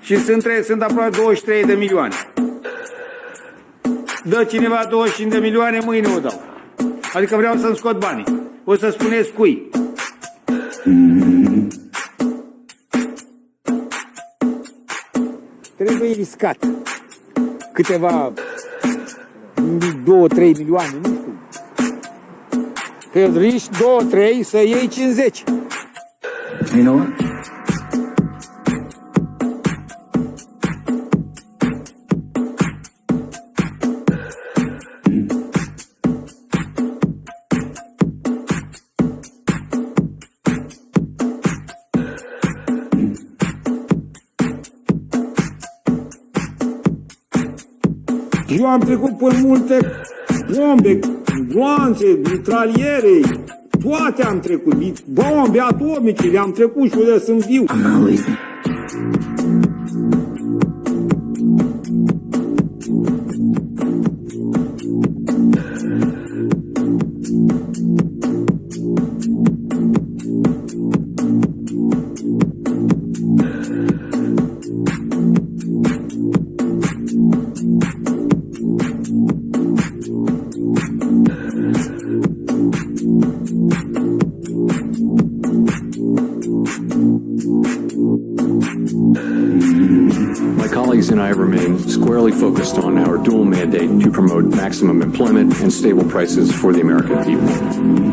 Și sunt aproape 23 de milioane. Dă cineva 25 de milioane, mâine o dau. Adică vreau să-mi scot banii. O să spuneți cui. Trebuie riscat. Câteva 2-3 milioane, nu știu. Că riști 2-3 să iei 50. You know what? Eu am trecut pe multe bombe, gloanțe, mitraliere, toate am trecut, bombe atomice, le-am trecut și unde sunt viu. I'm not leaving. My colleagues and I remain squarely focused on our dual mandate to promote maximum employment and stable prices for the American people.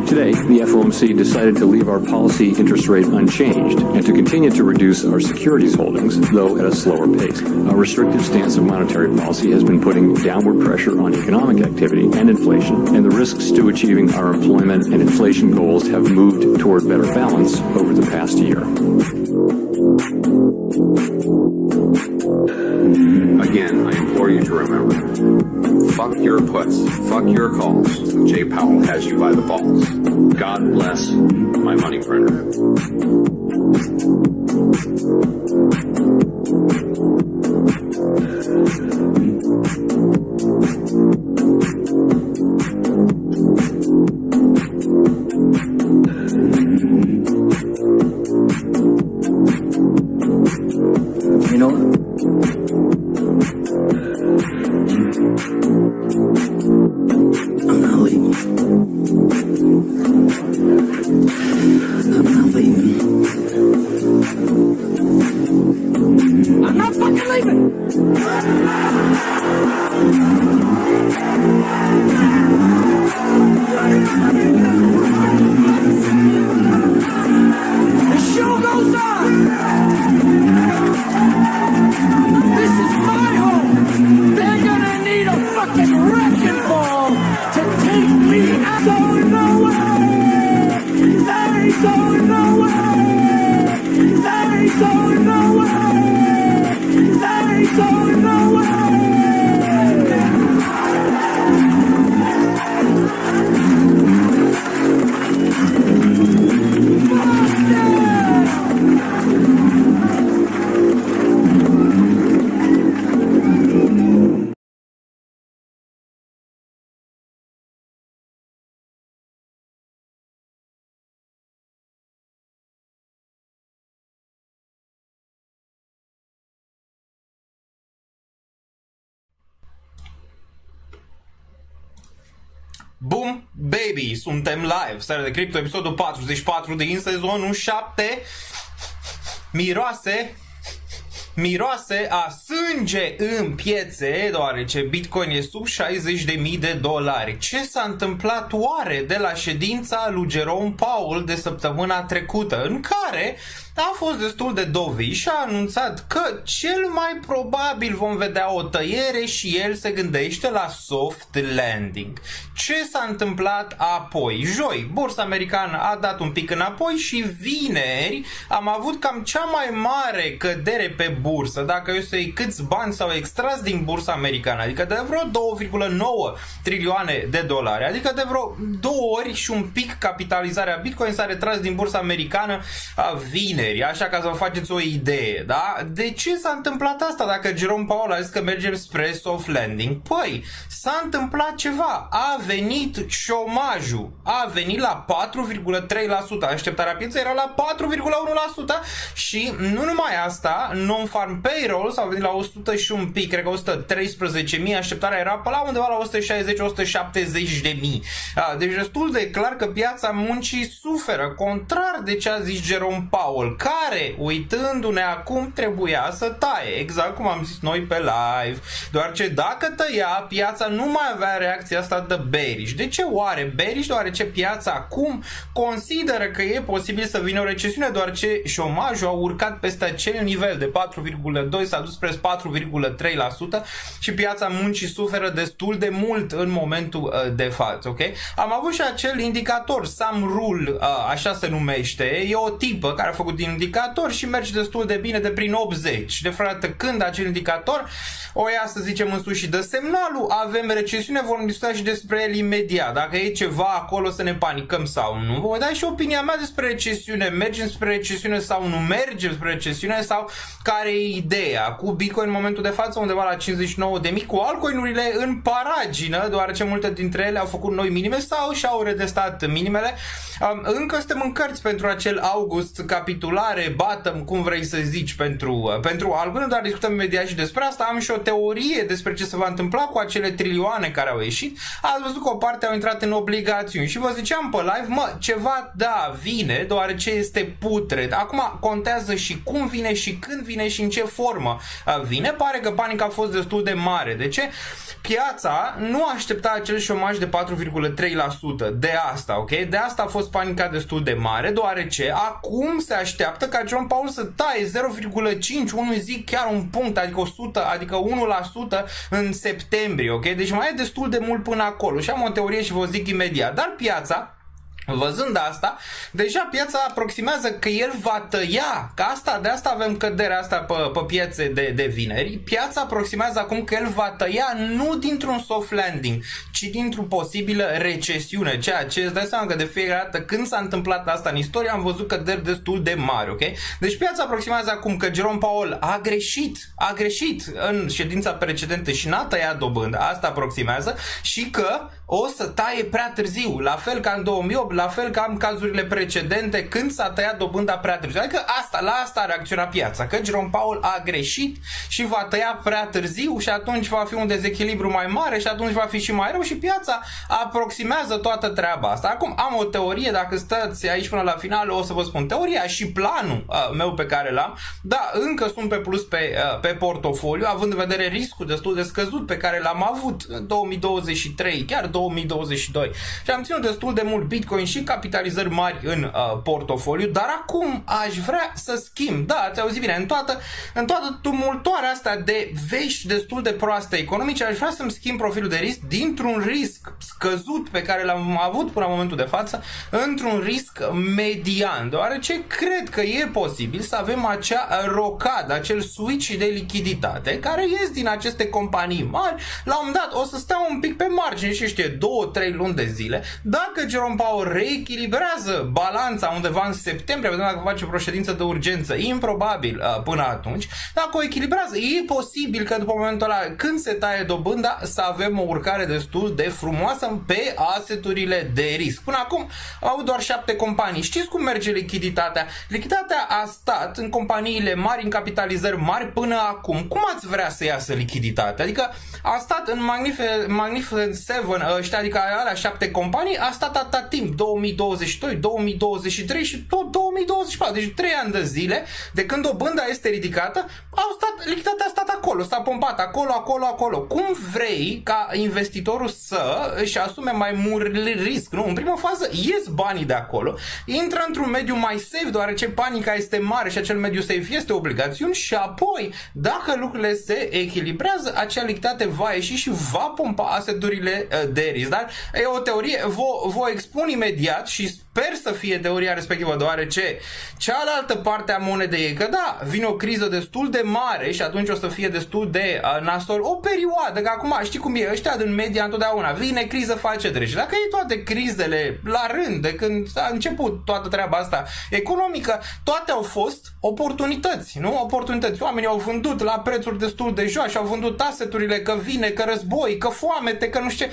Today, the FOMC decided to leave our policy interest rate unchanged and to continue to reduce our securities holdings, though at a slower pace. Our restrictive stance of monetary policy has been putting downward pressure on economic activity and inflation, and the risks to achieving our employment and inflation goals have moved toward better balance over the past year. Again, I implore you to remember, fuck your puts, fuck your calls. Jay Powell has you by the balls. God bless my money printer. You know what? I'm not leaving. I'm not leaving. I'm not fucking leaving. The show goes on. This is my home. They're gonna need a fucking wrecking ball to take me out. Going nowhere. They ain't going nowhere. They ain't going nowhere. They ain't going nowhere. Boom, baby, suntem live. Starea de Cripto, episodul 44 din sezonul 7. Miroase a sânge în piețe, deoarece Bitcoin e sub $60.000. Ce s-a întâmplat oare de la ședința lui Jerome Powell de săptămâna trecută, în care a fost destul de dovish și a anunțat că cel mai probabil vom vedea o tăiere și el se gândește la soft landing. Ce s-a întâmplat apoi? Joi, bursa americană a dat un pic înapoi și vineri am avut cam cea mai mare cădere pe bursă, dacă eu să iei câți bani s-au extras din bursa americană, adică de vreo 2,9 trilioane de dolari, adică de vreo 2 ori și un pic capitalizarea Bitcoin s-a retras din bursa americană vineri, așa ca să vă faceți o idee, da? De ce s-a întâmplat asta dacă Jerome Powell a zis că mergem spre soft landing? Păi, s-a întâmplat ceva, a venit șomajul, a venit la 4,3%, așteptarea pieței era la 4,1% și nu numai asta, non-farm non-farm payroll s-au venit la 100 și un pic, cred că 113.000, așteptarea era pe la undeva la 160-170.000. Deci destul de clar că piața muncii suferă, contrar de ce a zis Jerome Powell, care, uitându-ne acum, trebuia să taie, exact cum am zis noi pe live, deoarece dacă tăia, piața nu mai avea reacția asta de bearish. De ce oare bearish? Deoarece piața acum consideră că e posibil să vină o recesiune, deoarece șomajul a urcat peste acel nivel de 4,2, s-a dus spre 4,3% și piața muncii suferă destul de mult în momentul de față, ok? Am avut și acel indicator, Sam Rule, așa se numește, e o tipă care a făcut din indicator și merge destul de bine de prin 80. De frate, când acel indicator o ia, să zicem, în sus și dă semnalul, avem recesiune, vom discuta și despre el imediat. Dacă e ceva acolo să ne panicăm sau nu. Vă dau și opinia mea despre recesiune. Mergem spre recesiune sau nu mergem spre recesiune, sau care e ideea? Cu Bitcoin în momentul de față undeva la 59.000, cu altcoinurile în paragină, deoarece multe dintre ele au făcut noi minime sau și-au redestat minimele. Încă suntem în cărți pentru acel august, capitulare, bottom, cum vrei să zici, pentru algoritm, dar discutăm imediat și despre asta. Am și o teorie despre ce se va întâmpla cu acele trilioane care au ieșit. Ați văzut că o parte au intrat în obligațiuni și vă ziceam pe live, ceva da, vine, deoarece este putred. Acum contează și cum vine și când vine și în ce formă vine. Pare că panica a fost destul de mare. De ce? Piața nu aștepta acel șomaj de 4,3%. De asta, ok? De asta a fost panica destul de mare, deoarece acum se așteaptă ca Jerome Powell să taie 0,5, unul zic chiar un punct, adică 1% în septembrie, ok? Deci mai e destul de mult până acolo și am o teorie și vă zic imediat. Dar piața, văzând asta, deja piața aproximează că el va tăia, că de asta avem căderea asta pe piețe de vineri. Piața aproximează acum că el va tăia nu dintr-un soft landing, ci dintr-o posibilă recesiune, ceea ce îți dai seama că de fiecare dată când s-a întâmplat asta în istorie am văzut căderi destul de mari, ok? Deci piața aproximează acum că Jerome Powell a greșit în ședința precedentă și n-a tăiat dobândă, asta aproximează, și că o să taie prea târziu, la fel ca în 2008, la fel ca în cazurile precedente când s-a tăiat dobânda prea târziu. Adică la asta a reacționat piața, că Jerome Powell a greșit și va tăia prea târziu și atunci va fi un dezechilibru mai mare și atunci va fi și mai rău și piața aproximează toată treaba asta. Acum am o teorie, dacă stați aici până la final o să vă spun teoria și planul meu pe care l-am, da, încă sunt pe plus pe portofoliu, având în vedere riscul destul de scăzut pe care l-am avut în 2023, chiar 2022 și am ținut destul de mult Bitcoin și capitalizări mari în portofoliu, dar acum aș vrea să schimb. Da, ați auzit bine, în toată tumultoarea asta de vești destul de proaste economice, aș vrea să-mi schimb profilul de risc dintr-un risc scăzut pe care l-am avut până la momentul de față, într-un risc median, deoarece cred că e posibil să avem acea rocadă, acel switch de lichiditate care ies din aceste companii mari, la un moment dat o să stea un pic pe margine și știe 2-3 luni de zile. Dacă Jerome Powell reechilibrează balanța undeva în septembrie, vedem dacă face o ședință de urgență, improbabil până atunci, dacă o echilibrează, e posibil că după momentul ăla, când se taie dobânda, să avem o urcare destul de frumoasă pe asset-urile de risc. Până acum au doar 7 companii. Știți cum merge lichiditatea? Lichiditatea a stat în companiile mari, în capitalizări mari până acum. Cum ați vrea să iasă lichiditatea? Adică a stat în Magnificent 7, adică alea 7 companii, a stat atâta timp, 2022, 2023 și tot 2024, deci 3 ani de zile, de când dobânda este ridicată, lichiditatea a stat acolo, s-a pompat acolo. Cum vrei ca investitorul să își asume mai mult risc, nu? În prima fază ies banii de acolo, intră într-un mediu mai safe, deoarece panica este mare și acel mediu safe este obligațiuni și apoi, dacă lucrurile se echilibrează, acea lichiditate va ieși și va pompa aseturile de risc. Dar e o teorie, vă expun imediat și sper să fie teoria respectivă, deoarece cealaltă parte a monedei e că da, vine o criză destul de mare și atunci o să fie destul de nasol o perioadă, că acum știi cum e, ăștia din media întotdeauna, vine criză, face trece. Dacă e toate crizele la rând, de când a început toată treaba asta economică, toate au fost oportunități, nu? Oportunități. Oamenii au vândut la prețuri destul de joase, au vândut asset-urile că vine, că război, că foamete, că nu știu ce.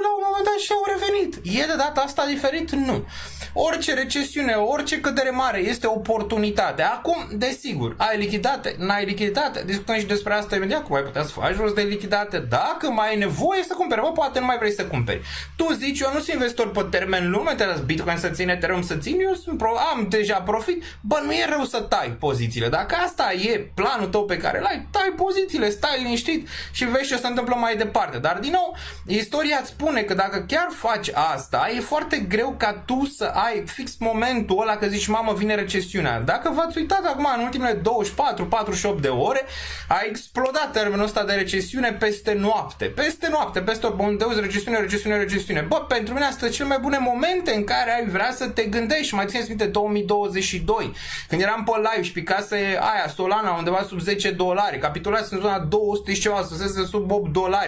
La un moment moment dat și au revenit. E de data asta diferit? Nu. Orice recesiune, orice cădere mare este oportunitate. Acum, desigur, ai lichiditate, n-ai lichiditate, discutăm și despre asta imediat, cum ai putea să faci rost de lichiditate, dacă mai ai nevoie să cumperi, bă, poate nu mai vrei să cumperi. Tu zici, eu nu sunt investitor pe termen lung, te las Bitcoin să ține, Ethereum să țin, eu am deja profit, bă, nu e rău să tai pozițiile. Dacă asta e planul tău pe care l-ai, tai pozițiile, stai liniștit și vezi ce se întâmplă mai departe. Dar, din nou, istoria îți spune că dacă chiar faci asta, e foarte greu ca tu să ai fix momentul ăla că zici, mamă, vine recesiunea. Dacă v-ați uitat acum în ultimele 24-48 de ore, a explodat termenul ăsta de recesiune peste noapte. Peste noapte, peste unde auzi recesiune. Bă, pentru mine asta sunt cele mai bune momente în care ai vrea să te gândești. Mai țineți minte 2022, când eram pe live și picase aia Solana undeva sub $10, capitulați în zona 200 și ceva, să sub $8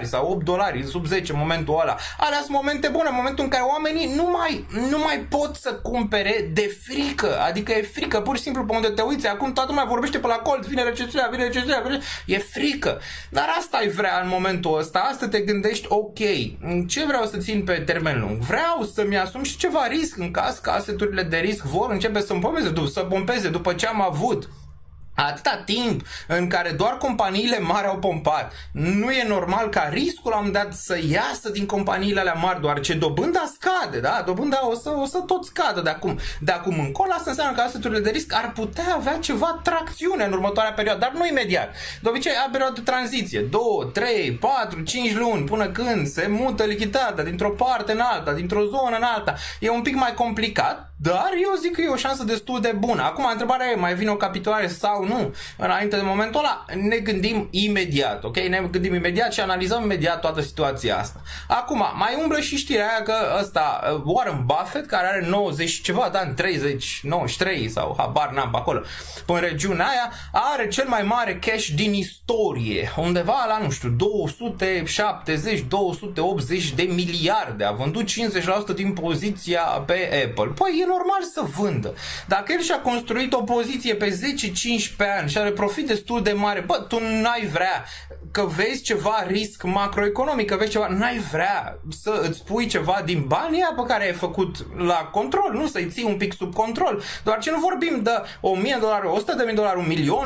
sau $8, sub 10 în momentul ăla. Alea sunt momente bune, momentul în care oamenii nu mai pot să cumpere de frică. Adică e frică, pur și simplu pe unde te uiți. Acum toată lumea vorbește pe la colt, vine recesiunea. E frică. Dar asta ai vrea în momentul ăsta. Asta te gândești, ok, ce vreau să țin pe termen lung? Vreau să-mi asum și ceva risc în caz că aseturile de risc vor începe să pompeze după ce am avut atâta timp în care doar companiile mari au pompat. Nu e normal ca riscul la un moment dat să iasă din companiile alea mari, doar ce dobânda scade, da? Dobânda o să tot scadă de acum încolo. Asta înseamnă că aseturile de risc ar putea avea ceva tracțiune în următoarea perioadă, dar nu imediat. De obicei ai perioadă de tranziție, 2, 3, 4, 5 luni, până când se mută lichiditatea dintr-o parte în alta, dintr-o zonă în alta. E un pic mai complicat, dar eu zic că e o șansă destul de bună. Acum, întrebarea e, mai vine o capitulare sau nu? Înainte de momentul ăla, ne gândim imediat, ok? Ne gândim imediat și analizăm imediat toată situația asta. Acum, mai umblă și știrea aia că ăsta, Warren Buffett, care are 90 și ceva de ani, 30, 93 sau habar n-am pe acolo, în regiunea aia, are cel mai mare cash din istorie, undeva la, nu știu, 270-280 de miliarde. A vândut 50% din poziția pe Apple. Păi e normal să vândă. Dacă el și-a construit o poziție pe 10-15 ani și are profit destul de mare, bă, tu n-ai vrea că vezi ceva risc macroeconomic, că vezi ceva, n-ai vrea să îți pui ceva din banii aia pe care ai făcut la control, nu să-i ții un pic sub control. Doar ce nu vorbim de $1.000, $100.000,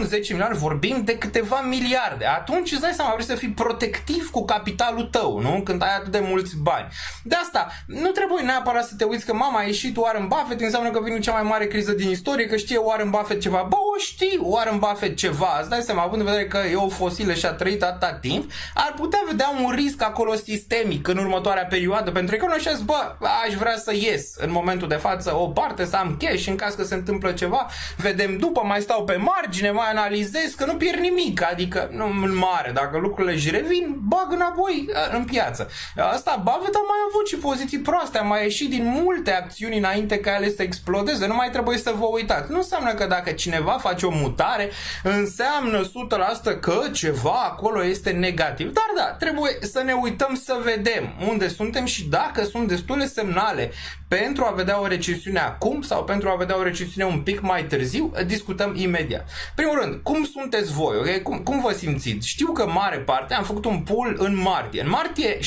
$1.000.000, 10 milioane, vorbim de câteva miliarde. Atunci îți dai seama, vrei să fii protectiv cu capitalul tău, nu? Când ai atât de mulți bani. De asta, nu trebuie neapărat să te uiți că mama a ieșit Warren Buffett, înseamnă că vine cea mai mare criză din istorie, că știe Warren Buffett ceva. Bă, o știi Warren Buffett ceva, îți dai seama, având în vedere că e o fosilă și a trăit atâta timp, ar putea vedea un risc acolo sistemic în următoarea perioadă, pentru că nu așa, bă, aș vrea să ies în momentul de față o parte, să am cash în caz că se întâmplă ceva, vedem după, mai stau pe margine, mai analizez, că nu pierd nimic, adică nu în mare, dacă lucrurile își revin, bag înapoi în piață. Asta Buffett a mai avut și poziții proaste, a mai ieșit din multe acțiuni înainte ca ele să explodeze, nu mai trebuie să vă uitați. Nu înseamnă că dacă cineva face o mutare, înseamnă 100% că ceva acolo este negativ. Dar da, trebuie să ne uităm să vedem unde suntem și dacă sunt destule semnale pentru a vedea o recesiune acum sau pentru a vedea o recesiune un pic mai târziu, discutăm imediat. Primul rând, cum sunteți voi? Okay? Cum vă simțiți? Știu că mare parte, am făcut un poll în martie. În martie, 78%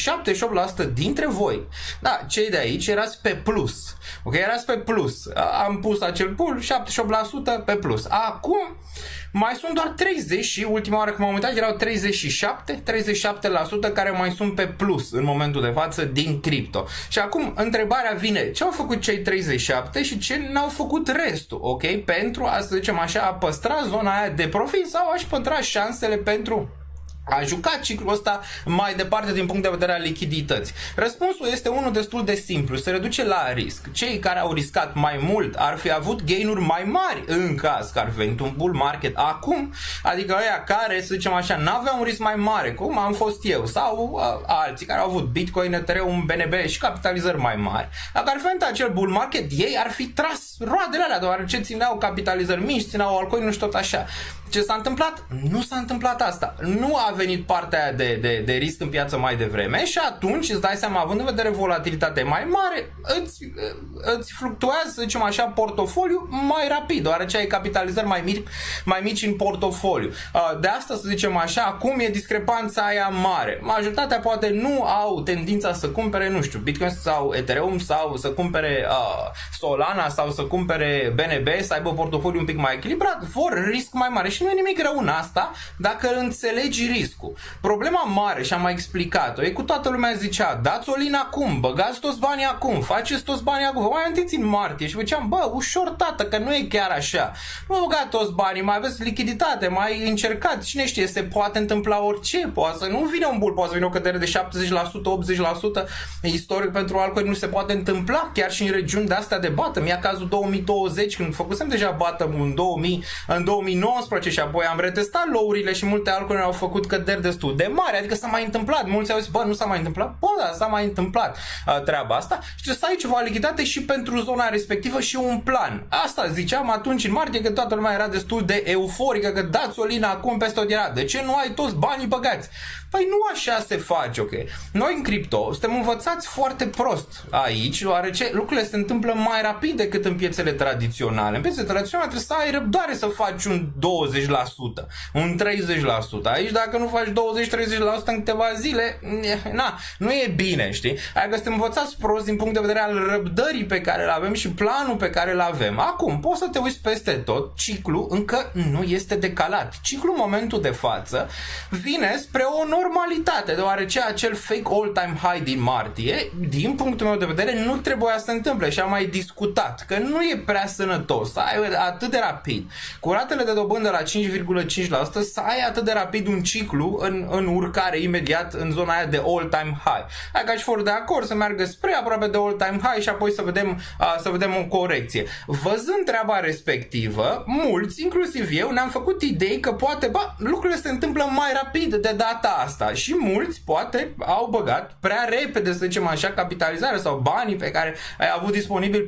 dintre voi, da, cei de aici erați pe plus. Ok, erați pe plus. Am pus acel poll, 78% pe plus. Acum mai sunt doar 30 și ultima oară când m-am uitat erau 37% care mai sunt pe plus în momentul de față din cripto. Și acum întrebarea vine, ce au făcut cei 37 și ce n-au făcut restul, ok? Pentru a, să zicem așa, a păstra zona aia de profit sau a-și păstra șansele pentru a jucat ciclul ăsta mai departe din punct de vedere al lichidității. Răspunsul este unul destul de simplu, se reduce la risc. Cei care au riscat mai mult ar fi avut gain-uri mai mari în caz că ar fi venit un bull market acum, adică ăia care, să zicem așa, n-aveau un risc mai mare, cum am fost eu, sau alții care au avut Bitcoin, Ethereum, BNB și capitalizări mai mari. Dacă ar fi venit acel bull market, ei ar fi tras roadele alea, deoarece țineau capitalizări mici, țineau altcoin și tot așa. Ce s-a întâmplat? Nu s-a întâmplat asta. Nu a venit partea aia de risc în piață mai devreme și atunci îți dai seama, având în vedere volatilitatea mai mare, îți fluctuează, să zicem așa, portofoliu mai rapid, deoarece ai capitalizări mai mici în portofoliu. De asta, să zicem așa, acum e discrepanța aia mare. Majoritatea poate nu au tendința să cumpere, nu știu, Bitcoin sau Ethereum sau să cumpere Solana sau să cumpere BNB, să aibă portofoliu un pic mai echilibrat, vor risc mai mare și nu e nimic rău în asta dacă înțelegi riscul. Problema mare, și am mai explicat-o, e cu toată lumea zicea, dați all-in acum, băgați toți banii acum, faceți toți banii acum, vă mai amintiți în martie și ziceam, bă, ușor tată, că nu e chiar așa. Nu băgați toți banii, mai aveți lichiditate, mai încercați, cine știe, se poate întâmpla orice, poate să nu vină un bull, poate să vină o cădere de 70%, 80%, istoric pentru altcoin nu se poate întâmpla, chiar și în regiuni de astea de bottom. Ia cazul 2020, când făcusem deja bottom în 2019 și apoi am retestat low-urile și multe altcoin au făcut căderi destul de mari, adică s-a mai întâmplat. Mulți au zis, bă, nu s-a mai întâmplat? Bă, da, s-a mai întâmplat treaba asta și trebuie să ai ceva lichiditate și pentru zona respectivă și un plan. Asta ziceam atunci în martie, că toată lumea era destul de euforică, că dați o lină acum peste o dină. De ce nu ai toți banii băgați? Păi nu așa se face, ok? Noi în cripto suntem învățați foarte prost aici, deoarece lucrurile se întâmplă mai rapid decât în piețele tradiționale. În piețele tradiționale trebuie să ai răbdare să faci un 20%, un 30%. Aici dacă nu faci 20-30% în câteva zile, nu e bine, știi? Adică suntem învățați prost din punct de vedere al răbdării pe care îl avem și planul pe care îl avem. Acum, poți să te uiți peste tot, ciclul încă nu este decalat. Ciclul în momentul de față vine spre o normalitate, deoarece acel fake all-time high din martie, din punctul meu de vedere, nu trebuia să se întâmple și am mai discutat că nu e prea sănătos să ai atât de rapid, cu ratele de dobândă la 5,5%, să ai atât de rapid un ciclu în urcare imediat în zona aia de all-time high. Dacă aș fi de acord să meargă spre aproape de all-time high și apoi să vedem o corecție. Văzând treaba respectivă, mulți, inclusiv eu, ne-am făcut idei că poate, lucrurile se întâmplă mai rapid de data asta și mulți poate au băgat prea repede, să zicem așa, capitalizarea sau banii pe care ai avut disponibil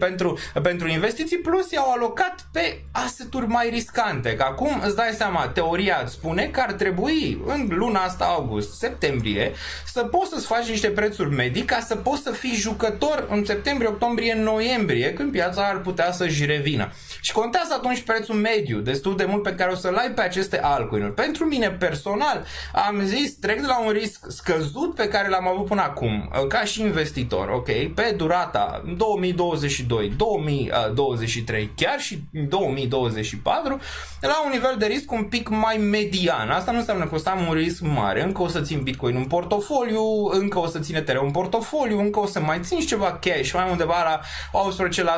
pentru investiții, plus i-au alocat pe aseturi mai riscante. Că acum îți dai seama, teoria îți spune că ar trebui în luna asta, august, septembrie, să poți să-ți faci niște prețuri medii ca să poți să fii jucător în septembrie, octombrie, noiembrie, când piața ar putea să-și revină. Și contează atunci prețul mediu, destul de mult, pe care o să-l ai pe aceste altcoin-uri. Pentru mine personal, am zis, trec de la un risc scăzut pe care l-am avut până acum, ca și investitor, ok, pe durata 2022, 2023, chiar și 2024, la un nivel de risc un pic mai median. Asta nu înseamnă că o să am un risc mare, încă o să țin Bitcoin în portofoliu, încă o să țin Ethereum în portofoliu, încă o să mai țin și ceva cash, mai undeva la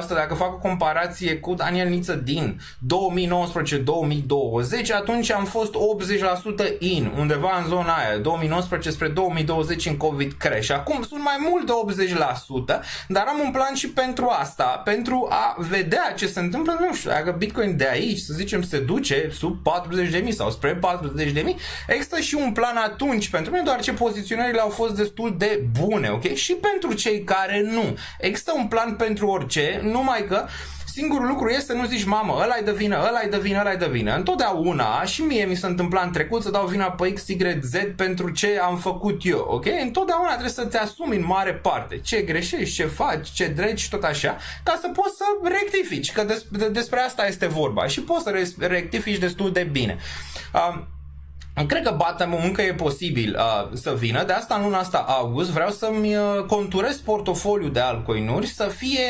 18%, dacă fac o comparație cu Daniel Niță din 2019-2020, atunci am fost 80% in, undeva în zona aia, 2019 spre 2020 în COVID crash. Acum sunt mai mult de 80%, dar am un plan și pentru asta, pentru a vedea ce se întâmplă, nu știu, dacă Bitcoin de aici, să zicem, se duce sub 40.000 sau spre 40.000, există și un plan atunci pentru mine, doar ce poziționările au fost destul de bune, ok? Și pentru cei care nu. Există un plan pentru orice, numai că singurul lucru este să nu zici, mamă, ăla-i de vină, ăla-i de vină, ăla-i de vină. Întotdeauna, și mie mi se întâmpla în trecut să dau vina pe X, Y, Z pentru ce am făcut eu, ok? Întotdeauna trebuie să te asumi în mare parte ce greșești, ce faci, ce dregi, tot așa, ca să poți să rectifici, că despre asta este vorba și poți să rectifici destul de bine. Cred că bottom-ul încă e posibil să vină, de asta în luna asta august vreau să-mi conturez portofoliul de altcoin-uri să fie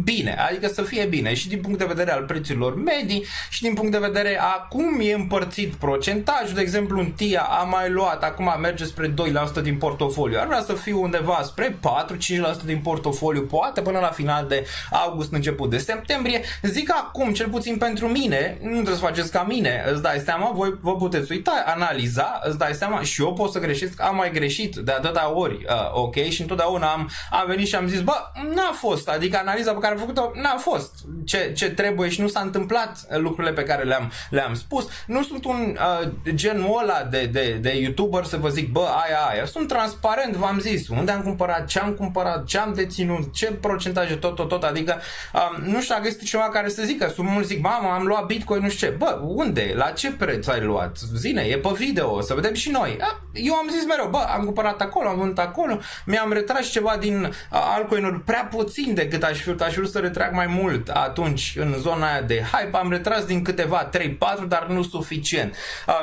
bine, adică să fie bine și din punct de vedere al prețurilor medii și din punct de vedere a cum e împărțit procentajul. De exemplu, un TIA a mai luat, acum merge spre 2% din portofoliu, ar vrea să fiu undeva spre 4-5% din portofoliu, poate până la final de august, început de septembrie. Zic acum, cel puțin pentru mine, nu trebuie să faceți ca mine, îți dai seama, voi vă puteți uita, analiza, îți dai seama, și eu pot să greșesc, am mai greșit de atâta ori, ok, și întotdeauna am venit și am zis, bă, n-a fost, adică analiza pe care am făcut-o n-a fost ce trebuie și nu s-a întâmplat lucrurile pe care le-am spus. Nu sunt un genul ăla de YouTuber să vă zic, bă, aia, sunt transparent, v-am zis, unde am cumpărat, ce am deținut, ce procentaje, tot, adică nu știu dacă este cineva care să zică, sunt mulți zic, mamă, am luat Bitcoin, nu știu ce, bă, unde, la ce preț ai luat, zine, e pe video, să vedem și noi. Eu am zis mereu, bă, am cumpărat acolo, am vândut acolo, mi-am retras ceva din altcoin-uri prea puțin decât aș fi vrut să retrag mai mult atunci în zona aia de hype, am retras din câteva 3-4, dar nu suficient.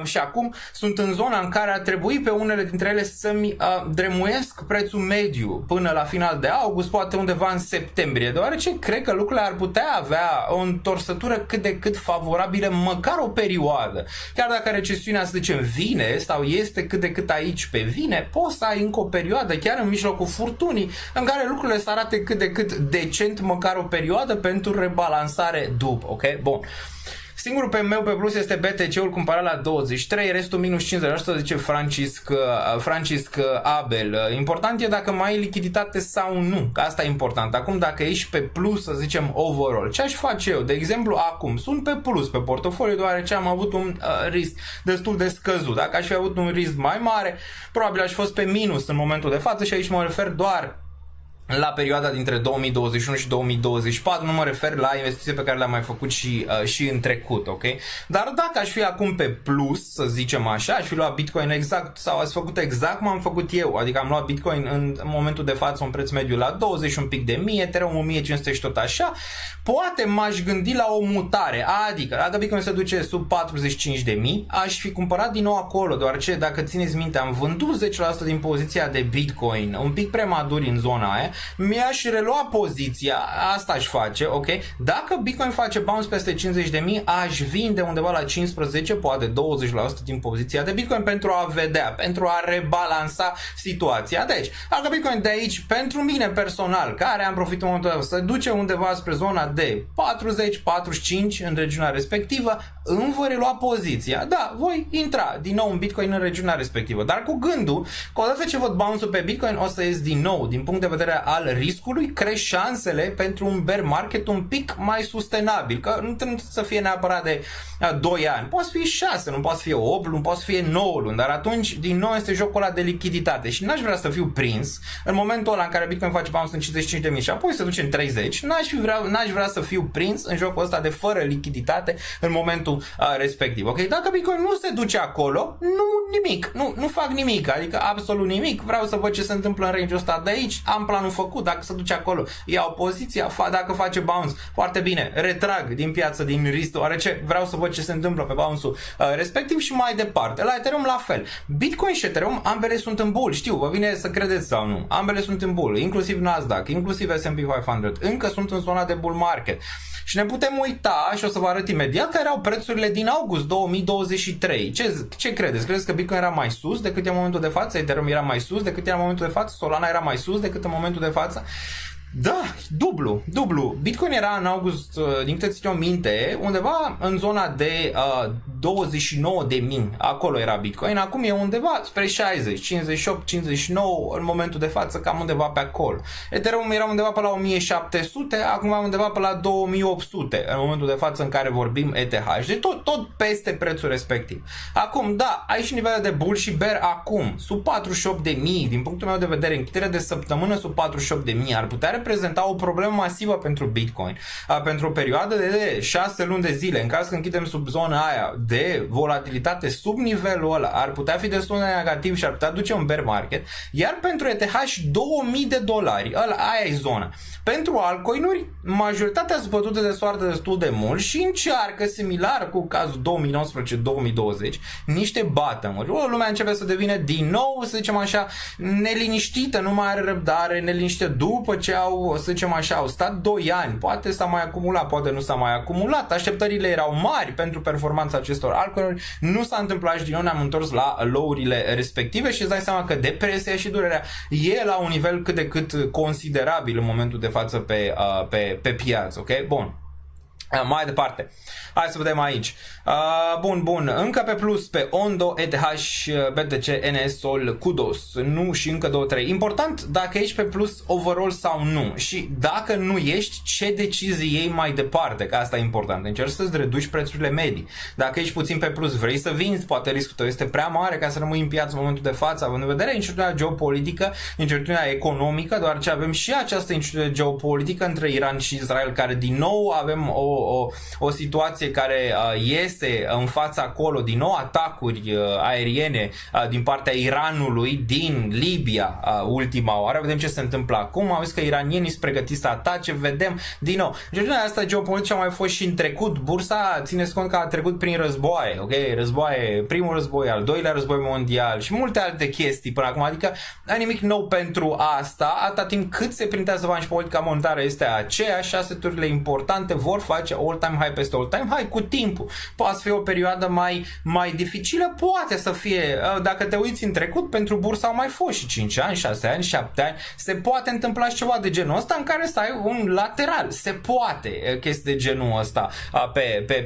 Și acum sunt în zona în care a trebuit pe unele dintre ele să-mi dremuiesc prețul mediu până la final de august, poate undeva în septembrie, deoarece cred că lucrurile ar putea avea o întorsătură cât de cât favorabilă, măcar o perioadă. Chiar dacă recesiunea, să zicem, vine sau este cât de cât aici pe vine, poți să ai încă o perioadă, chiar în mijlocul furtunii, în care lucrurile să arate cât de cât decent, măcar o perioadă pentru rebalansare după, ok? Bun. Singurul pe meu pe plus este BTC-ul cumpărat la 23, restul minus 50%, zice Francisc Abel. Important e dacă mai ai lichiditate sau nu, că asta e important. Acum dacă ești pe plus, să zicem, overall, ce aș face eu? De exemplu, acum sunt pe plus pe portofoliu, deoarece am avut un risc destul de scăzut. Dacă aș fi avut un risc mai mare, probabil aș fi fost pe minus în momentul de față și aici mă refer doar la perioada dintre 2021 și 2024, nu mă refer la investiții pe care le-am mai făcut și în trecut, ok? Dar dacă aș fi acum pe plus, să zicem așa, aș fi luat Bitcoin exact sau ați făcut exact cum am făcut eu, adică am luat Bitcoin în momentul de față un preț mediu la 20 un pic de mii, Ethereum 1500 și tot așa, poate m-aș gândi la o mutare, adică dacă Bitcoin se duce sub 45.000, aș fi cumpărat din nou acolo, deoarece dacă țineți minte, am vândut 10% din poziția de Bitcoin, un pic prematuri în zona aia, mi-aș relua poziția, asta aș face, ok? Dacă Bitcoin face bounce peste 50.000, aș vinde undeva la 15, poate 20% din poziția de Bitcoin pentru a vedea, pentru a rebalansa situația. Deci, dacă Bitcoin de aici, pentru mine personal, care am profit în momentul ăsta, se duce undeva spre zona de 40-45 în regiunea respectivă, îmi voi relua poziția. Da, voi intra din nou în Bitcoin în regiunea respectivă, dar cu gândul că odată ce văd bounce-ul pe Bitcoin, o să ies din nou, din punct de vedere al riscului, crește șansele pentru un bear market un pic mai sustenabil, că nu trebuie să fie neapărat de 2 ani, poate fi 6, nu poate fi 8 luni, poate fi 9 luni, dar atunci din nou este jocul ăla de lichiditate și n-aș vrea să fiu prins în momentul ăla în care Bitcoin face bounce în 55.000 și apoi se duce în 30, n-aș vrea să fiu prins în jocul ăsta de fără lichiditate în momentul respectiv, ok? Dacă Bitcoin nu se duce acolo, nu fac nimic, adică absolut nimic, vreau să văd ce se întâmplă în range-ul ăsta de aici, am planul făcut, dacă se duce acolo, iau poziția, dacă face bounce, foarte bine, retrag din piață, din risc, deoarece vreau să văd ce se întâmplă pe bounce-ul respectiv și mai departe. La Ethereum la fel. Bitcoin și Ethereum, ambele sunt în bull, știu, vă vine să credeți sau nu, ambele sunt în bull, inclusiv Nasdaq, inclusiv S&P 500, încă sunt în zona de bull market. Și ne putem uita, și o să vă arăt imediat, care erau prețurile din august 2023. Ce credeți? Credeți că Bitcoin era mai sus decât e în momentul de față? Ethereum era mai sus decât era în momentul de față? Solana era mai sus decât în momentul de față? Da, dublu. Bitcoin era în august, din câte țin eu minte, undeva în zona de 29.000. Acolo era Bitcoin. Acum e undeva spre 60, 58, 59 în momentul de față, cam undeva pe acolo. Ethereum era undeva pe la 1700, acum undeva pe la 2800 în momentul de față în care vorbim ETH. Deci tot peste prețul respectiv. Acum, da, ai și nivele de bull și bear acum, sub 48.000, din punctul meu de vedere, închidere de săptămână sub 48.000 ar putea reprezenta o problemă masivă pentru Bitcoin pentru o perioadă de 6 luni de zile, în caz că închidem sub zona aia de volatilitate sub nivelul ăla, ar putea fi destul de negativ și ar putea duce un bear market, iar pentru ETH $2.000, aia e zona. Pentru altcoinuri, majoritatea sunt bătute de soartă destul de mult și încearcă, similar cu cazul 2019-2020, niște bottom-uri. Lumea începe să devină din nou, să zicem așa, neliniștită, nu mai are răbdare, neliniștită după ce au, să zicem așa, au stat 2 ani, poate s-a mai acumulat, poate nu s-a mai acumulat, așteptările erau mari pentru performanța acestor altcoinuri, nu s-a întâmplat și din nou ne-am întors la low-urile respective și îți dai seama că depresia și durerea e la un nivel cât de cât considerabil în momentul de față pe piață, ok? Bun. Mai departe. Hai să vedem aici. Bun. Încă pe plus pe Ondo, ETH, BTC, NS, Sol, Kudos. Nu și încă 2-3. Important dacă ești pe plus overall sau nu. Și dacă nu ești, ce decizii iei mai departe. Că asta e important. Încerci să-ți reduci prețurile medii. Dacă ești puțin pe plus, vrei să vinzi, poate riscul tău este prea mare ca să rămâi în piață în momentul de față, având în vedere incertitudinea geopolitică, incertitudinea economică, deoarece avem și această incertitudine geopolitică între Iran și Israel, care din nou avem o situație care iese în fața acolo, din nou atacuri aeriene din partea Iranului din Libia ultima oară. Vedem ce se întâmplă acum. Am văzut că iranienii sunt pregătiți să atace. Vedem din nou. Incertitudinea asta geopolitică a mai fost și în trecut. Bursa, țineți cont că a trecut prin războaie, ok? Războaie, primul război, al doilea război mondial și multe alte chestii până acum. Adică nimic nou pentru asta, atâta timp cât se printează bani și politica monetară este aceeași, asset-urile importante vor face all-time high peste all-time high cu timpul. Poate să fie o perioadă mai dificilă, poate să fie, dacă te uiți în trecut, pentru bursă au mai fost și 5 ani, 6 ani, 7 ani, se poate întâmpla și ceva de genul ăsta în care să ai un lateral, se poate chestii de genul ăsta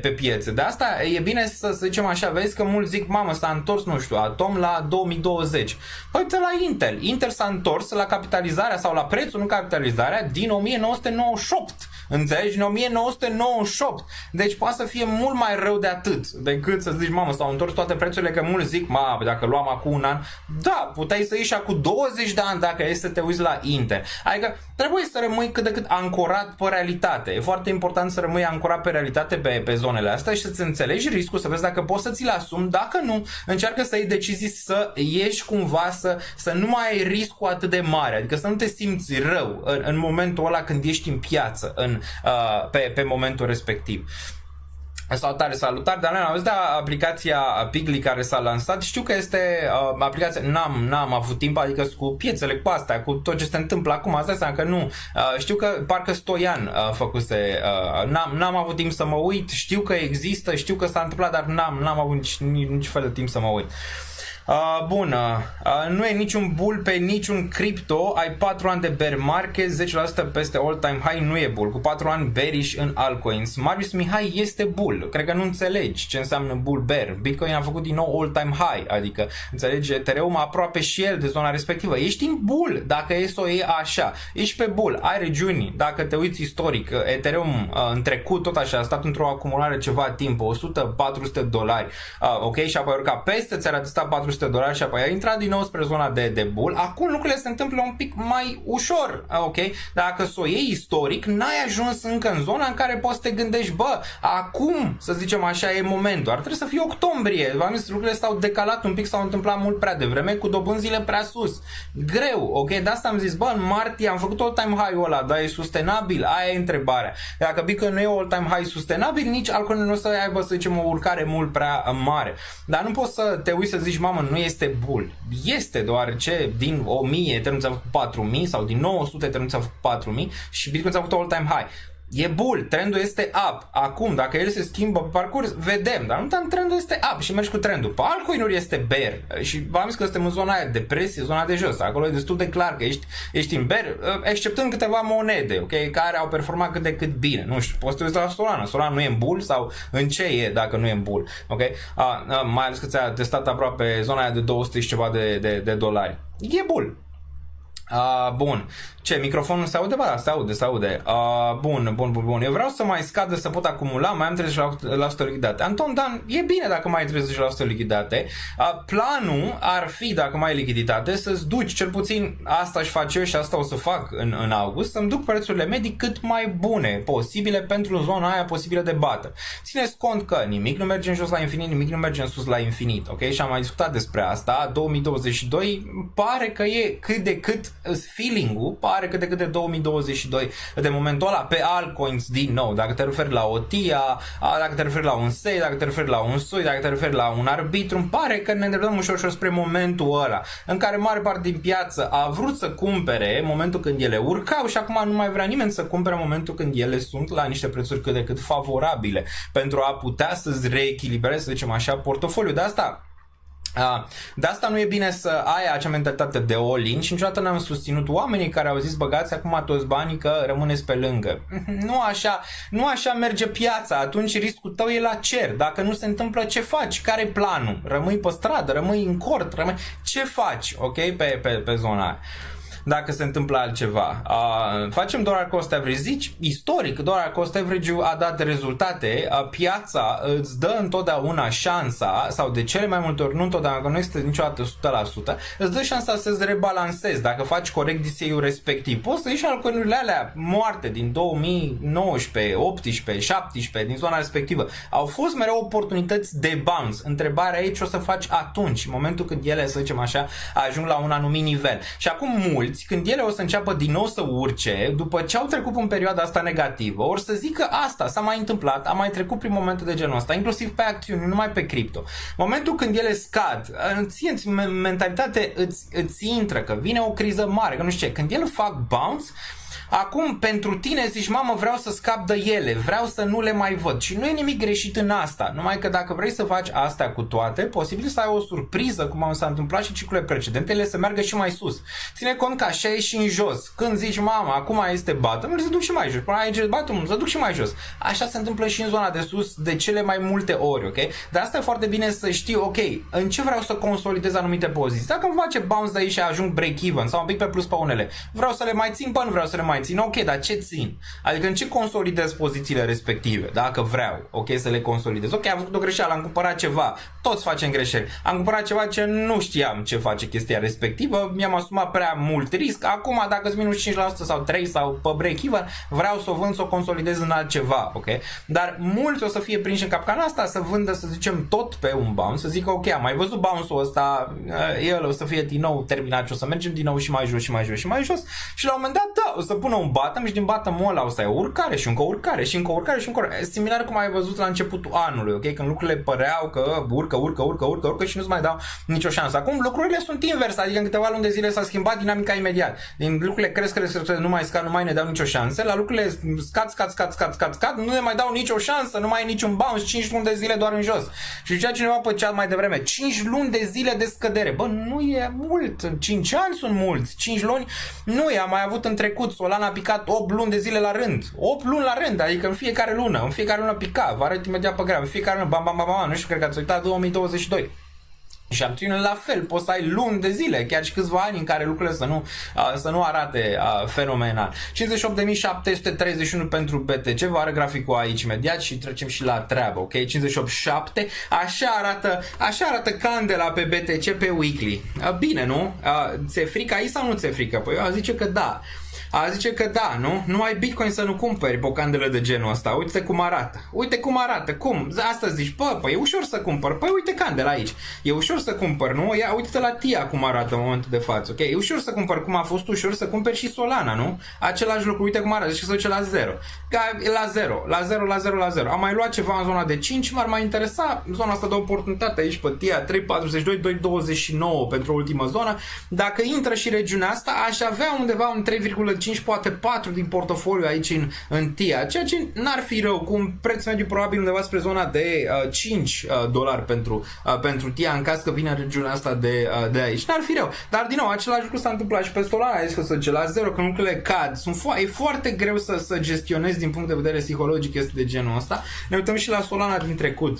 pe piețe. De asta e bine să zicem așa, vezi că mulți zic, mamă, s-a întors, nu știu, Atom la 2020. Păi uite la Intel. Intel s-a întors la capitalizarea sau la prețul, nu capitalizarea, din 1998. Înțelegi? În 1998. Deci poate să fie mult mai rău de atât decât să zici, mamă, s-au întors toate prețurile, că mulți zic, dacă luam acum un an, da, puteai să ieși acum 20 de ani dacă e să te uiți la Intel. Adică trebuie să rămâi cât de cât ancorat pe realitate. E foarte important să rămâi ancorat pe realitate pe zonele astea și să-ți înțelegi riscul, să vezi dacă poți să ți-l asumi, dacă nu, încearcă să iei decizii să ieși cumva, să nu mai ai riscul atât de mare, adică să nu te simți rău în momentul ăla când ești în piață, pe momentul respectiv. Salutare, dar am văzut de aplicația Pigly care s-a lansat. Știu că este aplicația, n-am avut timp, adică cu piețele, cu astea, cu tot ce se întâmplă acum, asta înseamnă că nu. Știu că parcă Stoian făcuse, n-am avut timp să mă uit, știu că există, știu că s-a întâmplat, dar n-am avut nici fel de timp să mă uit. Bun, nu e niciun bull pe niciun cripto, ai 4 ani de bear market, 10% peste all-time high, nu e bull, cu 4 ani bearish în altcoins. Marius Mihai este bull, cred că nu înțelegi ce înseamnă bull bear. Bitcoin a făcut din nou all-time high, adică înțelegi, Ethereum aproape și el de zona respectivă. Ești în bull dacă e să o iei așa, ești pe bull, ai regiuni, dacă te uiți istoric, Ethereum în trecut tot așa a stat într-o acumulare ceva timp, $100-400, ok, și apoi urca peste, ți-a testat $400 și apoi a intrat din nou spre zona de bull. Acum lucrurile se întâmplă un pic mai ușor, ok? Dacă s-o iei istoric, n-ai ajuns încă în zona în care poți să te gândești, acum, să zicem așa, e momentul. Ar trebui să fie octombrie. V-am zis, lucrurile s-au decalat un pic, s-au întâmplat mult prea devreme, cu dobânzile prea sus. Greu, ok? De asta am zis, în martie am făcut all-time high-ul ăla, dar e sustenabil? Aia e întrebarea. Dacă Bitcoin nu e all-time high sustenabil, nici altcoin nu o să aibă, să zicem, o urcare mult prea mare. Dar nu poți să te uiți să zici, mamă, nu este bull. Este, deoarece din 1000 Ethereum ți-a făcut 4000 sau din 900 Ethereum ți-a făcut 4000 și Bitcoin ți-a făcut all-time high. E bull, trendul este up. Acum, dacă el se schimbă pe parcurs, vedem, dar nu trendul este up și mergi cu trendul. Pe altcoin-uri este bear și v-am zis că suntem în zona aia de presie, zona de jos. Acolo e destul de clar că ești în bear, exceptând câteva monede, ok, care au performat cât de cât bine. Nu știu, poți să te uiți la Solana. Solana nu e în bull sau în ce e dacă nu e în bull, ok? Mai ales că ți-a testat aproape zona aia de 200 și ceva de dolari. E bull. Bun. Ce? Microfonul se aude? Da, se aude. Bun. Eu vreau să mai scadă să pot acumula, mai am 30% lichidate. Anton Dan, e bine dacă mai ai 30% lichidate. Planul ar fi, dacă mai ai lichiditate, să-ți duci, cel puțin asta își face eu și asta o să fac în august, să-mi duc prețurile medii cât mai bune posibile pentru zona aia posibilă de bată. Țineți cont că nimic nu merge în jos la infinit, nimic nu merge în sus la infinit, ok? Și am mai discutat despre asta. 2022 pare că e cât de cât feeling-ul, pare cât de cât de 2022 de momentul ăla pe altcoins din nou. Dacă te referi la OTIA, dacă te referi la un SEI, dacă te referi la un SUI, dacă te referi la un Arbitrum, pare că ne îndreptăm ușor spre momentul ăla în care mare parte din piață a vrut să cumpere în momentul când ele urcau și acum nu mai vrea nimeni să cumpere în momentul când ele sunt la niște prețuri cât de cât favorabile pentru a putea să-ți reechilibrezi, să zicem așa, portofoliul. De asta De asta nu e bine să ai acea mentalitate de all-in și niciodată n-am susținut oamenii care au zis băgați acum toți banii că rămâneți pe lângă. Nu așa merge piața, atunci riscul tău e la cer. Dacă nu se întâmplă, ce faci? Care-i planul? Rămâi pe stradă, rămâi în cort, ce faci, ok, pe zona aia? Dacă se întâmplă altceva. Facem dollar cost average. Zici, istoric, dollar cost average-ul a dat rezultate. Piața îți dă întotdeauna șansa, sau de cele mai multe ori, nu întotdeauna, că nu este niciodată 100%, îți dă șansa să-ți rebalancezi. Dacă faci corect DCA-ul respectiv, poți să ieși altcoin-urile alea moarte din 2019, 18, 17, din zona respectivă. Au fost mereu oportunități de bounce. Întrebarea e ce o să faci atunci, în momentul când ele, să zicem așa, ajung la un anumit nivel. Și acum mulți, când ele o să înceapă din nou să urce, după ce au trecut în perioada asta negativă, or să zică asta s-a mai întâmplat, am mai trecut prin momente de genul ăsta, inclusiv pe acțiuni, nu numai pe cripto. Momentul când ele scad, ție mentalitate îți intră că vine o criză mare, că nu știu ce, când ele fac bounce, acum pentru tine zici, mamă, vreau să scap de ele, vreau să nu le mai văd. Și nu e nimic greșit în asta, numai că dacă vrei să faci astea cu toate, posibil să ai o surpriză, cum s-a întâmplat și ciclurile precedente, ele să meargă și mai sus. Ține cont că așa e și în jos. Când zici, mama, acum este bottom, se duc și mai jos. Până aici bottom, se duc și mai jos. Așa se întâmplă și în zona de sus de cele mai multe ori, ok? Dar asta e foarte bine să știi, ok, în ce vreau să consolidez anumite poziții. Dacă îmi face bounce de aici și ajung break-even sau un pic pe plus pe unele, vreau să le mai țin, până vreau să le mai țin, ok, dar ce țin? Adică în ce consolidez pozițiile respective, dacă vreau, ok, să le consolidez. Ok, am făcut o greșeală, am cumpărat ceva, toți facem greșeli. Am cumpărat ceva ce nu știam ce face chestia respectivă, mi-am asumat prea mult risc, acum dacă îți minus 5% sau 3% sau pe break-even, vreau să o vând, să o consolidez în altceva, ok? Dar mulți o să fie prinși în capcana asta, să vândă, să zicem, tot pe un bounce, să zică, ok, am mai văzut bounce-ul ăsta, el o să fie din nou terminat și o să mergem din nou și mai jos și mai jos și mai jos și la un moment dat, da, o să pună un bottom și din bottom-ul ăla o să ai o urcare și încă o urcare și încă o urcare și încă o urcare. Similar cum ai văzut la începutul anului, ok? Când lucrurile păreau că urcă și nu-ți mai dau nicio șansă. Acum lucrurile sunt invers, adică în câteva luni de zile s-a schimbat dinamica imediat. Din lucrurile cresc, nu mai scad, nu mai ne dau nicio șansă. La lucrurile scad, nu ne mai dau nicio șansă, nu mai e niciun bounce, 5 luni de zile doar în jos. Și zicea cineva pe chat mai devreme, 5 luni de zile de scădere. Bă, nu e mult, 5 ani sunt mulți, 5 luni nu e, am mai avut în trecut, Solana a picat 8 luni de zile la rând. 8 luni la rând, adică în fiecare lună pica, vă arăt imediat pe graf, în fiecare lună, bam, nu știu, cred că ați uitat 2022. Și acțiunile la fel, poți să ai luni de zile, chiar și câțiva ani în care lucrurile să nu arate fenomenal. 58.731 pentru BTC, vă arăt graficul aici imediat și trecem și la treabă, ok? 58.7, așa arată candela pe BTC pe weekly. Bine, nu? Ți-e frică aici sau nu ți-e frică? Păi eu zice că da. Zice că da, nu? Nu ai Bitcoin să nu cumperi pe o candelă de genul ăsta. Uite cum arată. Cum? Asta zici, păi e ușor să cumpăr. Păi uite candela aici. E ușor să cumpăr, nu? Ia, uite-te la TIA cum arată în momentul de față, ok? E ușor să cumpăr, cum a fost ușor să cumperi și Solana, nu? Același lucru, uite cum arată și se duce la 0. La 0. Am mai luat ceva în zona de 5, m-ar mai interesa zona asta de oportunitate aici pe TIA 3.42, 2.29 pentru ultima zonă. Dacă intră și regiunea asta, aș avea undeva un 3,5, poate 4 din portofoliu aici în TIA, ceea ce n-ar fi rău, cu un preț mediu probabil undeva spre zona de $5 pentru TIA, în caz că vine în regiunea asta de aici. N-ar fi rău, dar din nou, același lucru s-a întâmplat și pe Solana, aici că se duce la 0, că lucrurile cad, e foarte greu să gestionezi din punct de vedere psihologic este de genul ăsta. Ne uităm și la Solana din trecut.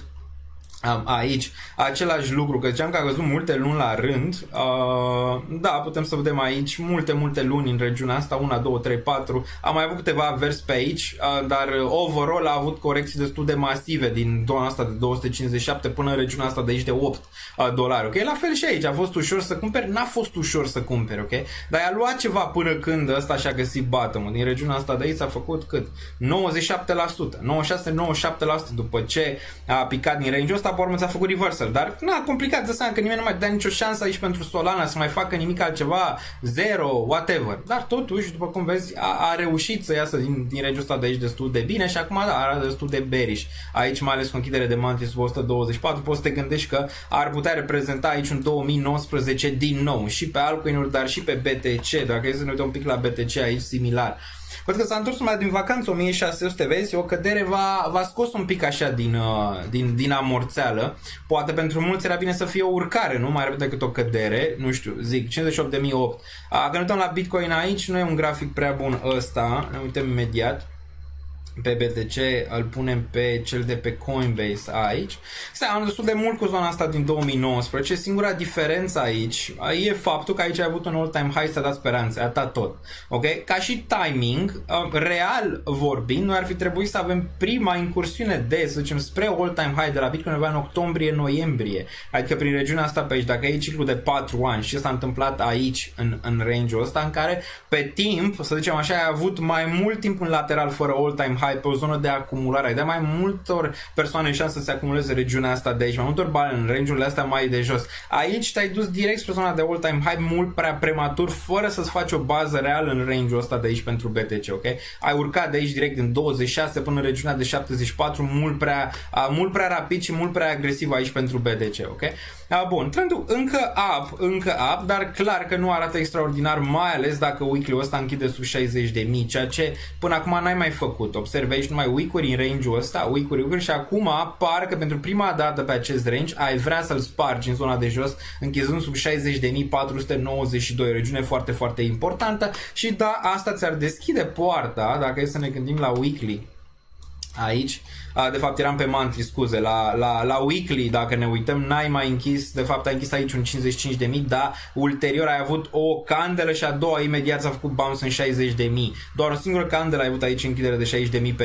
Aici, același lucru, că ziceam că a căzut multe luni la rând, da, putem să vedem aici multe luni în regiunea asta, 1, 2, 3, 4, am mai avut câteva vers pe aici, dar overall a avut corecții destul de masive din zona asta de 257 până în regiunea asta de aici de $8, ok? La fel și aici, a fost ușor să cumperi, n-a fost ușor să cumperi, ok? Dar i-a luat ceva până când ăsta și-a găsit bottom-ul, din regiunea asta de aici a făcut cât? 97%, după ce a picat din range-ul ăsta, pe urmă ți-a făcut reversal, dar complicat de seama că nimeni nu mai dă nicio șansă aici pentru Solana să mai facă nimic altceva, 0, whatever, dar totuși, după cum vezi, a reușit să iasă din range-ul ăsta de aici destul de bine și acum arată destul de bearish. Aici, mai ales cu închidere de mantis sub 124, poți să te gândești că ar putea reprezenta aici un 2019 din nou și pe altcoin-uri, dar și pe BTC, dacă e să ne uităm un pic la BTC aici, similar. Văd că s-a întors mai din vacanță 1600, vezi, o cădere v-a scos un pic așa din amorțeală. Poate pentru mulți era bine să fie o urcare, nu? Mai repede decât o cădere, nu știu, zic, 58.008. Când ne uităm la Bitcoin aici, nu e un grafic prea bun ăsta, ne uităm imediat. Pe BTC îl punem pe cel de pe Coinbase aici. Stai, am destul de mult cu zona asta din 2019. Singura diferență aici e faptul că aici ai avut un all-time high, s-a dat speranțe, atât tot. Ok? Ca și timing, real vorbind, noi ar fi trebuit să avem prima incursiune de, să zicem, spre all-time high de la Bitcoin undeva în octombrie-noiembrie. Adică prin regiunea asta pe aici, dacă e ciclu de 4 ani și ce s-a întâmplat aici în range-ul ăsta în care pe timp, să zicem așa, ai avut mai mult timp în lateral fără all-time high pe o zonă de acumulare, ai dat mai multor persoane șanse să se acumuleze regiunea asta de aici, mai multor bani în range-urile astea mai de jos. Aici te-ai dus direct spre zona de all-time high mult prea prematur, fără să-ți faci o bază reală în range-ul ăsta de aici pentru BTC, ok? Ai urcat de aici direct din 26 până în regiunea de 74 mult prea rapid și mult prea agresiv aici pentru BTC, ok? Bun, trendul încă up, dar clar că nu arată extraordinar, mai ales dacă weekly-ul ăsta închide sub 60.000, ceea ce până acum n-ai mai făcut. Observi aici numai week-uri în range-ul ăsta, week-uri și acum par că pentru prima dată pe acest range ai vrea să-l spargi în zona de jos, închizând sub 60.492, o regiune foarte, foarte importantă și da, asta ți-ar deschide poarta, dacă e să ne gândim la weekly aici. De fapt eram pe monthly, scuze, la weekly, dacă ne uităm, n-ai mai închis, de fapt ai închis aici un 55.000, dar ulterior ai avut o candelă și a doua imediat s-a făcut bounce în 60.000. Doar o singură candelă ai avut aici închidere de 60.000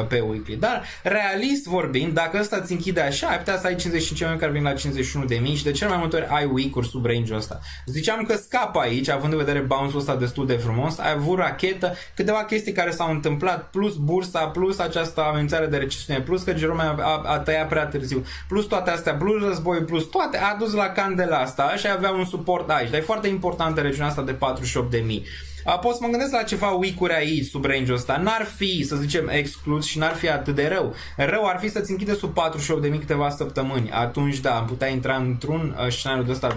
pe weekly. Dar, realist vorbind, dacă ăsta îți închide așa, ai putea să ai 55.000 care vin la 51.000 și de cel mai multe ori ai week-uri sub range-ul ăsta. Ziceam că scapă aici, având în vedere bounce-ul ăsta destul de frumos, ai avut rachetă, câteva chestii care s-au întâmplat, plus bursa, plus această amenințare de recesiune, plus că Jerome a tăiat prea târziu, plus toate astea, plus război, plus toate, a dus la candela asta și avea un suport aici. Dar e foarte importantă regiunea asta de 48.000. Pot să mă gândesc la ceva week-uri aici sub range-ul ăsta. N-ar fi, să zicem, exclus și n-ar fi atât de rău. Rău ar fi să-ți închide sub 48.000 câteva săptămâni. Atunci, da, am putea intra într-un scenariu de ăsta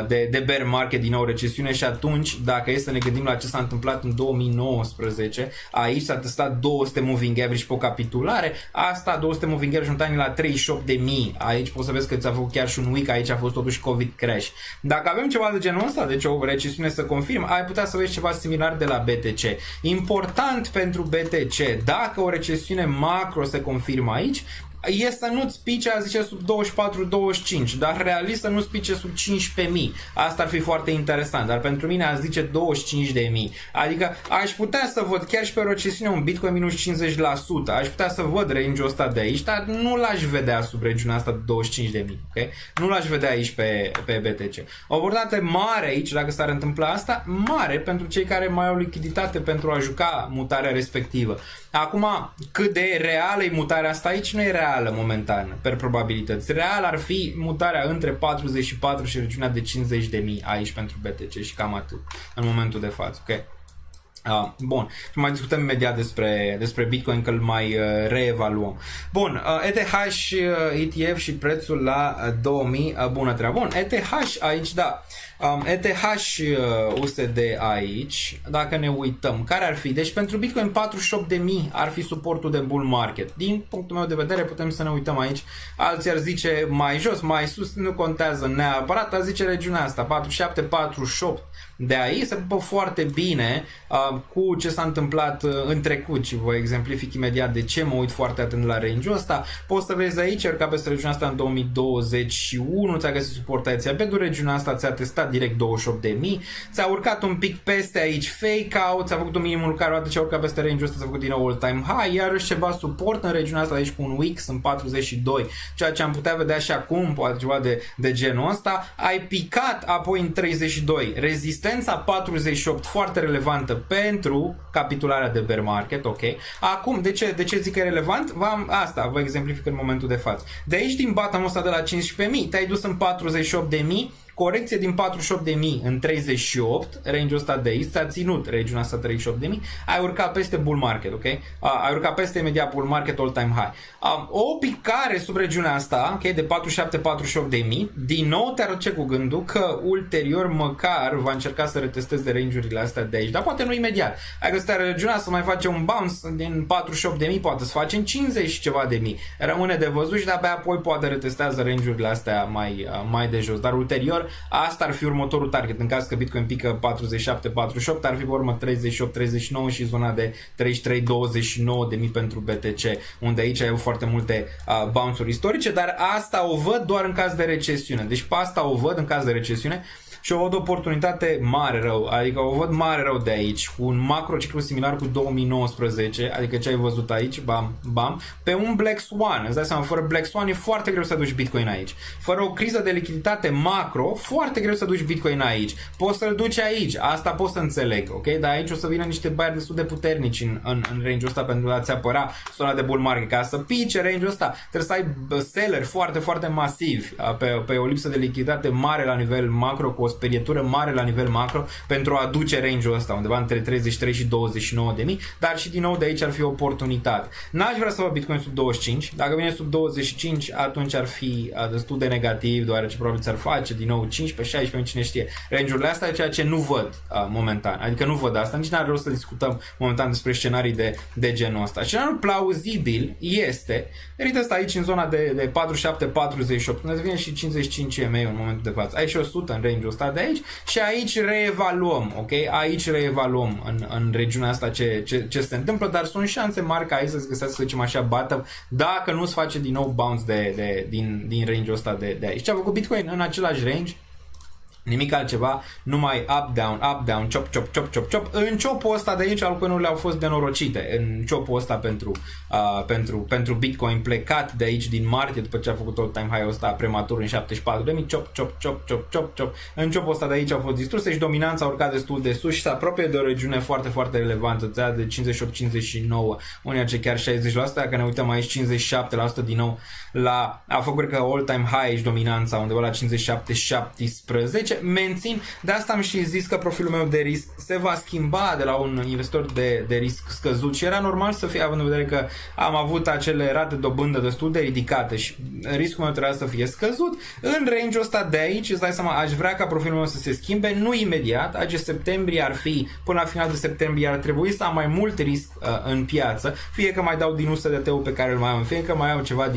de bear market, din nou recesiune, și atunci, dacă e să ne gândim la ce s-a întâmplat în 2019, aici s-a testat 200 moving average pe o capitulare, asta 200 moving average în la 38.000. Aici poți să vezi că ți-a făcut chiar și un week, aici a fost totuși COVID crash. Dacă avem ceva de genul ăsta, deci o recesiune să confirm, ai putea să vezi ceva similar de la BTC. Important pentru BTC, dacă o recesiune macro se confirmă aici, e să nu-ți pice, a zice, sub 24-25, dar realist să nu-ți pice sub 15.000. Asta ar fi foarte interesant, dar pentru mine a zice 25.000. Adică aș putea să văd chiar și pe o recesiune un Bitcoin minus 50%, aș putea să văd range-ul ăsta de aici, dar nu l-aș vedea sub regiunea asta de 25.000, ok? Nu l-aș vedea aici pe BTC. O oportunitate mare aici, dacă s-ar întâmpla asta, mare pentru cei care mai au lichiditate pentru a juca mutarea respectivă. Acum, cât de reală e mutarea asta aici, nu e reală momentan, per probabilități. Real ar fi mutarea între 44 și regiunea de 50.000 aici pentru BTC și cam atât în momentul de față, ok? Bun, și mai discutăm imediat despre Bitcoin, că îl mai reevaluăm. Bun, ETH, ETF și prețul la 2000, bună treabă. Bun, ETH aici, da. ETH USD aici, dacă ne uităm, care ar fi? Deci pentru Bitcoin 48.000 ar fi suportul de bull market. Din punctul meu de vedere putem să ne uităm aici. Alții ar zice mai jos, mai sus, nu contează neapărat, ar zice regiunea asta, 47-48. De aici se pupă foarte bine cu ce s-a întâmplat în trecut și vă exemplific imediat de ce mă uit foarte atent la range-ul ăsta. Poți să vezi aici, urca peste regiunea asta în 2021, ți-a găsit suport aici, pe regiunea asta ți-a testat direct 28.000, ți-a urcat un pic peste aici fake out, ți-a făcut un minimul care odată ce a urcat peste range-ul ăsta s-a făcut din nou all-time high, iarăși ceva suport în regiunea asta aici cu un week, sunt 42, ceea ce am putea vedea și acum, poate ceva de genul ăsta. Ai picat apoi în 32, rezistența 48 foarte relevantă pentru capitularea de bear market, ok? Acum, de ce zic că e relevant? Asta vă exemplific în momentul de față. De aici din bottom-ul ăsta de la 15.000, te-ai dus în 48.000, corecție din 48.000 în 38, range-ul ăsta de aici, s-a ținut regiunea asta 38.000, ai urcat peste bull market, ok? Ai urcat peste imediat bull market all-time high. O picare sub regiunea asta, ok, de 47-48.000, din nou te aduce cu gândul că ulterior măcar va încerca să retesteze range-urile astea de aici, dar poate nu imediat. Hai că stai regiunea să mai face un bounce din 48.000, poate să face în 50 și ceva de mii. Rămâne de văzut și de-abia apoi poate retestează range-urile astea mai de jos. Dar ulterior, asta ar fi următorul target. În caz că Bitcoin pică 47-48, ar fi pe urmă 38-39 și zona de 33-29 de mii pentru BTC, unde aici ai foarte multe bounce-uri istorice, dar asta o văd doar în caz de recesiune. Deci pe asta o văd în caz de recesiune și o văd o oportunitate mare rău, adică o văd mare rău de aici, cu un macrociclu similar cu 2019, adică ce ai văzut aici, bam, bam, pe un Black Swan. Îți dai seama, fără Black Swan e foarte greu să duci Bitcoin aici. Fără o criză de lichiditate macro, foarte greu să duci Bitcoin aici. Poți să-l duci aici, asta pot să înțeleg, ok? Dar aici o să vină niște buyeri destul de puternici în range-ul ăsta pentru a-ți apăra zona de bull market. Ca să pice range-ul ăsta, trebuie să ai seller foarte, foarte masivi pe o lipsă de lichiditate mare la nivel macro, cu o sperietură mare la nivel macro pentru a aduce range-ul ăsta undeva între 33 și 29 de mii, dar și din nou de aici ar fi o oportunitate. N-aș vrea să văd Bitcoin sub 25, dacă vine sub 25 atunci ar fi destul de negativ, deoarece probabil ți-ar face din nou 15-16, cine știe, range-urile astea, ceea ce nu văd momentan, adică nu văd asta, nici n-ar rost să discutăm momentan despre scenarii de genul ăsta. Scenariul plauzibil este, vedeți asta aici în zona de 47-48, unde vine și 55 EMA în momentul de față, aici 100 în range-ul ăsta de aici și aici reevaluăm, ok? Aici reevaluăm în regiunea asta ce se întâmplă, dar sunt șanse mari ca aici să-ți găsească, să zicem așa, bottom, dacă nu-ți face din nou bounce din range-ul ăsta de aici. Ce a făcut Bitcoin în același range? Nimic altceva, numai up, down, chop, chop, chop, chop, chop. În chopul ăsta de aici altcoinurile au fost nenorocite. În chopul ăsta pentru Bitcoin plecat de aici din martie, după ce a făcut all-time high-ul ăsta prematur în 74.000, chop, chop, chop, chop, chop, chop. În chopul ăsta de aici au fost distruse și dominanța a urcat destul de sus și se apropie de o regiune foarte, foarte relevantă, de 58-59, unii ce chiar 60%, dacă ne uităm aici 57% din nou a făcut că all-time high aici dominanța undeva la 57-17. Mențin, de asta am și zis că profilul meu de risc se va schimba de la un investitor de risc scăzut și era normal să fie, având în vedere că am avut acele rate dobândă destul de ridicate și riscul meu trebuia să fie scăzut. În range-ul ăsta de aici, îți dai seama, aș vrea ca profilul meu să se schimbe, nu imediat, aici septembrie ar fi, până la final de septembrie ar trebui să am mai mult risc în piață, fie că mai dau din USDT-ul pe care îl mai am, fie că mai am ceva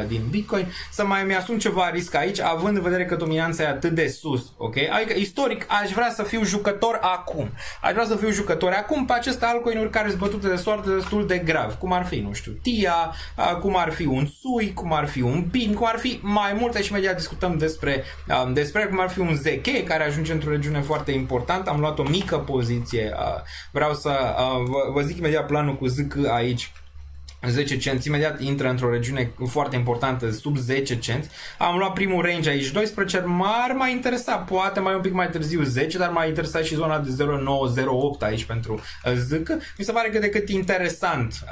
din Bitcoin, să mai mi-asum ceva risc aici, având în vedere că dominanța e atât de sus. Ok? Adică, istoric, aș vrea să fiu jucător acum. Aș vrea să fiu jucător acum pe aceste altcoin-uri care sunt bătute de soartă destul de grav. Cum ar fi, nu știu, TIA, cum ar fi un SUI, cum ar fi un BIM, cum ar fi mai multe și imediat discutăm despre cum ar fi un ZK care ajunge într-o regiune foarte importantă. Am luat o mică poziție. Vreau să vă zic imediat planul cu ZK aici. 10 cenți, imediat intră într-o regiune foarte importantă, sub 10 cenți. Am luat primul range aici, 12, m-ar mai interesa, poate mai un pic mai târziu 10, dar m-a interesat și zona de 0,908 aici pentru ZK. Mi se pare că decât interesant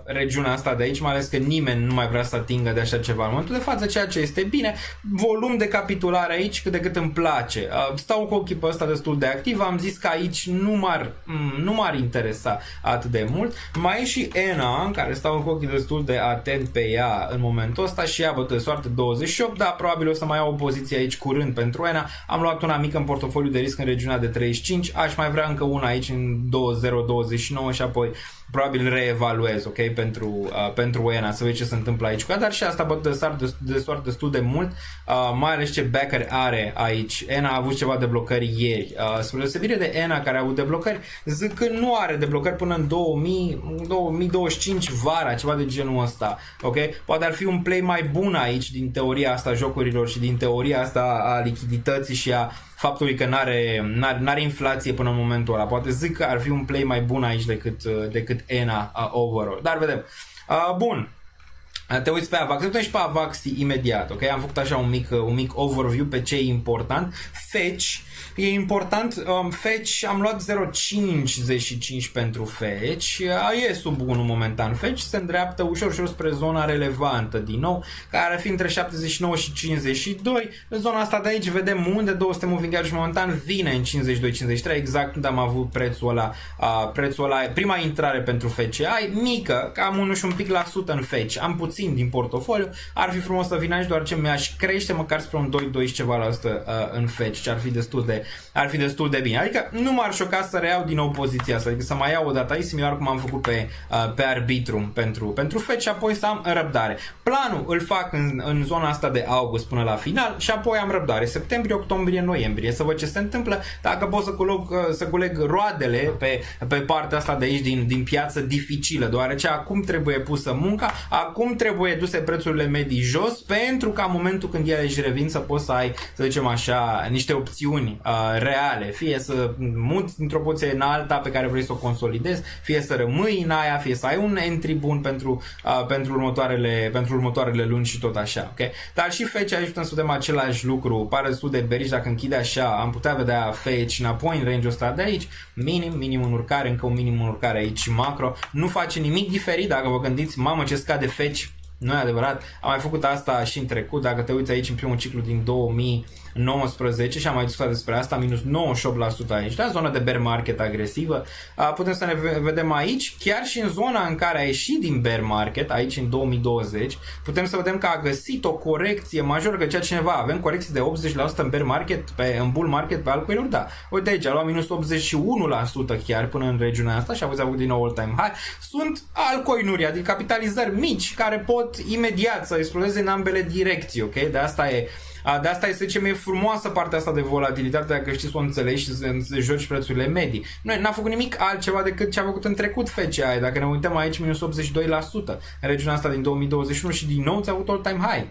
regiunea asta de aici, mai ales că nimeni nu mai vrea să atingă de așa ceva în momentul de față, ceea ce este bine. Volum de capitulare aici cât de cât îmi place. Stau cu ochii pe ăsta destul de activ, am zis că aici nu m-ar interesa atât de mult. Mai e și ENA, care stau cu ochii destul de atent pe ea în momentul ăsta și ea bătă soarte 28, dar probabil o să mai iau o poziție aici curând pentru ENA. Am luat una mică în portofoliu de risc în regiunea de 35, aș mai vrea încă una aici în 2029 și apoi probabil reevaluez, ok, pentru ENA, să vezi ce se întâmplă aici. Dar și asta bătă de soarte destul de mult, mai ales ce backer are aici. ENA a avut ceva deblocări ieri. Spre deosebire de ENA care a avut deblocări, zic că nu are deblocări până în 2025 vara, ceva de genul ăsta, ok? Poate ar fi un play mai bun aici din teoria asta a jocurilor și din teoria asta a lichidității și a faptului că n-are inflație până în momentul ăla. Poate zic că ar fi un play mai bun aici decât ENA overall. Dar vedem. Bun. Te uiți pe AVAX, te uiți și pe AVAX imediat, ok? Am făcut așa un mic overview pe ce e important. Fetch e important. Fetch, am luat 0,55 pentru Fetch. E sub 1 momentan. Fetch se îndreaptă ușor spre zona relevantă din nou, care ar fi între 79 și 52. În zona asta de aici vedem unde 200 moving average momentan vine în 52-53, exact unde am avut prețul ăla, prima intrare pentru Fetch. Ai mică, cam 1 și un pic la sută în Fetch. Am puțin din portofoliu. Ar fi frumos să vină aici, doar ce mi-aș crește măcar spre un 2 și ceva la sută în Fetch, ce ar fi destul de bine. Adică nu m-ar șoca să reiau din nou poziția asta, adică să mai iau o dată aici, similar cum am făcut pe Arbitrum pentru Fetch și apoi să am răbdare. Planul îl fac în zona asta de august până la final și apoi am răbdare. Septembrie, octombrie, noiembrie. Să văd ce se întâmplă, dacă pot să culeg roadele pe partea asta de aici din piață dificilă, deoarece acum trebuie pusă munca, acum trebuie duse prețurile medii jos, pentru ca în momentul când ele își revin să poți să ai, să zicem așa, niște opțiuni reale, fie să muți dintr-o poziție în alta pe care vrei să o consolidezi, fie să rămâi în aia, fie să ai un entry bun pentru următoarele luni și tot așa, ok? Dar și Fetch aici putem să vedem același lucru, pare destul de beriș, dacă închide așa, am putea vedea Fetch înapoi în range-ul ăsta de aici, minim în urcare, încă un minim în urcare aici macro, nu face nimic diferit, dacă vă gândiți, mamă ce scade Fetch. Nu e adevărat, am mai făcut asta și în trecut, dacă te uiți aici în primul ciclu din 2019 și am mai discutat despre asta, minus 98% aici, da? Zona de bear market agresivă. Putem să ne vedem aici, chiar și în zona în care a ieșit din bear market, aici în 2020, putem să vedem că a găsit o corecție majoră, că cineva avem corecții de 80% în bear market, în bull market pe altcoin-uri, da. Uite aici, a luat minus 81% chiar până în regiunea asta și a avut din nou all-time high. Sunt altcoin-uri, adică capitalizări mici care pot imediat să explodeze în ambele direcții, ok? De asta e, să zicem, e frumoasă partea asta de volatilitate, dacă știi să o înțelegi și să joci prețurile medii. N-a făcut nimic altceva decât ce a făcut în trecut FCA. Dacă ne uităm aici, minus 82% în regiunea asta din 2021 și din nou ți-a avut all-time high.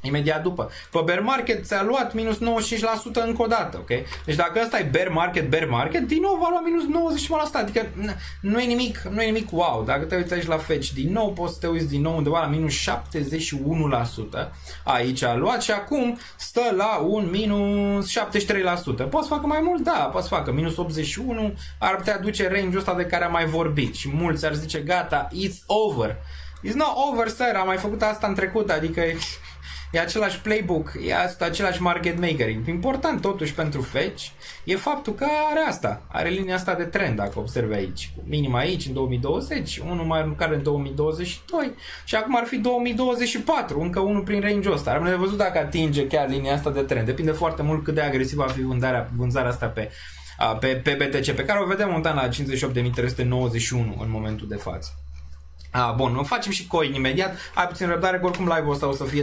Imediat după. Pe bear market ți-a luat minus 95% încă o dată, ok? Deci dacă ăsta e bear market, din nou va lua minus 90%, adică nu e nimic wow. Dacă te uiți aici la Fetch, din nou poți să te uiți din nou undeva la minus 71%. Aici a luat și acum stă la un minus 73%. Poți să facă mai mult? Da, poți să facă. Minus 81 ar putea duce range-ul ăsta de care am mai vorbit și mulți ar zice gata, it's over. It's not over, sir, am mai făcut asta în trecut, adică e același playbook, e același market maker. Important totuși pentru Fetch e faptul că are linia asta de trend, dacă observi aici. Minim aici în 2020, unul mai care în 2022 și acum ar fi 2024, încă unul prin range-ul ăsta. Rămâne de văzut dacă atinge chiar linia asta de trend. Depinde foarte mult cât de agresivă va fi vânzarea asta pe BTC, pe care o vedem montan la 58.391 în momentul de față. Bun, facem și coin imediat. Ai puțin răbdare, că oricum live-ul ăsta o să fie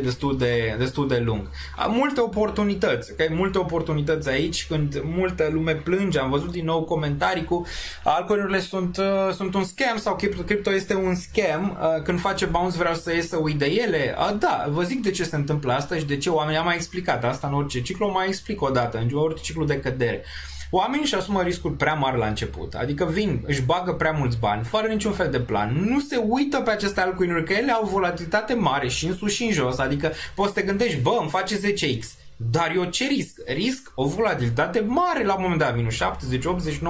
destul de lung. Multe oportunități, ok? Multe oportunități aici, când multă lume plânge. Am văzut din nou comentarii cu altcoin-urile sunt un scam sau crypto este un scam. Când face bounce vreau să ies să uit de ele. Da, vă zic de ce se întâmplă asta și de ce oamenii am mai explicat asta în orice ciclu, o mai explic o dată, în orice ciclu de cădere. Oamenii își asumă riscuri prea mari la început, adică își bagă prea mulți bani, fără niciun fel de plan, nu se uită pe aceste altcoin-uri, că ele au volatilitate mare și în sus și în jos, adică poți să te gândești, îmi face 10x, dar eu ce risc? Risc o volatilitate mare la un moment dat, minus 70, 80, 90%,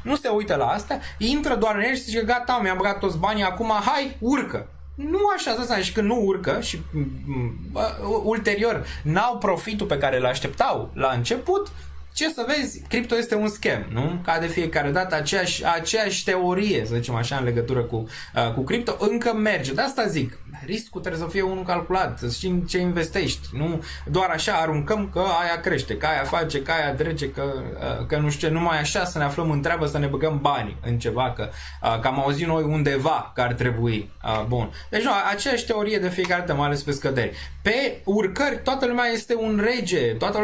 nu se uită la astea, intră doar în el și zice, gata, mi-am băgat toți banii, acum hai, urcă. Nu așa, asta și când nu urcă și ulterior n-au profitul pe care îl așteptau la început, ce să vezi, cripto este un scam, nu? Ca de fiecare dată aceeași teorie, să zicem așa, în legătură cu cripto, încă merge. De asta zic, riscul trebuie să fie unul calculat, să știi ce investești, nu doar așa aruncăm că aia crește, că aia face, că aia trece, că nu știu ce, numai așa să ne aflăm în treabă, să ne băgăm bani în ceva, că am auzit noi undeva că ar trebui. Bun. Deci nu, aceeași teorie de fiecare dată, mai ales pe scăderi. Pe urcări, toată lumea este un rege, toată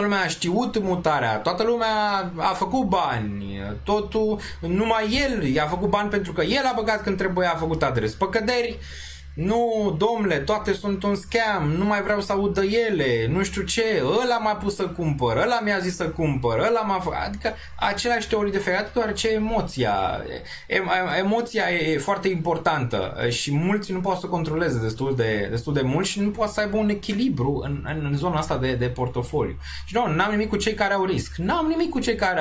lumea a știut mutarea, toată lumea a făcut bani, totul, numai el a făcut bani pentru că el a băgat când trebuia, a făcut adres. Pe căderi, nu, domnule, toate sunt un scam, nu mai vreau să aud de ele, nu știu ce, ăla m-a pus să cumpăr, ăla mi-a zis să cumpăr, ăla m-a făcut, adică aceleași teorii de făcut, deoarece emoția e foarte importantă și mulți nu pot să controleze destul de mult și nu pot să aibă un echilibru în zona asta de portofoliu. Și nu, n-am nimic cu cei care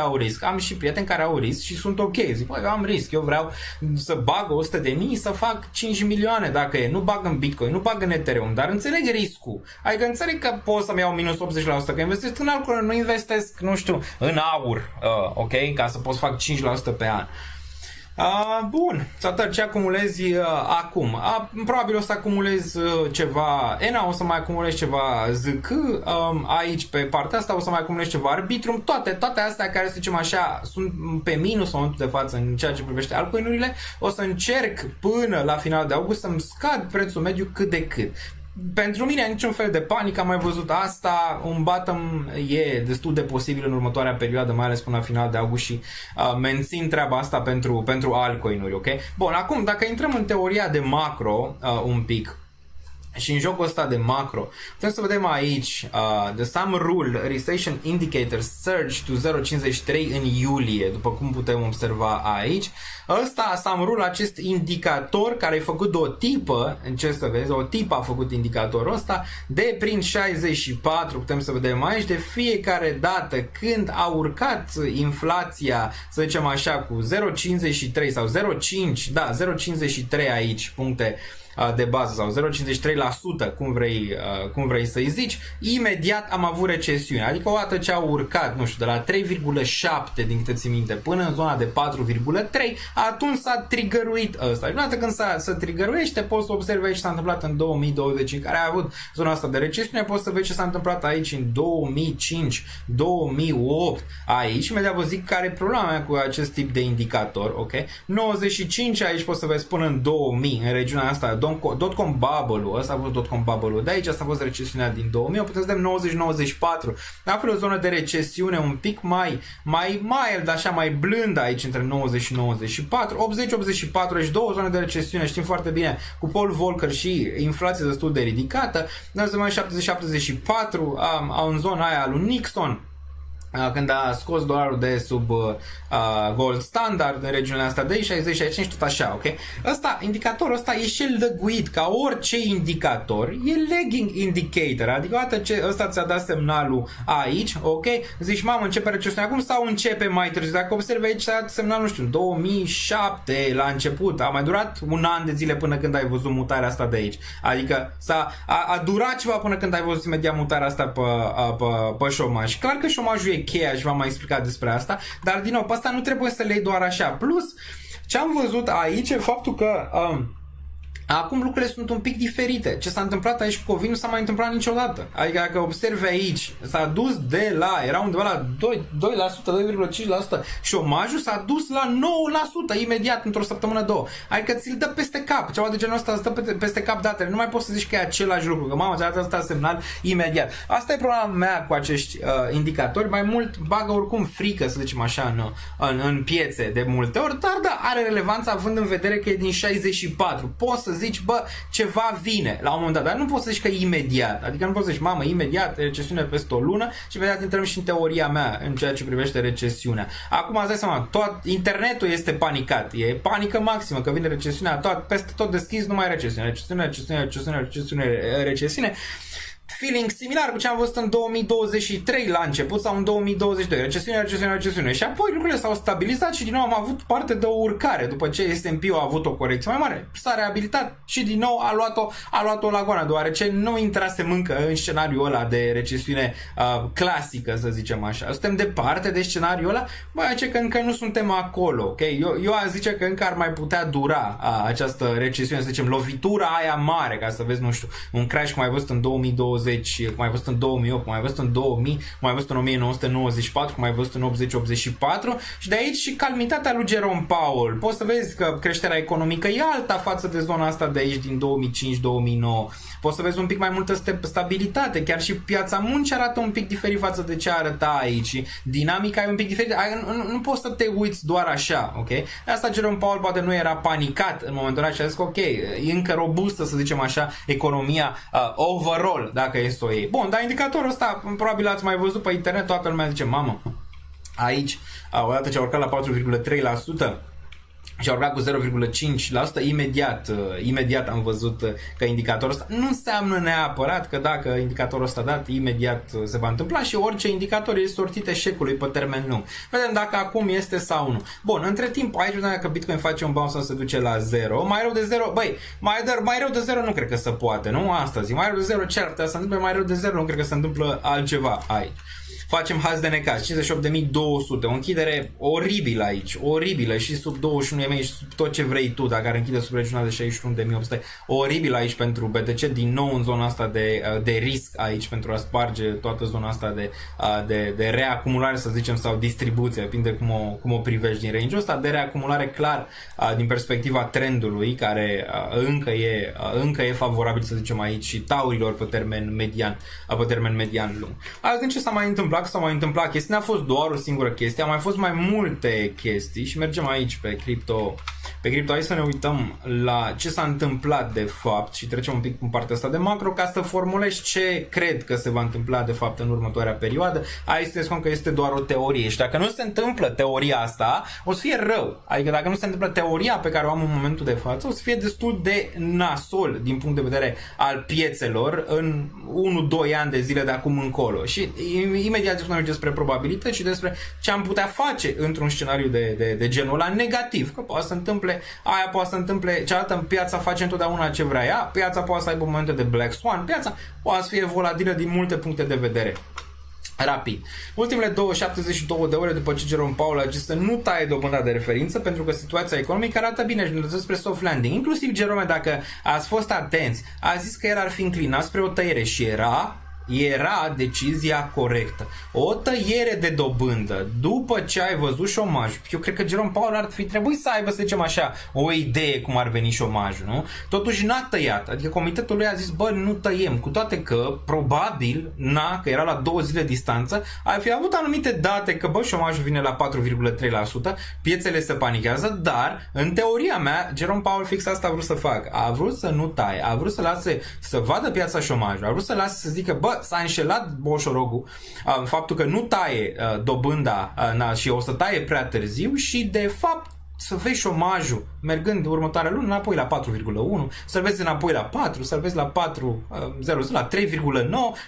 au risc, am și prieteni care au risc și sunt ok, zic, bă, eu am risc, eu vreau să bag 100.000 să fac 5 milioane dacă e, nu bag în Bitcoin, nu bag în Ethereum, dar înțeleg riscul, adică înțeleg că pot să-mi iau minus 80%, că investesc în altceva, nu investesc, nu știu, în aur, ok, ca să pot să fac 5% pe an. Bun, sau ce acumulezi acum? Probabil o să acumulez ceva ENA, o să mai acumulez ceva ZK, aici pe partea asta o să mai acumulez ceva Arbitrum, toate astea care, să zicem așa, sunt pe minus în momentul de față în ceea ce privește altcoin-urile, o să încerc până la final de august să-mi scad prețul mediu cât de cât. Pentru mine niciun fel de panică, am mai văzut asta, un bottom e destul de posibil în următoarea perioadă, mai ales până la final de august și mențin treaba asta pentru altcoin-uri, ok? Bun, acum dacă intrăm în teoria de macro un pic, și în jocul ăsta de macro, putem să vedem aici the Sum Rule Recession Indicator surge to 0.53 în iulie, după cum putem observa aici. Ăsta, Sum Rule, acest indicator care a făcut de o tipă, încerc să vezi, o tipă a făcut indicatorul ăsta, de prin 64, putem să vedem aici, de fiecare dată când a urcat inflația, să zicem așa, cu 0.53 sau 0.5, da, 0.53 aici, puncte de bază sau 0,53%, cum vrei să-i zici, imediat am avut recesiune. Adică odată ce au urcat, nu știu, de la 3,7 din câte țin minte până în zona de 4,3, atunci s-a triggeruit ăsta. Și odată când se triggeruiește, poți să observi aici ce s-a întâmplat în 2020, în care a avut zona asta de recesiune, poți să vezi ce s-a întâmplat aici în 2005, 2008, aici. Imediat vă zic care e problema mea cu acest tip de indicator, ok? 95 aici poți să vezi până în 2000, în regiunea asta, dot-com bubble-ul, ăsta a fost dot-com bubble-ul de aici, asta a fost recesiunea din 2000, putem să vedem 90-94, la fel o zonă de recesiune un pic mai mild, așa mai blândă aici între 90 și 94, 80-84, deci două zone de recesiune, știm foarte bine, cu Paul Volcker și inflație destul de ridicată, noi mai 70-74, în zona aia lui Nixon, când a scos dolarul de sub gold standard în regiunea asta de 60-65, tot așa, ok? Indicatorul ăsta e și lăguit, ca orice indicator, e lagging indicator, adică odată ce ăsta ți-a dat semnalul aici, ok? Zici, mamă, începe recesiunea acum sau începe mai târziu? Dacă observi aici, ți-a dat semnalul, nu știu, în 2007 la început, a mai durat un an de zile până când ai văzut mutarea asta de aici, adică a durat ceva până când ai văzut imediat mutarea asta pe șomaj. Clar că șomajul e cheia și v-am mai explicat despre asta, dar din nou, pe asta nu trebuie să le iei doar așa. Plus, ce am văzut aici e faptul că acum lucrurile sunt un pic diferite. Ce s-a întâmplat aici cu COVID nu s-a mai întâmplat niciodată. Adică dacă observi aici, s-a dus era undeva la 2%, 2,5%, șomajul s-a dus la 9% imediat într-o săptămână, două. Adică ți-l dă peste cap, ceva de genul ăsta îți dă peste cap datele. Nu mai poți să zici că e același lucru, că mamă, ți-a dat asta semnal imediat. Asta e problema mea cu acești indicatori, mai mult bagă oricum frică, să zicem așa, în piețe de multe ori, dar da, are relevanță având în vedere că e din 64. Poți să zici, bă, ceva vine la un moment dat, dar nu poți să zici că imediat, adică nu poți să zici, mamă, imediat, recesiune peste o lună și imediat intrăm și în teoria mea în ceea ce privește recesiunea. Acum îți dai seama, internetul este panicat, e panică maximă că vine recesiunea, peste tot deschis, numai recesiune. Feeling similar cu ce am văzut în 2023 la început sau în 2022, recesiune și apoi lucrurile s-au stabilizat și din nou am avut parte de o urcare după ce S&P-ul a avut o corecție mai mare, s-a reabilitat și din nou a luat-o la goană, deoarece nu intrasem încă în scenariul ăla de recesiune clasică, să zicem așa. Suntem departe de scenariul ăla, băi, ce că încă nu suntem acolo, ok? Eu aș zice că încă ar mai putea dura această recesiune, să zicem, lovitura aia mare, ca să vezi, nu știu, un crash cum ai văzut în 2020 2020, cum ai văzut în 2008, cum ai văzut în 2000, cum ai văzut în 1994, cum ai văzut în 80-84 și de aici și calmitatea lui Jerome Powell. Poți să vezi că creșterea economică e alta față de zona asta de aici din 2005-2009. Poți să vezi un pic mai multă stabilitate, chiar și piața muncii arată un pic diferit față de ce arăta aici. Dinamica e un pic diferită. Nu poți să te uiți doar așa, ok? Asta Jerome Powell poate nu era panicat în momentul ăla și a zis că ok, e încă robustă, să zicem așa, economia overall, dacă e să o iei. Bun, dar indicatorul ăsta, probabil ați mai văzut pe internet, toată lumea zice, mamă, aici, odată ce a urcat la 4,3%, și a urcat cu 0,5%, imediat am văzut că indicatorul ăsta nu înseamnă neapărat că dacă indicatorul ăsta dat, imediat se va întâmpla și orice indicator este sortit eșecului pe termen lung. Vedem dacă acum este sau nu. Bun, între timp, aici vedem că Bitcoin face un bounce se duce la 0, mai rău de 0, băi, mai rău de 0 nu cred că se poate, nu? Asta zic, mai rău de 0 ce ar putea să întâmple, mai rău de 0 nu cred că se întâmplă altceva aici. Facem haz de necaz, 58.200, o închidere oribilă aici, oribilă și sub 21.000 și sub tot ce vrei tu, dacă ar închide sub regiunea de 61.800, oribil aici pentru BTC, din nou în zona asta de risc aici pentru a sparge toată zona asta de reacumulare, să zicem, sau distribuție, depinde cum o privești din range-ul ăsta, de reacumulare clar din perspectiva trendului, care încă e favorabil, să zicem aici, și taurilor pe termen median lung. Azi, din ce s-a mai întâmplat? Că s-a mai întâmplat chestii, n-a fost doar o singură chestie, au mai fost mai multe chestii și mergem aici pe cripto. Hai să ne uităm la ce s-a întâmplat de fapt și trecem un pic în partea asta de macro ca să formulez ce cred că se va întâmpla de fapt în următoarea perioadă. Aici să spun că este doar o teorie și dacă nu se întâmplă teoria asta, o să fie rău. Adică dacă nu se întâmplă teoria pe care o am în momentul de față, o să fie destul de nasol din punct de vedere al piețelor în 1-2 ani de zile de acum încolo. Și imediat discutăm despre probabilități și despre ce am putea face într-un scenariu de genul ăla negativ. Că poate să întâmple aia, poate să întâmple cealaltă, piața face întotdeauna ce vrea ea, piața poate să aibă momente de black swan, piața poate să fie volatilă din multe puncte de vedere. Rapid. Ultimele 72 de ore după ce Jerome Powell a zis să nu taie dobânda de referință pentru că situația economică arată bine și ne duce spre soft landing. Inclusiv Jerome, dacă ați fost atenți, a zis că el ar fi înclinat spre o tăiere și era decizia corectă. O tăiere de dobândă după ce ai văzut șomajul. Eu cred că Jerome Powell ar fi trebuit să aibă, să zicem așa, o idee cum ar veni șomajul, nu? Totuși n-a tăiat. Adică comitetul lui a zis, bă, nu tăiem, cu toate că probabil, că era la 2 zile distanță, ar fi avut anumite date că, bă, șomajul vine la 4,3%, piețele se panichează, dar în teoria mea, Jerome Powell fix asta a vrut să facă. A vrut să nu taie, a vrut să lase să vadă piața șomajului, a vrut să lase să zică, bă, s-a înșelat boșorogul, faptul că nu taie dobânda și o să taie prea târziu și de fapt să vezi șomajul mergând următoarea lună înapoi la 4,1, să-l vezi înapoi la 4, să-l vezi la 4,0, la 3,9,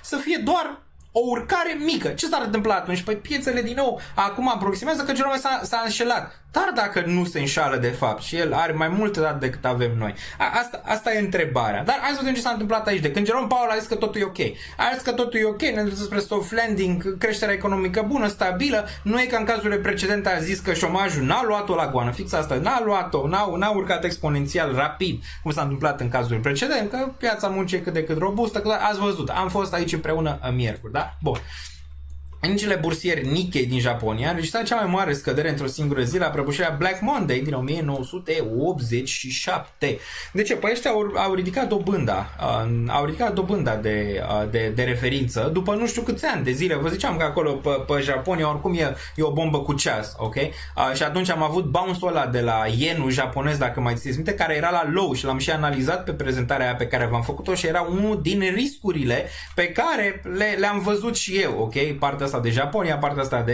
să fie doar o urcare mică. Ce s-ar întâmpla atunci? Păi piețele din nou acum aproximează că Jerome s-a înșelat. Dar dacă nu se înșală de fapt și el are mai multe date decât avem noi. Asta e întrebarea. Dar hai să vedem ce s-a întâmplat aici. De când Jerome Powell a zis că totul e ok. A zis că totul e ok, ne duce spre soft landing, creșterea economică bună, stabilă. Nu e ca în cazurile precedente a zis că șomajul n-a luat-o la goană. Fix asta, n-a luat-o, n-a urcat exponențial rapid, cum s-a întâmplat în cazul precedent, că piața muncii e cât de cât robustă, că ați văzut, am fost aici împreună miercuri, da? Bun. Indicele bursier Nikkei din Japonia a înregistrat cea mai mare scădere într-o singură zi la prăbușirea Black Monday din 1987. De ce? Păi ăștia au ridicat dobânda de referință după nu știu câți ani de zile. Vă ziceam că acolo pe Japonia oricum e o bombă cu ceas, ok? Și atunci am avut bounce-ul ăla de la yenul japonez, dacă mai țineți minte, care era la low și l-am și analizat pe prezentarea aia pe care v-am făcut-o și era unul din riscurile pe care le-am văzut și eu, ok? Partea asta de Japonia, partea asta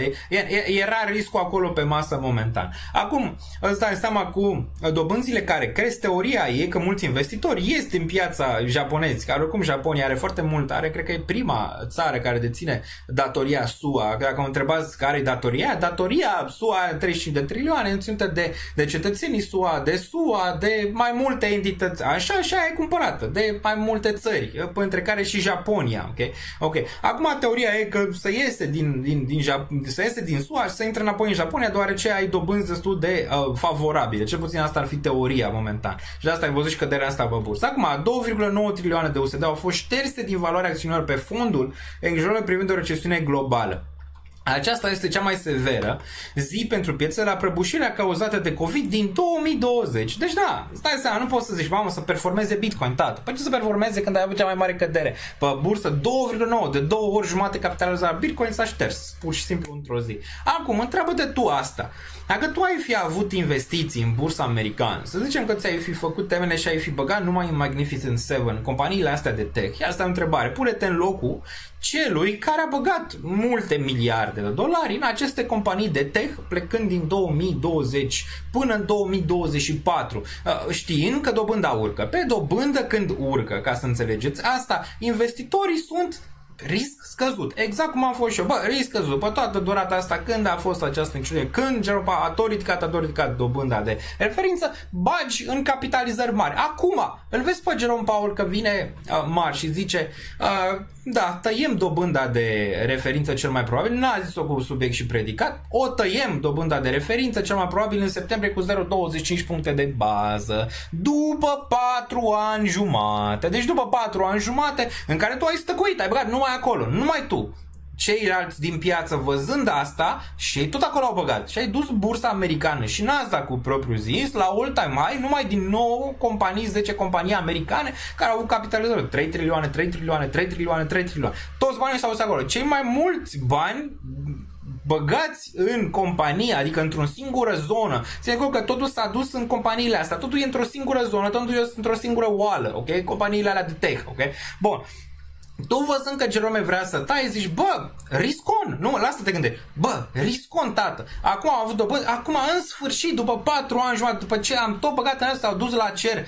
era riscul acolo pe masă momentan. Acum, ăsta e seama cu dobânzile care cresc. Teoria e că mulți investitori ies din piața japonezi, care oricum Japonia are foarte mult, cred că e prima țară care deține datoria SUA. Dacă mă întrebați care e datoria SUA 35 de trilioane înținută de cetățenii SUA, de mai multe entități, așa e cumpărată, de mai multe țări, între care și Japonia, ok? Acum teoria e că să iese să iese din SUA și să intre înapoi în Japonia, deoarece ai dobânzi destul de favorabile. Cel puțin asta ar fi teoria momentan. Și de asta ai văzut și căderea asta pe bursă. Acum, 2,9 trilioane de USD au fost șterse din valoarea acțiunilor pe fondul îngrijorărilor privind o recesiune globală. Aceasta este cea mai severă zi pentru piețe la prăbușirea cauzată de COVID din 2020. Deci da, stai seama, nu poți să zici, mamă, să performeze Bitcoin, tată. Păi ce să performeze când ai avut cea mai mare cădere? Pe bursă 2,9, de 2 ori jumate capitalizarea Bitcoin s-a șters, pur și simplu într-o zi. Acum, întreabă-te tu asta. Dacă tu ai fi avut investiții în bursa americană, să zicem că ți-ai fi făcut temele și ai fi băgat numai în Magnificent Seven, companiile astea de tech, asta e o întrebare, pune-te în locul celui care a băgat multe miliarde de dolari în aceste companii de tech plecând din 2020 până în 2024, știind că dobânda urcă. Pe dobândă când urcă, ca să înțelegeți asta, investitorii sunt risc scăzut. Exact cum am fost și eu. Bă, risc scăzut. Pe toată durata asta, când a fost această încălzire, când Jerome Powell a ridicat dobânda de referință, bagi în capitalizări mari. Acum, îl vezi pe Jerome Powell că vine mari și zice da, tăiem dobânda de referință cel mai probabil, n-a zis-o cu subiect și predicat, o tăiem dobânda de referință cel mai probabil în septembrie cu 0,25 puncte de bază, după 4 ani jumate. Deci după 4 ani jumate în care tu ai stăcuit, ai băgat numai acolo, numai tu. Ceilalți din piață văzând asta și ei tot acolo au băgat și ai dus bursa americană și Nasdaq cu propriu zis la all-time high numai din 9 companii, 10 companii americane care au avut capitalizări 3 trilioane, 3 trilioane, 3 trilioane, 3 trilioane. Toți banii s-au dus acolo. Cei mai mulți bani băgați în companie, adică într-o singură zonă. Sigur că totul s-a dus în companiile astea, totul e într-o singură zonă, totul e într-o singură oală, ok? Companiile alea de tech, ok? Bun. Tu văzând că Jerome vrea să taie, zici, bă, riscon, nu, lasă să te gândești, bă, riscon, tată, acum am avut dobândă, acum în sfârșit, după 4 ani jumătate, după ce am tot băgat în asta, s-au dus la cer,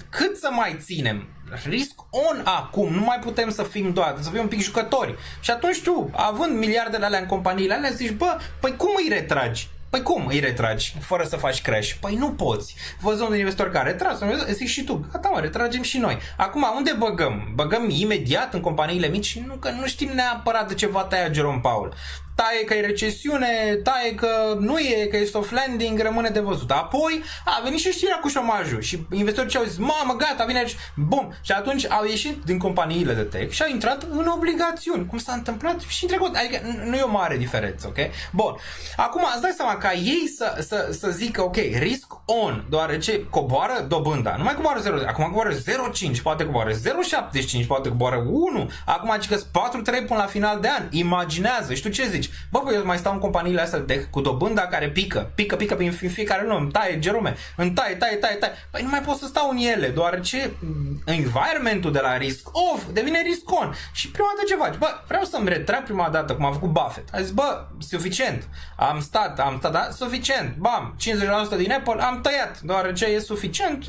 cât să mai ținem? Risk on acum, nu mai putem să fim doar, să fim un pic jucători. Și atunci tu, având miliardele alea în companiile alea, zici, bă, păi cum îi retragi? Păi cum îi retragi fără să faci crash? Păi nu poți. Văzând un investitor care retrage, zic și tu, gata mă, retragem și noi. Acum, unde băgăm? Băgăm imediat în companiile mici? Nu, că nu știm neapărat de ce va tăia Jerome Powell. Taie că e recesiune, taie că nu e, că e soft landing, rămâne de văzut. Apoi a venit și știrea cu șomajul și investitorii ce au zis, mamă, gata, vine aici, bum. Și atunci au ieșit din companiile de tech și au intrat în obligațiuni, cum s-a întâmplat și în trecut. Adică nu e o mare diferență, ok? Bun. Acum îți dai seama ca ei să zică, ok, risk on, deoarece coboară dobânda. Nu mai coboară 0, acum coboară 0,5, poate coboară 0,75, poate coboară 1. Acum adică 4,3 până la final de an. Imaginează. Și tu ce zici? Bă, păi eu mai stau în companiile astea de tech cu dobânda care pică prin fiecare lună, îmi taie Jerome, îmi taie. Păi nu mai pot să stau în ele, deoarece environmentul de la risk off devine risk on. Și prima dată ce faci? Bă, vreau să-mi retrag prima dată, cum a făcut Buffett. A zis, bă, suficient. Am stat, da? Suficient. Bam, 50% din Apple am tăiat, deoarece e suficient,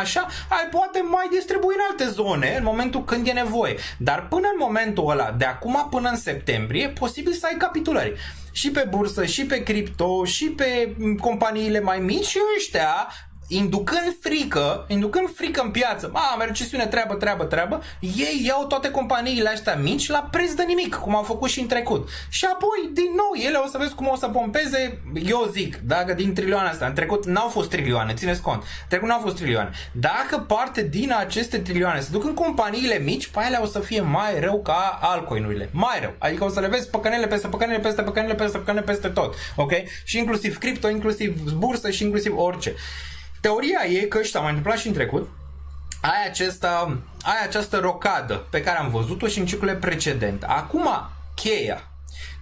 așa, ai poate mai distribui în alte zone în momentul când e nevoie. Dar până în momentul ăla, de acum până în septembrie, posibil să ai capitulări. Și pe bursă, și pe cripto, și pe companiile mai mici și ăștia inducând frică în piață, recesiune, treabă, ei iau toate companiile astea mici la preț de nimic, cum au făcut și în trecut. Și apoi, din nou, ele o să vezi cum o să pompeze, eu zic, dacă din trilioane astea, în trecut n-au fost trilioane, țineți cont, trecut n-au fost trilioane. Dacă parte din aceste trilioane se duc în companiile mici, pe alea o să fie mai rău ca altcoin-urile, mai rău. Adică o să le vezi păcănele peste tot, ok? Și inclusiv cripto, inclusiv bursă și inclusiv orice. Teoria e că, și s-a mai întâmplat și în trecut, ai această rocadă pe care am văzut-o și în ciclurile precedente. Acum,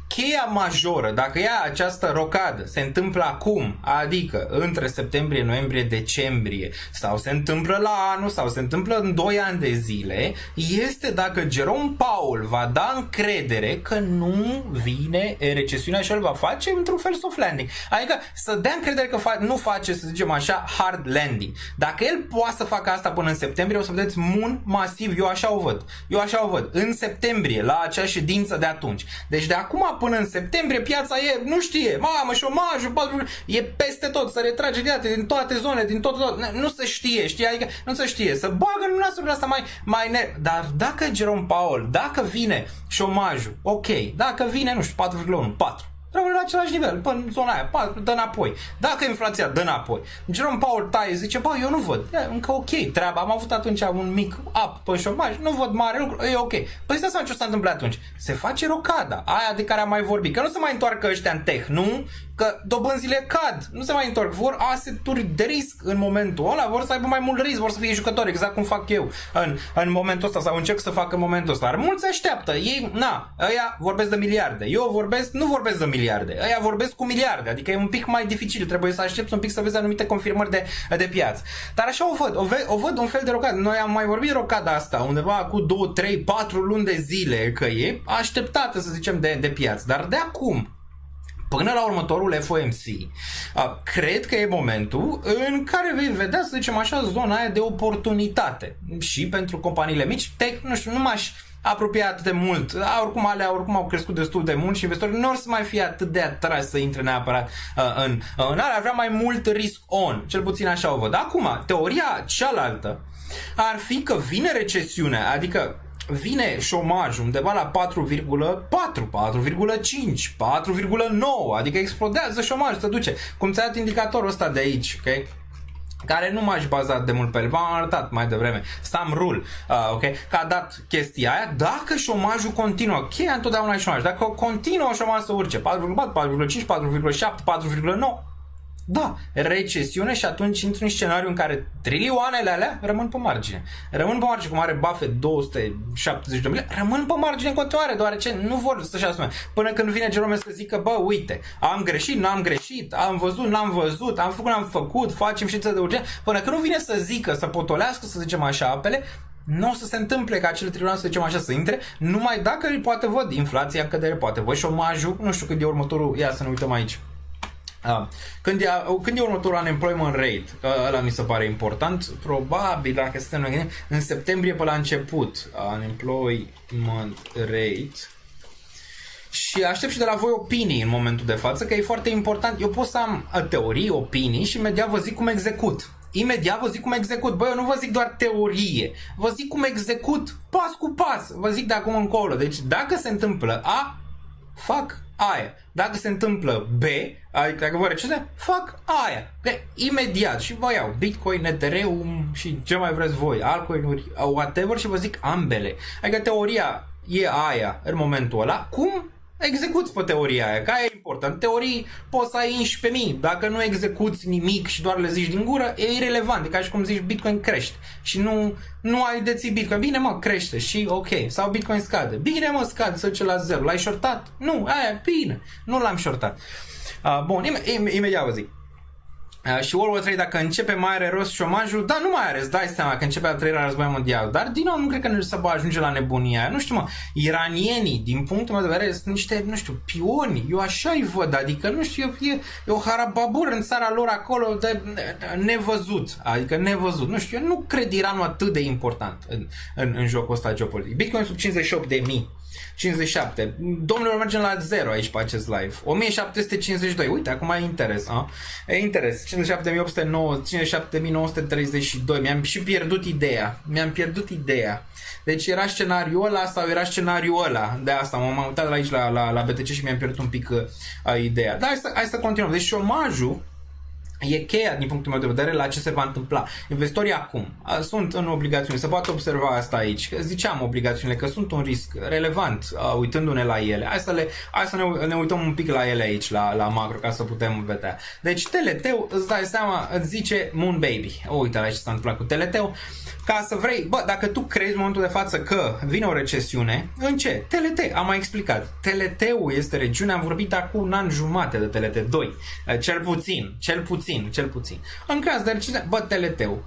cheia majoră, dacă această rocadă se întâmplă acum, adică între septembrie, noiembrie, decembrie, sau se întâmplă la anul, sau se întâmplă în 2 ani de zile, este dacă Jerome Powell va da încredere că nu vine recesiunea și el va face într-un fel soft landing. Adică să dea încredere că nu face, să zicem așa, hard landing. Dacă el poate să facă asta până în septembrie, o să vedeți masiv, eu așa o văd, în septembrie, la acea ședință de atunci. Deci de acum până în septembrie piața e, nu știe, mamă, șomajul, e peste tot, să retrage din toate zonele, din tot, nu se știe, adică nu se știe, să bagă în nasul asta dar dacă Jerome Powell, dacă vine șomajul, ok, dacă vine, nu știu, 4,1, 4, rămâne la același nivel, până în zona aia, 4, dă înapoi. Dacă inflația dă înapoi, Jerome Powell taie, zice, bă, eu nu văd, e încă ok treaba, am avut atunci un mic up pe șomaj, nu văd mare lucru, e ok. Păi stai să ce o să întâmple atunci? Se face rocada, aia de care am mai vorbit, că nu se mai întoarcă ăștia în tech, nu? Că dobânzile cad, nu se mai întorc, vor asset-uri de risc în momentul ăla, vor să aibă mai mult risc, vor să fie jucători, exact cum fac eu în momentul ăsta, sau încerc să fac în momentul ăsta. Dar mulți așteaptă, ei, ăia vorbesc de miliarde, eu nu vorbesc de miliarde, ăia vorbesc cu miliarde, adică e un pic mai dificil, trebuie să aștepți un pic să vezi anumite confirmări de piață. Dar așa o văd un fel de rocadă. Noi am mai vorbit de rocada asta undeva cu 2, 3, 4 luni de zile, că e așteptată, să zicem, de piață, dar de acum până la următorul FOMC, cred că e momentul în care vei vedea, să zicem așa, zona aia de oportunitate. Și pentru companiile mici, tech, nu știu, nu m-aș apropia atât de mult. Oricum au crescut destul de mult și investitorii nu or să mai fie atât de atrași să intre neapărat în alea. Vrea mai mult risk on. Cel puțin așa o văd. Acum, teoria cealaltă ar fi că vine recesiunea, adică vine șomajul undeva la 4,4, 4,5, 4,9, adică explodează șomajul, se duce. Cum ți-a dat indicatorul ăsta de aici, ok? Care nu m-aș baza de mult pe el, v-am arătat mai devreme, Sam Rule, okay? Că a dat chestia aia, dacă șomajul continuă, cheia întotdeauna e șomaj, dacă continuă șomajul să urce, 4,4, 4,5, 4,7, 4,9, da, recesiune și atunci intri în scenariu în care trilioanele alea rămân pe margine. Rămân pe margine, cum are Buffett 270 de miliarde, rămân pe margine în continuare, deoarece nu vor să-și asume. Până când vine Jerome să zică, bă, uite, am greșit, n-am greșit, am văzut, n-am văzut, am făcut, n-am făcut, facem ședință de urgență. Până când nu vine să zică, să potolească, să zicem așa, apele, nu o să se întâmple ca acele trilioane, să zicem așa, să intre, numai dacă poate văd inflația în cădere, poate văd șomajul, nu știu când e următorul, ia să ne uităm aici. Când e următorul unemployment rate? Ăla mi se pare important. Probabil, dacă suntem în septembrie pe la început, unemployment rate. Și aștept și de la voi opinii în momentul de față, că e foarte important. Eu pot să am teorii, opinii și imediat vă zic cum execut. Băi, eu nu vă zic doar teorie, vă zic cum execut pas cu pas, vă zic de acum încolo. Deci dacă se întâmplă A, fac aia. Dacă se întâmplă B, adică dacă vă receze, fac aia. Okay? Imediat. Și vă iau Bitcoin, Ethereum și ce mai vreți voi, altcoin-uri, whatever, și vă zic ambele. Adică teoria e aia în momentul ăla. Cum execuți pe teoria aia? Că aia e important. Teorii poți să ai 11.000. Dacă nu execuți nimic și doar le zici din gură, e irelevant. E ca și cum zici Bitcoin crește și nu ai deții Bitcoin. Bine, mă, crește și ok. Sau Bitcoin scade. Bine, mă, scade, să duce la 0. L-ai shortat? Nu, aia, bine. Nu l-am shortat. Bun, imediat vă zic. Și World War 3, dacă începe, mai are rost șomajul? Da, nu mai are, îți dai seama că începe al 3-lea război mondial. Dar din nou nu cred că nu se va ajunge la nebunia aia. Nu știu, mă, iranienii, din punctul meu de vedere, sunt niște, nu știu, pioni. Eu așa îi văd, adică, nu știu, e o harababur în țara lor acolo de nevăzut. Adică nevăzut. Nu știu, eu nu cred Iranul atât de important în jocul ăsta geopolitic. Bitcoin sub 58.000. 57. Domnilor, mergem la 0 aici pe acest live. 1752. Uite, acum e interes. E interes. 57.809, 57.932. Mi-am și pierdut ideea. Deci era scenariul ăla sau era scenariul ăla. De asta m-am uitat aici la BTC și mi-am pierdut un pic ideea. Dar hai să continuăm. Deci șomajul e cheia, din punctul meu de vedere, la ce se va întâmpla. Investitorii acum sunt în obligațiuni, se poate observa asta aici. Ziceam obligațiunile că sunt un risc relevant uitându-ne la ele. Hai să ne uităm un pic la ele aici, la macro, ca să putem vedea. Deci TLT-ul, îți dai seama, îți zice Moon Baby. Uite la ce s-a întâmplat cu TLT-ul. Ca să vrei, dacă tu crezi în momentul de față că vine o recesiune, în ce? TLT, am mai explicat. TLT-ul este regiunea, am vorbit acum un an jumate de TLT2. Cel puțin. În caz de recesiune, TLT-ul,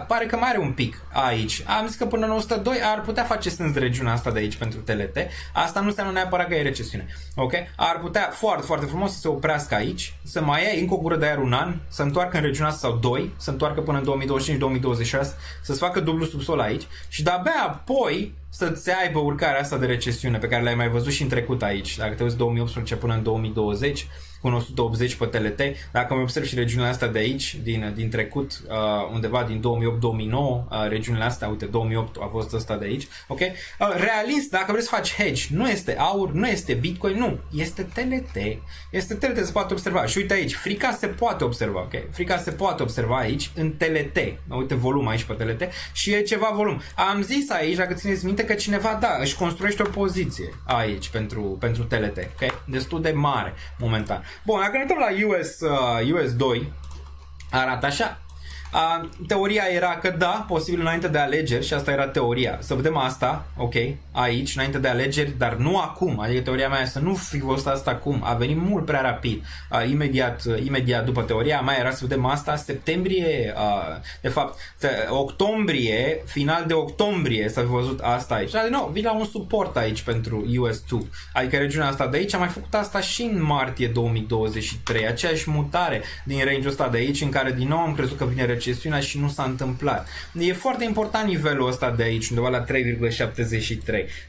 pare că mai are un pic aici. Am zis că până în 102 ar putea face sens de regiunea asta de aici pentru TLT. Asta nu înseamnă neapărat că e recesiune. Ok? Ar putea foarte, foarte frumos să se oprească aici, să mai ia încă o gură de aer un an, să întoarcă în regiunea asta sau 2, să întoarcă până în 2025-2026, să-ți facă dublu subsol aici și de-abia apoi să-ți aibă urcarea asta de recesiune pe care l-ai mai văzut și în trecut aici. Dacă te uiți 2018 până în 2020, cu un 180 pe TLT, dacă mai observi și regiunile astea de aici, din trecut, undeva din 2008-2009, regiunile astea, uite, 2008 a fost ăsta de aici, ok? Realist, dacă vrei să faci hedge, nu este aur, nu este Bitcoin, nu, este TLT. Este TLT, se poate observa. Și uite aici, frica se poate observa, ok? Frica se poate observa aici, în TLT. Uite volum aici pe TLT și e ceva volum. Am zis aici, dacă țineți minte, că cineva, da, își construiește o poziție aici pentru TLT, ok? Destul de mare, momentan. Bun, dacă ne uităm la US2, arată așa. Teoria era că da, posibil înainte de alegeri, și asta era teoria. Să vedem asta, ok, aici, înainte de alegeri, dar nu acum. Adică teoria mea să nu fi văzut asta acum. A venit mult prea rapid. Imediat după teoria mea era să vedem asta septembrie, de fapt, octombrie, final de octombrie să fi văzut asta aici. Dar, nu, vine la un suport aici pentru US2. Adică regiunea asta de aici a mai făcut asta și în martie 2023. Aceeași mutare din range-ul ăsta de aici, în care din nou am crezut că vine recesiunea și nu s-a întâmplat. E foarte important nivelul ăsta de aici, undeva la 3,73.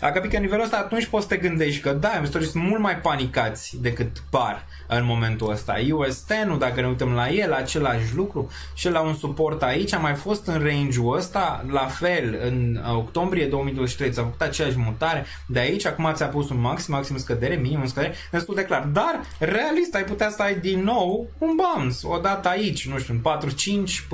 Dacă pică nivelul ăsta, atunci poți să te gândești că da, investitorii sunt mult mai panicați decât par în momentul ăsta. US10, dacă ne uităm la el, același lucru și la un suport aici, a mai fost în range-ul ăsta, la fel, în octombrie 2023 s-a făcut aceeași mutare, de aici acum ți-a pus un maxim scădere, minim scădere, destul de clar, dar realist ai putea să ai din nou un bounce, odată aici, nu știu, în 45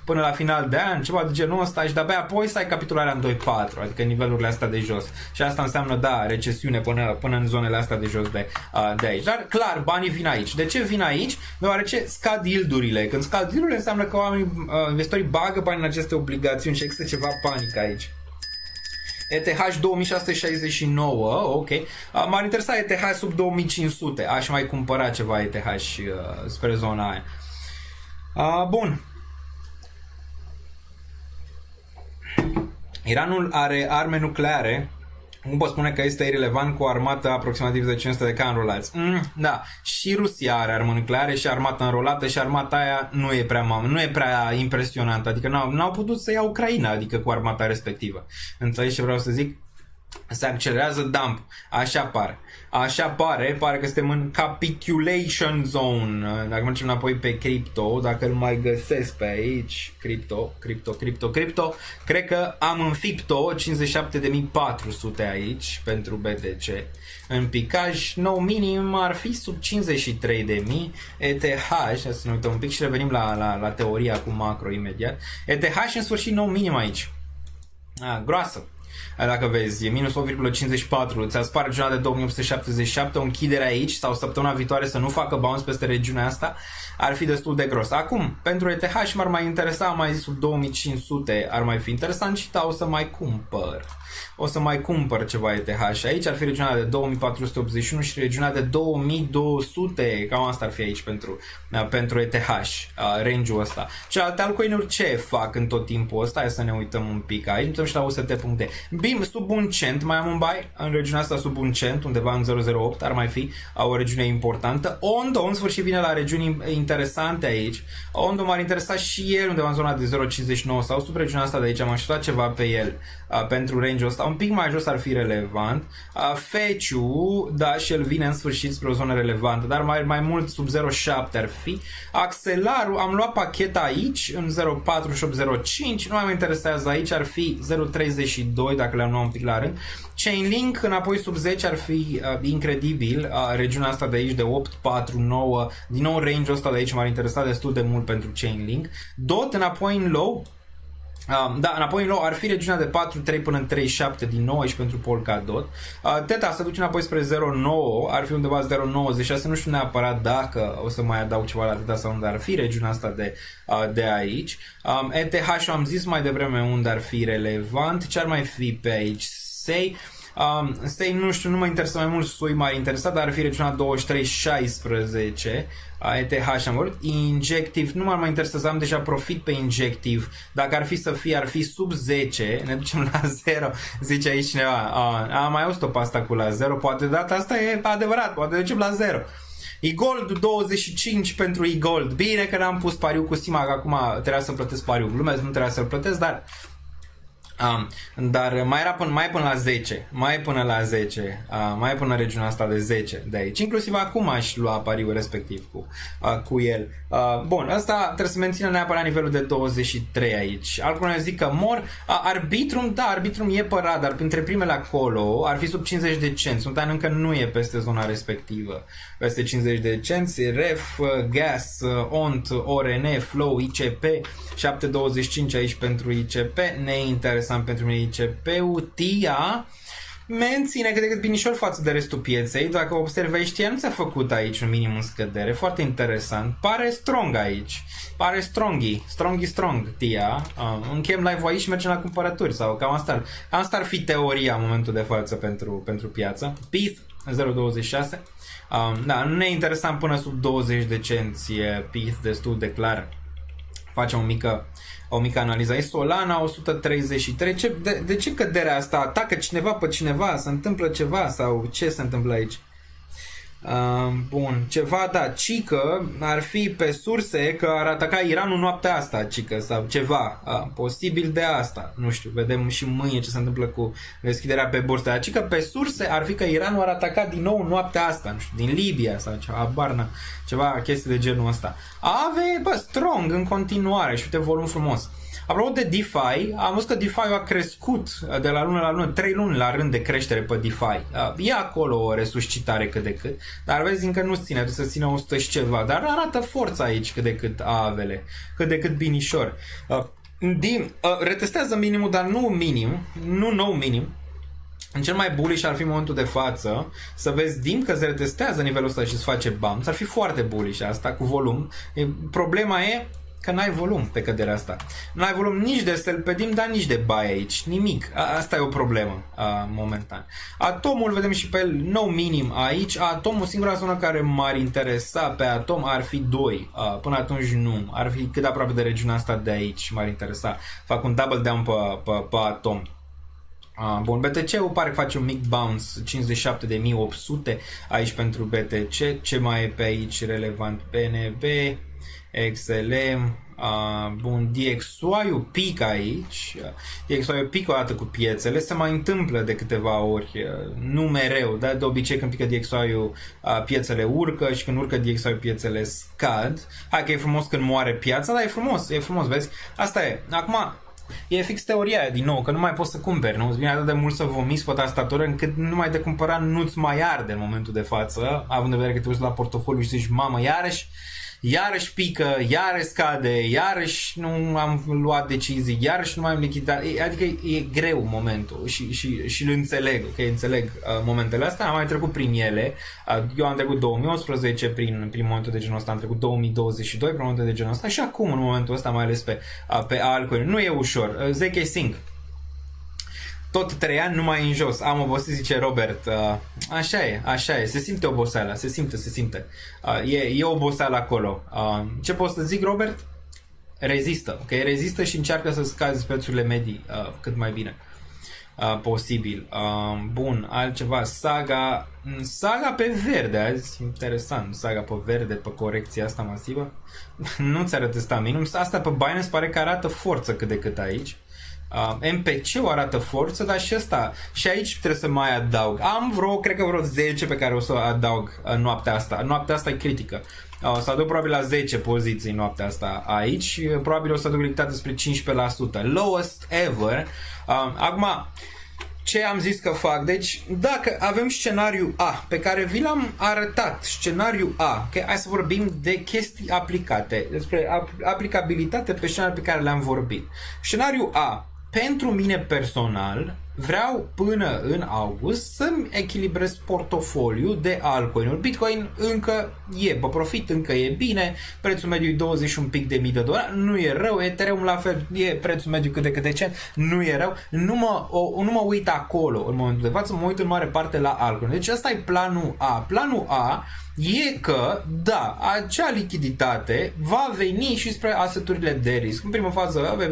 până la final de an, ceva de genul ăsta și de-abia apoi să ai capitularea în 2.4, adică nivelurile astea de jos. Și asta înseamnă, da, recesiune până în zonele astea de jos de aici. Dar clar, banii vin aici. De ce vin aici? Deoarece scad yield-urile. Când scad yield-urile înseamnă că investitorii bagă bani în aceste obligațiuni și există ceva panică aici. ETH 2669, ok. M-ar interesa ETH sub 2500. Aș mai cumpăra ceva ETH spre zona aia. Bun. Iranul are arme nucleare. Nu pot spune că este irelevant cu o armată aproximativ de 500 de cai înrolați. Da, și Rusia are armă nucleare și armată înrolată și armata aia nu e prea impresionantă. Adică n-au putut să ia Ucraina, adică cu armata respectivă. Înțelegi ce vreau să zic? Se accelerează dump. Așa pare că suntem în capitulation zone. Dacă mergem înapoi pe cripto, dacă îl mai găsesc pe aici, cripto, cred că am înfipt-o 57.400 aici pentru BTC. În picaj, nou minim ar fi sub 53.000. ETH, să ne uităm un pic și revenim la teoria cu macro imediat. ETH în sfârșit nou minim aici. Groasă. Dacă vezi, e minus 8,54, ți-a spart regiunea de 2877, o închidere aici sau săptămâna viitoare să nu facă bounce peste regiunea asta, ar fi destul de gros. Acum, pentru ETH m-ar mai interesa, am mai zis sub 2500, ar mai fi interesant și o să mai cumpăr. O să mai cumpăr ceva ETH și aici ar fi regiunea de 2481 și regiunea de 2200, cam asta ar fi aici pentru ETH, range-ul ăsta. Celelalte altcoin-uri ce fac în tot timpul ăsta? Hai să ne uităm un pic aici, uităm și la UST.de. BIM sub un cent, mai am un buy în regiunea asta sub un cent, undeva în 008, ar mai fi o regiune importantă. Ondo, în sfârșit, vine la regiuni interesante aici. Ondo m-ar interesa și el undeva în zona de 0,59 sau sub regiunea asta de aici, am așteptat ceva pe el pentru range-ul ăsta. Un pic mai jos ar fi relevant. Feciu, da, și el vine în sfârșit spre o zonă relevantă, dar mai mult sub 0,7 ar fi. Axelarul, am luat pachet aici în 0,4 și 8,05, nu mai mă interesează aici, ar fi 0,32 dacă le-am luat un pic la rând. Chainlink înapoi sub 10 ar fi incredibil, regiunea asta de aici de 8, 4, 9, din nou range-ul ăsta de aici m-ar interesa destul de mult pentru Chainlink. DOT înapoi în low. Da, înapoi în low ar fi regiunea de 4,3 până în 37 din nou aici pentru Polkadot. Theta se duce înapoi spre 0,9, ar fi undeva 0,96, nu știu neapărat dacă o să mai adaug ceva la Theta sau unde ar fi regiunea asta de aici. ETH am zis mai devreme unde ar fi relevant, ce ar mai fi pe aici? Stay, nu știu, nu mă interesă mai mult, SUI m-ar interesa, dar ar fi regiunea 23.16. ETH am vorbit. Injective, nu m-ar mai interesa, am deja profit pe Injective. Dacă ar fi să fie, ar fi sub 10. Ne ducem la 0, zice aici cineva. Am mai auzit-o pe asta cu la 0, poate data asta e adevărat, poate ducem la 0. E-Gold 25 pentru E-Gold. Bine că n-am pus pariu cu Sima, că acum trebuia să plătesc pariu. Glumesc, nu trebuia să-l plătesc, dar Dar mai până la 10, mai până în regiunea asta de 10 de aici. Inclusiv acum aș lua pariul respectiv cu el. Bun, ăsta trebuie să mențină neapărat nivelul de 23 aici. Altcumva zic că mor. Arbitrum, da, Arbitrum e pe radar, printre primele acolo, ar fi sub 50 de cenți. Sultan încă nu e peste zona respectivă. Peste 50 de cenți, Ref, Gas, ONT, ORN, Flow, ICP, 7.25 aici pentru ICP, neinteresant pentru mine ICP-ul, TIA, menține cât de cât binișor față de restul pieței. Dacă observi aici, TIA nu ți-a făcut aici un minim în scădere, foarte interesant, pare strong aici, pare strong TIA. Încheiem live-ul aici și mergem la cumpărături sau cam asta ar fi teoria în momentul de față pentru piață. PIF 0.26. Da, nu ne interesant până sub 20 de cenți, e PIF destul de clar. Facem o mică analiză. E Solana 133. De ce căderea asta? Atacă cineva pe cineva? Se întâmplă ceva? Sau ce se întâmplă aici? Bun, ceva, da, cică ar fi pe surse că ar ataca Iranul noaptea asta, cică, sau ceva, posibil de asta, nu știu, vedem și mâine ce se întâmplă cu deschiderea pe bursă, dar cică pe surse ar fi că Iranul ar ataca din nou noaptea asta, nu știu, din Libia sau ceva, Barna, ceva chestii de genul ăsta. Ave, strong în continuare și uite volum frumos. Apropo de DeFi, am văzut că DeFi-ul a crescut de la lună la lună, 3 luni la rând de creștere pe DeFi. E acolo o resuscitare cât de cât, dar vezi încă nu ține, trebuie să țină 100 și ceva, dar arată forța aici cât de cât avele, cât de cât binișor. Retestează minimul, dar nu minim, nu nou minim. În cel mai bullish ar fi momentul de față, să vezi DIM că se retestează nivelul ăsta și îți face bounce, ar fi foarte bullish asta cu volum. Problema e că n-ai volum pe căderea asta. N-ai volum nici de sell pe DIM, dar nici de buy aici. Nimic. Asta e o problemă momentan. Atomul, vedem și pe el, nou minim aici. Atomul, singura zonă care m-ar interesa pe Atom ar fi 2. Până atunci nu. Ar fi cât aproape de regiunea asta de aici m-ar interesa. Fac un double down pe Atom. Bun, BTC-ul pare că face un mic bounce, 57.800 aici pentru BTC. Ce mai e pe aici relevant? PNB, XLM, bun, DXY-ul pică aici, DXY-ul pică o dată cu piețele, se mai întâmplă de câteva ori, nu mereu, dar de obicei când pică DXY-ul piețele urcă și când urcă DXY-ul piețele scad. Hai că e frumos când moare piața, dar e frumos, vezi? Asta e. Acum, e fix teoria aia, din nou, că nu mai poți să cumperi, nu? Îți vine atât de mult să vomiți pe tastatură încât numai de cumpărat nu-ți mai arde în momentul de față, având în vedere că te uiți la portofoliu și zici, mamă, iarăși pică, iarăși scade, iarăși nu am luat decizii, iarăși nu mai am lichidat, adică e greu momentul și îl înțeleg, ok, înțeleg momentele astea, am mai trecut prin ele, eu am trecut 2018 prin momentul de genul ăsta, am trecut 2022 prin momentul de genul ăsta și acum în momentul ăsta, mai ales pe altcoin, nu e ușor. ZK Sync. Tot 3 ani numai în jos. Am obosit, zice Robert. Așa e. Se simte oboseala. Se simte. E oboseală acolo. Ce pot să zic, Robert? Rezistă. Ok? Rezistă și încearcă să scazi prețurile medii cât mai bine posibil. Bun, altceva. Saga pe verde azi. Interesant. Saga pe verde pe corecția asta masivă. Nu ți-a retestat minimum. Asta pe Binance pare că arată forță cât de cât aici. MPC-ul arată forță, dar și ăsta, și aici trebuie să mai adaug. Cred că vreo 10 pe care o să adaug noaptea asta. Noaptea asta e critică. O să aduc probabil la 10 poziții noaptea asta aici. Probabil o să aduc lichitate spre 15%. Lowest ever. Acum, ce am zis că fac? Deci, dacă avem scenariul A, pe care vi l-am arătat, scenariul A, okay? Hai să vorbim de chestii aplicate, despre aplicabilitate pe scenariul pe care le-am vorbit. Scenariul A, pentru mine personal, vreau până în august să-mi echilibrez portofoliul de altcoin-uri. Bitcoin încă e pe profit, încă e bine, prețul mediu e 21 pic de mii de dolari, nu e rău, Ethereum la fel, e prețul mediu cât de decent, nu e rău, nu mă uit acolo în momentul de față, mă uit în mare parte la altcoin. Deci ăsta e planul A. Planul A e că, da, acea lichiditate va veni și spre aseturile de risc. În prima fază vei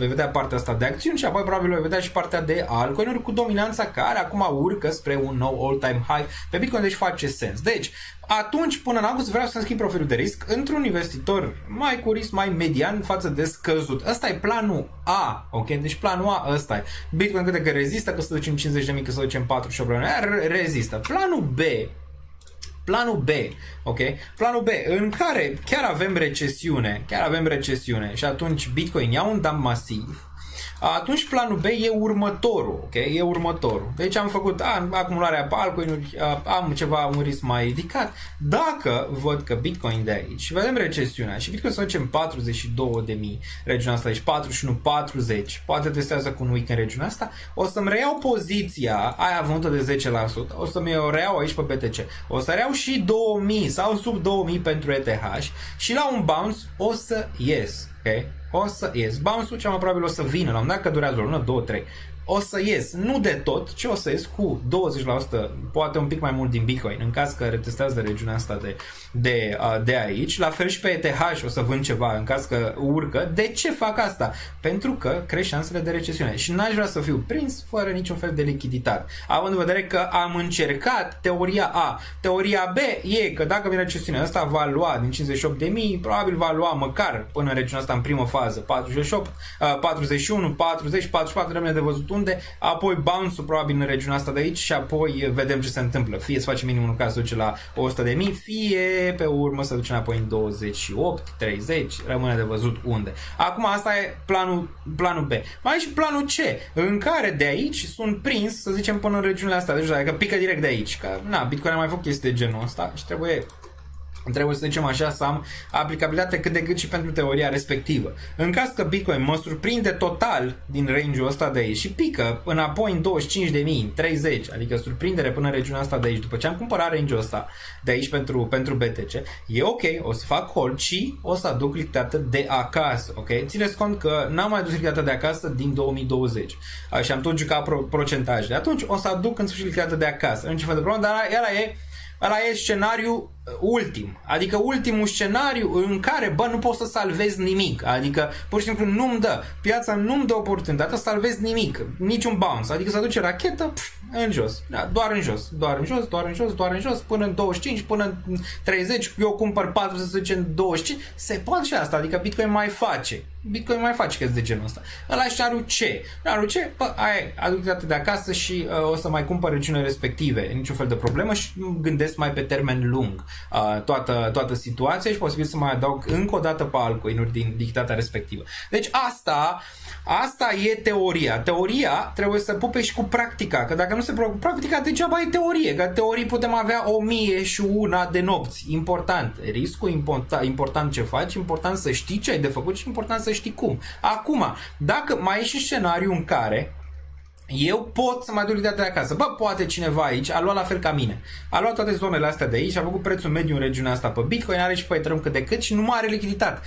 vedea partea asta de acțiuni și apoi probabil voi vedea și partea de altcoin-uri cu dominanța care acum urcă spre un nou all-time high pe Bitcoin, deci face sens. Deci, atunci, până în august, vreau să-mi schimb profilul de risc într-un investitor mai cu risc, mai median față de scăzut. Ăsta e planul A, ok? Deci planul A ăsta e. Bitcoin câte că rezistă, că să ducem 50.000, că să ducem 48.000, rezistă. Planul B, ok? Planul B, în care chiar avem recesiune și atunci Bitcoin ia un dump masiv, atunci planul B e următorul, ok? E următorul. Deci am făcut acumularea pe altcoin-uri, am un risc mai ridicat. Dacă văd că Bitcoin de aici, vedem recesiunea și Bitcoin să ducem 42.000 regiunea asta, deci 41-40, poate testează cu un week în regiunea asta, o să-mi reiau poziția aia vânută de 10%, o să-mi o reiau aici pe BTC, o să reiau și 2000 sau sub 2000 pentru ETH și la un bounce o să ies, ok? O să ies. Bounce-ul cel mai probabil o să vină la un dat, că durează o lună, 2, 3. O să ies, nu de tot, ci o să ies cu 20%, poate un pic mai mult din Bitcoin, în caz că retestează regiunea asta de aici. La fel și pe ETH o să vând ceva, în caz că urcă. De ce fac asta? Pentru că crește șansele de recesiune și n-aș vrea să fiu prins fără niciun fel de lichiditate. Având în vedere că am încercat teoria A. Teoria B e că dacă vine recesiunea asta va lua din 58.000, probabil va lua măcar până în regiunea asta în primă fază 48, 41, 40, 44, rămâne de văzut unde, apoi bounce-ul probabil în regiunea asta de aici și apoi vedem ce se întâmplă. Fie să facem minimul în caz să duce la 100.000, fie pe urmă să duce înapoi în 28, 30, rămâne de văzut unde. Acum asta e planul B. Mai e și planul C, în care de aici sunt prins, să zicem, până în regiunile astea, deci dacă pică direct de aici, că Bitcoin a mai făcut chestii de genul ăsta și trebuie să zicem așa să am aplicabilitate cât de cât și pentru teoria respectivă. În caz că Bitcoin mă surprinde total din range-ul ăsta de aici și pică înapoi în 25.000, 30, adică surprindere până în regiunea asta de aici, după ce am cumpărat range-ul ăsta de aici pentru BTC, e ok, o să fac hold și o să aduc lichiditatea de acasă, ok? Țineți cont că n-am mai adus lichiditatea de acasă din 2020 și am tot jucat procentajele. Atunci o să aduc în sfârșit lichiditatea de acasă. Nu ce fel de problemă, dar ăla e scenariul ultim, adică ultimul scenariu în care, nu poți să salvezi nimic, adică pur și simplu piața nu-mi dă oportunitatea să salvezi nimic, niciun bounce, adică să duce rachetă în jos, doar în jos, până în 25, până în 30, eu cumpăr 400 în 25, se poate și asta, adică Bitcoin mai face chestii de genul ăsta. Ăla e scenariul C. Scenariul C, aduc date de acasă și o să mai cumpăr regiunile respective, niciun fel de problemă și gândesc mai pe termen lung toată situația și posibil să mai adaug încă o dată pe altcoin-uri din lichiditatea respectivă. Deci asta e teoria. Teoria trebuie să pupe și cu practica, că dacă nu se propune practica, degeaba e teorie, că teorii putem avea 1001 de nopți. Important. Riscul important ce faci, important să știi ce ai de făcut și important să știi cum. Acum, dacă mai e și scenariu în care eu pot să mă aduc lichiditatea de acasă. Poate cineva aici a luat la fel ca mine. A luat toate zonele astea de aici, a făcut prețul mediu în regiunea asta pe Bitcoin, are și pe Ethereum cât de cât și nu mai are lichiditate.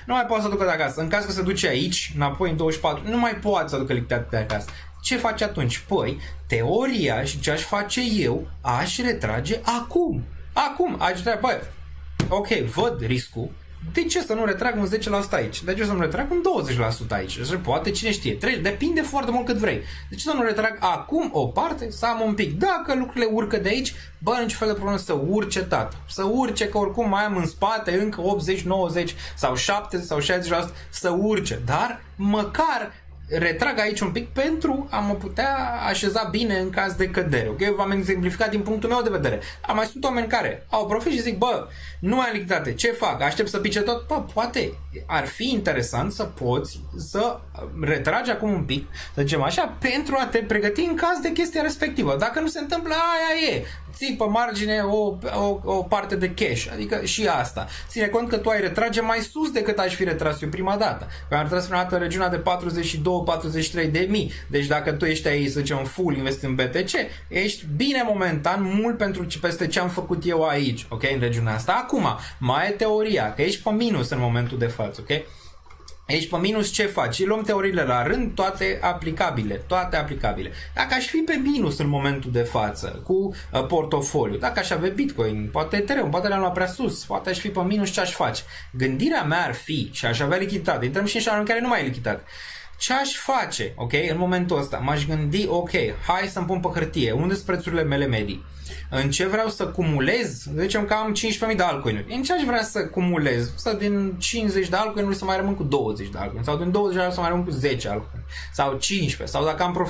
Nu mai poate să aducă de acasă. În caz că se duce aici, înapoi în 24, nu mai poate să aducă lichiditatea de acasă. Ce face atunci? Teoria și ce aș face eu, aș retrage acum. Aș retrage, ok, văd riscul. De ce să nu retrag un 10% aici? De ce să nu retrag un 20% aici? Poate, cine știe, depinde foarte mult cât vrei. De ce să nu retrag acum o parte, să am un pic? Dacă lucrurile urcă de aici, niciun fel de problemă să urce, tată. Să urce, că oricum mai am în spate încă 80, 90 sau 70 sau 60% să urce. Dar măcar retrag aici un pic pentru a mă putea așeza bine în caz de cădere. Ok? V-am exemplificat din punctul meu de vedere. Mai sunt oameni care au profit și zic, nu mai am lichiditate, ce fac? Aștept să pice tot? Poate ar fi interesant să poți să retragi acum un pic, să zicem așa, pentru a te pregăti în caz de chestia respectivă. Dacă nu se întâmplă, aia e. Ții pe margine o parte de cash, adică și asta. Ține cont că tu ai retrage mai sus decât aș fi retras eu prima dată. Am retras prima dată în regiunea de 42-43 de mii. Deci dacă tu ești aici, să zicem, full invest în BTC, ești bine momentan, mult peste ce am făcut eu aici, ok, în regiunea asta. Acum, mai e teoria, că ești pe minus în momentul de față, ok? Aici pe minus ce faci? Luăm teoriile la rând, toate aplicabile. Dacă aș fi pe minus în momentul de față cu portofoliu, dacă aș avea Bitcoin, poate Ethereum, poate le-am luat prea sus, poate aș fi pe minus, ce aș face? Gândirea mea ar fi, și aș avea lichiditate, intrăm și în șanul în care nu mai e lichiditate. Ce aș face, ok, în momentul ăsta? M-aș gândi, ok, hai să-mi pun pe hârtie, unde sunt prețurile mele medii? În ce vreau să cumulez? Zicem că am 15.000 de altcoin-uri. În ce aș vrea să cumulez? Sau din 50 de altcoin-uri să mai rămân cu 20 de altcoin, sau din 20 de altcoin să mai rămân cu 10 altcoin, sau 15, sau dacă am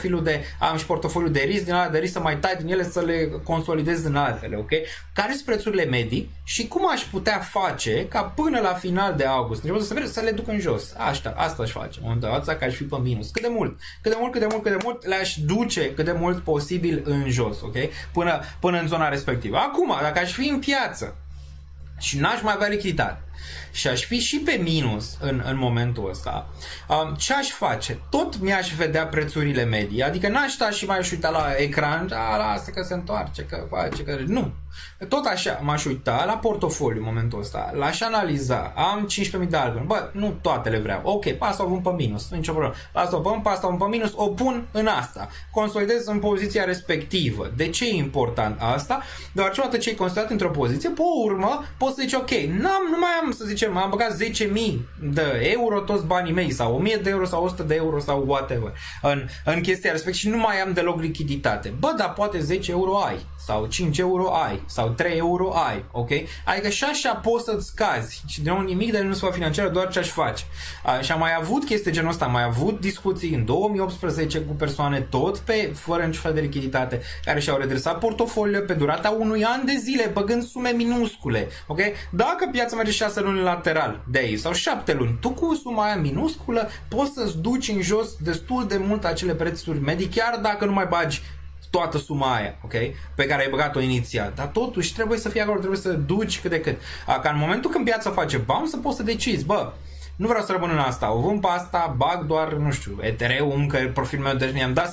am și portofoliu de risc, din ala de risc să mai tai din ele să le consolidez în altele, ok? Care sunt prețurile medii și cum aș putea face ca până la final de august, să le duc în jos? Asta aș face, în momentul ăsta, că aș fi pe minus. Cât de mult le-aș duce cât de mult posibil în jos, ok? Până în zona respectivă. Acum, dacă aș fi în piață și n-aș mai avea lichiditate și aș fi și pe minus în momentul ăsta, ce aș face? Tot mi-aș vedea prețurile medii, adică n-aș sta și m-aș uita la ecran, lasă că se întoarce, că face, că... Nu. Tot așa m-aș uita la portofoliu în momentul ăsta, l-aș analiza, am 15.000 de altcoin, bă, nu toate le vreau, ok, pe asta o pun pe minus, nicio problemă, pe asta o pun pe minus, o pun în asta, consolidez în poziția respectivă. De ce e important asta? Deoarece odată ce ai consolidat într-o poziție, pe urmă poți să zici, ok, nu mai am, să zicem, am băgat 10.000 de euro toți banii mei, sau 1.000 de euro, sau 100 de euro, sau whatever, în chestia respectivă și nu mai am deloc lichiditate. Bă, dar poate 10 euro ai, sau 5 euro ai, sau 3 euro ai, ok? Adică și așa poți să-ți scazi și de nou nimic de nu se va financiară, doar ce aș face. Și am mai avut chestii genul ăsta, am mai avut discuții în 2018 cu persoane tot fără niciun fel de lichiditate, care și-au redresat portofoliile pe durata unui an de zile, băgând sume minuscule, ok? Dacă piața merge 6 luni lateral de aici, sau 7 luni, tu cu suma aia minusculă poți să-ți duci în jos destul de mult acele prețuri medii, chiar dacă nu mai bagi toată suma aia, ok? Pe care ai băgat-o inițial. Dar totuși trebuie să fii acolo, trebuie să duci cât de cât. Ca în momentul când piața face bam, să poți să decizi, bă, nu vreau să rămân în asta, o vând pe asta, bag doar, nu știu, Ethereum, că e profilul meu de risc. Mi-am dat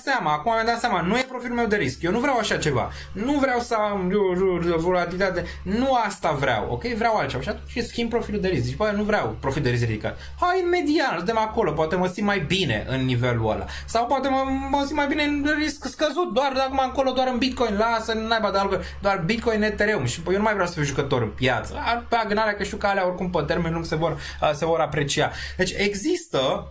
seama, acum mi-am dat seama, nu e profilul meu de risc, eu nu vreau așa ceva, nu vreau să am volatilitate, nu asta vreau, ok? Vreau altceva și atunci schimb profilul de risc. Zici, bă, nu vreau profil de risc ridicat, hai în median, îl dăm acolo, poate mă simt mai bine în nivelul ăla, sau poate mă simt mai bine în risc scăzut, doar dacă mă încolo, doar în Bitcoin, lasă, naiba de altfel, doar Bitcoin, Ethereum și eu nu mai vreau să fiu jucător în piață, pe agânarea că știu că alea oricum pe termen lung se vor aprecia. Deci există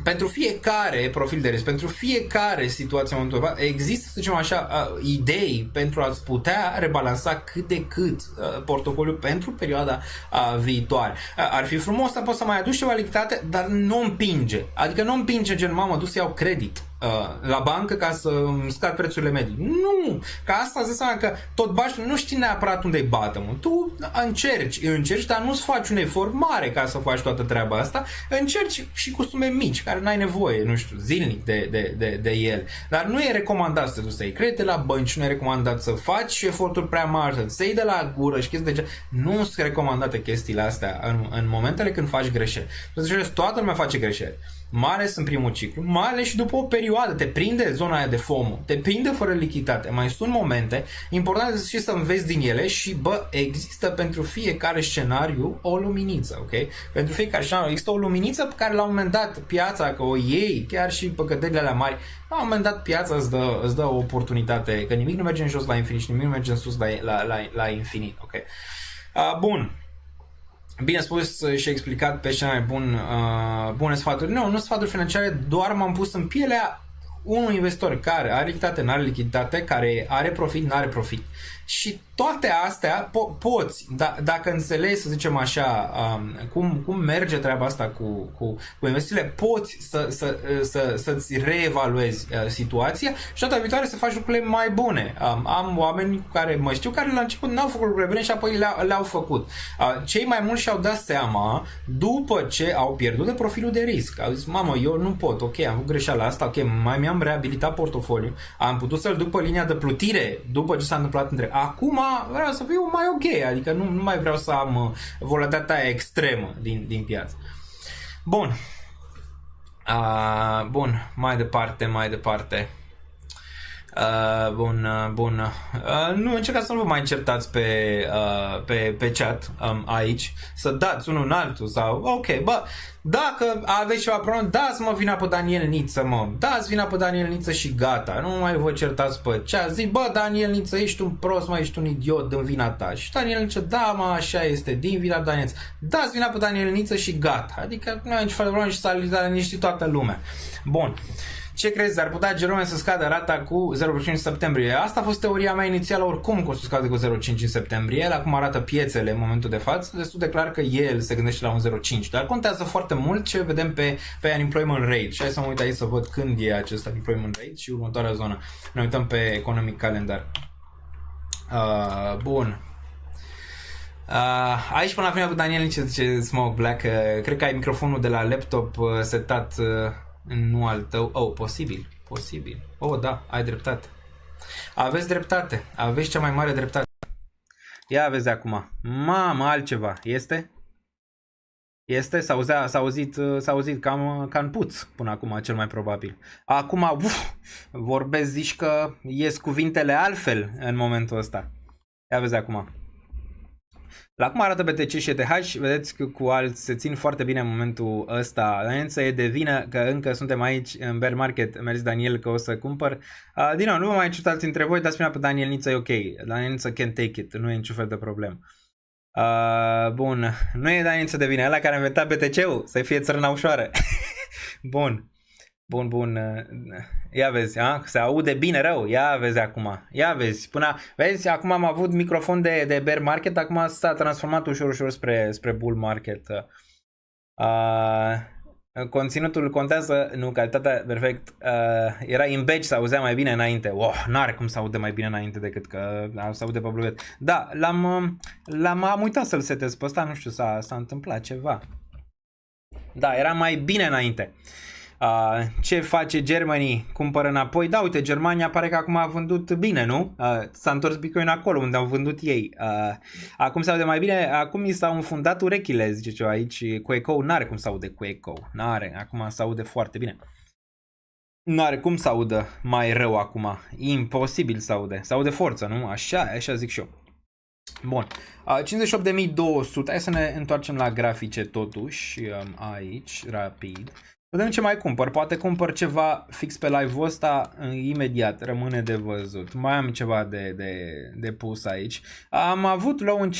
pentru fiecare profil de risc, pentru fiecare situație în momentul ăsta, există, să zicem așa, idei pentru a-ți putea rebalansa cât de cât portofoliul pentru perioada viitoare. Ar fi frumos să poți să mai aduci ceva lichiditate, dar nu împinge. Adică nu împinge gen, mamă, duc să iau credit la bancă ca să scad prețurile medii. Nu! Ca asta îți dă seama că tot bași, nu știi neapărat unde-i bottom-ul. Tu încerci, dar nu-ți faci un efort mare ca să faci toată treaba asta. Încerci și cu sume mici, care n-ai nevoie, nu știu, zilnic de el. Dar nu e recomandat să duci să iei credite la bănci, nu e recomandat să faci eforturi prea mari, să-ți iei de la gură și chestii de genul. Nu sunt recomandate chestiile astea în momentele când faci greșeli. Deci toată lumea face greșeli. Mai ales în primul ciclu, mai ales și după o perioadă, te prinde zona aia de FOMO, te prinde fără lichiditate. Mai sunt momente, important este și să înveți din ele și, bă, există pentru fiecare scenariu o luminiță, ok? Pentru fiecare scenariu există o luminiță pe care la un moment dat piața, că o iei, chiar și pe căderile alea mari, la un moment dat piața îți dă o oportunitate, că nimic nu merge în jos la infinit și nimic nu merge în sus la infinit, ok? Bun. Bine spus și explicat pe cele mai bune sfaturi. Nu sfaturi financiare, doar m-am pus în pielea unui investitor care are lichiditate, nu are lichiditate, care are profit, nu are profit. Și toate astea poți, dacă înțelegi, să zicem așa, cum merge treaba asta cu investițiile, poți să-ți reevaluezi situația și data viitoare să faci lucrurile mai bune. Am oameni care mă știu, care la început n-au făcut lucrurile bune și apoi le-au făcut. Cei mai mulți și-au dat seama după ce au pierdut de profilul de risc. Au zis, mamă, eu nu pot, ok, am făcut greșeala asta, ok, mai mi-am reabilitat portofoliul, am putut să-l duc pe linia de plutire după ce s-a întâmplat între. Acum vreau să fiu mai ok, adică nu mai vreau să am volatilitatea extremă din piață. Bun. Bun, mai departe. Bun. Nu, încercați să nu vă mai certați pe chat aici, să dați unul în altul sau, ok, bă, dacă aveți ceva problemă, dați-mă vina pe Daniel Niță, mă, dați vina pe Daniel Niță și gata, nu mai vă certați pe chat, zic, bă, Daniel Niță, ești un prost, mă, ești un idiot, din vina ta, și Daniel Niță, da, mă, așa este, din vina Daniel Niță, dați vina pe Daniel Niță și gata, adică nu ai nici fel de problemă și s-a liniștit toată lumea. Bun. Ce crezi? Ar putea Jerome să scadă rata cu 0,5 în septembrie? Asta a fost teoria mea inițială, oricum că o să scade cu 0,5 în septembrie. La cum arată piețele în momentul de față, destul de clar că el se gândește la un 0,5. Dar contează foarte mult ce vedem pe unemployment rate. Și hai să mă uit aici să văd când e acest unemployment rate și următoarea zonă. Ne uităm pe economic calendar. Bun. Aici până la final cu Daniel Nici zice Smoke Black. Cred că ai microfonul de la laptop setat nu al tău. Oh, posibil. Oh, da, ai dreptate. Aveți dreptate. Aveți cea mai mare dreptate. Ia vezi acum. Mamă, altceva. Este? S-a auzit cam în puț până acum, cel mai probabil. Acum, vorbesc, zici că ies cuvintele altfel în momentul ăsta. Ia vezi acum. La cum arată BTC și ETH, vedeți că cu alți se țin foarte bine în momentul ăsta. Însă e de vină că încă suntem aici în bear market. Mergi Daniel că o să cumpăr. Din nou, nu vă mai certați între voi, dați vina pe Daniel Niță, e ok. Daniel Niță can take it, nu e niciun fel de problemă. Bun, nu e Daniel Niță de vină, ăla care a inventat BTC-ul, să fie țărâna ușoară. Bun. Ia vezi, se aude bine rău. Ia vezi acum. Ia vezi. Vezi, acum am avut microfon de bear market, acum s-a transformat ușor spre bull market. Conținutul contează, nu, calitatea, perfect. Era in batch, se auzea mai bine înainte. N-are cum să aude mai bine înainte decât că se aude pe Bluet. Da, am uitat să-l setez pe ăsta, nu știu, s-a întâmplat ceva. Da, era mai bine înainte. Ce face Germany? Cumpără înapoi? Da, uite, Germania pare că acum a vândut bine, nu? S-a întors Bitcoin acolo unde au vândut ei. Acum se aude mai bine, acum mi s-au înfundat urechile, zice ceva aici, cu eco, n-are cum să aude cu eco, n-are, acum se aude foarte bine. N-are cum să audă mai rău acum, imposibil să aude forță, nu? Așa zic și eu. Bun, 58.200, hai să ne întoarcem la grafice totuși, aici, rapid. Vedem ce mai cumpăr, poate cumpăr ceva fix pe live-ul ăsta, imediat, rămâne de văzut. Mai am ceva de pus aici. Am avut low în 57.416,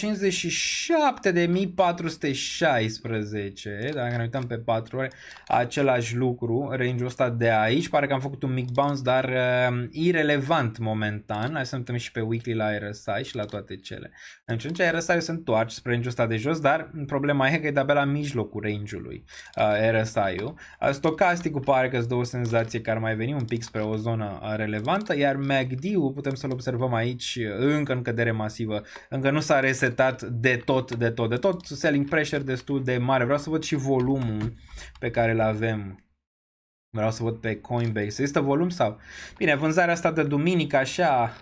dacă ne uităm pe 4 ore, același lucru, range-ul ăsta de aici, pare că am făcut un mic bounce, dar irelevant momentan. Hai să uităm și pe weekly la RSI și la toate cele. În ce RSI se întoarce spre range-ul ăsta de jos, dar problema e că e de-abia la mijlocul range-ului RSI-ul. Stocasticul pare că îți dă o senzație că ar mai veni un pic spre o zonă relevantă, iar MACD-ul putem să-l observăm aici încă în cădere masivă, încă nu s-a resetat de tot, selling pressure destul de mare. Vreau să văd și volumul pe care îl avem. Vreau să văd pe Coinbase. Există volum sau? Bine, vânzarea asta de duminică așa...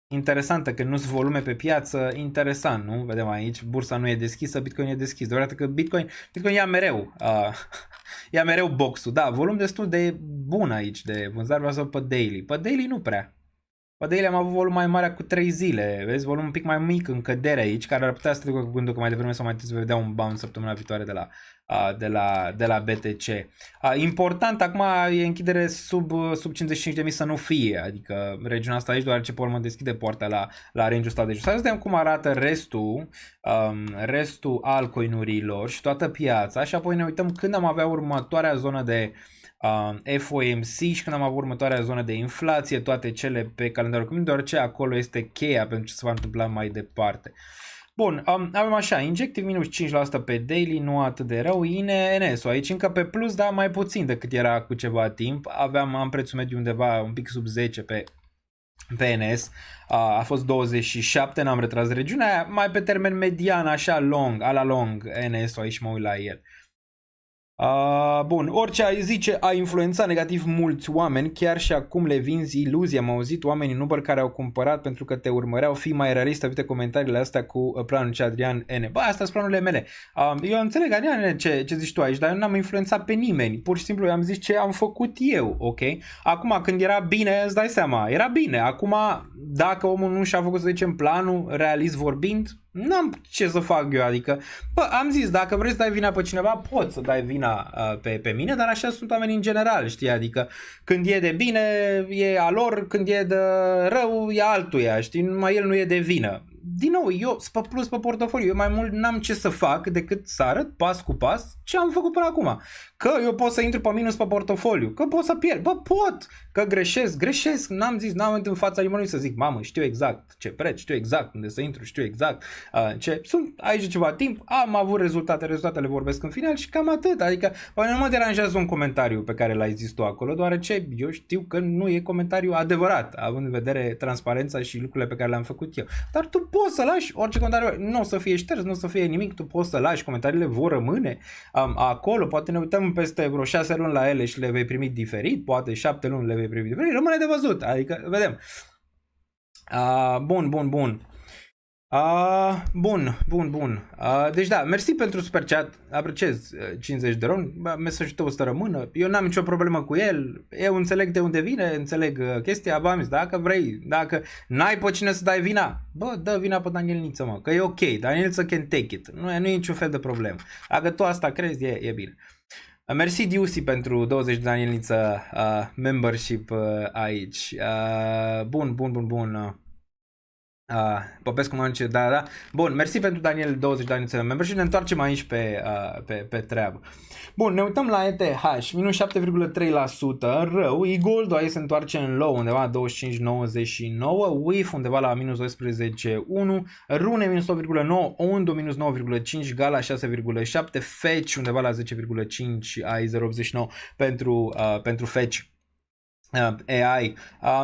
interesantă, că nu sunt volume pe piață, interesant, nu? Vedem aici, bursa nu e deschisă, Bitcoin e deschis. Deocamdată că Bitcoin ia mereu box-ul. Da, volum destul de bun aici de vânzare, vreau să văd pe daily. Pe daily nu prea. Pe daily am avut volum mai mare cu 3 zile. Vezi, volum un pic mai mic în cădere aici, care ar putea să treacă cu gândul că mai devreme sau mai târziu vedea un bounce săptămâna viitoare de la BTC. Important, acum e închidere sub 55.000 să nu fie, adică regiunea asta aici, deoarece pe urmă deschide poarta la range-ul ăsta de jos. Hai să vedem cum arată restul altcoin-urilor și toată piața și apoi ne uităm când am avea următoarea zonă de FOMC și când am avut următoarea zonă de inflație, toate cele pe calendarul comun, deoarece acolo este cheia pentru ce se va întâmpla mai departe. Bun, avem așa, Injective minus 5% pe daily, nu atât de rău, NS-ul aici încă pe plus, dar mai puțin decât era cu ceva timp, am prețul mediu undeva un pic sub 10 pe NS, a fost 27, n-am retras regiunea aia, mai pe termen median, așa long, a la long, NS-ul aici mă uit la el. Bun, orice ai zice a influențat negativ mulți oameni, chiar și acum le vinzi iluzia. Am auzit oamenii număr care au cumpărat pentru că te urmăreau. Fii mai realist, uite comentariile astea cu planul ce Adrian N. Bă, astea sunt planurile mele. Eu înțeleg, Adrian N, ce zici tu aici, dar eu n-am influențat pe nimeni. Pur și simplu am zis ce am făcut eu, ok? Acum, când era bine, îți dai seama, era bine. Acum, dacă omul nu și-a făcut, să zicem, planul, realist vorbind, n-am ce să fac eu, adică, bă, am zis, dacă vrei să dai vina pe cineva, poți să dai vina pe mine, dar așa sunt oamenii în general, știi, adică când e de bine, e a lor, când e de rău, e altuia, știi, numai el nu e de vină. Din nou, eu, plus pe portofoliu, eu mai mult n-am ce să fac decât să arăt pas cu pas ce am făcut până acum. Că eu pot să intru pe minus pe portofoliu, că pot să pierd, bă, pot, că greșesc, n-am zis, n-am venit în fața nimănui să zic, mamă, știu exact ce preț, știu exact unde să intru, știu exact ce, sunt aici de ceva timp, am avut rezultatele vorbesc în final și cam atât, adică nu mă deranjează un comentariu pe care l-ai zis tu acolo, deoarece eu știu că nu e comentariu adevărat, având în vedere transparența și lucrurile pe care le-am făcut eu, dar tu poți să lași orice comentariu, nu o să fie șters, nu o să fie nimic, tu poți să lași, comentariile vor rămâne acolo, poate ne uităm peste vreo 6 luni la ele și le vei primi diferit, poate 7 luni le vei primi diferit, rămâne de văzut, adică vedem. Bun. Bun. Deci da, mersi pentru super chat, apreciez 50 de ron, mesajul tău o să rămână, eu n-am nicio problemă cu el, eu înțeleg de unde vine, înțeleg chestia, v-am zis, dacă vrei, dacă n-ai pe cine să dai vina, bă, dă vina pe Daniel Niță, mă, că e ok, Daniel Niță can take it, nu e niciun fel de problemă, dacă tu asta crezi, e bine. Mersi Diusi pentru 20 de Daniel Niță membership aici, bun. Popescu mă zice, da. Bun, mersi pentru Daniel 20 de ani de member și ne întoarcem aici pe treabă. Bun, ne uităm la ETH, minus 7,3%, rău, e-gold aici se întoarce în low, undeva la 25,99, WIF undeva la minus 12,1, Rune minus 8,9, Ondo minus 9,5, Gala 6,7, Fetch undeva la 10,5, ai 0,89 pentru Fetch. AI,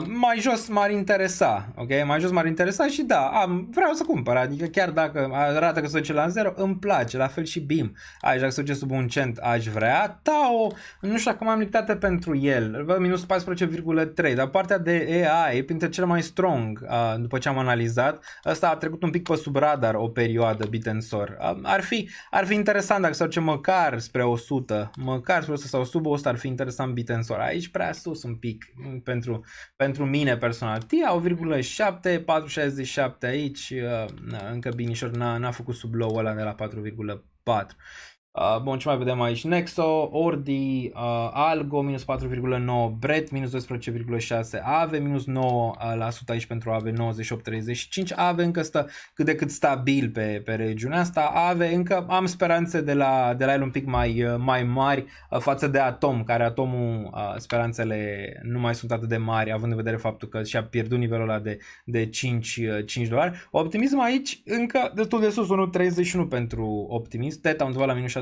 mai jos m-ar interesa, ok? Mai jos m-ar interesa și da, vreau să cumpăr, adică chiar dacă arată că se duce la 0, îmi place, la fel și BIM, aici dacă se duce sub un cent aș vrea, Tao, nu știu dacă m-am limitate pentru el, minus 14,3, dar partea de AI, printre cele mai strong, după ce am analizat, ăsta a trecut un pic pe sub radar o perioadă, Bitensor, ar fi interesant dacă se duce măcar spre 100, sau sub 100 ar fi interesant Bitensor, aici prea sus un pic. Pentru mine personal. TIA 1,7, 4,67 aici, încă binișor n-a făcut sub low ăla de la 4,4. Bun, ce mai vedem aici? Nexo, Ordi, Algo, minus 4,9, Bret, minus 12,6, Ave, minus 9% aici pentru Ave, 98,35. Ave încă stă cât de cât stabil pe regiunea asta. Ave încă am speranțe de la el un pic mai mari față de Atom, care Atomul speranțele nu mai sunt atât de mari, având în vedere faptul că și-a pierdut nivelul ăla de $5. Optimism aici încă destul de sus, 1,31 pentru optimism. Teta undeva la minus 6,6,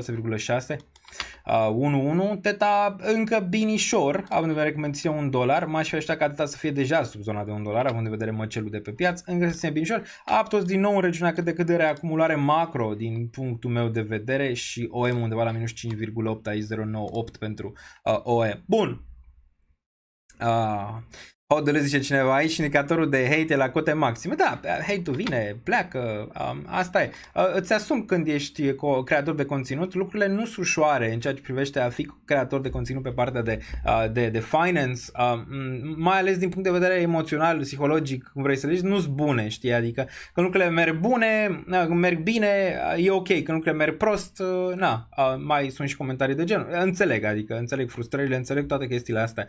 1,1, Teta încă binișor, având în vedere că menține $1, m-aș fi așteptat ca Teta să fie deja sub zona de $1, având în vedere măcelul de pe piață, încă se ține binișor, Aptos din nou în regiunea cât de cât de reacumulare macro din punctul meu de vedere și OM undeva la minus 5,8, aici 0,98 pentru OM. Bun. Hodele zice cineva aici, indicatorul de hate e la cote maxime. Da, hate-ul vine, pleacă, asta e. Îți asumi când ești creator de conținut, lucrurile nu sunt ușoare în ceea ce privește a fi creator de conținut pe partea de finance, mai ales din punct de vedere emoțional, psihologic, cum vrei să zici, nu-s bune, știi? Adică când lucrurile merg bine, e ok, când lucrurile merg prost, mai sunt și comentarii de genul. Înțeleg frustrările, înțeleg toate chestiile astea.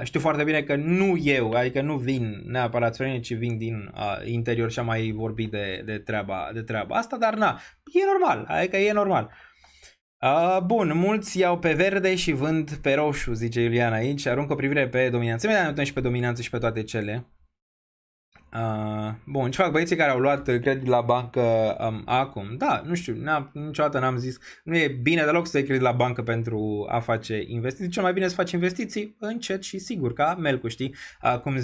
Știu foarte bine că nu adică nu vin neapărat străini, ci vin din interior și am mai vorbit de treaba asta, dar e normal, adică e normal. Bun, mulți iau pe verde și vând pe roșu, zice Iulian aici, aruncă o privire pe dominanță, ne uităm și pe dominanță și pe toate cele. Bun, ce fac băieții care au luat credit la bancă acum? Da, nu știu, niciodată n-am zis, nu e bine deloc să iei credit la bancă pentru a face investiții, cel mai bine să faci investiții încet și sigur, ca Melcu, știi? Cum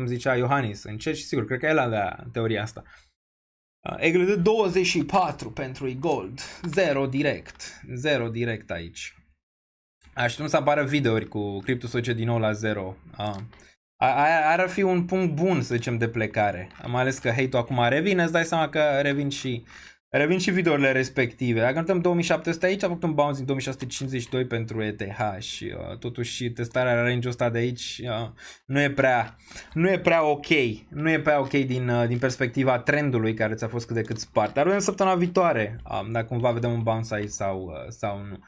zicea Iohannis, încet și sigur, cred că el avea teoria asta. Egal de 24 pentru e-gold. 0 direct aici. Așteptăm să apară videouri cu CryptoSoce din nou la 0. Ar fi un punct bun, să zicem, de plecare. Mai ales că hate-ul acum revine, îți dai seama că revin și videourile respective. Dacă întâlnim 2700 aici, am făcut un bounce din 2652 pentru ETH și totuși testarea range-ul ăsta de aici nu e prea ok. Nu e prea ok din perspectiva trendului care ți-a fost cât de cât spart. Dar vedem săptămâna viitoare, dacă cumva vedem un bounce aici sau nu.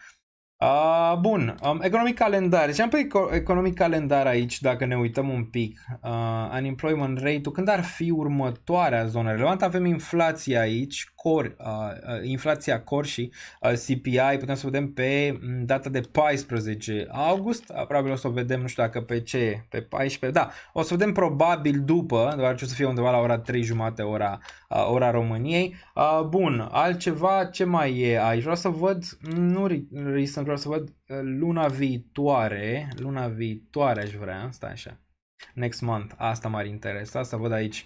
Bun, economic calendar. Ziceam pe economic calendar aici, dacă ne uităm un pic, unemployment rate-ul, când ar fi următoarea zonă relevantă? Avem inflația aici, inflația core și CPI, putem să vedem pe data de 14 august, probabil o să o vedem, nu știu dacă pe ce, pe 14, da, o să vedem probabil după, deoarece o să fie undeva la ora 3:30 ora României. Bun, altceva, ce mai e aici? Vreau să văd, vreau să văd luna viitoare aș vrea, stai așa, next month, asta m-ar interesa, să văd aici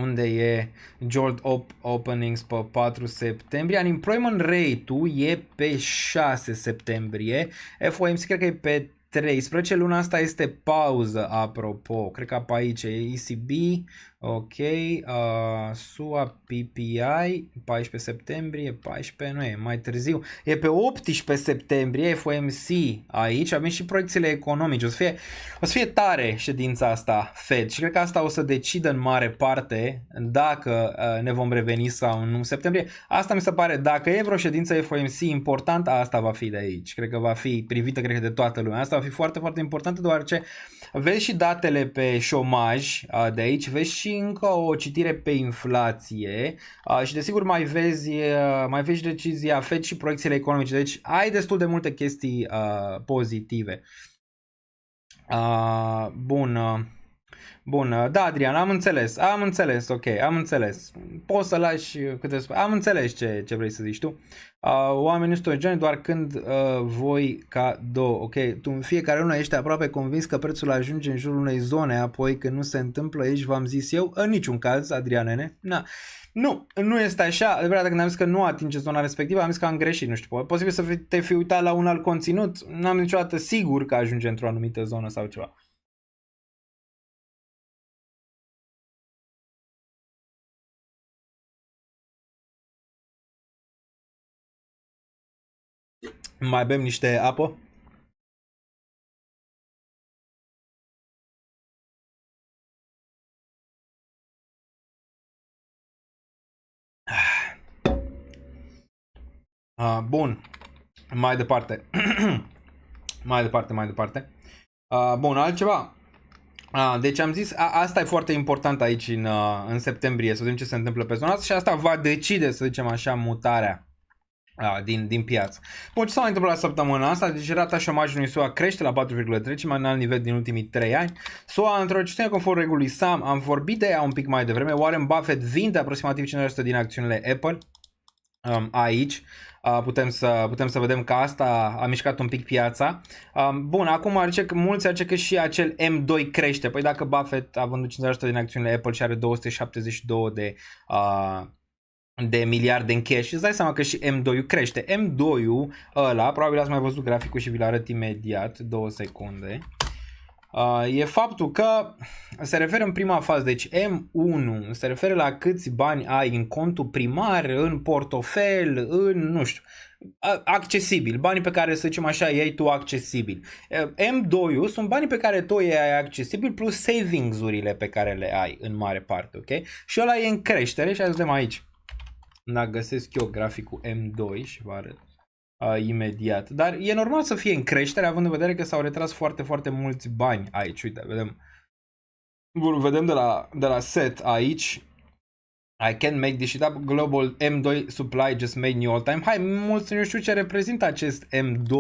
unde e job openings pe 4 septembrie, unemployment rate-ul e pe 6 septembrie, FOMC cred că e pe 13, luna asta este pauză, apropo, cred că pe aici e ECB, ok, SUA PPI, 14 septembrie, 14, nu e, mai târziu, e pe 18 septembrie, FOMC aici, avem și proiecțiile economice, o să fie tare ședința asta Fed și cred că asta o să decidă în mare parte dacă ne vom reveni sau nu în septembrie. Asta mi se pare, dacă e vreo ședință FOMC importantă, asta va fi de aici, cred că va fi privită, cred că de toată lumea, asta va fi foarte, foarte importantă, deoarece vezi și datele pe șomaj de aici, vezi și încă o citire pe inflație și desigur mai vezi decizia Fed și proiecțiile economice, deci ai destul de multe chestii pozitive. Bun, da, Adrian, am înțeles, ok, am înțeles. Poți să lași câte spui, am înțeles ce vrei să zici tu. Oamenii nu sunt geni doar când voi cadou, ok, tu în fiecare lună ești aproape convins că prețul ajunge în jurul unei zone, apoi când nu se întâmplă aici, v-am zis eu, în niciun caz, Adrianene, na. Nu este așa, adevărat, când am zis că nu atinge zona respectivă, am zis că am greșit, nu știu, posibil să te fi uitat la un alt conținut, n-am niciodată sigur că ajunge într-o anumită zonă sau ceva. Mai bem niște apă? Bun. Mai departe. Mai departe. Bun, altceva. Deci am zis, asta e foarte important aici în septembrie, să vedem ce se întâmplă pe zona asta și asta va decide, să zicem așa, mutarea din piață. Bun, ce s-a mai întâmplat săptămâna asta? Deci rata șomajului în SUA crește la 4,3, mai înalt nivel din ultimii 3 ani. SUA într-o recesiune conform regulii SAM, am vorbit de ea un pic mai devreme. Warren Buffett vinde aproximativ 50% din acțiunile Apple aici. Putem să vedem că asta a mișcat un pic piața. Bun, acum mulți zice că și acel M2 crește. Păi dacă Buffett a vândut 50% din acțiunile Apple și are 272 de miliarde în cash, îți dai seama că și M2-ul crește. M2-ul ăla, probabil ați mai văzut graficul și vi-l arăt imediat, 2 secunde. E faptul că se referă în prima fază, deci M1 se referă la câți bani ai în contul primar, în portofel, în, nu știu, accesibil, banii pe care, să zicem așa, iei tu accesibil. M2-ul sunt banii pe care tu îi ai accesibil plus savings-urile pe care le ai în mare parte, ok? Și ăla e în creștere și vedem aici. Dacă găsesc eu graficul M2 și vă arăt imediat. Dar e normal să fie în creștere, având în vedere că s-au retras foarte, foarte mulți bani aici. Uite, vedem de la set aici. I can't make this shit up. Global M2 supply just made new all-time high. Mulți nu știu ce reprezintă acest M2.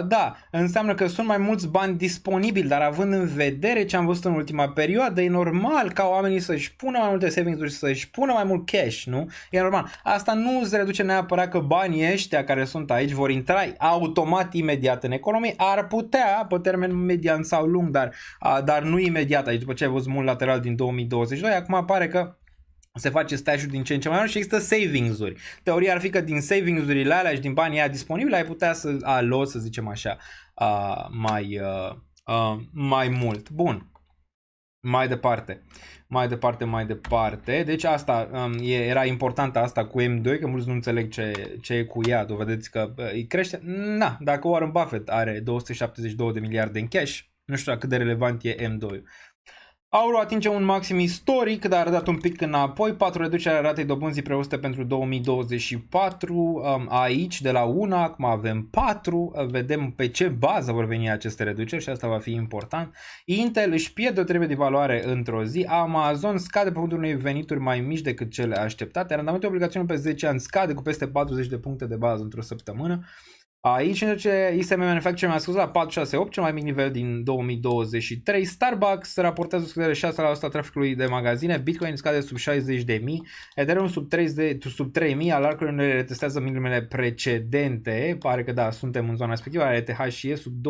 Da, înseamnă că sunt mai mulți bani disponibili, dar având în vedere ce am văzut în ultima perioadă, e normal ca oamenii să-și pună mai multe savings-uri, să-și pună mai mult cash, nu? E normal. Asta nu îți reduce neapărat că banii ăștia care sunt aici vor intra automat imediat în economie. Ar putea, pe termen median sau lung, dar nu imediat aici, după ce ai văzut mult lateral din 2022, acum apare că se face stash-ul din ce în ce mai mult și există savings-uri. Teoria ar fi că din savings-urile alea și din banii aia disponibili ai putea să aloci, să zicem așa, mai mult. Bun. Mai departe. Deci asta era importantă asta cu M2, că mulți nu înțeleg ce e cu ea. Vedeți că îi crește. Na, dacă Warren Buffett are 272 de miliarde în cash, nu știu cât de relevant e M2. Aurul atinge un maxim istoric, dar a dat un pic înapoi. 4 reducere a ratei dobânzii prevăzute pentru 2024. Aici, de la 1, acum avem 4. Vedem pe ce bază vor veni aceste reduceri și asta va fi important. Intel își pierde o trebuie de valoare într-o zi. Amazon scade pe unei venituri mai mici decât cele așteptate. Randamentul obligațiunilor pe 10 ani scade cu peste 40 de puncte de bază într-o săptămână. Aici, în ce ISM Manufacturing a scăzut la 468, cel mai mic nivel din 2023. Starbucks raportează o scădere 6% a traficului de magazine, Bitcoin scade sub 60.000, Ethereum sub 3.000, Alarcul ne retestează minimele precedente, pare că da, suntem în zona respectivă, ETH și e sub 2.700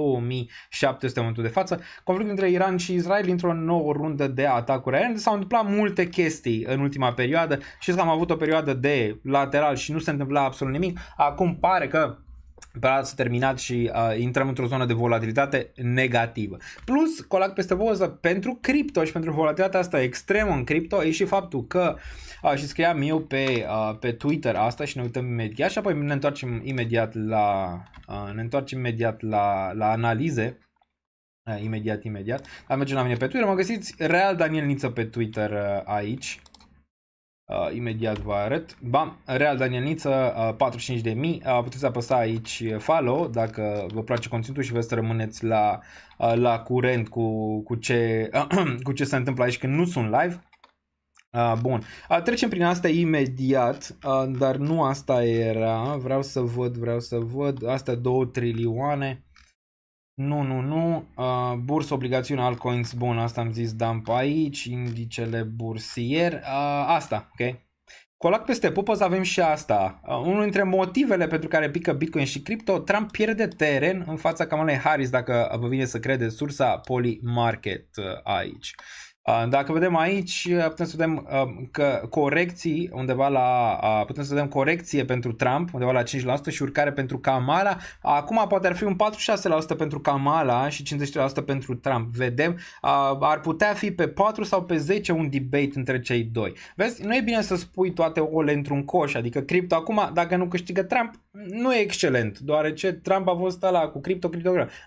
în momentul de față. Conflictul între Iran și Israel într-o nouă rundă de atacuri aeriene. S-au întâmplat multe chestii în ultima perioadă și că am avut o perioadă de lateral și nu se întâmpla absolut nimic. Acum pare că s-a terminat și intrăm într-o zonă de volatilitate negativă. Plus, colac peste voză pentru cripto și pentru volatilitatea asta extremă în cripto e și faptul că, și scriam eu pe Twitter asta și ne uităm imediat și apoi ne întoarcem imediat la analize. Imediat. Dar mergem la mine pe Twitter, mă găsiți Real Daniel Niță pe Twitter aici. Imediat vă arăt. Bam, Real Daniel Niță, 45.000. Puteți apăsa aici follow dacă vă place conținutul și vreți să rămâneți la curent cu ce se întâmplă aici când nu sunt live. Bun, trecem prin asta imediat, dar nu asta era. Vreau să văd. Astea 2 trilioane. Nu. Bursă, obligațiune, altcoins, bun, asta am zis dump aici, indicele bursier, asta, ok. Colac peste pupăs avem și asta. Unul dintre motivele pentru care pică Bitcoin și cripto, Trump pierde teren în fața Kamalei Harris, dacă vă vine să credeți sursa Polymarket aici. Dacă vedem aici, putem să vedem că corecții undeva putem să vedem corecție pentru Trump, undeva la 5% și urcare pentru Kamala. Acum poate ar fi un 46% pentru Kamala și 53% pentru Trump. Vedem, ar putea fi pe 4 sau pe 10 un debate între cei doi. Vezi, nu e bine să spui toate ouăle într-un coș, adică cripto acum, dacă nu câștigă Trump, nu e excelent, deoarece Trump a fost ăla cu cripto.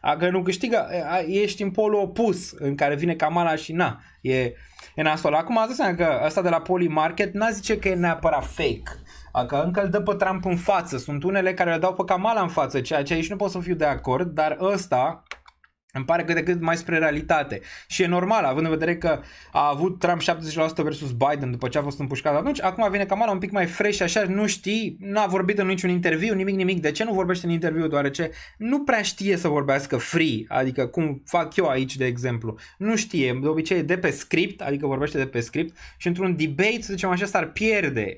Dacă nu câștigă, ești în polul opus, în care vine Kamala și e nasol. Acum ați seama că ăsta de la Polymarket n-a zice că e neapărat fake. Că încă îl dă pe Trump în față. Sunt unele care le dau pe Kamala în față, ceea ce aici nu pot să fiu de acord, dar ăsta îmi pare cât de cât mai spre realitate. Și e normal, având în vedere că a avut Trump 70% versus Biden după ce a fost împușcat atunci, acum vine Kamala un pic mai fresh și așa, nu știi, n-a vorbit în niciun interviu, nimic. De ce nu vorbește în interviu? Deoarece nu prea știe să vorbească free, adică cum fac eu aici, de exemplu. Nu știe, de obicei e de pe script, adică vorbește de pe script și într-un debate, să zicem așa, s-ar pierde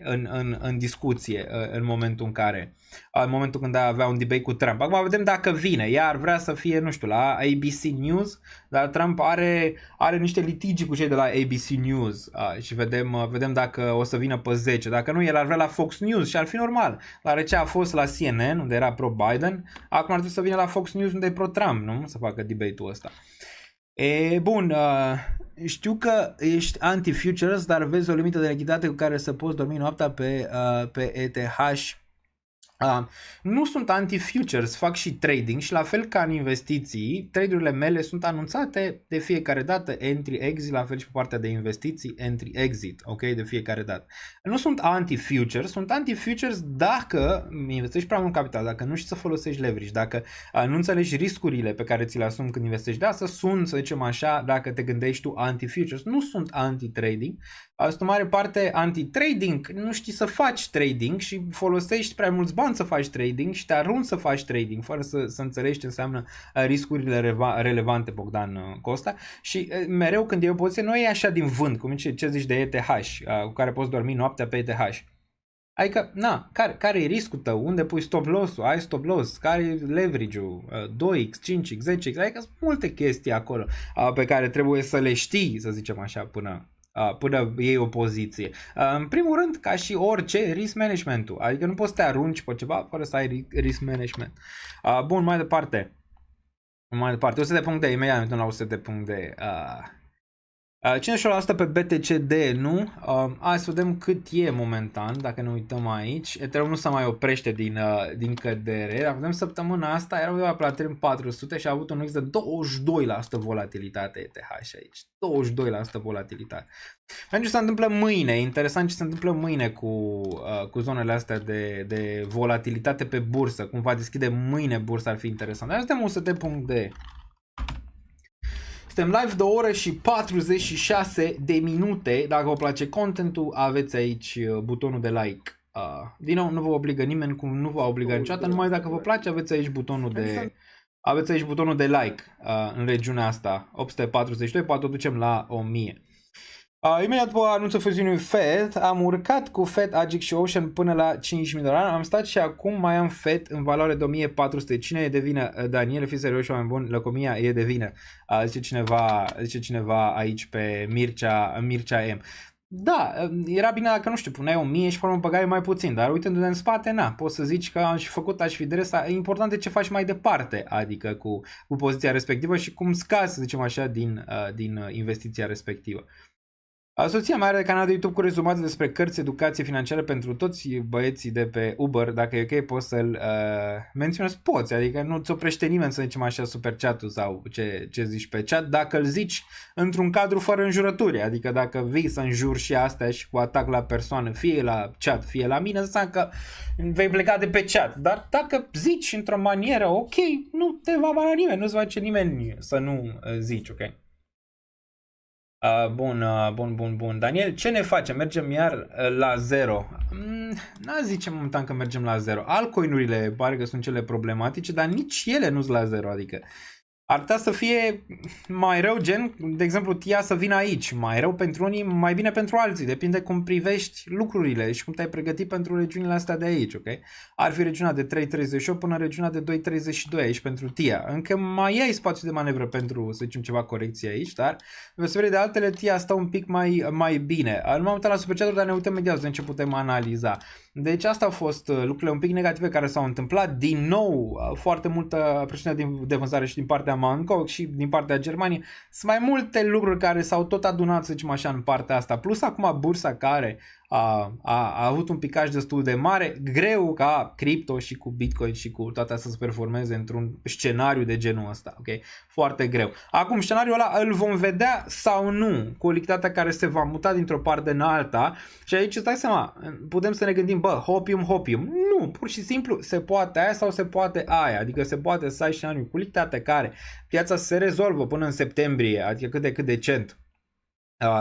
în discuție în momentul când avea un debate cu Trump. Acum vedem dacă vine. Ea ar vrea să fie, nu știu, la ABC News, dar Trump are niște litigi cu cei de la ABC News și vedem dacă o să vină pe 10. Dacă nu, el ar vrea la Fox News și ar fi normal. Deoarece a fost la CNN, unde era pro-Biden, acum ar trebui să vină la Fox News, unde e pro-Trump, nu? Să facă debate-ul ăsta. Bun, știu că ești anti-futures, dar vezi o limită de lichiditate cu care să poți dormi noaptea pe ETH. Nu sunt anti-futures, fac și trading și la fel ca în investiții, tradurile mele sunt anunțate de fiecare dată, entry-exit, la fel și pe partea de investiții, entry-exit, ok, de fiecare dată. Nu sunt anti-futures, sunt anti-futures dacă investești prea mult capital, dacă nu știi să folosești leverage, dacă nu înțelegi riscurile pe care ți le asumi când investești. De asta sunt, să zicem așa, dacă te gândești tu anti-futures, nu sunt anti-trading. Sunt în mare parte anti-trading, nu știi să faci trading și folosești prea mulți bani să faci trading și te arunci să faci trading fără să înțelegi ce înseamnă riscurile relevante, Bogdan Costa. Și mereu când e o poziție nu e așa din vânt, cum ce zici de ETH, cu care poți dormi noaptea pe ETH. Adică, care e riscul tău? Unde pui stop loss-ul? Ai stop loss? Care e leverage-ul? 2x, 5x, 10x? Adică sunt multe chestii acolo pe care trebuie să le știi, să zicem așa, până până iei o poziție. În primul rând, ca și orice, risk management-ul. Adică nu poți să te arunci pe ceva fără să ai risk management. Bun, mai departe. 100 de puncte, imediat ne uităm la 100 de puncte. 50% pe BTCD, nu? Hai să vedem cât e momentan, dacă ne uităm aici. Ethereum nu se mai oprește din cădere. Dacă vedem săptămâna asta, era undeva pe la 3400 și a avut un index de 22% volatilitate ETH aici. 22% volatilitate. Pentru ce se întâmplă mâine, interesant ce se întâmplă mâine cu zonele astea de volatilitate pe bursă. Cum va deschide mâine bursa, ar fi interesant. Dar suntem 100 de puncte. Suntem live de o oră și 46 de minute. Dacă vă place contentul, aveți aici butonul de like. Din nou, nu vă obligă nimeni, cum nu vă obligă niciodată, numai dacă vă place, aveți aici butonul de like în regiunea asta. 842, poate o ducem la 1000. Imediat după anunțul fuziunii FED, am urcat cu FED, AGIC și Ocean până la $5.000. Am stat și acum mai am FED în valoare de 1400. Cine e de vină? Daniel, fii serios și oameni buni, lăcomia e de vină. Zice cineva aici pe Mircea M. Da, era bine dacă, nu știu, puneai 1000 și până băgai mai puțin, dar uitându-te în spate, poți să zici că am și făcut, aș fi drept. E important de ce faci mai departe, adică cu poziția respectivă și cum scazi, să zicem așa, din investiția respectivă. Soția mea are canal de YouTube cu rezumate despre cărți, educație financiară pentru toți băieții de pe Uber. Dacă e ok, poți să-l menționezi, poți, adică nu ți oprește nimeni să zicem așa super chat-ul sau ce zici pe chat, dacă îl zici într-un cadru fără înjurături, adică dacă vii să înjuri și astea și cu atac la persoană, fie la chat, fie la mine, înseamnă că vei pleca de pe chat, dar dacă zici într-o manieră ok, nu te va bana nimeni, nu-ți face nimeni să nu zici, ok? Bun. Daniel, ce ne facem? Mergem iar la 0. N-a zice momentan că mergem la 0. Altcoin-urile pare că sunt cele problematice, dar nici ele nu sunt la 0. Adică ar putea să fie mai rău, gen, de exemplu, TIA să vină aici. Mai rău pentru unii, mai bine pentru alții. Depinde cum privești lucrurile și cum te-ai pregătit pentru regiunile astea de aici, ok? Ar fi regiunea de 3.38 până regiunea de 2.32 aici pentru TIA. Încă mai ai spațiu de manevră pentru, să zicem, ceva corecție aici, dar veți vedea de altele TIA stă un pic mai bine. Nu m-am uitat la superchat-uri, dar ne uităm imediat să ce putem analiza. Deci asta au fost lucrurile un pic negative care s-au întâmplat. Din nou, foarte multă presiune de vânzare și din partea Mt. Gox și din partea Germaniei. Sunt mai multe lucruri care s-au tot adunat, să zicem așa, în partea asta. Plus acum bursa care a avut un picaj destul de mare. Greu ca cripto și cu Bitcoin și cu toate astea să performeze într-un scenariu de genul ăsta. Okay? Foarte greu. Acum, scenariul ăla îl vom vedea sau nu, cu o lichiditatea care se va muta dintr-o parte în alta. Și aici îți dai seama, putem să ne gândim, hopium. Nu, pur și simplu se poate aia sau se poate aia. Adică se poate să ai scenariu cu lichiditatea care piața se rezolvă până în septembrie, adică cât de cât decent.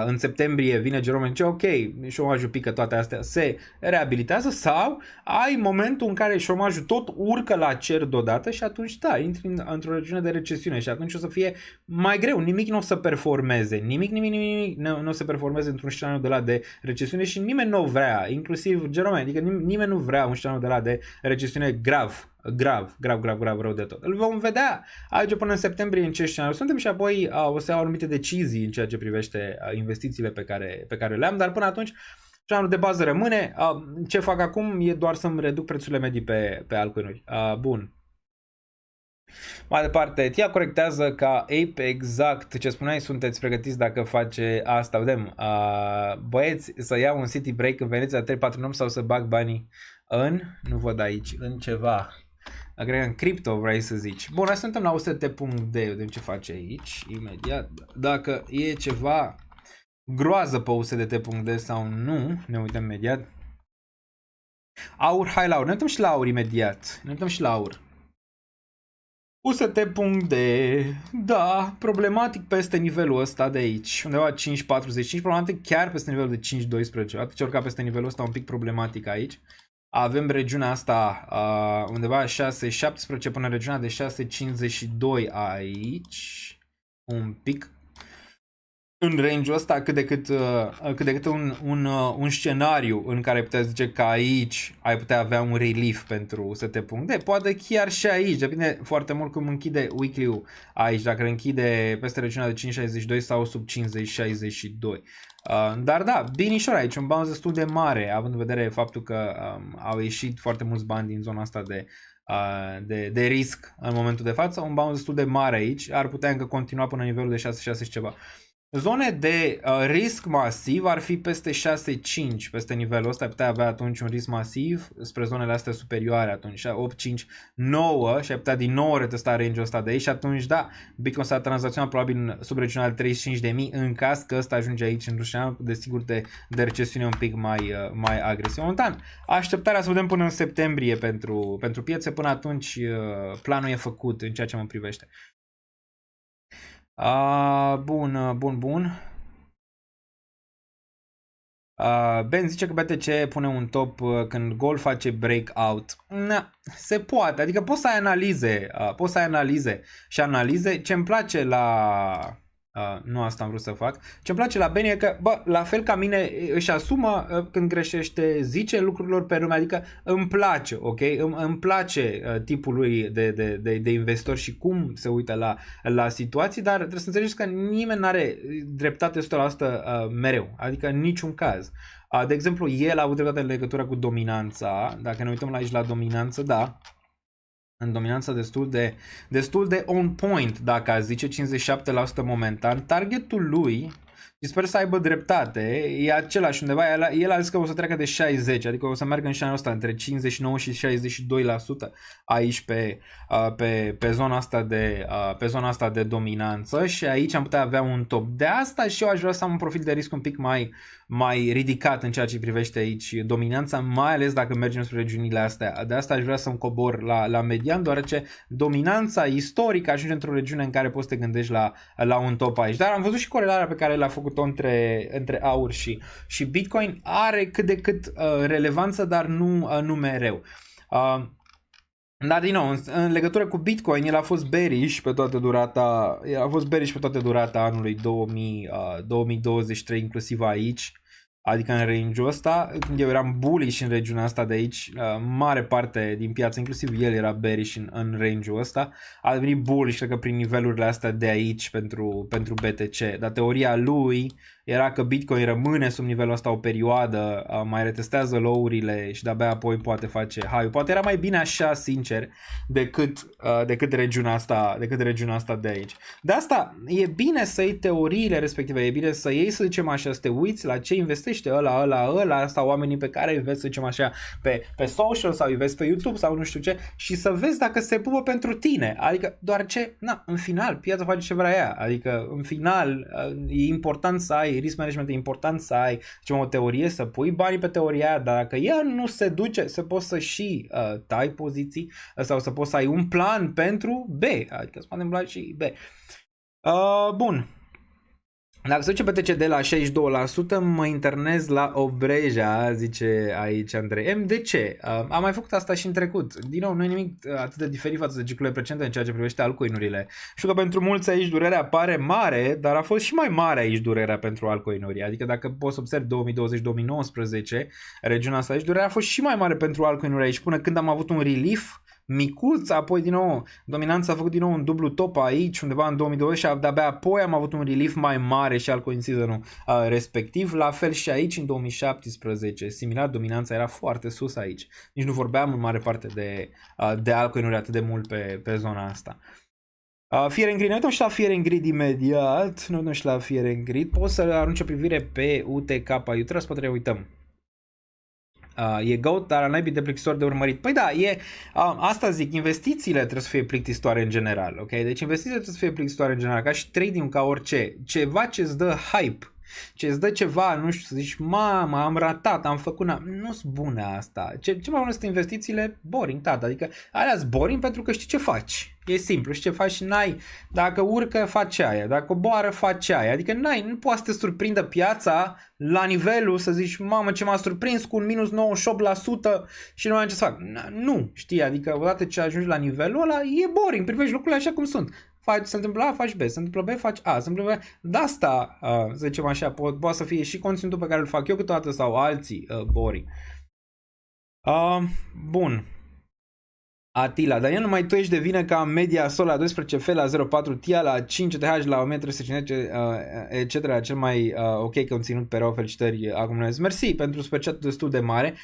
În septembrie vine Jerome și zice ok, șomajul pică, toate astea se reabilitează, sau ai momentul în care șomajul tot urcă la cer deodată și atunci da, intri într-o regiune de recesiune și atunci o să fie mai greu, nimic nu o să performeze, nimic nu o să performeze într-un scenariu de la de recesiune și nimeni nu vrea, inclusiv Jerome, adică nimeni nu vrea un scenariu de la de recesiune grav rău de tot. Îl vom vedea aici până în septembrie în ce scenariu suntem și apoi o să iau anumite decizii în ceea ce privește investițiile pe care le am, dar până atunci scenariul de bază rămâne. Ce fac acum e doar să-mi reduc prețurile medii pe altcoin-uri. Bun. Mai departe, TIA corectează ca Ape, exact ce spuneai, sunteți pregătiți dacă face asta, vedem. Băieți, să iau un city break în Veneția 3-4 sau să bag banii nu văd aici, în ceva. Cred că în cripto vrei să zici. Bun, hai suntem la 100.de, vedem ce face aici, imediat. Dacă e ceva groază pe USDT.de sau nu, ne uităm imediat. Aur, hai la aur, ne uităm și la aur imediat. UST.de, da, problematic peste nivelul ăsta de aici, undeva 5.45, problematic chiar peste nivelul de 5.12, atunci urca peste nivelul ăsta un pic problematic aici. Avem regiunea asta undeva 6.17 până regiunea de 6.52 aici, un pic. în range-ul ăsta cât de cât un scenariu în care putea zice că aici ai putea avea un relief pentru ST.D. Poate chiar și aici, depinde foarte mult cum închide weekly-ul aici, dacă îl închide peste regiunea de 5.62 sau sub 50.62. Dar da, binișor aici, un bounce destul de mare, având în vedere faptul că au ieșit foarte mulți bani din zona asta de risc în momentul de față, un bounce destul de mare aici, ar putea încă continua până nivelul de 6.6 și ceva. Zone de risc masiv ar fi peste 6.5, peste nivelul ăsta, putea avea atunci un risc masiv spre zonele astea superioare atunci, 8.5, 9 și ai putea din nou retesta range-ul ăsta de aici și atunci da, Bitcoin s-a tranzacționat probabil sub regiunea de 35.000 în caz că ăsta ajunge aici în rușean, desigur de recesiune un pic mai agresiv. Momentan, așteptarea să vedem până în septembrie pentru piețe, până atunci planul e făcut în ceea ce mă privește. Bun. Ben zice că BTC pune un top când Gold face breakout. Se poate, adică poți să ai analize, ce-mi place la... nu asta am vrut să fac. Ce-mi place la Ben e că, la fel ca mine, își asumă când greșește, zice lucrurilor pe lume, adică îmi place, ok? Îmi place tipul lui de investitor și cum se uită la situații, dar trebuie să înțelegi că nimeni nu are dreptate 100% mereu, adică în niciun caz. De exemplu, el a avut dreptate în legătură cu dominanța, dacă ne uităm aici la dominanță, da, în dominanță destul de on point, dacă a zice 57% momentan. Targetul lui, și sper să aibă dreptate, e același undeva, el a zis că o să treacă de 60, adică o să meargă în șanul ăsta între 59 și 62% aici pe zona asta de dominanță și aici am putea avea un top. De asta și eu aș vrea să am un profil de risc un pic mai ridicat în ceea ce privește aici dominanța, mai ales dacă mergem spre regiunile astea. De asta aș vrea să-mi cobor la median, deoarece dominanța istorică ajunge într-o regiune în care poți să te gândești la un top aici. Dar am văzut și corelarea pe care l-a făcut-o între aur și Bitcoin, are cât de cât relevanță, dar nu mereu. Dar din nou, în legătură cu Bitcoin, el a fost bearish pe toată durata anului 2023, inclusiv aici, adică în range-ul ăsta, când eu eram bullish în regiunea asta de aici, mare parte din piață, inclusiv el era bearish în range-ul ăsta, a devenit bullish, cred că prin nivelurile astea de aici pentru BTC, dar teoria lui era că Bitcoin rămâne sub nivelul ăsta o perioadă, mai retestează low-urile și de-abia apoi poate face high. Poate era mai bine așa, sincer, decât regiunea asta de aici. De asta e bine să iei teoriile respective, e bine să iei, să zicem așa, să te uiți la ce investește ăla sau oamenii pe care îi vezi, să zicem așa, pe social sau îi vezi pe YouTube sau nu știu ce și să vezi dacă se pupă pentru tine. Adică doar ce, în final, piața face ce vrea ea. Adică în final e important să ai risk management, e important să ai o teorie, să pui banii pe teoria aia, dar dacă ea nu se duce, să poți să și tai poziții sau să poți să ai un plan pentru B, adică să facem plan și B. Bun. Dacă se duce BTC de la 62%, mă internez la Obreja, zice aici Andrei M. De ce? Am mai făcut asta și în trecut. Din nou, nu e nimic atât de diferit față de ciclurile precedente în ceea ce privește altcoin-urile. Știu că pentru mulți aici durerea pare mare, dar a fost și mai mare aici durerea pentru altcoin-uri. Adică dacă poți să observi 2020-2019, regiunea asta aici, durerea a fost și mai mare pentru altcoin-uri aici, până când am avut un relief micuț, apoi din nou dominanța a făcut din nou un dublu top aici undeva în 2020 și de-abia apoi am avut un relief mai mare și altcoin season-ul respectiv, la fel și aici în 2017, similar, dominanța era foarte sus aici, nici nu vorbeam în mare parte de altcoin-uri atât de mult pe zona asta. Fear and Greed, ne uităm și la Fear and Greed imediat, ne uităm și la Fear and Greed, poți să arunci o privire pe UTK, Utrecht, poate ne uităm. E GOAT, dar n-ai de plictisitor de urmărit. Păi da, asta zic, investițiile trebuie să fie plictisitoare în general, ok? Deci investițiile trebuie să fie plictisitoare în general, ca și trading, ca orice. Ceva ce îți dă hype, ce îți dă ceva, nu știu, să zici, mamă, am ratat, am făcut, nu-s bune asta. Ce mai bune sunt investițiile? Boring, tata, adică alea-s boring pentru că știi ce faci. E simplu, știi ce faci, dacă urcă, faci aia, dacă coboară, faci aia, adică nu poate să te surprindă piața la nivelul să zici, mamă, ce m-a surprins cu un minus 98% și nu mai am ce să fac. Nu, știi, adică odată ce ajungi la nivelul ăla, e boring, privești lucrurile așa cum sunt. se întâmplă A, faci B, se întâmplă B, faci A, se întâmplă B. De asta, să zicem așa, poate să fie și conținutul pe care îl fac eu câteodată sau alții boring. Bun. Atila, dar nu mai tu ești de vină ca media Sol la 12 F la 0.4 Tia la 5 TH la 1350 etc. Cel mai ok conținut pe rău, felicitări acum. Mersi pentru superchat destul de mare.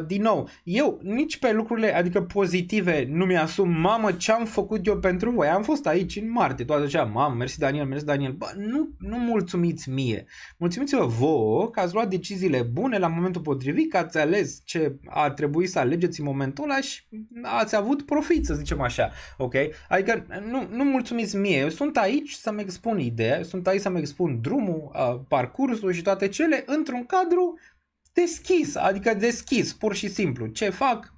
Din nou, eu nici pe lucrurile adică pozitive nu mi-asum, mamă, ce am făcut eu pentru voi. Am fost aici în martie, toată așa, mamă, mersi Daniel. Bă, nu mulțumiți mie. Mulțumiți-vă vouă că ați luat deciziile bune la momentul potrivit, că ați ales ce a trebuit să alegeți în momentul ăla și ați avut profit, să zicem așa, ok? Adică nu mulțumiți mie, eu sunt aici să-mi expun ideea, sunt aici să-mi expun drumul, parcursul și toate cele într-un cadru deschis, adică deschis, pur și simplu. Ce fac?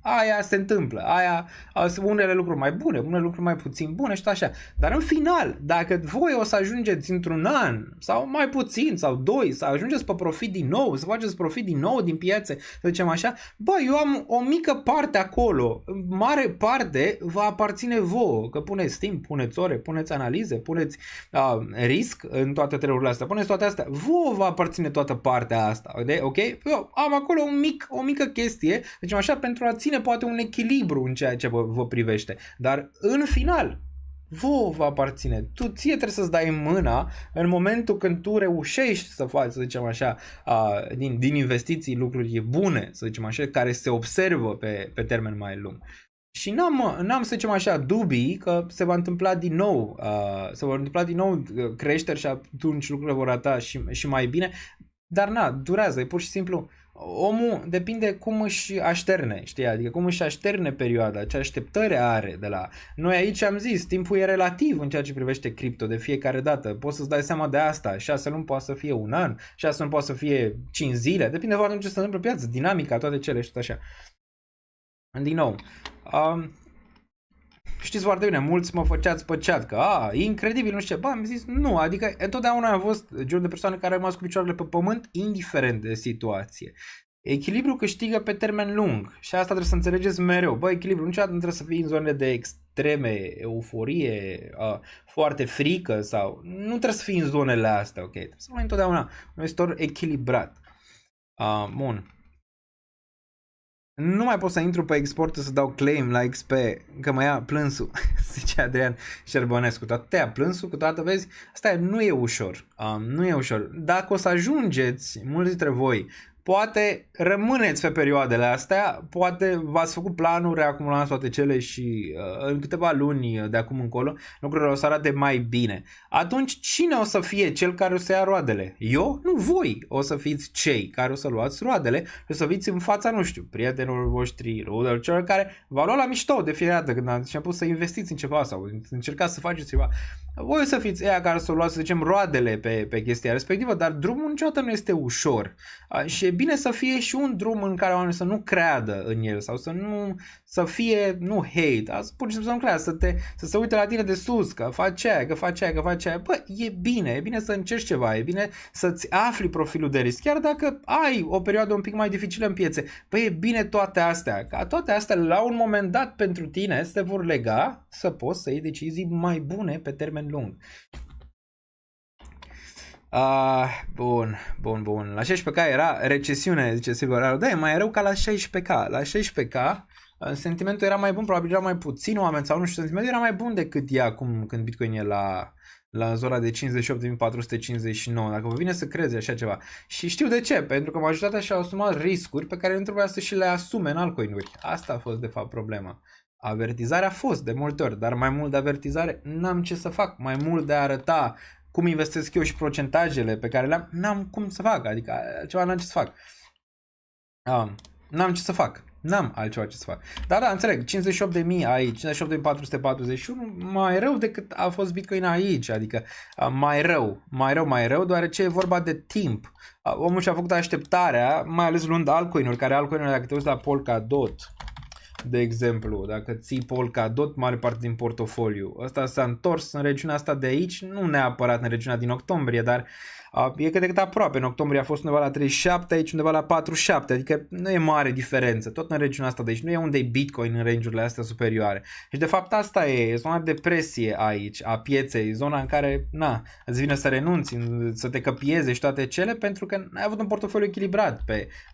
Aia se întâmplă, aia sunt unele lucruri mai bune, unele lucruri mai puțin bune și tot așa. Dar în final, dacă voi o să ajungeți într-un an sau mai puțin sau 2, să ajungeți pe profit din nou, să faceți profit din nou din piață, să zicem așa, bă, eu am o mică parte acolo, mare parte va aparține vouă, că puneți timp, puneți ore, puneți analize, puneți risc în toate treburile astea, puneți toate astea, vouă va aparține toată partea asta, ok? Eu am acolo o mică chestie, zicem așa, pentru a ține poate un echilibru în ceea ce vă privește, dar în final vouă vă aparține. Ție trebuie să-ți dai mâna în momentul când tu reușești să faci, să zicem așa, din investiții lucruri bune, să zicem așa, care se observă pe termen mai lung. Și n-am, să zicem așa, dubii că se va întâmpla din nou, creșteri și atunci lucrurile vor arata și mai bine, dar durează, e pur și simplu. Omul depinde cum își așterne, știi? Adică cum își așterne perioada, ce așteptări are de la... Noi aici am zis, timpul e relativ în ceea ce privește cripto de fiecare dată. Poți să-ți dai seama de asta. 6 luni poate să fie un an, 6 luni poate să fie 5 zile. Depinde foarte mult ce se întâmplă pe piață, dinamica, toate cele și tot așa. Din nou, știți foarte bine, mulți mă făceați pe chat că, e incredibil, nu știu ce. Bă, am zis, nu, adică întotdeauna am fost genul de persoane care au rămas cu picioarele pe pământ, indiferent de situație. Echilibru câștigă pe termen lung și asta trebuie să înțelegeți mereu. Bă, echilibru niciodată nu trebuie să fii în zone de extreme, euforie, foarte frică sau... Nu trebuie să fii în zonele astea, ok? Trebuie să fii întotdeauna un investitor echilibrat. Bun. Nu mai pot să intru pe export să dau claim la XP, că mă ia plânsul, zice Adrian Șerbănescu. Dar te ia plânsul, câteodată vezi, asta nu e ușor. Nu e ușor. Dacă o să ajungeți, mulți dintre voi, poate rămâneți pe perioadele astea, poate v-ați făcut planuri, reacumulați toate cele și în câteva luni de acum încolo lucrurile o să arate mai bine. Atunci cine o să fie cel care o să ia roadele? Eu? Nu, voi o să fiți cei care o să luați roadele, o să fiți în fața, nu știu, prietenilor voștri, celor care v-au luat la mișto de fiecare dată când ați început să investiți în ceva sau încercați să faceți ceva. Voi o să fiți ăia care o să luați, să zicem, roadele pe chestia respectivă, dar drumul niciodată nu este ușor. Și e bine să fie și un drum în care oamenii să nu creadă în el sau să fie, nu hate, pur și simplu să nu creadă, să se uite la tine de sus, că faci aia, că faci aia. Bă, e bine să încerci ceva, e bine să-ți afli profilul de risc, chiar dacă ai o perioadă un pic mai dificilă în piețe. Bă, e bine toate astea, ca toate astea la un moment dat pentru tine se vor lega să poți să iei decizii mai bune pe termen lung. Bun. La 16K era recesiune, zice Silver. Da, e mai rău ca la 16K. La 16K sentimentul era mai bun, probabil era mai puțin oameni sau nu știu, sentimentul era mai bun decât e acum când Bitcoin e la zona de 58.459, dacă vă vine să crezi așa ceva. Și știu de ce, pentru că majoritatea și-au asumat riscuri pe care nu trebuia să și le asume în altcoin-uri. Asta a fost de fapt problema. Avertizarea a fost de multe ori, dar mai mult de avertizare n-am ce să fac, mai mult de a arăta cum investesc eu și procentajele pe care le-am, n-am cum să fac, adică altceva n-am ce să fac. N-am ce să fac. N-am altceva ce să fac. Dar da, înțeleg, 58.000 aici, 58.441, mai rău decât a fost Bitcoin aici, adică mai rău, deoarece e vorba de timp. Omul și-a făcut așteptarea, mai ales luând altcoin-uri, dacă te uiți la Polkadot, de exemplu, dacă ții Polkadot, mare parte din portofoliu. Ăsta s-a întors în regiunea asta de aici, nu neapărat în regiunea din octombrie, dar E cât de cât aproape. În octombrie a fost undeva la 37, aici undeva la 47, adică nu e mare diferență, tot în regiunea asta, deci nu e unde e Bitcoin în range-urile astea superioare. Și de fapt asta e zona de depresie aici, a pieței, zona în care, îți vine să renunți, să te căpieze și toate cele, pentru că ai avut un portofoliu echilibrat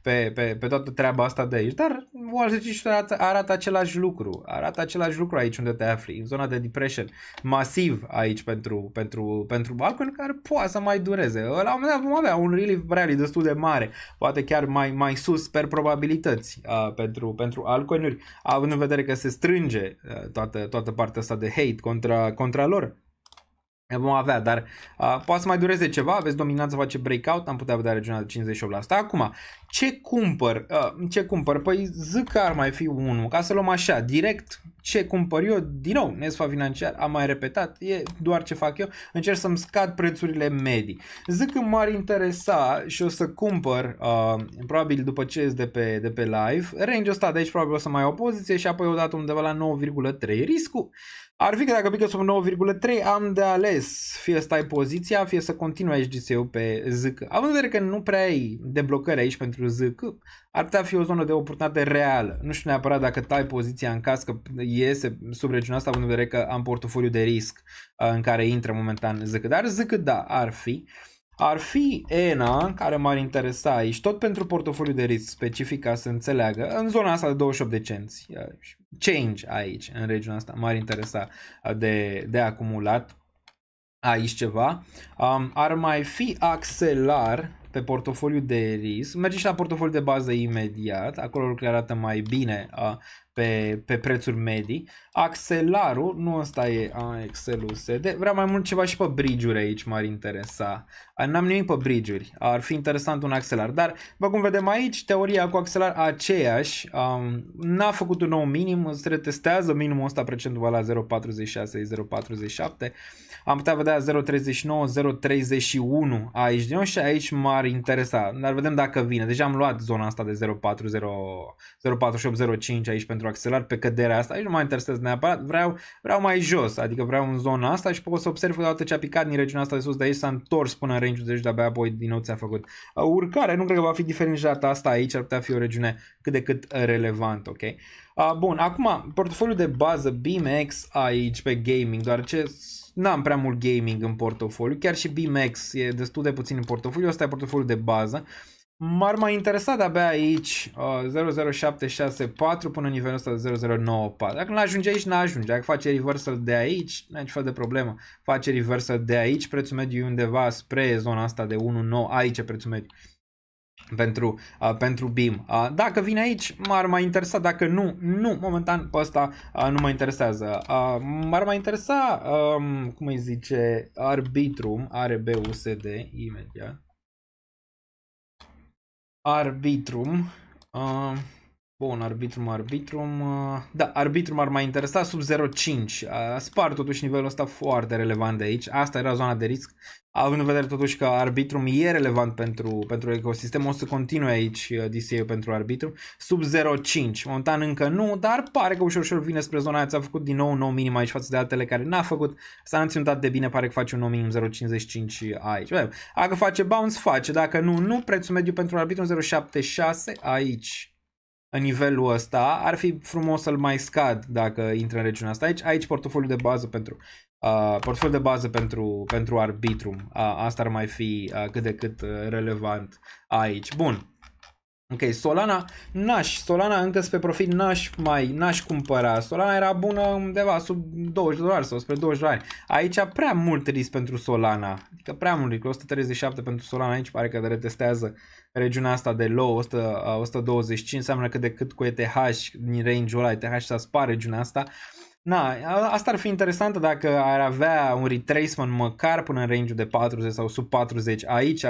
pe toată treaba asta de aici, dar Wall Street arată același lucru, aici unde te afli, în zona de depression, masiv aici pentru altcoin care poate să mai dureze. La un moment dat vom avea un relief rally destul de mare, poate chiar mai sus per probabilități pentru altcoinuri, având în vedere că se strânge toată partea asta de hate contra lor. Vom avea, dar poate să mai dureze ceva, aveți dominanță, face breakout, am putea vedea regiunea de 58%. Acum, ce cumpăr? Păi zic că ar mai fi unul, ca să luăm așa, direct, ce cumpăr eu, din nou, Nesfa Financiar, am mai repetat, e doar ce fac eu, încerc să-mi scad prețurile medii. Zic că m-ar interesa și o să cumpăr, probabil după ce ies de pe live, range-ul ăsta de aici probabil o să mai o poziție și apoi o dată undeva la 9,3. Riscul ar fi că dacă pică sub 9,3 am de ales, fie stai poziția, fie să continui aici DCU pe ZK. Având în vedere că nu prea ai deblocări aici pentru ZK, ar putea fi o zonă de oportunitate reală. Nu știu neapărat dacă tai poziția în caz că iese sub regiunea asta, având în vedere că am portofoliu de risc în care intră momentan ZK. Dar ZK da, ar fi. Ar fi ENA, care m-ar interesa aici, tot pentru portofoliu de risc specific, ca să înțeleagă, în zona asta de 28 de cenți. Change aici, în regiunea asta, m-ar interesa de acumulat aici ceva. Ar mai fi Axelar pe portofoliu de risc. Merge și la portofoliu de bază imediat, acolo lucrurile arată mai bine pe prețuri medii. Axelarul, nu ăsta e Excel USD, vreau mai mult ceva și pe bridge-uri aici, m-ar interesa. N-am nimic pe bridge-uri, ar fi interesant un Axelar, dar după cum vedem aici, teoria cu Axelar aceeași, n-a făcut un nou minim, se retestează minimul ăsta precedent la 0,46, 0,47, am putea vedea 0,39, 0,31 aici din nou și aici m-ar interesa, dar vedem dacă vine. Deja am luat zona asta de 0,48, 0,5 aici pentru Axelar pe căderea asta, aici nu mă interesează neapărat, vreau mai jos, adică vreau în zona asta și pot să observ că odată ce a picat din regiunea asta de sus de aici s-a întors până în range-ul de aici, de-abia apoi din nou ți-a făcut urcare. Nu cred că va fi diferit nici data asta aici, ar putea fi o regiune cât de cât relevant, ok? Bun, acum portofoliul de bază BIMX aici pe gaming, deoarece n-am prea mult gaming în portofoliu, chiar și BIMX e destul de puțin în portofoliu, ăsta e portofoliul de bază. M-ar mai interesa de-abia aici 00764 până în nivelul ăsta de 0094. Dacă nu ajunge aici, nu ajunge. Dacă face reversal de aici, nu ai nici fel de problemă. Face reversal de aici, prețul mediu e undeva spre zona asta de 1.9, aici e prețul mediu pentru BIM. Dacă vine aici, m-ar mai interesa, dacă nu, momentan pe ăsta nu mă interesează. M-ar mai interesa, cum îi zice, Arbitrum, ARBUSD, imediat. Arbitrum, bun, Arbitrum, da, Arbitrum ar mai interesa sub 0.5, spar totuși nivelul ăsta foarte relevant de aici, asta era zona de risc, având în vedere totuși că Arbitrum e relevant pentru ecosistem, o să continue aici DCA pentru Arbitrum, sub 0.5, momentan încă nu, dar pare că ușor vine spre zona aia, ți-a făcut din nou un nou minim aici față de altele care n-a făcut, s-a naționat de bine, pare că face un nou minim 0.55 aici, dacă face bounce, face, dacă nu, prețul mediu pentru Arbitrum 0.76 aici. În nivelul ăsta, ar fi frumos să-l mai scad dacă intră în regiunea asta. Aici portofoliul de bază pentru Arbitrum. Asta ar mai fi cât de cât relevant aici. Bun. Ok, Solana încă spre profit n-aș cumpăra. Solana era bună undeva sub $20 sau spre $20. Aici prea mult risc pentru Solana. Adică prea mult risc. 137 pentru Solana aici pare că retestează regiunea asta de low, 125, înseamnă că de cât cu ETH din range-ul ăla, ETH s-a spart regiunea asta. Asta ar fi interesantă dacă ar avea un retracement măcar până în range-ul de 40 sau sub 40. Aici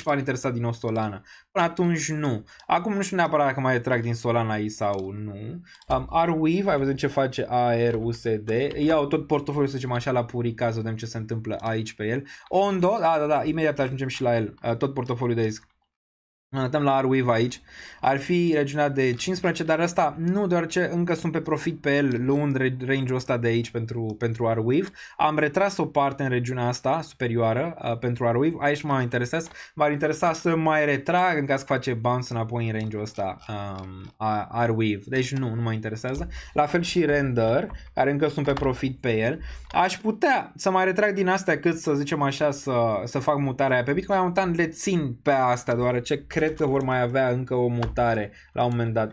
m-ar interesa din nou Solana. Până atunci nu. Acum nu știu neapărat dacă mai retrag din Solana aici sau nu. Arweave, hai vedem ce face ARUSD. Iau tot portofoliul, să zicem așa, la purica, să vedem ce se întâmplă aici pe el. Ondo, da, imediat ajungem și la el. Tot portofoliul de risc. Ne uităm la Arweave aici. Ar fi regiunea de 15, dar asta nu, deoarece încă sunt pe profit pe el, luând range-ul ăsta de aici pentru Arweave. Am retras o parte în regiunea asta superioară pentru Arweave. Aici m-a interesat. M-ar interesa să mai retrag în caz că face bounce înapoi în range-ul ăsta Arweave. Deci nu mă interesează. La fel și Render, care încă sunt pe profit pe el. Aș putea să mai retrag din astea cât să zicem așa să fac mutarea aia pe Bitcoin. Momentan le țin pe astea, deoarece cred că vor mai avea încă o mutare la un moment dat.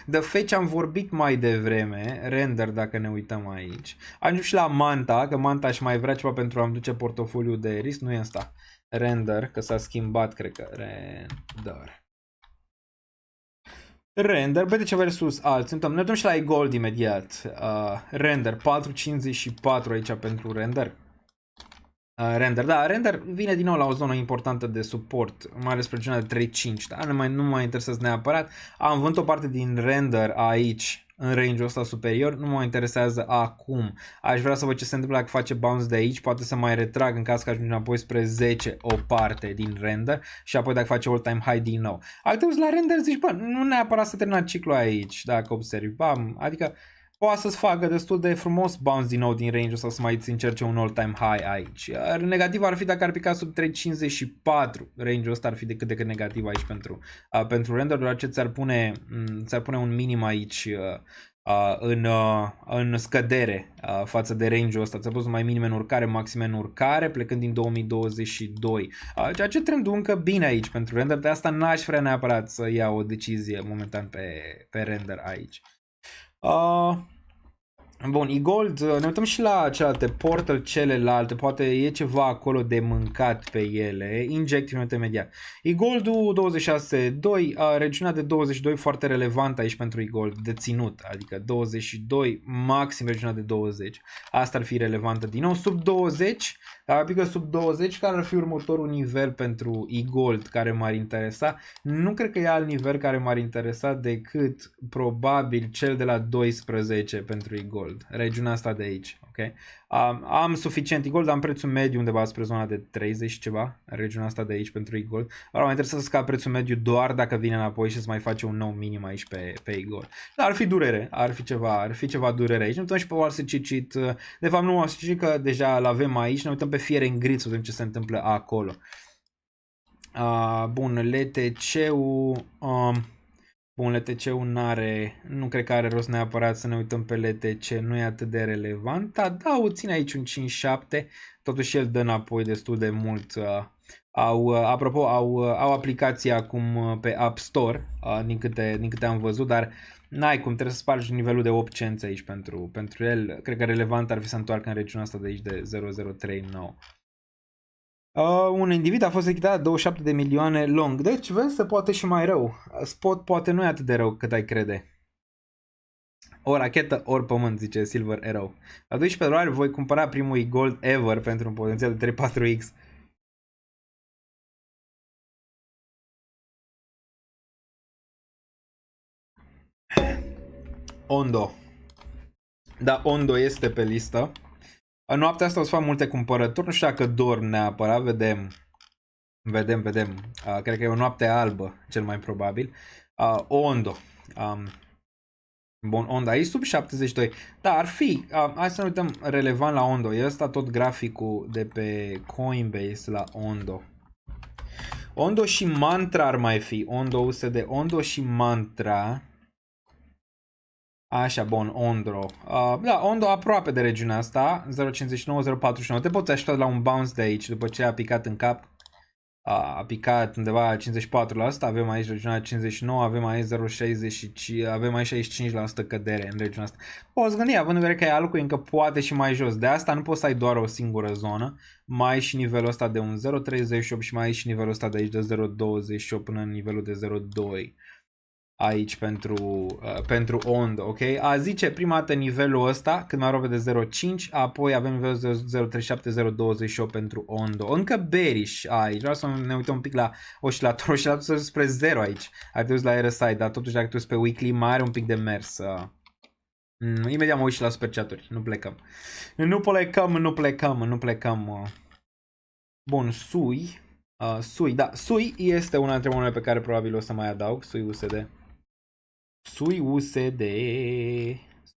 De Fetch am vorbit mai devreme. Render, dacă ne uităm aici. Ajung și la Manta, că Manta aș mai vrea ceva pentru a-mi duce portofoliul de risc. Nu e asta. Render, că s-a schimbat, cred că. Render, BTC versus alții. Ne uităm și la Gold imediat. Render, 4.54 aici pentru Render. Render vine din nou la o zonă importantă de suport, mai ales pe regiunea de 3.5, dar nu mă interesează neapărat. Am vândut o parte din Render aici, în range-ul ăsta superior, nu mă interesează acum. Aș vrea să văd ce se întâmplă dacă face bounce de aici, poate să mai retrag în caz că ajunge înapoi spre 10 o parte din Render și apoi dacă face all-time high din nou. Activus la Render zici, bă, nu neapărat să termina ciclul aici, dacă observi, bam, adică poate să-ți facă destul de frumos bounce din nou din range-ul ăsta să mai încerce un all-time high aici. Iar negativ ar fi dacă ar pica sub 3.54. Range-ul ăsta ar fi de cât de cât negativ aici pentru Render, deoarece ți-ar pune un minim aici în scădere față de range-ul ăsta. Ți-a pus mai minime în urcare, maxime în urcare, plecând din 2022. Ceea ce trendul încă bine aici pentru Render, de asta n-aș vrea neapărat să iau o decizie momentan pe Render aici. Bun, e-gold, ne uităm și la celelalte portal, celelalte, poate e ceva acolo de mâncat pe ele. Inject imediat. E-gold-ul 26.2, regiunea de 22 foarte relevantă aici pentru e-gold, de ținut, adică 22, maxim regiunea de 20. Asta ar fi relevantă din nou, sub 20, adică sub 20, care ar fi următorul nivel pentru e-gold care m-ar interesa. Nu cred că e alt nivel care m-ar interesa decât probabil cel de la 12 pentru e-gold. Regiunea asta de aici, ok? Am suficient e-gold, am prețul mediu undeva spre zona de 30 ceva, regiunea asta de aici pentru e-gold. Dar mă interesează să scad prețul mediu doar dacă vine înapoi și să mai face un nou minim aici pe e-gold. Dar ar fi durere, ar fi ceva durere aici. Ne uităm și pe Warsecicit, de fapt nu Warsecicit, că deja l-avem aici, ne uităm pe Fiere în grid să vedem ce se întâmplă acolo. Bun, LTC-ul... Bun, LTC-ul nu cred că are rost neapărat să ne uităm pe LTC, nu e atât de relevant. Da, o ține aici un 5-7, totuși el dă înapoi destul de mult. Apropo, au aplicație acum pe App Store, din câte am văzut, dar n-ai cum, trebuie să spargi nivelul de 8 cenți aici pentru el. Cred că relevant ar fi să întoarcă în regiunea asta de aici de 0039. Un individ a fost lichidat 27 de milioane long. Deci, vezi, se poate și mai rău. Spot poate nu e atât de rău cât ai crede. O rachetă, ori pământ, zice Silver Arrow. La 12 februarie voi cumpăra primul e-gold ever pentru un potențial de 3-4x. Ondo. Da, Ondo este pe listă. În noaptea asta o să fac multe cumpărături, nu știu dacă dorm neapărat, vedem. Cred că e o noapte albă, cel mai probabil. Ondo. Bun, Ondo aici sub 72. Da, ar fi. Hai să ne uităm relevant la Ondo. E ăsta tot graficul de pe Coinbase la Ondo. Ondo și Mantra ar mai fi. Ondo USD, Ondo și Mantra. Așa, bun, Ondo. Da, Ondo aproape de regiunea asta, 0.59-0.49. Te poți aștepta la un bounce de aici, după ce a picat în cap. A picat undeva la 54%, avem aici regiunea 59, avem aici 0.60, avem aici 65% cădere în regiunea asta. Poți gândi, având în vedere că e altcoin încă poate și mai jos. De asta nu poți să ai doar o singură zonă. Mai ai și nivelul ăsta de un 0.38 și mai ai și nivelul ăsta de aici de 0.28 până în nivelul de 0.2. Aici pentru Ondo, ok? A zice prima dată nivelul ăsta, când mai aproape de 0.5, apoi avem nivelul de 0.37-0.28 pentru Ondo. Încă bearish aici, vreau să ne uităm un pic la oscilator, oscilatorul spre 0 aici. Ar trebui la RSI, dar totuși dacă tu pe weekly mai are un pic de mers. Imediat mă uit și la superchaturi, nu plecăm. Nu plecăm. Bun, SUI. SUI, da, SUI este una dintre monedele pe care probabil o să mai adaug, SUI USD. SUI USD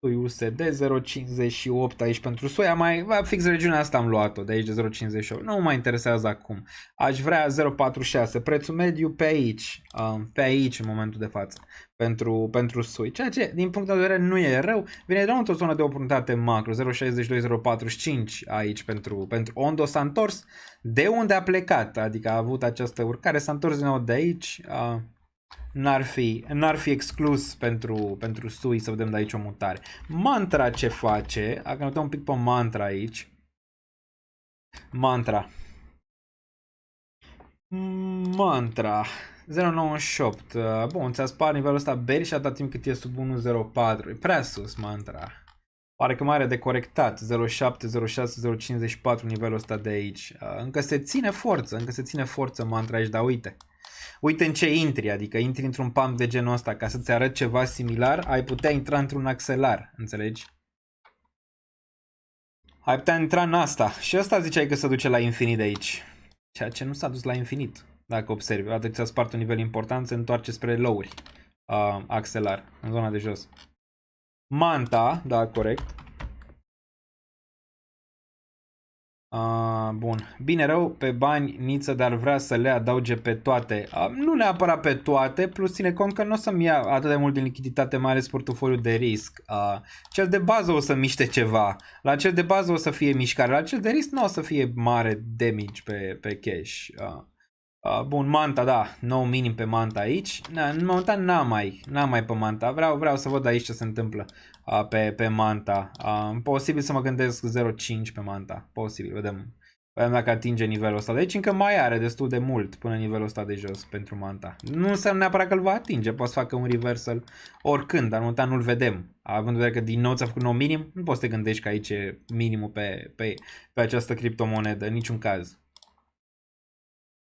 0,58 aici pentru SUI, fix regiunea asta am luat-o, de aici de 0,58, nu mă interesează acum. Aș vrea 0,46, prețul mediu pe aici în momentul de față, pentru SUI, ceea ce din punct de vedere nu e rău, vine de într-o zonă de oportunitate macro, 0,62-0,45 aici pentru Ondo s-a întors de unde a plecat, adică a avut această urcare, s-a întors din nou de aici, n-ar fi exclus pentru SUI să vedem de aici o mutare. Mantra ce face? Dacă ne uităm un pic pe Mantra aici. Mantra 098. Bun, ți-a spart nivelul ăsta beri și atâta timp cât e sub 104. E prea sus Mantra. Pare că mai are de corectat. 07, 06, 054 nivelul ăsta de aici. Încă se ține forță Mantra aici, dar uite. Uite în ce intri, adică intri într-un pump de genul ăsta, ca să-ți arăt ceva similar, ai putea intra într-un axelar, înțelegi? Ai putea intra în asta. Și ăsta ziceai că se duce la infinit de aici. Ceea ce nu s-a dus la infinit, dacă observi. Odată ți-a spart un nivel important, se întoarce spre low-uri. Axelar, în zona de jos. Manta, da, corect. Bun. Bine rău, pe bani niță, dar vrea să le adauge pe toate. Nu neapărat pe toate, plus ține cont că nu o să-mi ia atât de mult din lichiditate, mai ales portofoliul de risc. Cel de bază o să miște ceva. La cel de bază o să fie mișcare. La cel de risc nu o să fie mare damage pe cash. Bun, Manta, da, nou minim pe Manta aici. În momentan n-am mai pe Manta. Vreau să văd aici ce se întâmplă pe Manta. Posibil să mă gândesc 0.5 pe Manta. Posibil, vedem dacă atinge nivelul ăsta. Deci încă mai are destul de mult până nivelul ăsta de jos pentru Manta. Nu înseamnă neapărat că îl va atinge. Poate să facă un reversal oricând, dar momentan nu-l vedem. Având în vedere că din nou ți-a făcut nou minim, nu poți să te gândești că aici e minimul pe această criptomonedă, în niciun caz.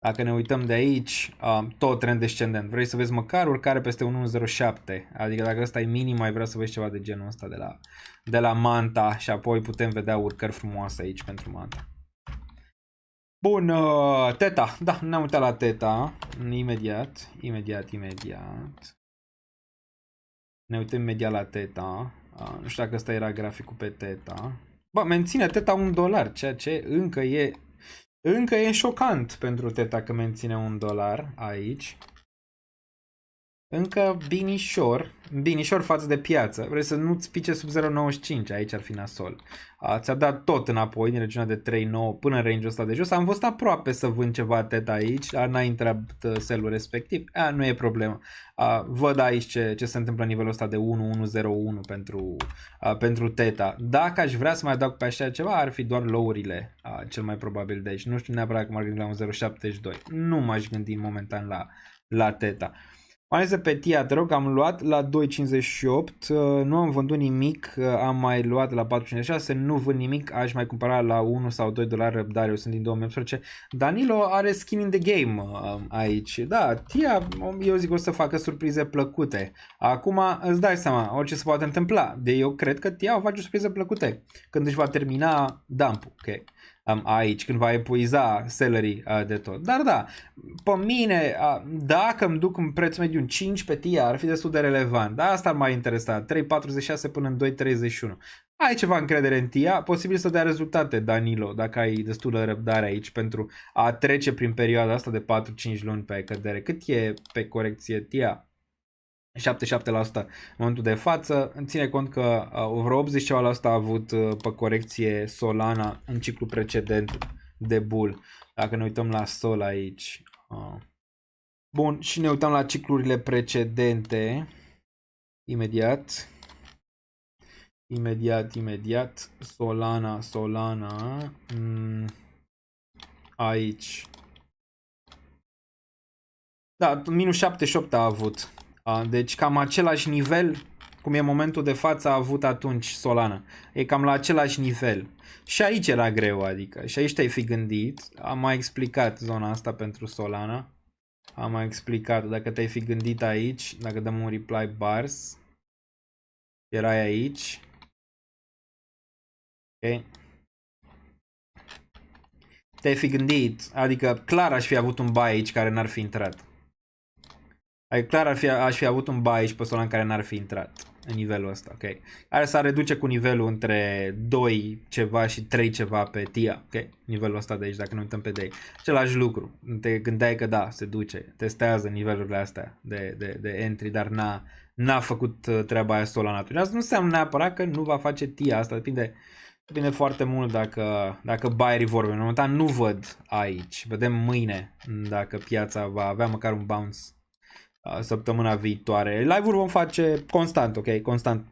Dacă ne uităm de aici, tot trend descendent. Vrei să vezi măcar urcare peste 1.07. Adică dacă ăsta e minim, mai vrea să vezi ceva de genul ăsta de la Manta. Și apoi putem vedea urcări frumoase aici pentru Manta. Bun, Teta. Da, ne-am uitat la Teta. Imediat. Ne uităm imediat la Teta. Nu știu dacă ăsta era graficul pe Teta. Bă, menține Teta $1, ceea ce încă e șocant pentru Teta că menține $1 aici. Încă binișor față de piață. Vrei să nu-ți pice sub 0.95, aici ar fi nasol. Ți-a dat tot înapoi din regiunea de 3.9 până în range-ul ăsta de jos. Am fost aproape să vând ceva Teta aici, dar n-a intrat sell-ul respectiv. Nu e problemă. Văd aici ce se întâmplă la nivelul ăsta de 1.101 pentru Teta. Dacă aș vrea să mai adaug pe așa ceva, ar fi doar low-urile cel mai probabil de aici. Nu știu neapărat că m-ar gândi la un 0.72. Nu m-aș gândi momentan la Teta. Mai este pe TIA, te rog, am luat la 2.58, nu am vândut nimic, am mai luat la 4.56, nu vând nimic, aș mai cumpăra la 1 sau 2 dolari răbdare, eu sunt din 2018. Danilo are skin in the game aici. Da, TIA, eu zic o să facă surprize plăcute. Acum îți dai seama, orice se poate întâmpla. Eu cred că TIA o face surprize plăcute când își va termina dump-ul, ok? Aici, când va epuiza sellerii de tot. Dar da, pe mine, dacă îmi duc în preț mediu 5 pe TIA, ar fi destul de relevant. Da, asta ar mai interesa. 3.46 până în 2.31. Ai ceva încredere în TIA, posibil să dea rezultate, Danilo, dacă ai destulă răbdare aici pentru a trece prin perioada asta de 4-5 luni pe cădere. Cât e pe corecție TIA? 77% în momentul de față. Ține cont că vreo 80% a avut pe corecție Solana în ciclul precedent de bull. Dacă ne uităm la Sol aici. Bun, și ne uităm la ciclurile precedente. Imediat. Solana. Aici. Da, minus 78 a avut. Deci cam același nivel cum e momentul de față a avut atunci Solana. E cam la același nivel. Și aici era greu, adică. Și aici te-ai fi gândit. Am mai explicat zona asta pentru Solana. Am mai explicat. Dacă te-ai fi gândit aici, dacă dăm un reply bars, erai aici. Ok. te-ai fi gândit, adică clar aș fi avut un buy aici care n-ar fi intrat. Adică clar aș fi avut un buy aici pe Solana care n-ar fi intrat în nivelul ăsta, ok? Care s-ar reduce cu nivelul între 2 ceva și 3 ceva pe TIA, ok? Nivelul ăsta de aici, dacă ne uităm pe DAI. Același lucru, te gândeai că da, se duce, testează nivelurile astea de entry, dar n-a făcut treaba aia Solana atunci. Asta nu înseamnă neapărat că nu va face TIA, asta depinde foarte mult dacă buyerii vor. În momentan nu văd aici, vedem mâine dacă piața va avea măcar un bounce săptămâna viitoare. Live-uri vom face constant, ok? Constant.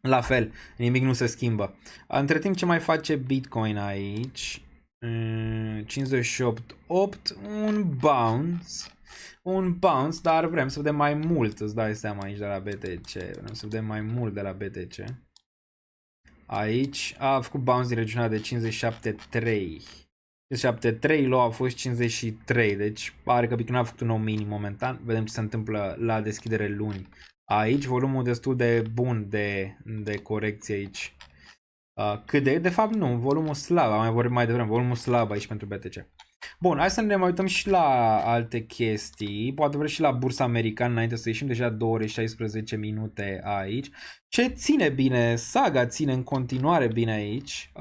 La fel, nimic nu se schimbă. Între timp ce mai face Bitcoin aici? 58.8, un bounce, dar vrem să vedem mai mult, îți dai seama aici de la BTC. Vrem să vedem mai mult de la BTC. Aici a făcut bounce din regiunea de 57.3. 57.3, low a fost 53, deci pare că Bitcoin a făcut un nou minim momentan. Vedem ce se întâmplă la deschidere luni. Aici volumul destul de bun de corecție aici. De fapt nu, volumul slab, am mai vorbit mai devreme, volumul slab aici pentru BTC. Bun, hai să ne mai uităm și la alte chestii, poate vreau și la bursa americană înainte să ieșim, deja 2 ore 16 minute aici. Ce ține bine? Saga ține în continuare bine aici,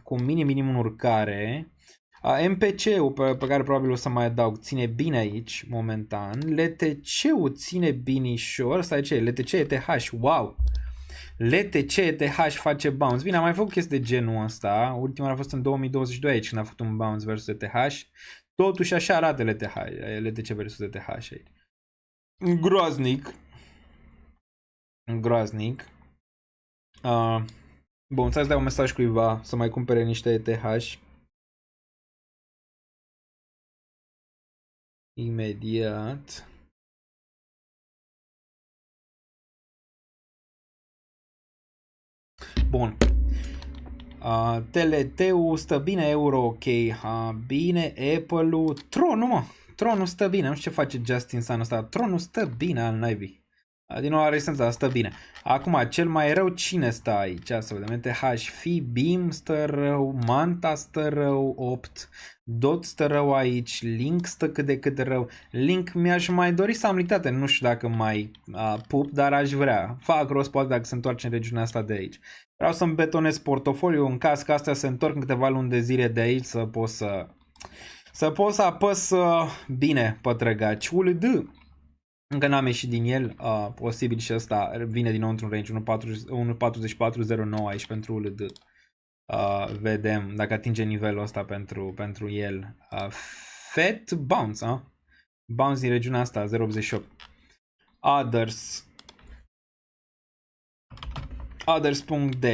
cu minim în urcare. MPC-ul pe care probabil o să mai adaug ține bine aici momentan. LTC-ul ține binișor. Asta e ce? LTC ETH, wow! LTC ETH face bounce. Bine, am mai făcut chestii de genul ăsta. Ultima a fost în 2022 aici când a făcut un bounce versus ETH. Totuși așa arată LTC versus ETH aici. Groaznic. Bun, să-ți dau un mesaj cuiva să mai cumpere niște ETH. Imediat. Bun. TLT-ul stă bine, euro ok, bine, Apple-ul, Tronul stă bine, nu știu ce face Justin Sun ăsta, Tronul stă bine al naibii. Din nou la rezistența, stă bine. Acum, cel mai rău cine stă aici? Să vedem, ETH, Beam stă rău, Manta stă rău, 8, DOT stă rău aici, Link stă cât de cât rău. Link mi-aș mai dori să am lichitate, nu știu dacă mai pup, dar aș vrea. Fac rost poate dacă se întoarce în regiunea asta de aici. Vreau să-mi betonez portofoliul în caz că astea se întorc în câteva luni de zile de aici să pot să apăs bine pe trăgaci. ULD. Încă n-am ieșit din el, posibil și ăsta vine din nou într-un range 1.4409 aici pentru ULD. Vedem dacă atinge nivelul ăsta pentru el. FET bounce, bounce din regiunea asta 0.88. Others.d.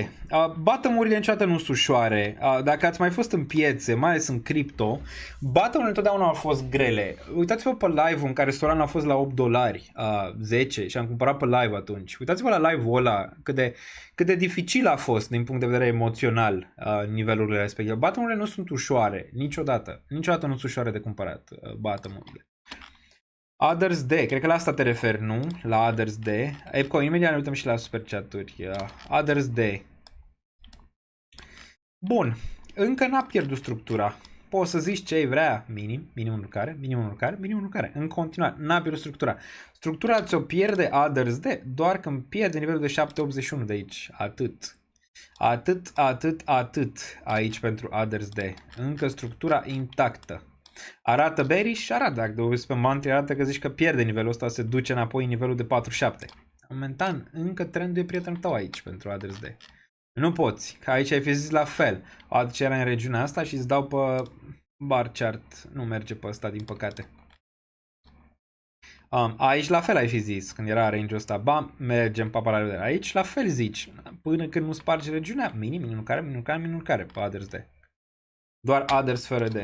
Bottom-urile niciodată nu sunt ușoare. Dacă ați mai fost în piețe, mai ales în cripto, bottom-urile întotdeauna au fost grele. Uitați-vă pe live-ul în care Solana a fost la $8, 10 și am cumpărat pe live atunci. Uitați-vă la live-ul ăla cât de dificil a fost din punct de vedere emoțional nivelurile respective. Bottom-urile nu sunt ușoare, niciodată. Niciodată nu sunt ușoare de cumpărat bottom-urile. Others D, cred că la asta te referi, nu? La Others D. Epco, imediat ne uităm și la super chat-uri. Others D. Bun, încă n-a pierdut structura. Poți să zici ce ai vrea, minim urcare. În continuare, n-a pierdut structura. Structura ți-o pierde Others D doar când pierde nivelul de 781 de aici. Atât aici pentru Others D. Încă structura intactă. Arată bearish? Arată. Dacă te uiți pe Mantri, arată că zici că pierde nivelul ăsta, se duce înapoi în nivelul de 47. Momentan, încă trendul e prietenul tău aici pentru Others D. Nu poți, că aici ai fi zis la fel. O dată ce era în regiunea asta și îți dau pe bar chart. Nu merge pe ăsta, din păcate. Aici la fel ai fi zis, când era range-ul ăsta, bam, mergem pe paralel. Aici la fel zici, până când nu spargi regiunea, minim urcare pe Others D. Doar Others fără D.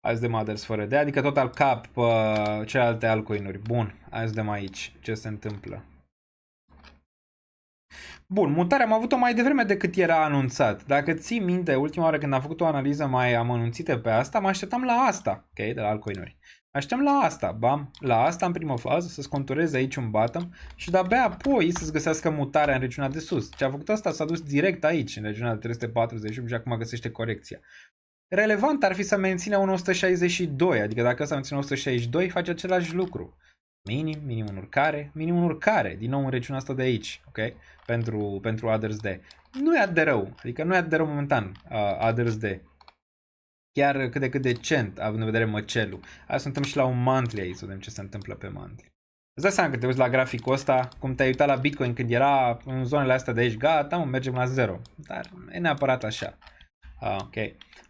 Hai să dăm Others fără D, adică total cap pe celelalte altcoin-uri. Bun, hai să dăm aici ce se întâmplă. Bun, mutarea am avut-o mai devreme decât era anunțat. Dacă ții minte, ultima oară când am făcut o analiză mai amănunțită pe asta, mă așteptam la asta, ok, de la altcoin-uri. Așteptăm la asta, bam, la asta în primă fază, să-ți contureze aici un bottom și de-abia apoi să-ți găsească mutarea în regiunea de sus. Ce a făcut asta s-a dus direct aici, în regiunea de 348 și acum găsește corecția. Relevant ar fi să mențină un 162, adică dacă ăsta menține 162, face același lucru. Minim în urcare, din nou în regiunea asta de aici, ok? Pentru Others D. Nu e atât de rău, adică nu e atât de rău momentan Others D. Chiar cât de cât decent, având în vedere măcelul. Hai să suntem și la un monthly aici, să vedem ce se întâmplă pe monthly. Îți dai seama că te uiți la graficul ăsta, cum te-ai uitat la Bitcoin când era în zonele astea de aici, gata, mergem la 0. Dar e neapărat așa. Ok.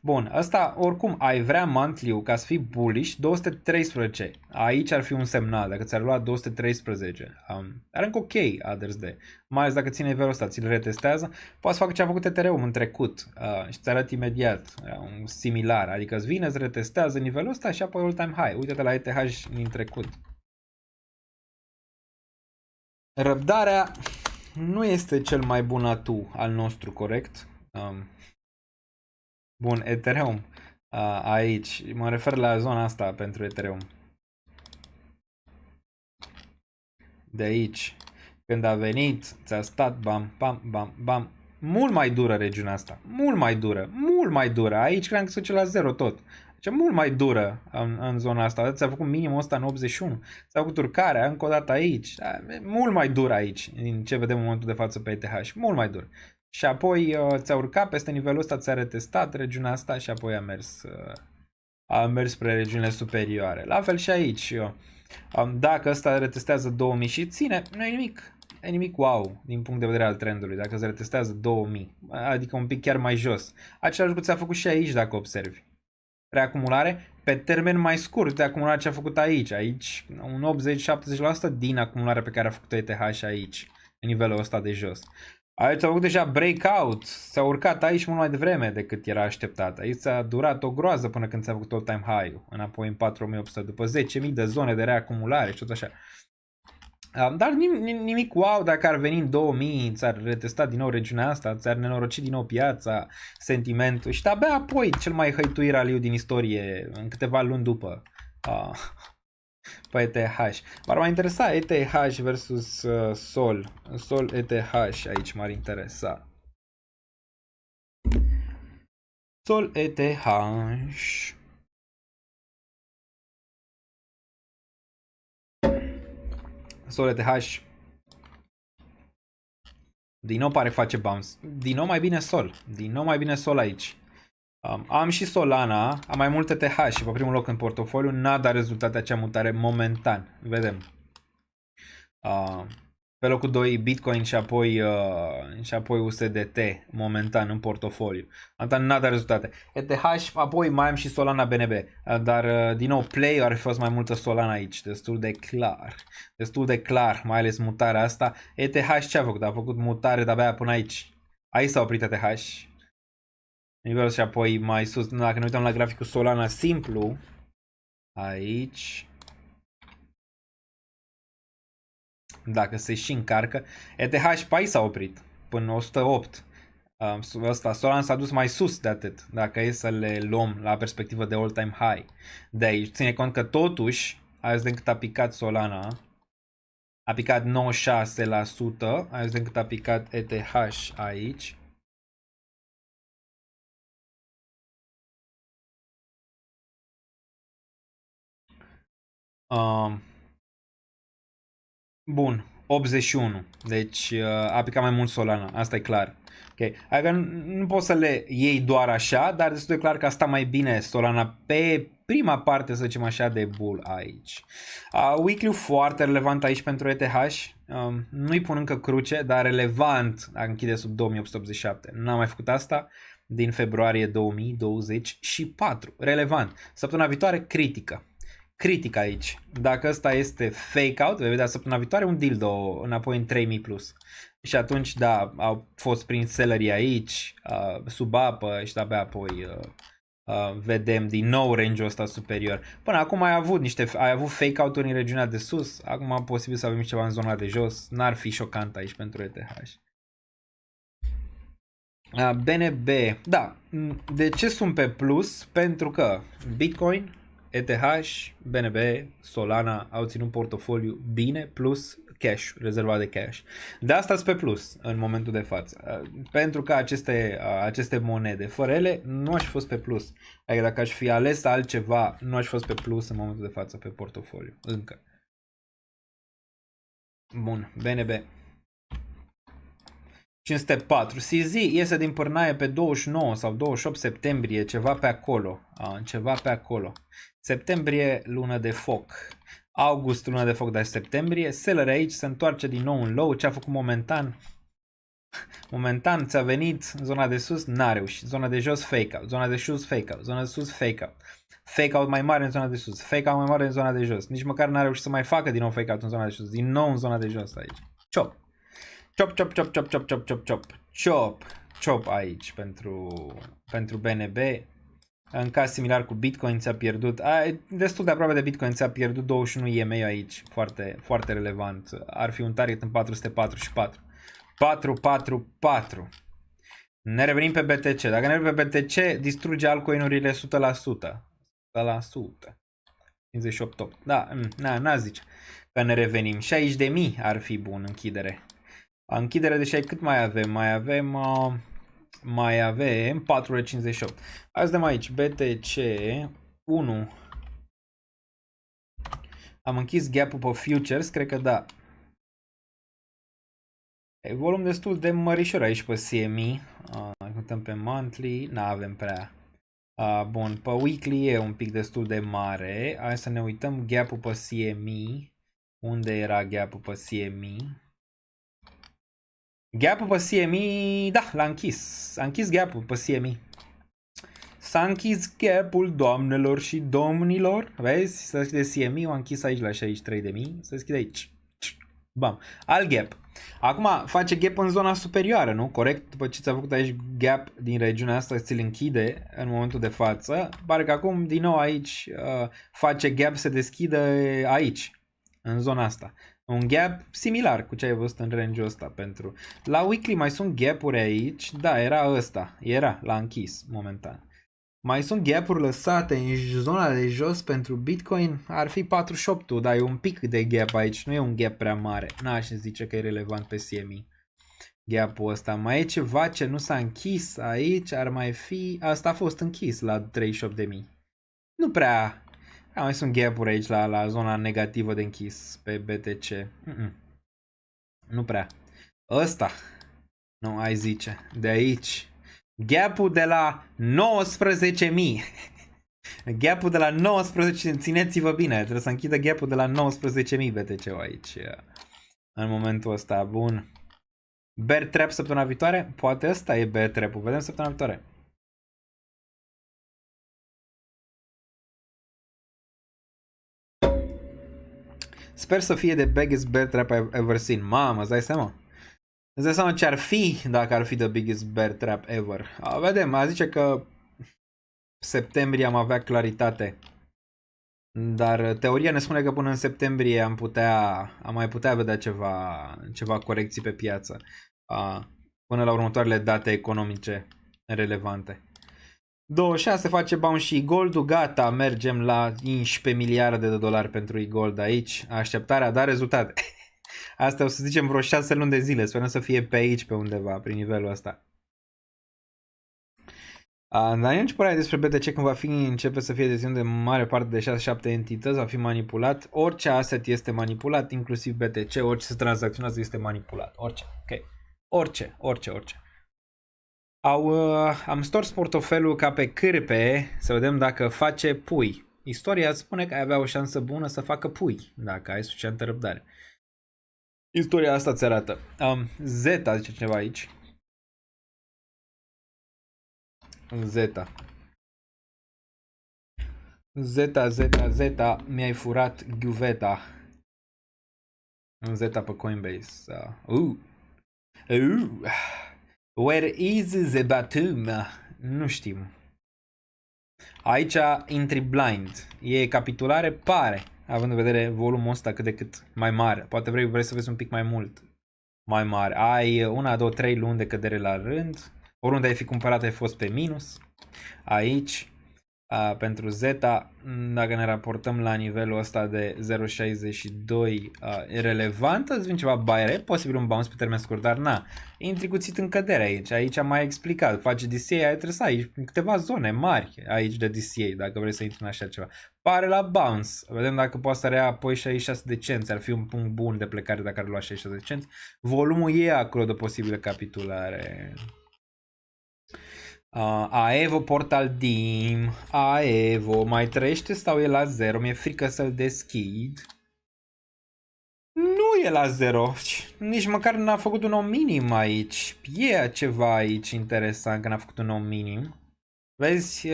Bun, ăsta oricum ai vrea monthly-ul ca să fii bullish, 213. Aici ar fi un semnal, dacă ți-ar lua 213. Are încă ok Others D. Mai ales dacă ține nivelul ăsta, ți-l retestează, poți să facă ce a făcut Ethereum în trecut și ți arăt imediat un similar, adică îți vine, îți retestează nivelul ăsta și apoi all-time high. Uite-te la ETH din trecut. Răbdarea nu este cel mai bun atu al nostru, corect? Bun, Ethereum, aici, mă refer la zona asta pentru Ethereum. De aici, când a venit, ți-a stat, bam, bam, bam, bam, mult mai dură regiunea asta, mult mai dură, aici cream că se duce la 0 tot. Deci mult mai dură în zona asta, ți-a făcut minimul ăsta în 81, ți-a făcut urcarea încă o dată aici, mult mai dură aici, din ce vedem în momentul de față pe ETH, mult mai dur. Și apoi ți-a urcat peste nivelul ăsta, ți-a retestat regiunea asta și apoi a mers spre regiunile superioare. La fel și aici. Dacă ăsta retestează 2000 și ține, nu e nimic. E nimic wow din punct de vedere al trendului. Dacă se retestează 2000, adică un pic chiar mai jos. Același lucru ți-a făcut și aici dacă observi. Reacumulare pe termen mai scurt de acumulare ce a făcut aici. Aici un 80-70% din acumularea pe care a făcut ETH aici, în nivelul ăsta de jos. Aici a făcut deja breakout, s-a urcat aici mult mai devreme decât era așteptat. Aici a durat o groază până când s-a făcut all-time high-ul, înapoi în 4800, după 10.000 de zone de reacumulare și tot așa. Dar nimic wow dacă ar veni în 2000, ți-ar retesta din nou regiunea asta, ți-ar nenoroci din nou piața, sentimentul și abia apoi cel mai hăituit raliu din istorie, în câteva luni după. Pe ETH. M-ar mai interesa ETH versus Sol. Sol ETH aici m-ar interesa. Sol ETH. Sol ETH. Din nou pare că face bounce. Din nou mai bine Sol. Din nou mai bine Sol aici. Am și Solana, am mai multe TH și pe primul loc în portofoliu, n-a dat rezultate acea mutare momentan. Vedem. Pe locul 2 Bitcoin și apoi USDT momentan în portofoliu. Asta n-a dat rezultate. ETH, apoi mai am și Solana BNB. Dar din nou play ar fi fost mai multă Solana aici. Destul de clar. Destul de clar, mai ales mutarea asta. ETH ce a făcut? A făcut mutare de-abia până aici. Aici s-a oprit ETH. Nivelul și apoi mai sus, dacă ne uităm la graficul Solana simplu, aici, dacă se și încarcă, ETH pe aici s-a oprit, până 108. Solana s-a dus mai sus de atât, dacă e să le luăm la perspectivă de all-time high. De aici, ține cont că totuși, azi de cât a picat Solana, a picat 96%, azi de cât a picat ETH aici. Bun, 81. Deci a picat mai mult Solana, asta e clar. Okay. Adică nu poți să le iei doar așa, dar destul de clar că asta mai bine Solana pe prima parte, să zicem așa, de bull aici. Weekly foarte relevant aici pentru ETH. Nu-i pun încă cruce, dar relevant dacă închide sub 2887. N-am mai făcut asta din februarie 2024. Relevant. Săptămâna viitoare critică. Critic aici. Dacă ăsta este fake out, vei vedea săptămâna viitoare un dildo înapoi în 3000 plus. Și atunci, da, au fost prin sellerii aici, sub apă și abia apoi vedem din nou range-ul ăsta superior. Până acum ai avut fake out-uri în regiunea de sus, acum posibil să avem ceva în zona de jos, n-ar fi șocant aici pentru ETH. BNB, da, de ce sunt pe plus? Pentru că Bitcoin ETH, BNB, Solana au ținut portofoliu bine, plus cash, rezervat de cash. De asta sunt pe plus în momentul de față. Pentru că aceste monede, fără ele, nu aș fi fost pe plus. Adică dacă aș fi ales altceva, nu aș fi fost pe plus în momentul de față pe portofoliu. Încă. Bun, BNB. 504. CZ iese din pârnaie pe 29 sau 28 septembrie, ceva pe acolo. Ceva pe acolo. Septembrie, lună de foc. August, lună de foc, dar septembrie. Seller aici se întoarce din nou în low. Ce a făcut momentan? Momentan ți-a venit în zona de sus, n-a reușit. Zona de jos, fake out. Zona de sus, fake out. Zona de sus, fake out. Fake out mai mare în zona de sus. Fake out mai mare în zona de jos. Nici măcar n-a reușit să mai facă din nou fake out în zona de sus. Din nou în zona de jos aici. Chop. Chop, chop, chop, chop, chop, chop, chop, chop. Chop. Chop aici pentru BNB. În caz similar cu Bitcoin ți-a pierdut, destul de aproape de Bitcoin, ți-a pierdut 21 EMA aici, foarte, foarte relevant. Ar fi un target în 444. 444. Ne revenim pe BTC. Dacă ne revenim pe BTC, distruge altcoin-urile 100%. 100%. 58. Da, n-a zice că ne revenim. 60.000 ar fi bun închidere. Închidere de 60, cât mai avem? Mai avem 458. Hai să dăm aici BTC 1. Am închis gap-ul pe futures, cred că da. E volum destul de mărișor aici pe CME. Contăm pe monthly, n-avem prea. Bun, pe weekly e un pic destul de mare. Hai să ne uităm gap-ul pe CME. Unde era gap-ul pe CME? Gap-ul pe CME, da, l-a închis. S-a închis gap-ul pe CME. S-a închis gap-ul, doamnelor și domnilor. Vezi? Se deschide CME, o închis aici la 63.000. Se deschide aici. Bam. Alt gap. Acum face gap în zona superioară, nu? Corect? După ce ți-a făcut aici gap din regiunea asta, ți-l închide în momentul de față. Pare că acum din nou aici face gap, se deschide aici, în zona asta. Un gap similar cu ce ai văzut în range-ul ăsta pentru... La weekly mai sunt gap-uri aici. Da, era ăsta. L-a închis momentan. Mai sunt gap-uri lăsate în zona de jos pentru Bitcoin. Ar fi 48-ul, dar e un pic de gap aici. Nu e un gap prea mare. N-aș zice că e relevant pe CME. Gap-ul ăsta. Mai e ceva ce nu s-a închis aici. Ar mai fi... Asta a fost închis la 38.000. Nu prea... Mai sunt gap-uri aici la zona negativă de închis pe BTC. Nu prea. Ăsta. Nu, ai zice. De aici. Gap-ul de la 19.000. Gap-ul de la 19. Țineți-vă bine. Trebuie să închidă gap-ul de la 19.000 BTC-ul aici. În momentul ăsta. Bun. Bear trap săptămâna viitoare? Poate ăsta e bear trap-ul. Vedem săptămâna viitoare. Sper să fie the biggest bear trap I've ever seen. Mamă, îți dai seama? Îți dai seama ce ar fi dacă ar fi the biggest bear trap ever. Vedem, a zice că septembrie am avea claritate. Dar teoria ne spune că până în septembrie am mai putea vedea ceva corecții pe piață. Până la următoarele date economice relevante. 26 face bounce și goldul, gata, mergem la 11 miliarde de dolari pentru e-gold aici. Așteptarea a dat rezultate. Asta o să zicem vreo 6 luni de zile, sperăm să fie pe aici, pe undeva, prin nivelul ăsta. Dar eu ce părere despre BTC când începe să fie deținut de mare parte de 6-7 entități, va fi manipulat. Orice asset este manipulat, inclusiv BTC, orice se tranzacționează este manipulat. Orice, ok. Orice. Am stors portofelul ca pe cârpe, să vedem dacă face pui. Istoria îți spune că ai avea o șansă bună să facă pui, dacă ai suficientă răbdare. Istoria asta ți arată. Zeta, zice cineva aici. Zeta, mi-ai furat ghiuveta. Zeta pe Coinbase. Where is the Batum? Nu știm. Aici intri blind. E capitulare? Pare. Având în vedere volumul ăsta cât de cât mai mare. Poate vrei să vezi un pic mai mult. Mai mare. Ai 1, 2, 3 luni de cădere la rând. Oriunde ai fi cumpărat ai fost pe minus. Aici. Pentru Zeta, dacă ne raportăm la nivelul ăsta de 0.62 relevant, îți vine ceva buy rate, posibil un bounce pe termen scurt, dar na, intri cuțit în cădere aici, aici am mai explicat, faci DCA, ai trebuie să ai câteva zone mari aici de DCA, dacă vrei să intri în așa ceva. Pare la bounce, vedem dacă poate să rea apoi 66 de cenți, ar fi un punct bun de plecare dacă ar lua 66 de cenți, volumul e acolo de posibilă capitulare. Aevo Portal Dim, Aevo, mai trăiește sau e la 0? Mi-e frică să-l deschid. Nu e la 0, nici măcar n-a făcut un nou minim aici. E ceva aici interesant că n-a făcut un nou minim. Vezi,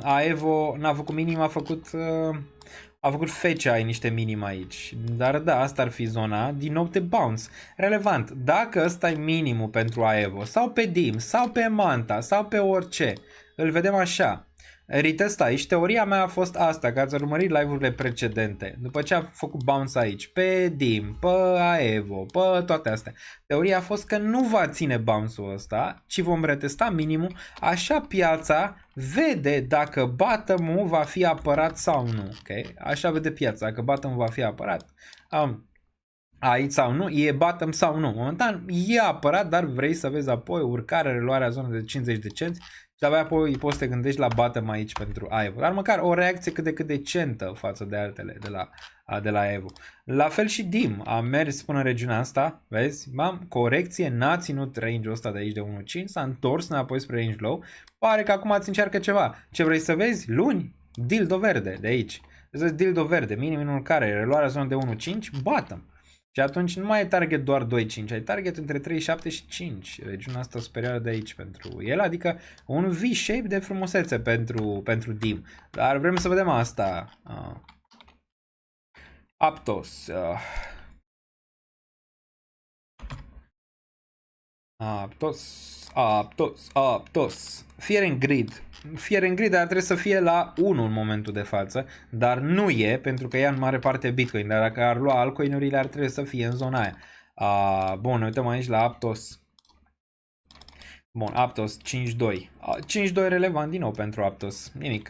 Aevo n-a făcut minim, a făcut fece, ai niște minim aici. Dar da, asta ar fi zona, din nou de bounce. Relevant, dacă ăsta e minimul pentru Aevo, sau pe Dim, sau pe Manta, sau pe orice, îl vedem așa. Retest aici, teoria mea a fost asta, că ați urmărit live-urile precedente. După ce a făcut bounce aici, pe Dim, pe Aevo, pe toate astea. Teoria a fost că nu va ține bounce-ul ăsta, ci vom retesta minimul, așa piața vede dacă bottom-ul va fi apărat sau nu. Okay? Așa vede piața, dacă bottom-ul va fi apărat. Aici sau nu, e bottom sau nu. Momentan e apărat, dar vrei să vezi apoi urcare, reluarea zonei de 50 de cenți și abia apoi poți să te gândești la bottom aici pentru Aevo. Dar măcar o reacție cât de cât decentă față de altele de la Aevo. La fel și Dim a mers până în regiunea asta, vezi? Corecție, n-a ținut range-ul ăsta de aici de 1.5, s-a întors înapoi spre range low. Pare că acum îți încearcă ceva. Ce vrei să vezi? Luni? Dildo verde de aici. Vezi dildo verde, minimul care reluarea zonă de 1.5, bottom. Și atunci nu mai e target doar 2.5, ai target între 3.7 și 5. Regiunea asta superioară de aici pentru el, adică un V-shape de frumusețe pentru Dim. Dar vrem să vedem asta. Aptos. Aptos. Fear and Greed. Fear and Greed ar trebui să fie la 1 în momentul de față, dar nu e, pentru că ea în mare parte Bitcoin, dar dacă ar lua altcoin-urile ar trebui să fie în zona aia. Bun, ne uităm aici la Aptos. Bun, Aptos 5.2. 5.2 relevant din nou pentru Aptos. Nimic.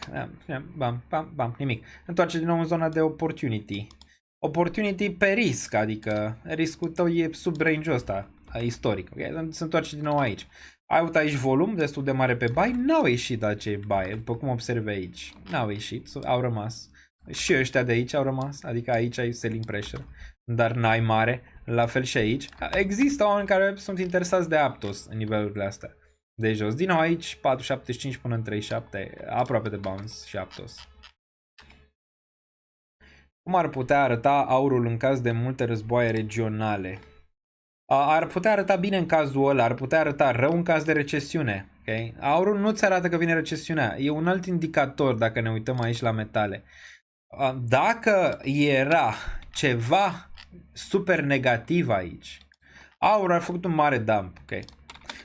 Nimic. Întoarce din nou în zona de opportunity. Opportunity pe risc, adică riscul tău e sub range-ul ăsta istoric. Okay? Se întoarce din nou aici. Ai avut aici volum destul de mare pe buy, n-au ieșit acei buy, după cum observi aici. N-au ieșit, au rămas. Și ăștia de aici au rămas, adică aici ai selling pressure, dar n-ai mare, la fel și aici. Există oameni care sunt interesați de Aptos în nivelurile astea de jos. Din nou aici, 4.75 până în 3.7, aproape de bounce și Aptos. Cum ar putea arăta aurul în caz de multe războaie regionale? Ar putea arăta bine în cazul ăla, ar putea arăta rău în caz de recesiune. Okay? Aurul nu-ți arată că vine recesiunea, e un alt indicator dacă ne uităm aici la metale. Dacă era ceva super negativ aici, aurul a făcut un mare dump. Okay?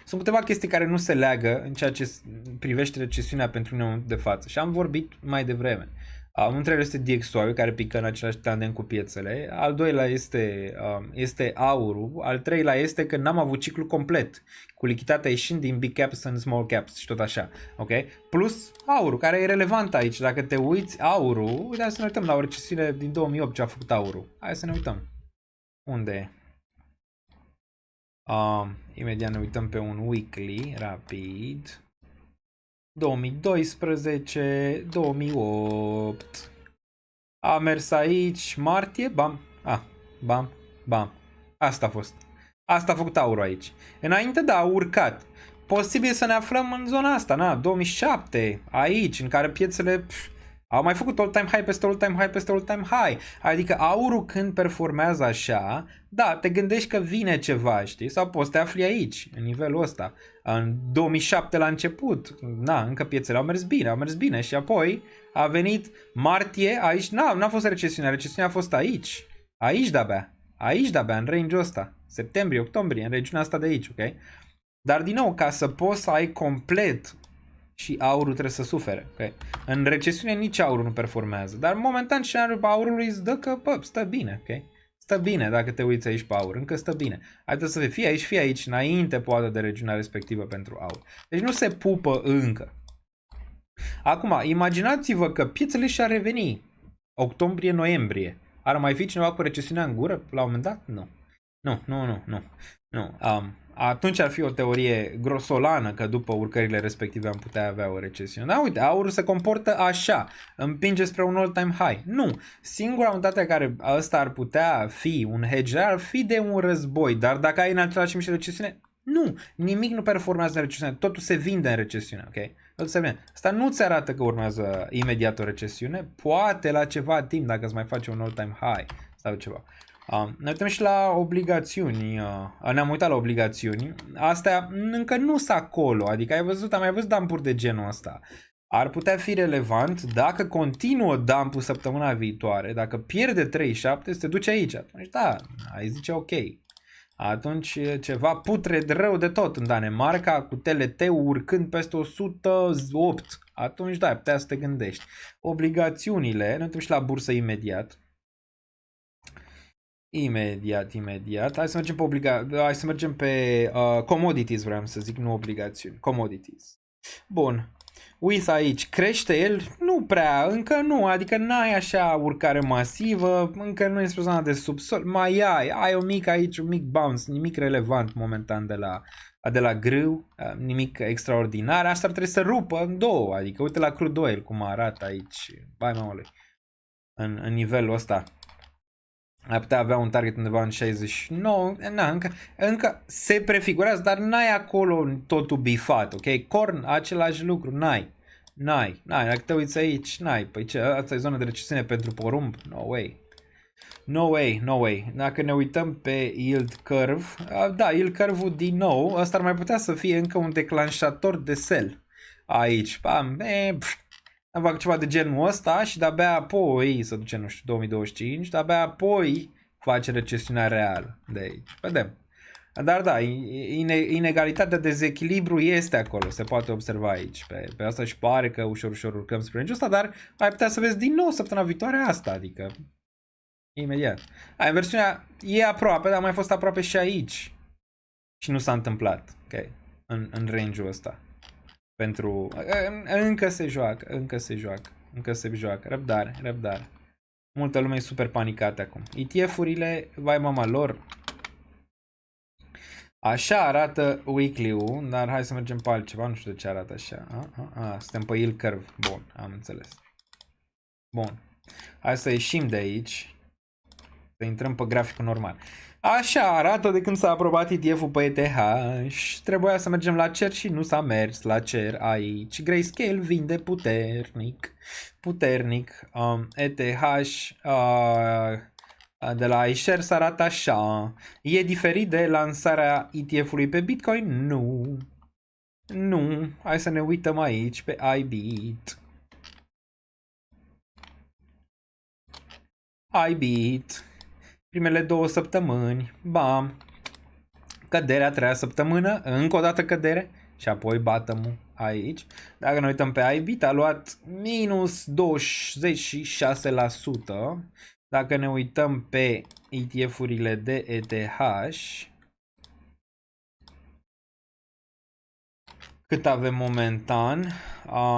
Sunt câteva chestii care nu se leagă în ceea ce privește recesiunea pentru un de față și am vorbit mai devreme. Unul dintre ele este DXY, care pică în același tandem cu piețele. Al doilea este aurul. Al treilea este că n-am avut ciclu complet, cu lichiditatea ieșind din big caps în small caps și tot așa. Okay? Plus aurul, care e relevant aici. Dacă te uiți, aurul, uite, să ne uităm la o recesiune din 2008 ce a făcut aurul. Hai să ne uităm. Unde e? Imediat ne uităm pe un weekly, rapid. 2012, 2008. A mers aici, martie, bam, bam. Asta a fost. Asta a făcut aurul aici. Înainte, da, a urcat. Posibil să ne aflăm în zona asta, 2007, aici, în care piețele au mai făcut all-time high peste all-time high peste all-time high. Adică aurul când performează așa, da, te gândești că vine ceva, știi? Sau poți să te afli aici, în nivelul ăsta. În 2007 la început, încă piețele au mers bine și apoi a venit martie, aici, n-a fost recesiunea a fost aici. Aici de-abia, în range-ul ăsta. Septembrie, octombrie, în regiunea asta de aici, ok? Dar din nou, ca să poți să ai complet și aurul trebuie să sufere. Okay? În recesiune nici aurul nu performează. Dar momentan scenariul aurului îți dă că stă bine. Okay? Stă bine dacă te uiți aici pe aur. Încă stă bine. Haideți să fie aici, înainte poate de regiunea respectivă pentru aur. Deci nu se pupă încă. Acum, imaginați-vă că piețele și-ar reveni octombrie-noiembrie. Ar mai fi cineva cu recesiunea în gură la un moment dat? Nu. Nu. Atunci ar fi o teorie grosolană că după urcările respective am putea avea o recesiune. Dar uite, aurul se comportă așa, împinge spre un all-time high. Nu, singura unitate care ăsta ar putea fi un hedge ar fi de un război, dar dacă ai în același timp și recesiune, nu, nimic nu performează în recesiune, totul se vinde în recesiune, ok? Totul se vinde. Asta nu ți arată că urmează imediat o recesiune, poate la ceva timp dacă îți mai face un all-time high sau ceva. Ne uităm și la obligațiuni, ne-am uitat la obligațiuni, astea încă nu sunt acolo, adică am mai văzut dumpuri de genul ăsta. Ar putea fi relevant dacă continuă dumpul săptămâna viitoare, dacă pierde 3,7 se duce aici, atunci da, ai zice ok. Atunci ceva putred rău de tot în Danemarca, cu TLT-ul urcând peste 108, atunci da, putea să te gândești. Obligațiunile, ne uităm și la bursă imediat. Imediat. Hai să mergem pe commodities, vreau să zic, nu obligațiuni. Commodities. Bun. Uite aici, crește el? Nu prea, încă nu, adică n-ai așa urcare masivă, încă nu e spre zona de subsol, mai ai un mic bounce, nimic relevant momentan de la grâu, nimic extraordinar, asta ar trebui să rupă în două, adică uite la crude oil cum arată aici, bai mamălui, în nivelul ăsta. Ar putea avea un target undeva în 69, încă se prefigurează, dar n-ai acolo totul bifat, ok? Corn, același lucru, n-ai, dacă te uiți aici, n-ai, păi ce, asta e zona de recesiune pentru porumb? No way. Dacă ne uităm pe yield curve, da, yield curve-ul din nou, ăsta ar mai putea să fie încă un declanșator de sell aici, fac ceva de genul ăsta și de-abia apoi să duce, nu știu, 2025, de-abia apoi face recesiunea reală de aici. Vedem. Dar da, inegalitatea, dezechilibru este acolo, se poate observa aici. Pe asta și pare că ușor urcăm spre nici ăsta, dar ai putea să vezi din nou săptămâna viitoare asta, adică imediat. Inversiunea e aproape, dar a mai fost aproape și aici. Și nu s-a întâmplat, ok, în range-ul ăsta. Pentru... Încă se joacă. Răbdare. Multă lume e super panicată acum. ETF-urile, vai mama lor. Așa arată weekly-ul, dar hai să mergem pe altceva, nu știu de ce arată așa. Suntem pe yield curve. Bun, am înțeles. Bun. Hai să ieșim de aici. Să intrăm pe graficul normal. Așa arată de când s-a aprobat ETF-ul pe ETH. Trebuia să mergem la cer și nu s-a mers la cer aici. Grayscale vinde puternic. ETH de la iShares arată așa. E diferit de lansarea ETF-ului pe Bitcoin? Nu. Hai să ne uităm aici pe iBit. Primele 2 săptămâni, bam, căderea a 3-a săptămână, încă o dată cădere și apoi bottom-ul aici. Dacă ne uităm pe iBit a luat minus 26%. Dacă ne uităm pe ETF-urile de ETH, cât avem momentan?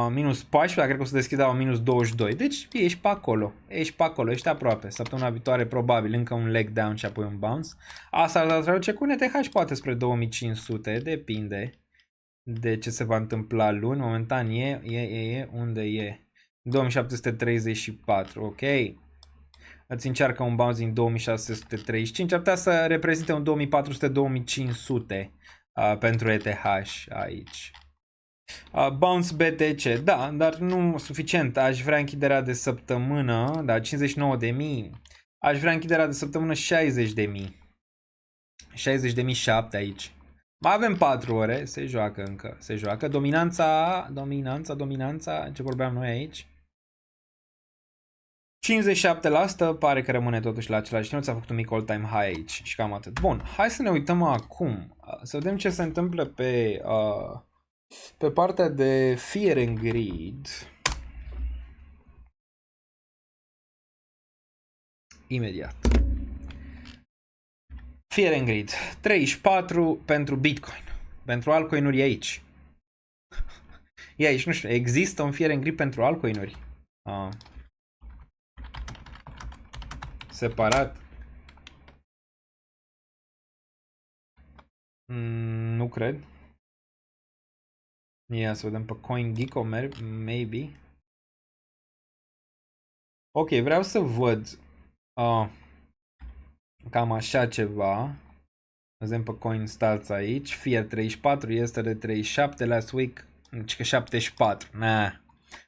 Minus 14, dar cred că o să deschidă la minus 22. Deci ești pe acolo, ești aproape. Săptămâna viitoare probabil încă un leg down și apoi un bounce. Asta ar traduce cu un ETH poate spre 2500, depinde de ce se va întâmpla luni. Momentan unde e? 2734, ok. Îți încearcă un bounce din 2635, ar putea să reprezinte un 2400-2500 pentru ETH aici. Bounce BTC, da, dar nu suficient. Aș vrea închiderea de săptămână, da, 59.000. Aș vrea închiderea de săptămână 60.000. 60.007 aici. Mai avem 4 ore, se joacă încă, se joacă. Dominanța, ce vorbeam noi aici. 57% pare că rămâne totuși la același nivel, ți-a făcut un mic all-time high aici și cam atât. Bun, hai să ne uităm acum, să vedem ce se întâmplă pe partea de Fear and Greed. Imediat. Fear and Greed, 34 pentru Bitcoin, pentru altcoin-uri aici. E aici, nu știu, există un Fear and Greed pentru altcoin-uri? Separat? Nu cred. Ia să vedem pe CoinGecko, maybe. Ok, vreau să văd cam așa ceva. Vedem pe CoinStats aici. Fear 34, este de 37, last week, deci că 74.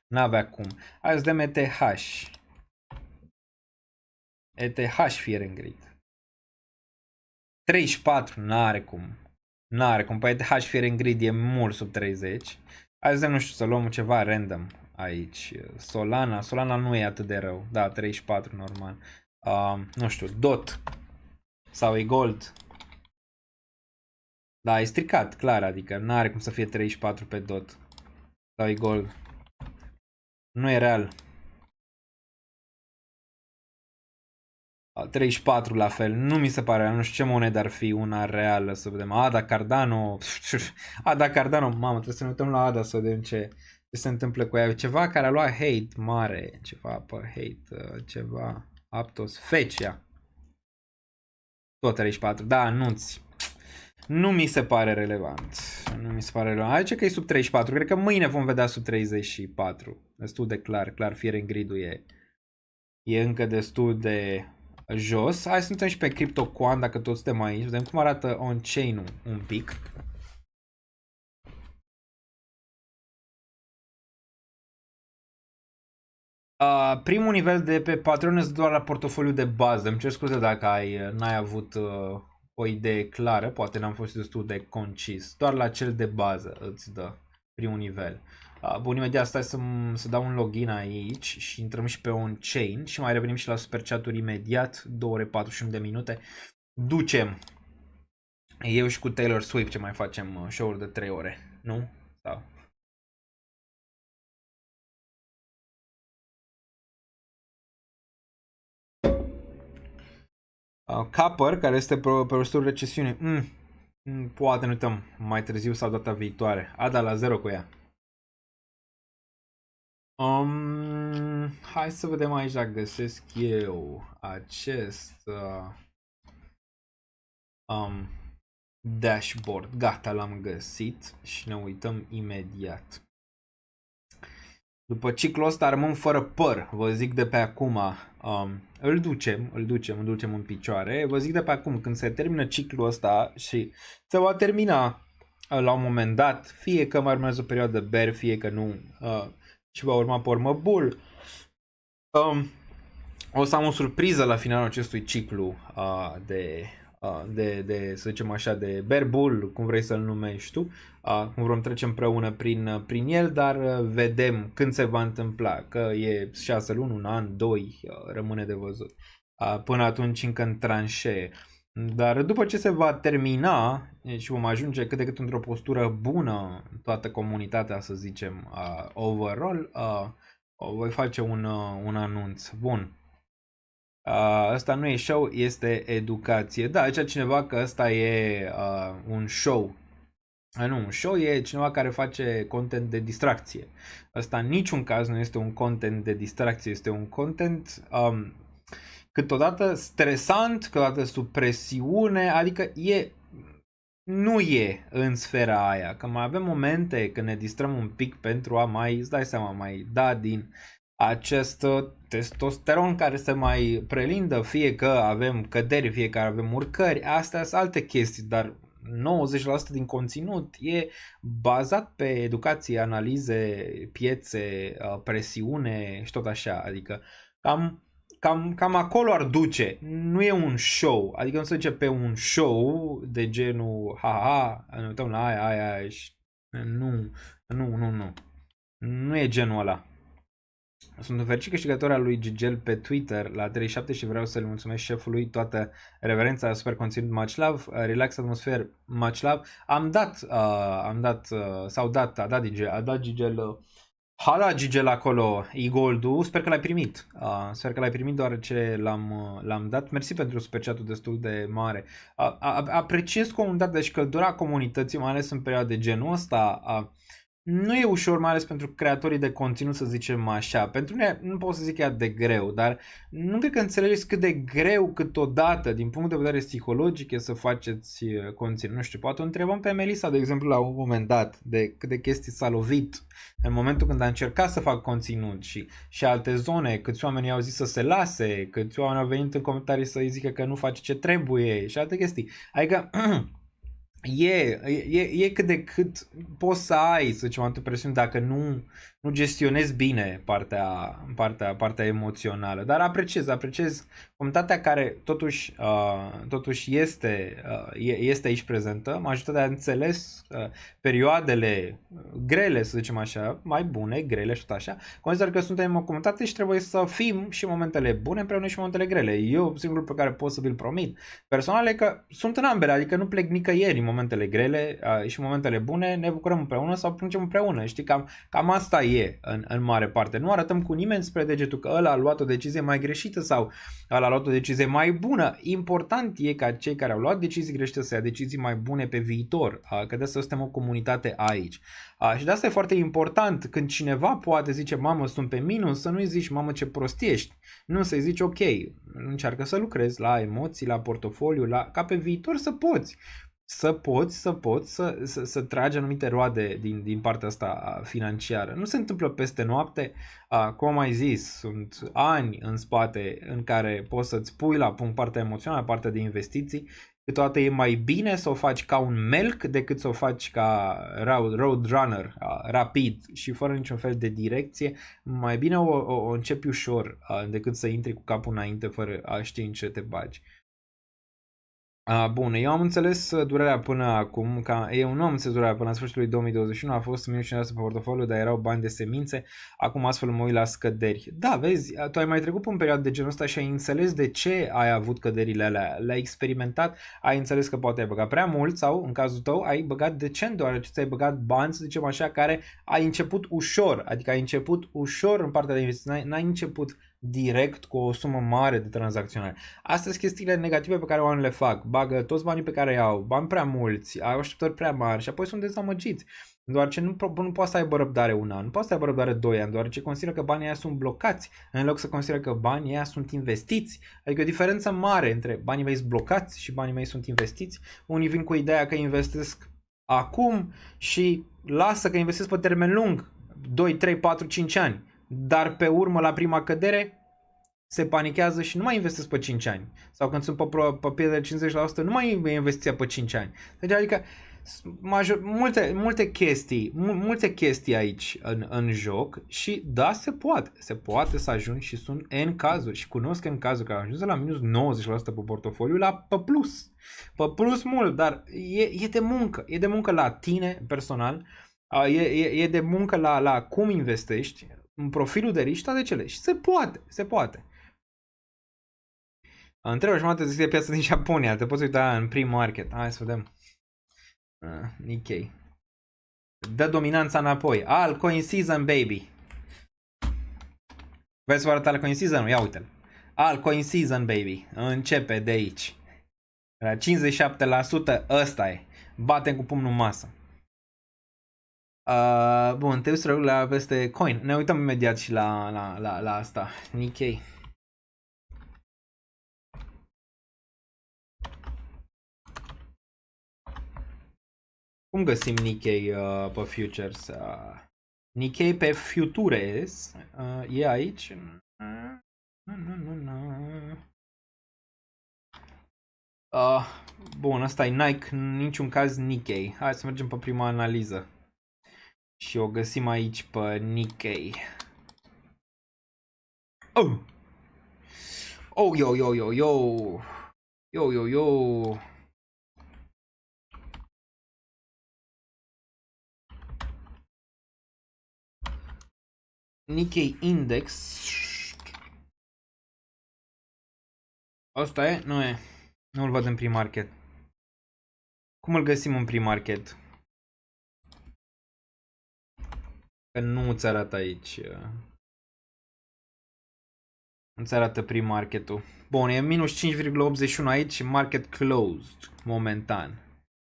N-avea cum. Hai să vedem ETH. ETH Fear and Greed. 34, n-are cum. N-are cum. Pe ETH Fear and Greed e mult sub 30. Hai să vedem, nu știu, să luăm ceva random aici. Solana nu e atât de rău. Da, 34 normal. Nu știu, DOT. Sau e Gold. Da, e stricat, clar, adică n-are cum să fie 34 pe DOT. Sau e Gold. Nu e real. 34 la fel, nu mi se pare, nu știu ce monedă ar fi una reală, să vedem. Ada Cardano, mamă, trebuie să ne uităm la Ada să vedem ce se întâmplă cu ea. Ceva care a luat hate mare, ceva pe hate, ceva, Aptos, Fecia. Tot 34, da, anunți. Nu mi se pare relevant. Nu mi se pare relevant. Aici că e sub 34, cred că mâine vom vedea sub 34. Destul de clar, Fear and Greed-ul e încă destul de jos. Hai să suntem și pe CryptoQuant dacă toți suntem aici. Vedem cum arată on-chain-ul un pic. Primul nivel de pe Patreon este doar la portofoliu de bază. Îmi cer scuze dacă n-ai avut o idee clară, poate n-am fost destul de concis. Doar la cel de bază îți dă primul nivel. Bun, imediat stai să dau un login aici și intrăm și pe on-chain și mai revenim și la super chat-uri imediat, 2 ore 41 de minute. Ducem eu și cu Taylor Swift ce mai facem show-uri de 3 ore, nu? Sau? Capper, care este pe rostul recesiune. Poate ne uităm mai târziu sau data viitoare. Ada la 0 cu ea. Hai să vedem aici dacă găsesc eu acest dashboard. Gata, l-am găsit și ne uităm imediat. După ciclul ăsta rămân fără păr, vă zic de pe acum. Îl ducem în picioare. Vă zic de pe acum, când se termină ciclul ăsta și se va termina la un moment dat, fie că mai urmează o perioadă bear, fie că nu, și va urma pe urmă bull. O să am o surpriză la finalul acestui ciclu de să zicem așa, de bear bull, cum vrei să-l numești tu, cum vom trece împreună prin el, dar vedem când se va întâmpla, că e 6 luni, un an, 2, rămâne de văzut. Până atunci încă în tranșee. Dar după ce se va termina și vom ajunge cât de cât într-o postură bună, toată comunitatea, să zicem, overall, voi face un anunț. Bun. Asta nu e show, este educație. Da, aici cineva că asta e un show. Nu, un show e cineva care face content de distracție. Asta în niciun caz nu este un content de distracție, este un content câteodată stresant, câteodată sub presiune, adică nu e în sfera aia. Că mai avem momente când ne distrăm un pic pentru a îți dai seama, mai da din acest testosteron care se mai prelindă, fie că avem căderi, fie că avem urcări, astea sunt alte chestii, dar 90% din conținut e bazat pe educație, analize, piețe, presiune și tot așa, adică cam acolo ar duce, nu e un show, adică nu se duce pe un show de genul ne uităm la aia și nu e genul ăla. Sunt un fericit câștigător al lui Gigel pe Twitter la 37 și vreau să-l mulțumesc șefului toată reverența, super conținut, much love, relax atmosfer, much love. A dat Gigel acolo e-gold-ul, sper că l-ai primit. Sper că l-ai primit deoarece l-am dat. Mersi pentru super chat-ul destul de mare. Apreciez comunitatea și căldura comunității, mai ales în perioade de genul ăsta. Nu e ușor, mai ales pentru creatorii de conținut, să zicem așa. Pentru mine nu pot să zic că e de greu, dar nu cred că înțelegeți cât de greu câteodată, din punct de vedere psihologic, e să faceți conținut. Nu știu, poate o întrebăm pe Melissa, de exemplu, la un moment dat, de cât de chestii s-a lovit în momentul când a încercat să facă conținut și alte zone, câți oameni i-au zis să se lase, câți oameni au venit în comentarii să-i zică că nu face ce trebuie și alte chestii. Adică E cât de cât poți să ai, să zicem, o presiune dacă nu gestionezi bine partea emoțională. Dar apreciez comunitatea care totuși este aici prezentă, mă ajută de a înțeles perioadele grele, să zicem așa, mai bune, grele și tot așa. Consider că suntem o comunitate și trebuie să fim și momentele bune împreună și momentele grele. Eu singurul pe care pot să vi-l promit personal e că sunt în ambele, adică nu plec nicăieri în momentele grele și momentele bune, ne bucurăm împreună sau plângem împreună. Știi, cam asta e în mare parte. Nu arătăm cu nimeni spre degetul că ăla a luat o decizie mai greșită sau ăla a luat o decizie mai bună. Important e ca cei care au luat decizii greșite să ia decizii mai bune pe viitor, că de asta suntem o comunitate aici. Și de asta e foarte important când cineva poate zice, mamă, sunt pe minus, să nu-i zici, mamă, ce prost ești. Nu, să-i zici, ok, încearcă să lucrezi la emoții, la portofoliu, ca pe viitor să poți să tragi anumite roade din partea asta financiară. Nu se întâmplă peste noapte, cum am mai zis, sunt ani în spate în care poți să-ți pui la punct partea emoțională, partea de investiții. Câteodată e mai bine să o faci ca un melc decât să o faci ca roadrunner, rapid și fără niciun fel de direcție. Mai bine o începi ușor decât să intri cu capul înainte fără a ști în ce te bagi. Bun, eu am înțeles durarea până acum, eu nu am înțeles durarea până la sfârșitul lui 2021, a fost 1500 pe portofoliu, dar erau bani de semințe, acum astfel mă uit la scăderi. Da, vezi, tu ai mai trecut pe un perioadă de genul ăsta și ai înțeles de ce ai avut căderile alea, le-ai experimentat, ai înțeles că poate ai băgat prea mult sau, în cazul tău, ai băgat decent, deoarece ți-ai băgat bani, să zicem așa, care ai început ușor, adică ai început ușor în partea de investiții, n-ai început direct cu o sumă mare de tranzacționare. Astea sunt chestiile negative pe care oamenii le fac. Bagă toți banii pe care îi au, bani prea mulți, au așteptări prea mari și apoi sunt dezamăgiți. Deoarece nu poate să aibă răbdare un an, nu poate să aibă răbdare 2 ani, deoarece consideră că banii aia sunt blocați, în loc să consideră că banii aia sunt investiți. Adică o diferență mare între banii mei sunt blocați și banii mei sunt investiți. Unii vin cu ideea că investesc acum și lasă că investesc pe termen lung, 2, 3, 4, 5 ani. Dar pe urmă, la prima cădere, se panichează și nu mai investesc pe 5 ani. Sau când sunt pe pierdere de 50%, nu mai investiția pe 5 ani. Deci, adică, multe chestii aici în joc și da, se poate să ajungi și sunt N cazuri și cunosc N cazuri care au ajuns la minus 90% pe portofoliu pe plus mult, dar e de muncă la tine personal, e de muncă la cum investești, în profilul de risc, toate cele. Și se poate. În 3 ori jumătate de piață din Japonia, te poți uita în pre-market. Hai să vedem. Nikkei. Dă dominanța înapoi. Altcoin season, baby. Vreți să vă arăt altcoin season? Ia uite-l. Altcoin season, baby. Începe de aici. La 57% ăsta e. Batem cu pumnul în masă. Bun, te uiți la peste coin. Ne uităm imediat și la asta. Nikkei. Cum găsim Nikkei pe futures? Nikkei pe futures e aici. Bun, asta e Nike, în niciun caz Nikkei. Hai să mergem pe prima analiză. Și o găsim aici pe Nikkei. Yo. Nikkei Index. Asta e? Nu e. Nu-l văd în pre-market. Cum îl găsim în pre-market? Că nu ți arată aici. Nu ți arată pre-market-ul. Bun, e minus 5,81 aici, market closed momentan.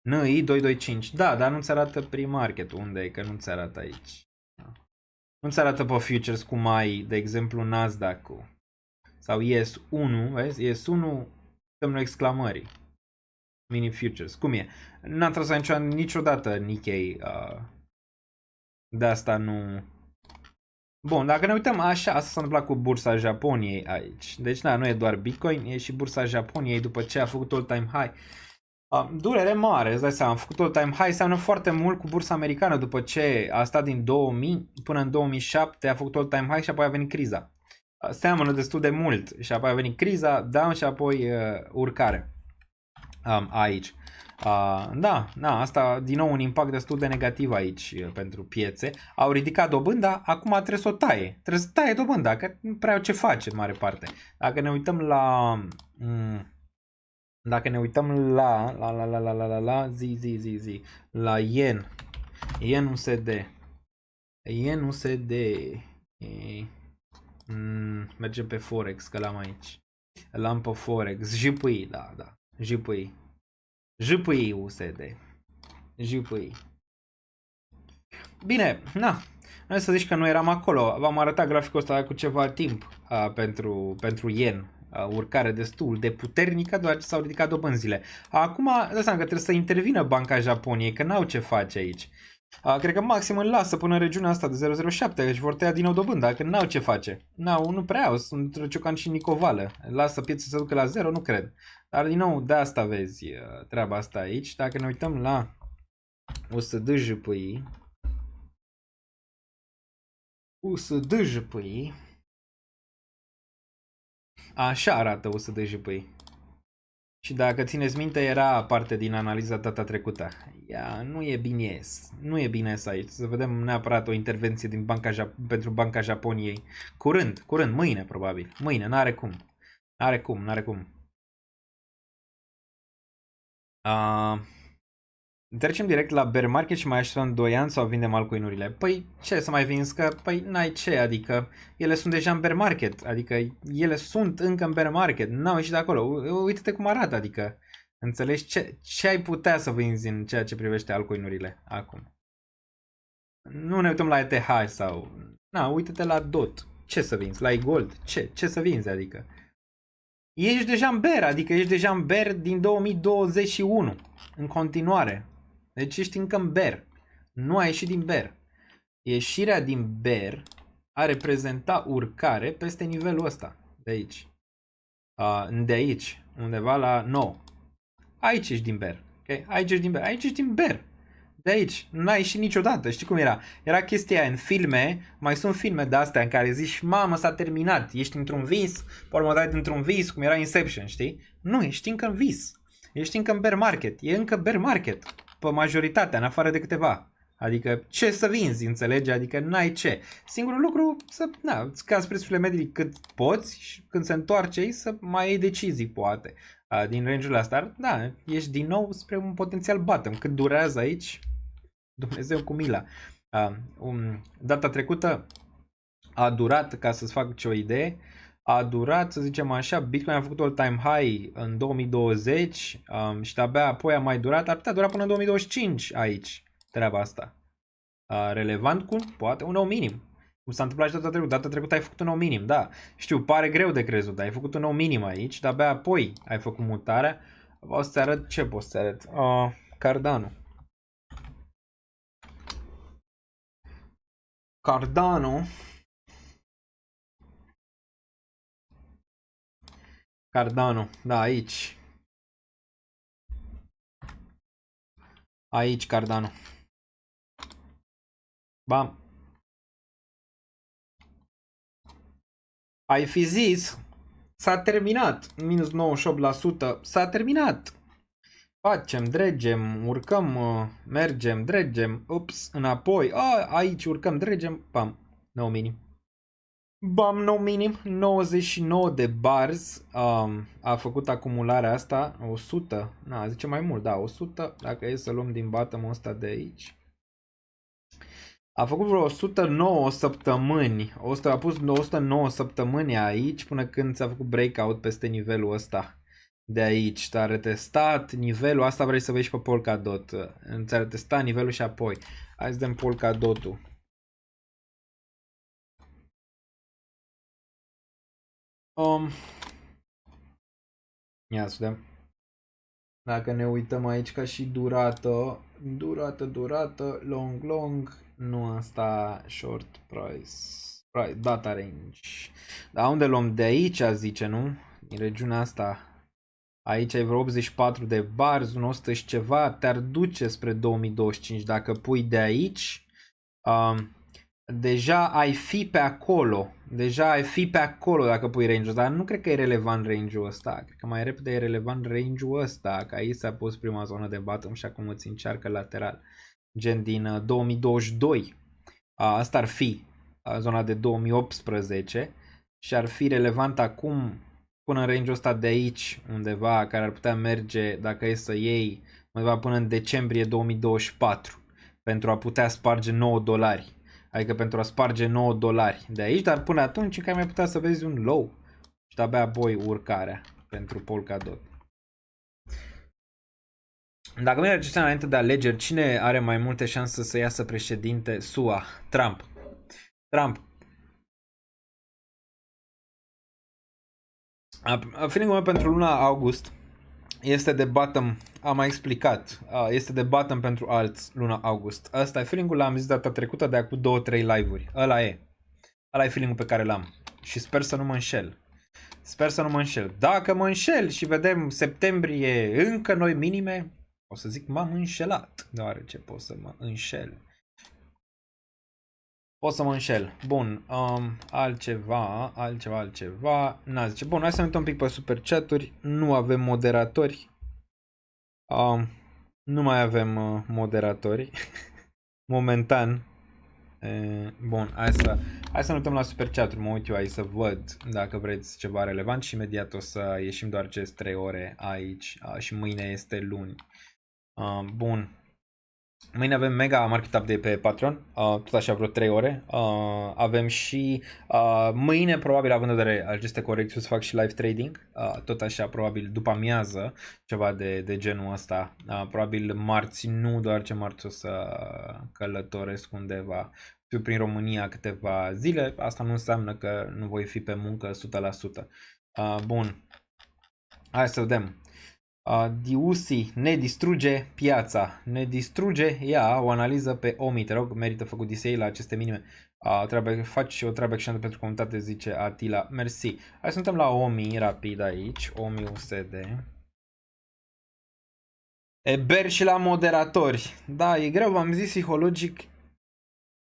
NI 225. Da, dar nu-ți arată pre-market. Unde e? Că nu-ți arată aici. Nu-ți arată pe futures cum ai, de exemplu, Nasdaq-ul. Sau ES1, vezi? ES1, semnul exclamării. Mini futures. Cum e? N-am tras niciodată Nikkei. De asta nu... Bun, dacă ne uităm așa, asta s-a întâmplat cu bursa Japoniei aici. Deci, da, nu e doar Bitcoin, e și bursa Japoniei după ce a făcut all-time high. Durere mare, îți dai seama, am făcut all-time high, seamănă foarte mult cu bursa americană după ce a stat din 2000 până în 2007, a făcut all-time high și apoi a venit criza. Seamănă destul de mult și apoi a venit criza, down și apoi urcare aici. Da, asta din nou un impact destul de negativ aici pentru piețe. Au ridicat dobânda, acum trebuie să o taie. Trebuie să taie dobânda, că nu prea au ce face în mare parte. Dacă ne uităm la... Dacă ne uităm la la Yen USD. Yen USD. Mergem pe Forex, că l-am aici. L-am pe Forex. JPY, da. JPY. JPY USD. JPY. Bine, noi să zici că nu eram acolo. V-am arătat graficul ăsta cu ceva timp pentru Yen. Urcare destul de puternică, doar ce s-au ridicat dobânzile. Acum, dați seama că trebuie să intervină Banca Japoniei, că n-au ce face aici. Cred că maxim îl lasă până în regiunea asta de 0,07, deci vor tăia din nou dobânda, că n-au ce face. Nu prea au, sunt Răciocan și Nicovală. Lasă pieța să ducă la 0, nu cred. Dar din nou, de asta vezi treaba asta aici. Dacă ne uităm la USD JPY, așa arată USD JPY. Și dacă țineți minte, era parte din analiza data trecută. Nu e bine. Nu e bine aici. Să vedem neapărat o intervenție din pentru Banca Japoniei. Curând, mâine probabil. Mâine, n-are cum. N-are cum. Trecem direct la bear market și mai așteptăm 2 ani sau vindem altcoin-urile. Păi ce să mai vinzi? Că păi n-ai ce, adică ele sunt deja în bear market, adică ele sunt încă în bear market, n-au ieșit de acolo. Uite-te cum arată, adică înțelegi ce ai putea să vinzi în ceea ce privește altcoin-urile acum. Nu ne uităm la ETH sau... uite-te la DOT. Ce să vinzi? La iGold? Ce să vinzi, adică? Ești deja în bear, adică ești deja în bear din 2021 în continuare. Deci ești încă în bear. Nu ai ieșit din bear. Ieșirea din bear a reprezenta urcare peste nivelul ăsta. De aici. De aici. Undeva la 9. Aici ești din bear. Okay? Aici ești din bear. De aici. N-ai ieșit niciodată. Știi cum era? Era chestia aia în filme. Mai sunt filme de astea în care zici, mamă, s-a terminat. Ești într-un vis. Pe urmă dai într-un vis, cum era Inception, știi? Nu, ești încă în vis. Ești încă în bear market. E încă bear market. Pe majoritatea, în afară de câteva. Adică ce să vinzi, înțelegi? Adică n-ai ce. Singurul lucru, să scazi prețurile medii cât poți și când se întoarce ei să mai iei decizii, poate. Din range-ul ăsta. Da, ești din nou spre un potențial bottom. Cât durează aici, Dumnezeu cu mila. Data trecută a durat, ca să-ți fac o idee, a durat, să zicem așa, Bitcoin a făcut all-time high în 2020 și abia apoi a mai durat, ar putea dura până în 2025 aici, treaba asta. Relevant cu, poate, un nou minim. Cum s-a întâmplat și data trecută. Data trecută ai făcut un nou minim, da. Știu, pare greu de crezut, dar ai făcut un nou minim aici, dar abia apoi ai făcut mutarea. O să-ți arăt, ce pot să-ți arăt? Cardano. Cardano, da, aici. Aici Cardano. Bam. Ai fi zis, s-a terminat, minus 98%, s-a terminat. Facem, dregem, urcăm, mergem, dregem, ups, înapoi, aici urcăm, dregem, bam, nou minim. Bam, nou minim, 99 de bars, a făcut acumularea asta, 100, zice mai mult, da, 100, dacă e să luăm din bottom-ul ăsta de aici. A făcut vreo 109 săptămâni, a pus 109 săptămâni aici până când s-a făcut breakout peste nivelul ăsta. de aici. Ți-a retestat nivelul, asta vrei să vezi pe Polkadot. Ți-a retestat nivelul și apoi. Hai să dăm Polkadot-ul. Ia să vedem. Dacă ne uităm aici ca și durată, long, nu asta, short price, data range. Dar unde luăm? De aici, zice, nu? Din regiunea asta. Aici ai vreo 84 de bars, un 100 și ceva, te-ar duce spre 2025. Dacă pui de aici, deja ai fi pe acolo. Dacă pui range-ul ăsta, dar nu cred că e relevant range-ul ăsta. Cred că mai repede e relevant range-ul ăsta, că aici s-a pus prima zonă de bottom și acum îți încearcă lateral. Gen din 2022. Asta ar fi zona de 2018 și ar fi relevant acum până în range-ul ăsta de aici undeva, care ar putea merge, dacă e să iei, undeva până în decembrie 2024 pentru a putea sparge $9. Adică pentru a sparge $9 de aici, dar până atunci încă ai mai putea să vezi un low și de-abia apoi urcarea pentru Polkadot. Dacă merge acestea înainte de alegeri, cine are mai multe șanse să iasă președinte? SUA. Trump. Feeling-ul meu pentru luna august este de bottom, am mai explicat, este de bottom pentru alți luna august. Asta e feeling-ul, l-am zis data trecută de acum 2-3 live-uri. Ăla e feeling-ul pe care l-am. Și sper să nu mă înșel. Dacă mă înșel și vedem septembrie încă noi minime, o să zic m-am înșelat, deoarece pot să mă înșel. Bun, altceva. N-a zice. Bun, hai să ne uităm un pic pe super chaturi. Nu avem moderatori. Nu mai avem moderatori. Momentan. Bun, hai să ne uităm la super chaturi. Mă uit eu aici să văd dacă vreți ceva relevant și imediat o să ieșim doar aceste 3 ore aici și mâine este luni. Bun. Mâine avem mega market update pe Patreon, tot așa vreo 3 ore. Avem și mâine, probabil având în vedere aceste corecții, să fac și live trading, tot așa probabil după amiază, ceva de genul ăsta. Probabil marți, nu doar ce marți o să călătoresc undeva, fiu prin România câteva zile, asta nu înseamnă că nu voi fi pe muncă 100%. Bun, hai să vedem. Diusi ne distruge piața. Ne distruge ea, o analiză pe OMI. Te rog, merită făcut DCA la aceste minime. Faci o treabă excelentă pentru comunitate, zice Atila. Mersi. Hai să uităm la OMI rapid aici. OMI USD. Eber și la moderatori. Da, e greu, v-am zis psihologic.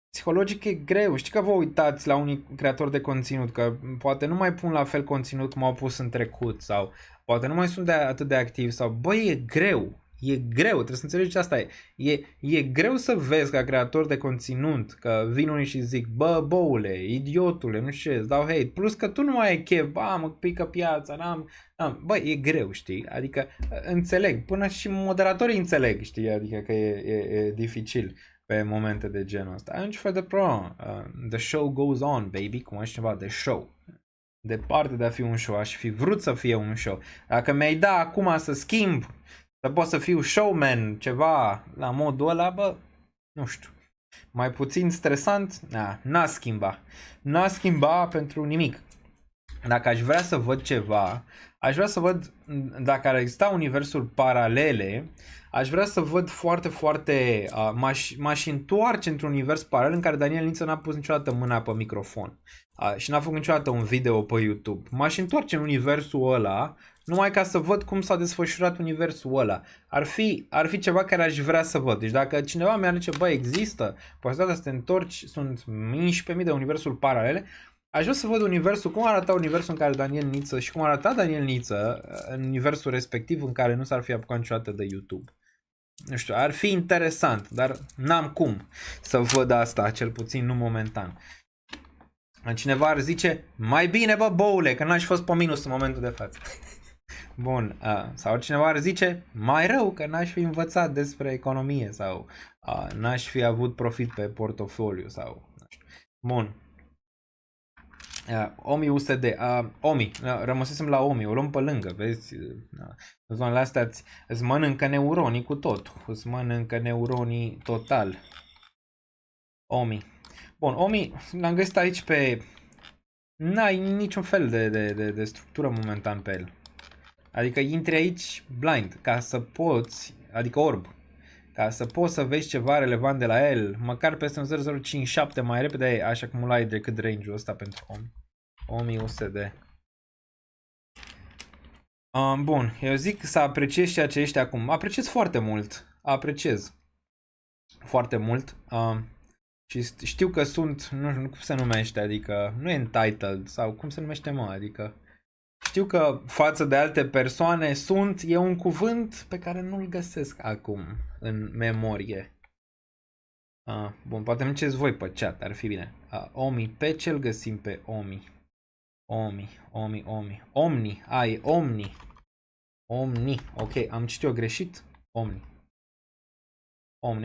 Psihologic e greu. Știi că vă uitați la unii creatori de conținut, că poate nu mai pun la fel conținut cum au pus în trecut sau poate nu mai sunt atât de activi sau băi, e greu, trebuie să înțelegi asta e greu să vezi ca creator de conținut că vin unii și zic bă, boule, idiotule, nu știu ce, îți dau hate, plus că tu nu mai ai chef, mă pică piața, n-am, băi, e greu, știi, adică înțeleg, până și moderatorii înțeleg, știi, adică că e dificil pe momente de genul ăsta. Ai un fel de problemă. The show goes on, baby, cum ești ceva de show. Departe de a fi un show, aș fi vrut să fie un show. Dacă mi-ai da acum să schimb, să pot să fiu showman, ceva la modul ăla, bă, nu știu. Mai puțin stresant, n-a schimba pentru nimic. Dacă aș vrea să văd ceva, aș vrea să văd dacă ar exista universuri paralele, aș vrea să văd foarte, m-aș întoarce într-un univers paralel în care Daniel Niță n-a pus niciodată mâna pe microfon și n-a făcut niciodată un video pe YouTube. M-aș întoarce în universul ăla numai ca să văd cum s-a desfășurat universul ăla. Ar fi ceva care aș vrea să văd. Deci dacă cineva mi-ar zice, bă, există posibilitatea să te întorci, sunt 11.000 de universuri paralele, aș vrea să văd universul, cum arăta universul în care Daniel Niță și cum arăta Daniel Niță în universul respectiv în care nu s-ar fi apucat niciodată de YouTube. Nu știu, ar fi interesant, dar n-am cum să văd asta, cel puțin nu momentan. Cineva ar zice, mai bine bă, boule, că n-aș fost pe minus în momentul de față. Bun, sau cineva ar zice, mai rău, că n-aș fi învățat despre economie sau n-aș fi avut profit pe portofoliu sau, nu știu. Bun. Omi USD, Omi, rămăsesem la Omi, o luăm pe lângă, vezi? În zonele astea îți mănâncă neuronii cu tot, îți mănâncă neuronii total. Omi. Bun, Omi, l-am găsit aici pe... N-ai niciun fel de structură momentan pe el. Adică intri aici blind, ca să poți, adică orb, ca să poți să vezi ceva relevant de la el, măcar peste un 0057 mai repede aș acumula decât range-ul ăsta pentru Omi. Omi USD. Bun, eu zic să apreciez ceea ce ești acum. Apreciez foarte mult. Apreciez foarte mult. Și știu că sunt, nu știu cum se numește, adică nu e entitled sau cum se numește, mă, adică știu că față de alte persoane e un cuvânt pe care nu-l găsesc acum în memorie. Bun, poate nu ceți voi pe chat, ar fi bine. Omi, pe ce-l găsim pe Omi? Omi. Omni, ai, Omni. Omni, ok, am citit eu greșit? Omni.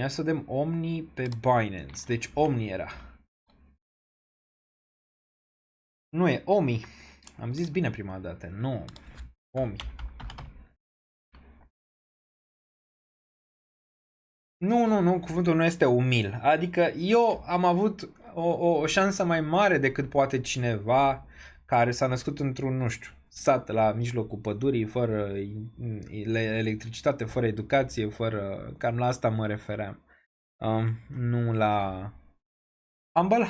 Hai să vedem Omni pe Binance. Deci Omni era. Nu e Omi. Am zis bine prima dată. Nu. Omi. Nu, cuvântul nu este umil. Adică eu am avut o șansă mai mare decât poate cineva care s-a născut într-un, nu știu, sat la mijlocul pădurii, fără electricitate, fără educație, fără... Cam la asta mă refeream. Nu la...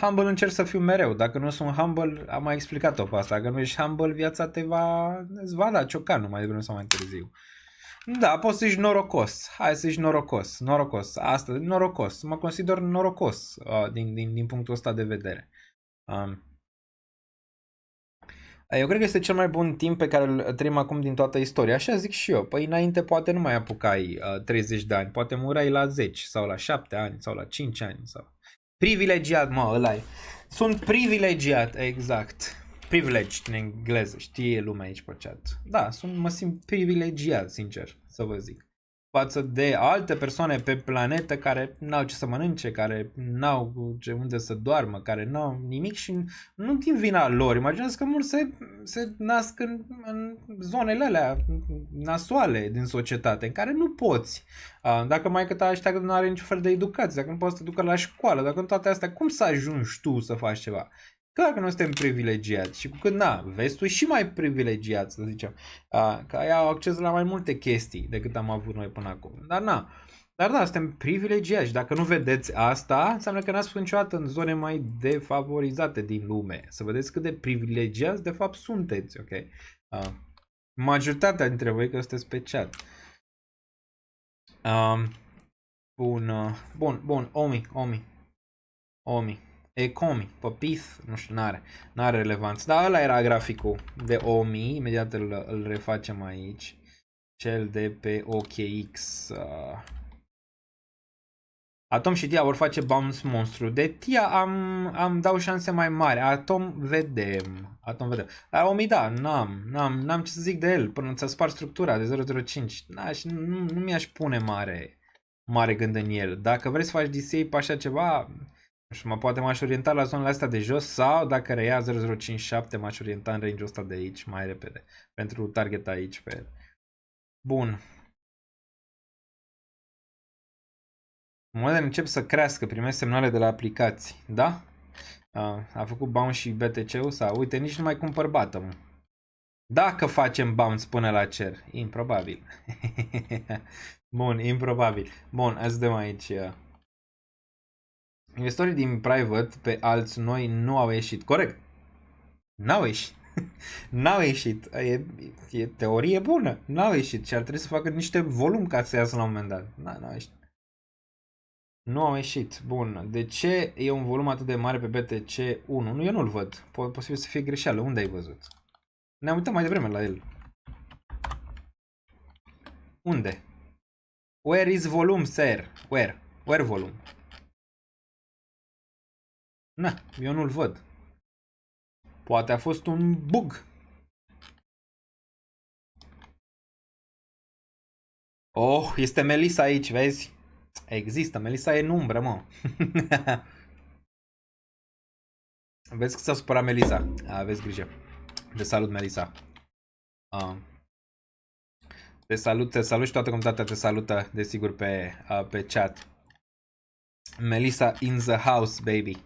Humble încerc să fiu mereu. Dacă nu sunt humble, am mai explicat-o pe asta. Dacă nu ești humble, viața îți va da ciocanul mai devreme sau mai târziu. Da, poți să ești norocos. Hai să ești norocos. Norocos. Asta, norocos. Mă consider norocos din punctul ăsta de vedere. Eu cred că este cel mai bun timp pe care îl trăim acum din toată istoria. Așa zic și eu. Păi înainte poate nu mai apucai 30 de ani. Poate murai la 10 sau la 7 ani sau la 5 ani. Sau... Privilegiat, mă, ăla-i. Sunt privilegiat, exact. Privileged în engleză. Știe lumea aici pe chat. Da, mă simt privilegiat, sincer, să vă zic. Față de alte persoane pe planetă care n-au ce să mănânce, care n-au unde să doarmă, care n-au nimic și nu din vina lor. Imaginează că mulți se nasc în zonele alea nasoale din societate, în care nu poți. Dacă maică-ta ăștia nu are niciun fel de educație, dacă nu poți să te ducă la școală, dacă nu toate astea, cum să ajungi tu să faci ceva? Clar că noi suntem privilegiați și cu cât, vezi, tu și mai privilegiat, să zicem, că ai acces la mai multe chestii decât am avut noi până acum. Dar da, suntem privilegiați și dacă nu vedeți asta, înseamnă că n-ați fost niciodată în zone mai defavorizate din lume. Să vedeți cât de privilegiați de fapt sunteți, ok? Majoritatea dintre voi că sunteți pe chat. Bun, Omi. Ecomi, Păpith, nu știu, n-are relevanță. Dar ăla era graficul de Omi, imediat îl refacem aici. Cel de pe OKX. Atom și Tia vor face bounce monstru. De Tia am dau șanse mai mari. Atom vedem. Dar Omi da, n-am ce să zic de el până ți-a spart structura de 005. Nu mi-aș pune mare gând în el. Dacă vrei să faci DCA pe așa ceva... Și poate m-aș orienta la zonele astea de jos sau dacă reia 0057 m-aș orienta în range-ul ăsta de aici mai repede. Pentru target aici pe el. Bun. Monedele încep să crească, primesc semnale de la aplicații. Da? A făcut bounce și BTC-ul sau uite, nici nu mai cumpăr bottom. Dacă facem bounce până la cer. Improbabil. Bun, improbabil. Bun, hai să dăm aici... Investitorii din private pe alți noi nu au ieșit. Corect. N-au ieșit. N-au ieșit. E teorie bună. N-au ieșit și ar trebui să facă niște volum ca să iasă la un moment dat. N-au ieșit. Nu au ieșit. Bun. De ce e un volum atât de mare pe BTC 1? Nu, eu nu-l văd. Posibil să fie greșeală. Unde ai văzut? Ne-am uitat mai devreme la el. Unde? Where is volume, sir? Where volume? Eu nu-l văd. Poate a fost un bug. Oh, este Melissa aici, vezi? Există, Melissa e în umbră, mă. Vezi că s-a supărat Melisa. Aveți grijă. Te salut, Melisa. Te salut și toată comunitatea te salută, desigur, pe chat. Melisa in the house, baby.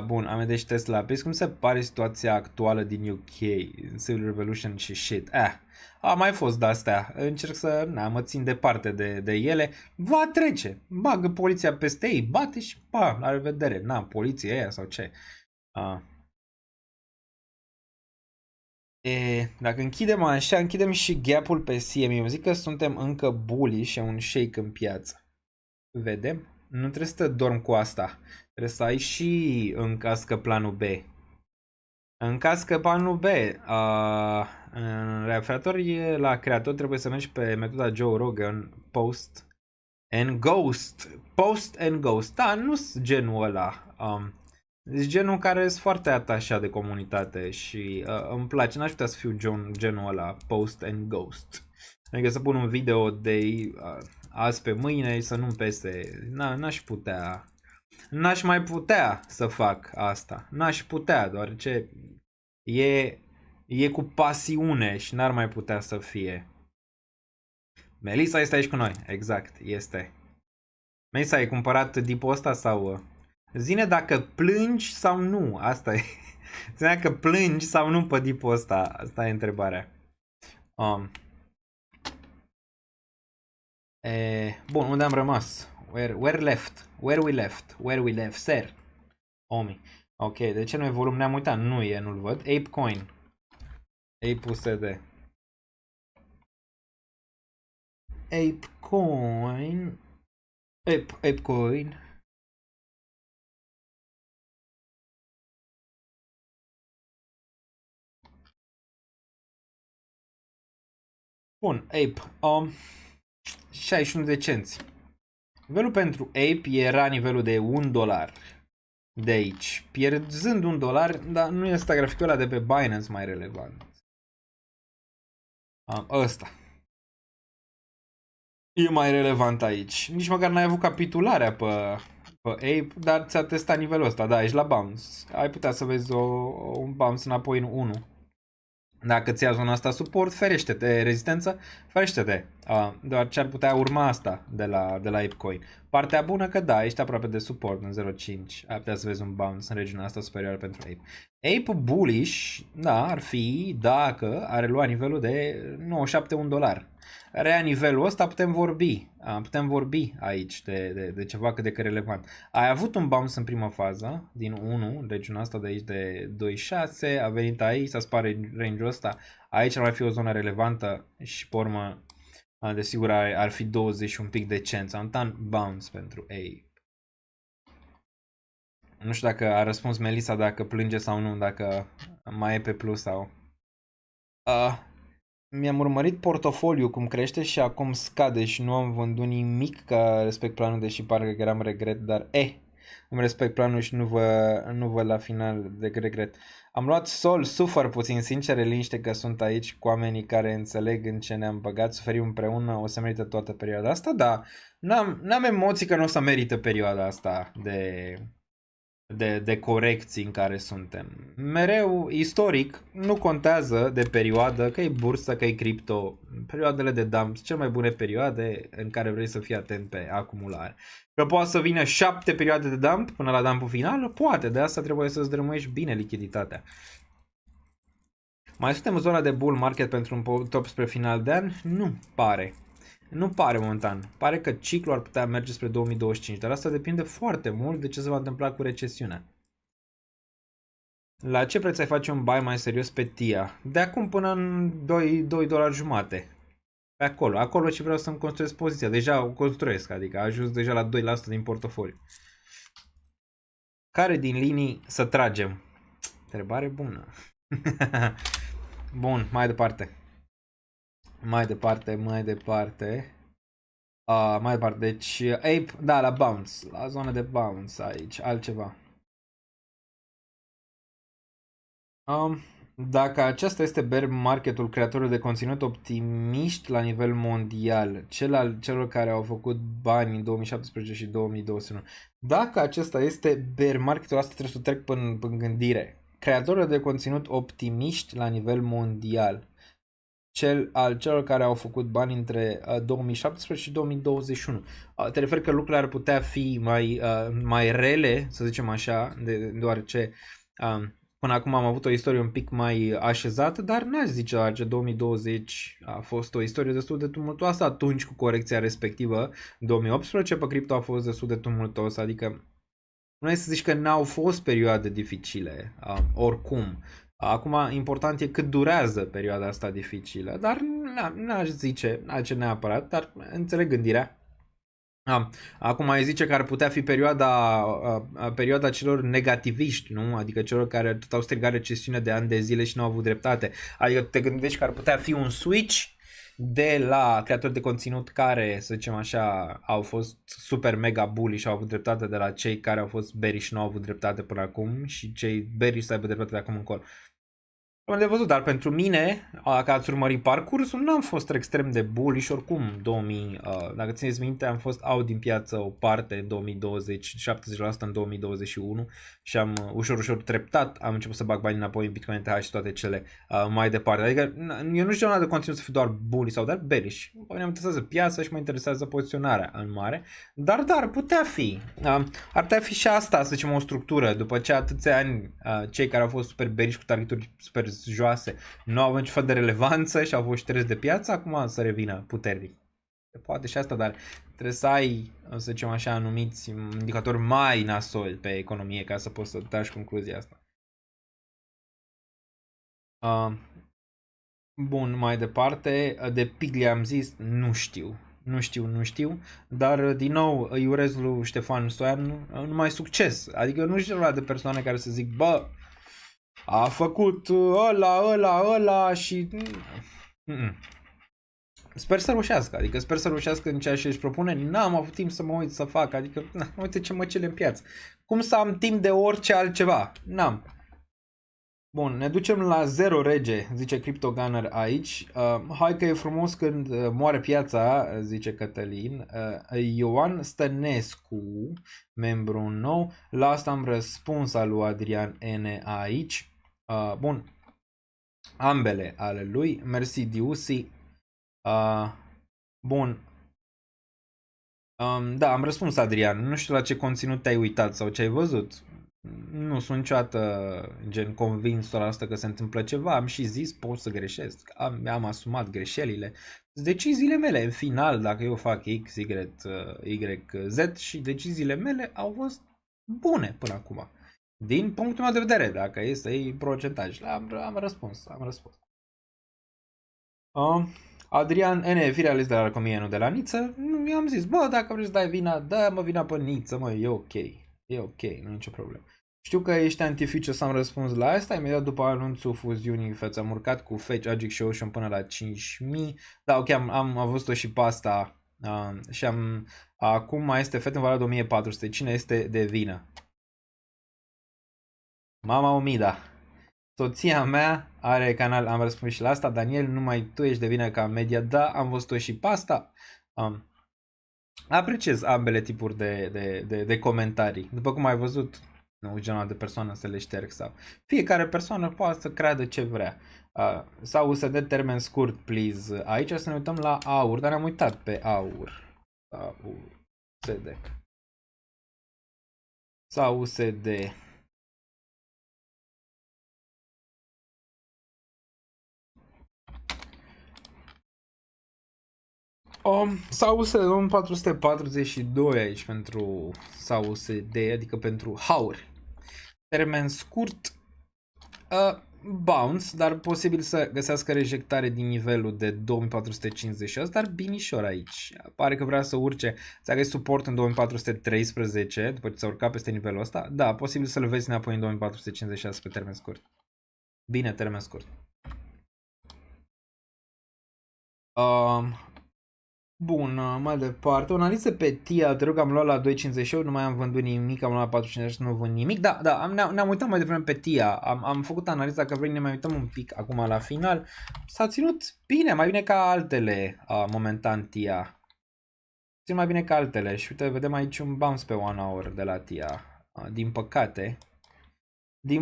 Bun, AMD Tesla. Vezi cum se pare situația actuală din UK? Civil Revolution și shit. A mai fost de-astea. Încerc să mă țin departe de ele. Va trece. Bagă poliția peste ei, bate și pa, la revedere. Poliția aia sau ce. Dacă închidem așa, închidem și gap-ul pe CME. Eu zic că suntem încă bullish și un shake în piață. Vedem? Nu trebuie să te dormi cu asta. Trebuie să ai și în caz că planul B. În caz că planul B, în referator la creator trebuie să mergi pe metoda Joe Rogan, post and ghost. Post and ghost. Da, nu sunt genul ăla. Deci genul care sunt foarte atașat de comunitate și îmi place. N-aș putea să fiu genul ăla, post and ghost. Adică să pun un video de azi pe mâine și să nu-mi pese. N-aș putea. N-aș mai putea să fac asta. N-aș putea, deoarece e cu pasiune și n-ar mai putea să fie. Melisa este aici cu noi. Exact, este. Melisa, ai cumpărat dipul ăsta sau... Zine dacă plângi sau nu. Asta e. Zine dacă plângi sau nu pe dipul ăsta. Asta e întrebarea. Bun, unde am rămas? Where left? Where we left, sir? Omi. Ok, de ce nu e volum? Ne-am uitat. Nu e, nu-l văd. ApeCoin. ApeUSD. ApeCoin. ApeCoin. Bun, Ape. 61 de cenți. Nivelul pentru Ape era nivelul de $1 de aici. Pierzând $1, dar nu este graficul ăla de pe Binance mai relevant. Ăsta. E mai relevant aici. Nici măcar n-ai avut capitularea pe Ape, dar ți-a testat nivelul ăsta. Da, ești la bounce. Ai putea să vezi un bounce înapoi în 1. Dacă ți ia zona asta suport, ferește-te. Rezistență, ferește-te. Doar ce ar putea urma asta de la ApeCoin. Partea bună că da, ești aproape de suport în 0.5. Ar putea să vezi un bounce în regiunea asta superioară pentru Ape. Ape bullish, da, ar fi dacă are luat nivelul de $97. Rea nivelul ăsta putem vorbi aici de ceva cât de cât relevant. Ai avut un bounce în prima fază, din 1, regiunea asta de aici de 2.6, a venit aici, s-a spart range-ul ăsta, aici ar mai fi o zonă relevantă și pe urmă, desigur ar fi 20 și un pic de cenți. Am dat bounce pentru Ape. Nu știu dacă a răspuns Melisa dacă plânge sau nu, dacă mai e pe plus sau... Mi-am urmărit portofoliu cum crește și acum scade și nu am vândut nimic ca respect planul, deși parcă că eram regret, dar îmi respect planul și nu văd la final de regret. Am luat sol, sufăr puțin, sincer, liniște că sunt aici cu oamenii care înțeleg în ce ne-am băgat, suferim împreună, o să merită toată perioada asta, da, n-am emoții că nu o să merită perioada asta de corecții în care suntem. Mereu, istoric, nu contează de perioadă, că e bursă, că e cripto, perioadele de dump sunt cele mai bune perioade în care vrei să fii atent pe acumulare. Că poate să vină 7 perioade de dump până la dumpul final? Poate, de asta trebuie să-ți drămâiești bine lichiditatea. Mai suntem în zona de bull market pentru un top spre final de an? Nu pare. Nu pare momentan. Pare că ciclul ar putea merge spre 2025, dar asta depinde foarte mult de ce se va întâmpla cu recesiunea. La ce preț ai face un buy mai serios pe TIA? De acum până în $2,50. Pe acolo. Acolo și vreau să-mi construiesc poziția. Deja o construiesc, adică a ajuns deja la 2% din portofoliu. Care din linii să tragem? Întrebare bună. Bun, mai departe. Mai departe. Deci, Ape, da, la bounce. La zona de bounce aici. Altceva. Dacă acesta este bear marketul creatorilor de conținut optimiști la nivel mondial, cel al celor care au făcut bani în 2017 și 2021, dacă acesta este bear marketul, asta trebuie să o trec până gândire. Creatorilor de conținut optimiști la nivel mondial, cel al celor care au făcut bani între 2017 și 2021. Te referi că lucrurile ar putea fi mai rele, să zicem așa, deoarece până acum am avut o istorie un pic mai așezată, dar n-aș zice că 2020 a fost o istorie destul de tumultoasă atunci cu corecția respectivă. 2018 pe cripto a fost destul de tumultos, adică nu e să zici că n-au fost perioade dificile, oricum. Acum, important e cât durează perioada asta dificilă, dar n-aș zice neapărat, dar înțeleg gândirea. Acum mai zice că ar putea fi perioada celor negativiști, nu? Adică celor care tot au strigat recesiune de ani de zile și nu au avut dreptate. Adică te gândești că ar putea fi un switch de la creatori de conținut care, să zicem așa, au fost super mega bullish și au avut dreptate, de la cei care au fost bearish și nu au avut dreptate până acum și cei bearish să aibă dreptate de acum încolo. Am de văzut, dar pentru mine, dacă ați urmărit parcursul, nu am fost extrem de bullish oricum. Dacă țineți minte, am fost out din piață o parte în 2020, 70% în 2021 și am ușor treptat, am început să bag bani înapoi în Bitcoin TH și toate cele mai departe. Adică eu nu știu nada de conținut să fiu doar bullish sau doar bearish. Mă interesează piața și mă interesează poziționarea în mare, dar ar putea fi. Ar putea fi și asta, să zicem, o structură. După ce atâția ani cei care au fost super bearish cu targeturi super joase nu au avut niciun fel de relevanță și au fost șterși de piață, acum să revină puternic. Poate și asta, dar trebuie să ai, să zicem așa, anumiți indicatori mai nasoli pe economie ca să poți să tragi concluzia asta. Bun, mai departe, de Pigli am zis, nu știu, dar din nou îi urez lui Ștefan Stoian numai succes. Adică nu știu de persoane care să zic, bă, a făcut ăla și... Sper să reușească, adică sper să reușească în ceea ce își propune. N-am avut timp să mă uit să fac, adică uite ce măcele în piață. Cum să am timp de orice altceva? N-am. Bun, ne ducem la 0 rege, zice CryptoGunner aici. Hai că e frumos când moare piața, zice Cătălin. Ioan Stănescu, membru nou. La asta am răspuns al lui Adrian N aici. Bun, ambele ale lui. Mersi Diusi. Bun. Da, am răspuns, Adrian. Nu știu la ce conținut te-ai uitat sau ce ai văzut. Nu sunt niciodată gen convins asta că se întâmplă ceva. Am și zis, pot să greșesc. Am asumat greșelile. Deciziile mele, în final, dacă eu fac X, Y, Z, și deciziile mele au fost bune până acum. Din punctul meu de vedere, dacă e să iei procentaj. Am răspuns. Adrian N. Fire ales de la Arcomie, nu de la Niță. Eu am zis, bă, dacă vrei să dai vina, dă-mă vina pe Niță, mă, e ok. E ok, nu e nicio problemă. Știu că ești anti-future, să am răspuns la asta. Imediat după anunțul fuziunii FETS am urcat cu Fetch, Agic și Ocean până la 5.000. Da, ok, am văzut-o și pe asta. Și acum mai este FET în valoare de 1400. Cine este de vină? Mama Omida. Soția mea are canal, am răspuns și la asta. Daniel, numai tu ești de vină ca media. Da, am văzut-o și pe asta. Apreciez ambele tipuri de comentarii. După cum ai văzut, nu genul de persoană să le șterg sau... Fiecare persoană poate să creadă ce vrea. Sau USD termen scurt, please. Aici să ne uităm la aur, dar am uitat pe aur. USD. Sau USD. Sau USD 442 aici pentru sau USD, adică pentru hauri. Termen scurt, bounce, dar posibil să găsească rejectare din nivelul de 2450, dar binișor aici. Pare că vrea să urce, să găsi suport în 2413, după ce s-a urcat peste nivelul ăsta. Da, posibil să-l vezi înapoi în 2456 pe termen scurt. Bine, termen scurt. Bun, mai departe. O analiză pe TIA, te rog, am luat la 2.58, nu mai am vândut nimic, am luat la 4.50, nu vând nimic. Da, ne-am uitat mai devreme pe TIA, am făcut analiza că vrem, ne mai uităm un pic acum la final. S-a ținut bine, mai bine ca altele, momentan TIA. Țin mai bine ca altele și uite, vedem aici un bounce pe 1 hour de la TIA. Din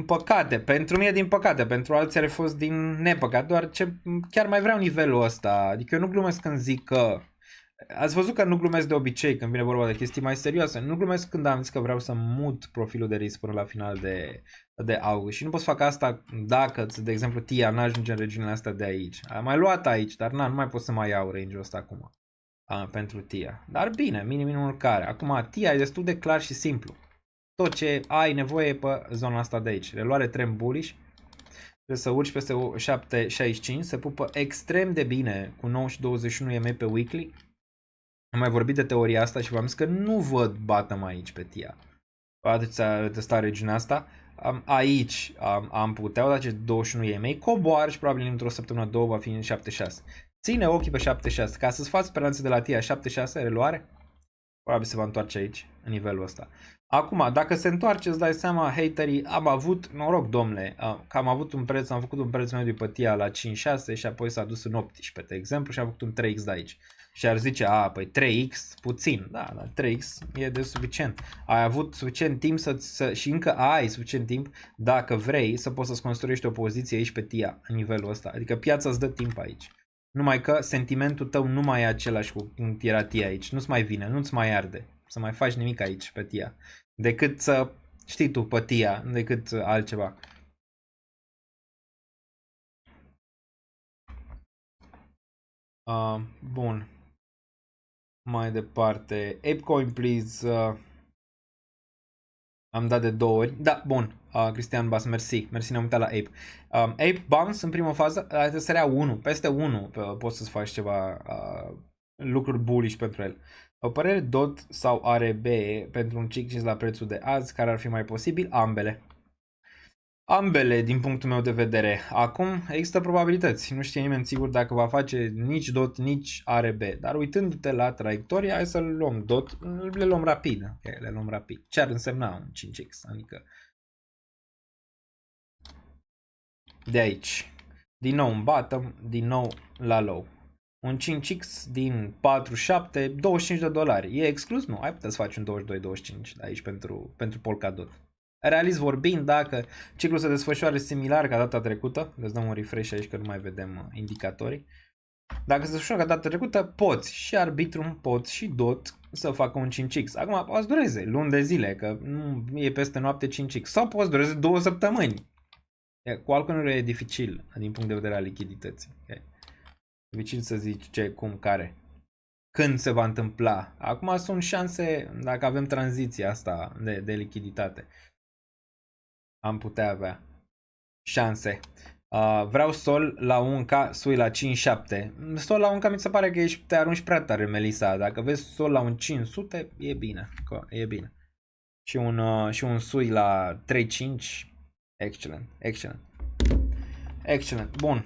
păcate, pentru mine din păcate, pentru alții ar fi fost din nepăcat, doar ce chiar mai vreau nivelul ăsta, adică eu nu glumesc când zic că, ați văzut că nu glumesc de obicei când vine vorba de chestii mai serioase, nu glumesc când am zis că vreau să mut profilul de risc până la final de august și nu pot să fac asta dacă, de exemplu, TIA n-ajunge în regiunile astea de aici, am mai luat aici, dar nu mai pot să mai iau range-ul ăsta acum pentru TIA, dar bine, minimul care, acum TIA e destul de clar și simplu. Tot ce ai nevoie pe zona asta de aici. Reluare trend bullish. Trebuie să urci peste 7.65. Se pupă extrem de bine cu 9 și 21 EMA pe weekly. Am mai vorbit de teoria asta și v-am zis că nu văd bottom aici pe TIA. Poate testa regiunea asta. Aici am putea da 21 EMA. Coboară și probabil într-o săptămână, două va fi în 7.6. Ține ochii pe 7.6. Ca să-ți faci speranțe de la TIA 7.6 reluare. Probabil se va întoarce aici, în nivelul ăsta. Acum, dacă se întoarce, îți dai seama, haterii, am avut, noroc, domnule, că am avut un preț, am făcut un preț mediu pe TIA la 5-6 și apoi s-a dus în 18, de exemplu, și am făcut un 3x de aici. Și ar zice, păi 3x, puțin, da, 3x e de suficient. Ai avut suficient timp și încă ai suficient timp, dacă vrei, să poți să-ți construiești o poziție aici pe TIA, în nivelul ăsta. Adică piața îți dă timp aici. Numai că sentimentul tău nu mai e același cu cum era TIA aici, nu-ți mai vine, nu-ți mai arde să mai faci nimic aici pe TIA, decât să știi tu pe TIA, decât altceva. Bun. Mai departe. ApeCoin, please. Am dat de 2 ori. Da, bun. Cristian Bas, mersi. Mersi, ne-am uitat la Ape. Ape bounce în prima fază, trebuie să rea 1. Peste 1 poți să-ți faci ceva lucruri bullish pentru el. O părere DOT sau ARB pentru un chick la prețul de azi, care ar fi mai posibil? Ambele. Ambele, din punctul meu de vedere. Acum există probabilități. Nu știe nimeni sigur dacă va face nici DOT, nici ARB. Dar uitându-te la traiectoria, hai să-l luăm DOT. Le luăm rapid. Okay, le luăm rapid. Ce ar însemna un 5X? Adică de aici. Din nou un bottom, din nou la low. Un 5X din 47, 25 de dolari. E exclus? Nu. Ai putea să faci un 22-25 aici pentru Polkadot. Realist vorbind, dacă ciclul se desfășoară similar ca data trecută, îți dăm un refresh aici că nu mai vedem indicatorii. Dacă se desfășoară ca data trecută, poți și Arbitrum, poți și DOT să facă un 5X. Acum poți dureze luni de zile, că nu e peste noapte 5X. Sau poți dureze 2 săptămâni. Cu altcoin e dificil din punct de vedere al lichidității. Dificil să zici ce, cum, care. Când se va întâmpla. Acum sunt șanse, dacă avem tranziția asta de lichiditate. Am putea avea șanse. Vreau sol la 1K, sui la 5-7. Sol la 1K mi se pare că te arunci prea tare, Melisa. Dacă vezi sol la un 500, e bine. E bine. Și un sui la 3-5. Excelent. Bun.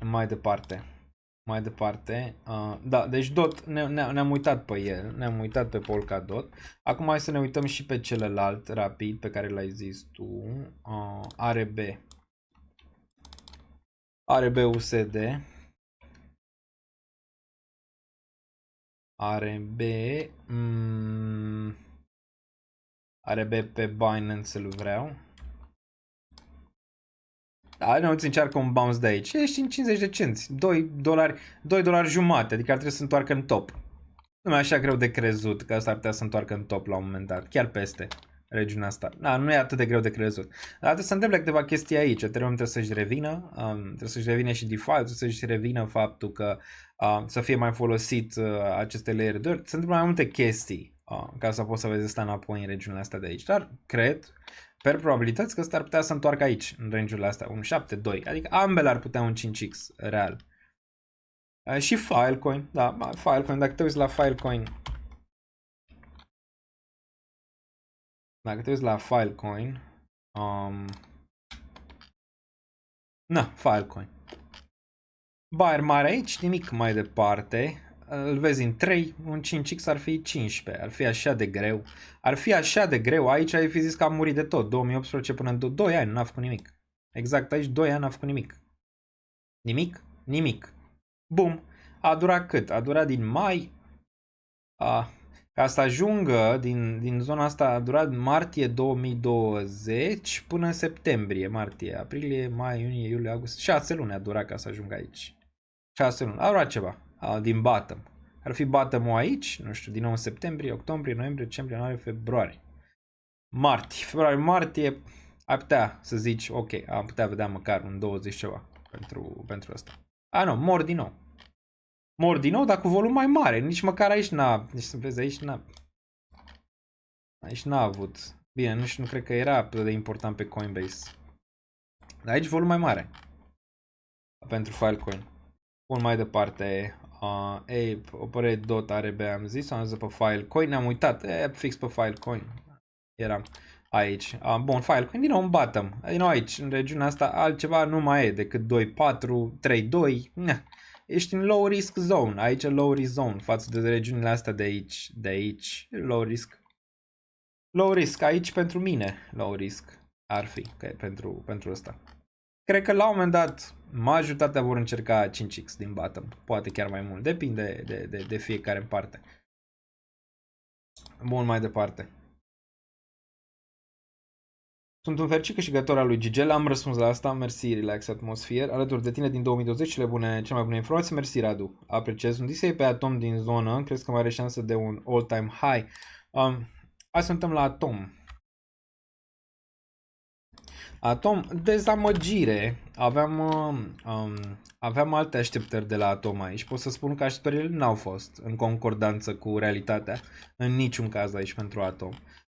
Mai departe. Da, deci DOT ne-am uitat pe el, ne-am uitat pe Polkadot. Acum hai să ne uităm și pe celălalt rapid pe care l-ai zis tu. ARB USD. ARB pe Binance îl vreau. Da, ne uiți, încearcă un bounce de aici. Ești în 50 de cenți. 2 dolari jumate, adică ar trebui să se întoarcă în top. Nu e așa greu de crezut că asta ar putea să întoarcă în top la un moment dat. Chiar peste regiunea asta. Da, nu e atât de greu de crezut. Dar trebuie să întâmple câteva chestii aici. Ethereum trebuie să-și revină. Trebuie să-și revină și DeFi. Trebuie să-și revină faptul că să fie mai folosit aceste layer 2. Se întâmplă mai multe chestii ca să poți să vezi asta înapoi în regiunile astea de aici. Dar cred, per probabilități, că ăsta ar putea să întoarcă aici, în range-urile astea, un 7-2. Adică ambele ar putea un 5X real. Și Filecoin, da, Filecoin, dacă te uiți la Filecoin, Filecoin, Buyer mare aici, nimic mai departe. Îl vezi în 3, un 5x ar fi 15, ar fi așa de greu. Ar fi așa de greu, aici ai fi zis că am murit de tot, 2018 până în 2 ani, n-a făcut nimic. Exact aici, 2 ani n-a făcut nimic. Nimic? Nimic. Bum. A durat cât? A durat din mai, ca să ajungă din zona asta, a durat martie 2020 până în septembrie, martie, aprilie, mai, iunie, iulie, august, 6 luni a durat ca să ajungă aici. 6 luni, a durat ceva, din bottom. Ar fi bottom-ul aici, nu știu, din nou în septembrie, octombrie, noiembrie, decembrie, ianuarie, februarie. Martie, februarie, martie, ai putea să zici, ok, am putea vedea măcar un 20 ceva pentru asta. Nu, mor din nou. Mor din nou, dar cu volum mai mare. Nici măcar aici n-a... Nici să vezi, aici n-a... Aici n-a avut. Bine, nu cred că era atât de important pe Coinbase. Dar aici volum mai mare. Pentru Filecoin. Bun, mai departe. Operate.dot RB am zis. Am zis pe Filecoin. Ne-am uitat. Fix pe Filecoin. Eram aici. Bun, Filecoin. Din nou în bottom. Din nou aici. În regiunea asta altceva nu mai e decât 2.4, 3.2. Ești în low risk zone, aici low risk zone față de regiunile astea de aici, low risk. Low risk, aici pentru mine, low risk ar fi, pentru ăsta. Cred că la un moment dat, majoritatea vor încerca 5x din bottom, poate chiar mai mult, depinde de fiecare în parte. Bun, mai departe. Sunt un fericit câștigător al lui Gigel, am răspuns la asta, mersi Relax Atmosphere, alături de tine din 2020, cele mai bune informații, mersi Radu, apreciez. Un DCA pe Atom din zonă, crezi că mai are șansă de un all-time high? Hai să uităm la Atom. Atom, dezamăgire, aveam alte așteptări de la Atom aici, pot să spun că așteptările n-au fost în concordanță cu realitatea, în niciun caz aici pentru Atom.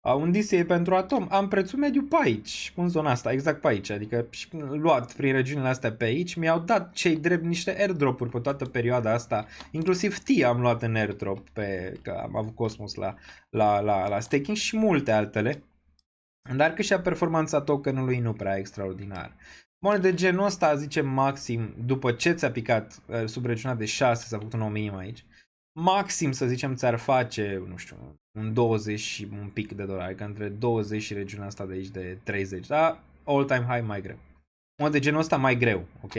Un DCA pentru Atom, am prețul mediu pe aici, în zona asta, exact pe aici, adică luat prin regiunile astea pe aici, mi-au dat cei drept niște airdrop-uri pe toată perioada asta, inclusiv TIA am luat în airdrop, că am avut Cosmos la staking și multe altele, dar că și performanța tokenului nu prea extraordinar. Monede de genul ăsta, zicem maxim, după ce ți-a picat sub regiunea de 6, s-a făcut un nou minim aici, maxim, să zicem, ți-ar face, nu știu, un 20 și un pic de dolari, că între 20 și regiunea asta de aici de 30, da? All-time high mai greu. De genul ăsta mai greu, ok?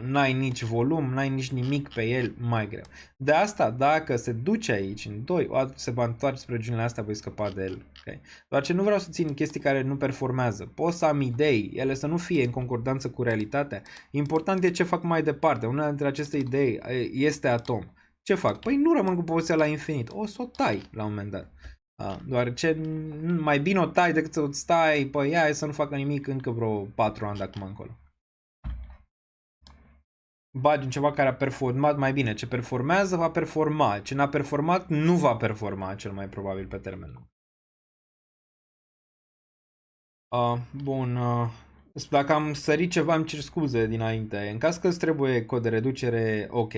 N-ai nici volum, n-ai nici nimic pe el, mai greu. De asta, dacă se duce aici în 2, se va întoarce spre regiunile astea, voi scăpa de el, ok? Doar ce nu vreau să țin chestii care nu performează. Pot să am idei, ele să nu fie în concordanță cu realitatea. Important e ce fac mai departe. Una dintre aceste idei este Atom. Ce fac? Păi nu rămân cu poziția la infinit. O să o tai la un moment dat. Doar ce mai bine o tai decât să o stai, păi hai să nu facă nimic încă vreo 4 ani de acum încolo. Bagi în ceva care a performat mai bine. Ce performează va performa. Ce n-a performat nu va performa cel mai probabil pe termen lung. Bun. Dacă am sărit ceva, îmi cer scuze dinainte. În caz că îți trebuie cod de reducere, ok,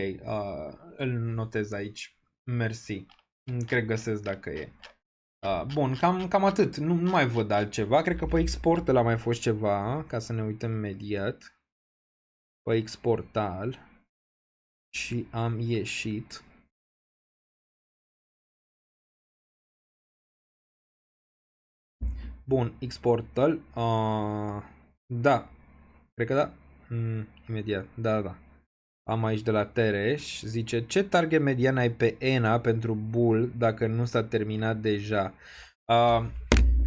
îl notez aici. Mersi. Cred găsesc dacă e. Bun, cam atât. Nu mai văd altceva. Cred că pe export a mai fost ceva, ca să ne uităm imediat. Pe exportal. Și am ieșit. Bun, exportal. Da. Cred că da. Imediat. Da. Am aici de la Tereș. Zice, ce target median ai pe ENA pentru bull dacă nu s-a terminat deja?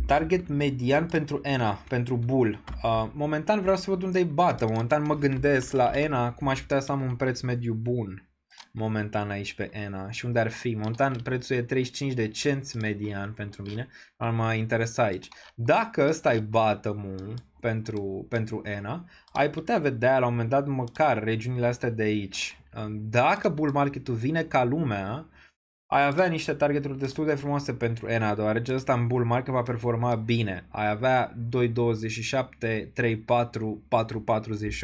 Target median pentru ENA, pentru bull. Momentan vreau să văd unde e bată. Momentan mă gândesc la ENA cum aș putea să am un preț mediu bun. Momentan aici pe ENA. Și unde ar fi? Momentan prețul e 35 de cenți median pentru mine. M-a interesat aici. Dacă ăsta e bottom-ul pentru ENA, ai putea vedea la un moment dat măcar regiunile astea de aici. Dacă bull market-ul vine ca lumea, ai avea niște targeturi destul de frumoase pentru ENA, deoarece ăsta în bull market va performa bine. Ai avea 2.27, 3.4,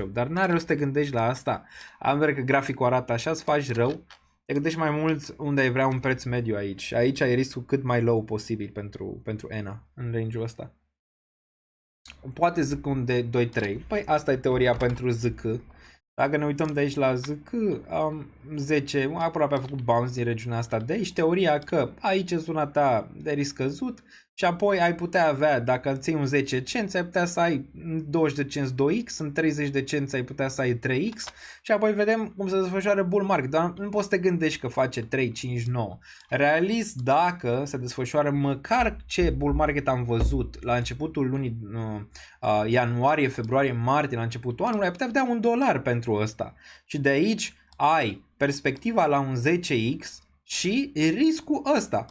4.48, dar n-are rost să te gândești la asta. Am vedere că graficul arată așa, îți faci rău. Te gândești mai mult unde ai vrea un preț mediu aici. Aici ai riscul cât mai low posibil pentru ENA, în range-ul ăsta. Poate ZK unde 2-3. Păi asta e teoria pentru ZK. Dacă ne uităm de aici la ZK, 10, aproape a făcut bounce din regiunea asta de aici. Teoria că aici e zona ta de risc scăzut și apoi ai putea avea, dacă îți iei un 10 cenți, ai putea să ai 20 de cenți 2x, în 30 de cenți ai putea să ai 3x și apoi vedem cum se desfășoară bull market. Dar nu poți să te gândești că face 3, 5, 9. Realist, dacă se desfășoară măcar ce bull market am văzut la începutul lunii ianuarie, februarie, martie, la începutul anului, ai putea vedea $1 pentru ăsta. Și de aici ai perspectiva la un 10x și riscul ăsta.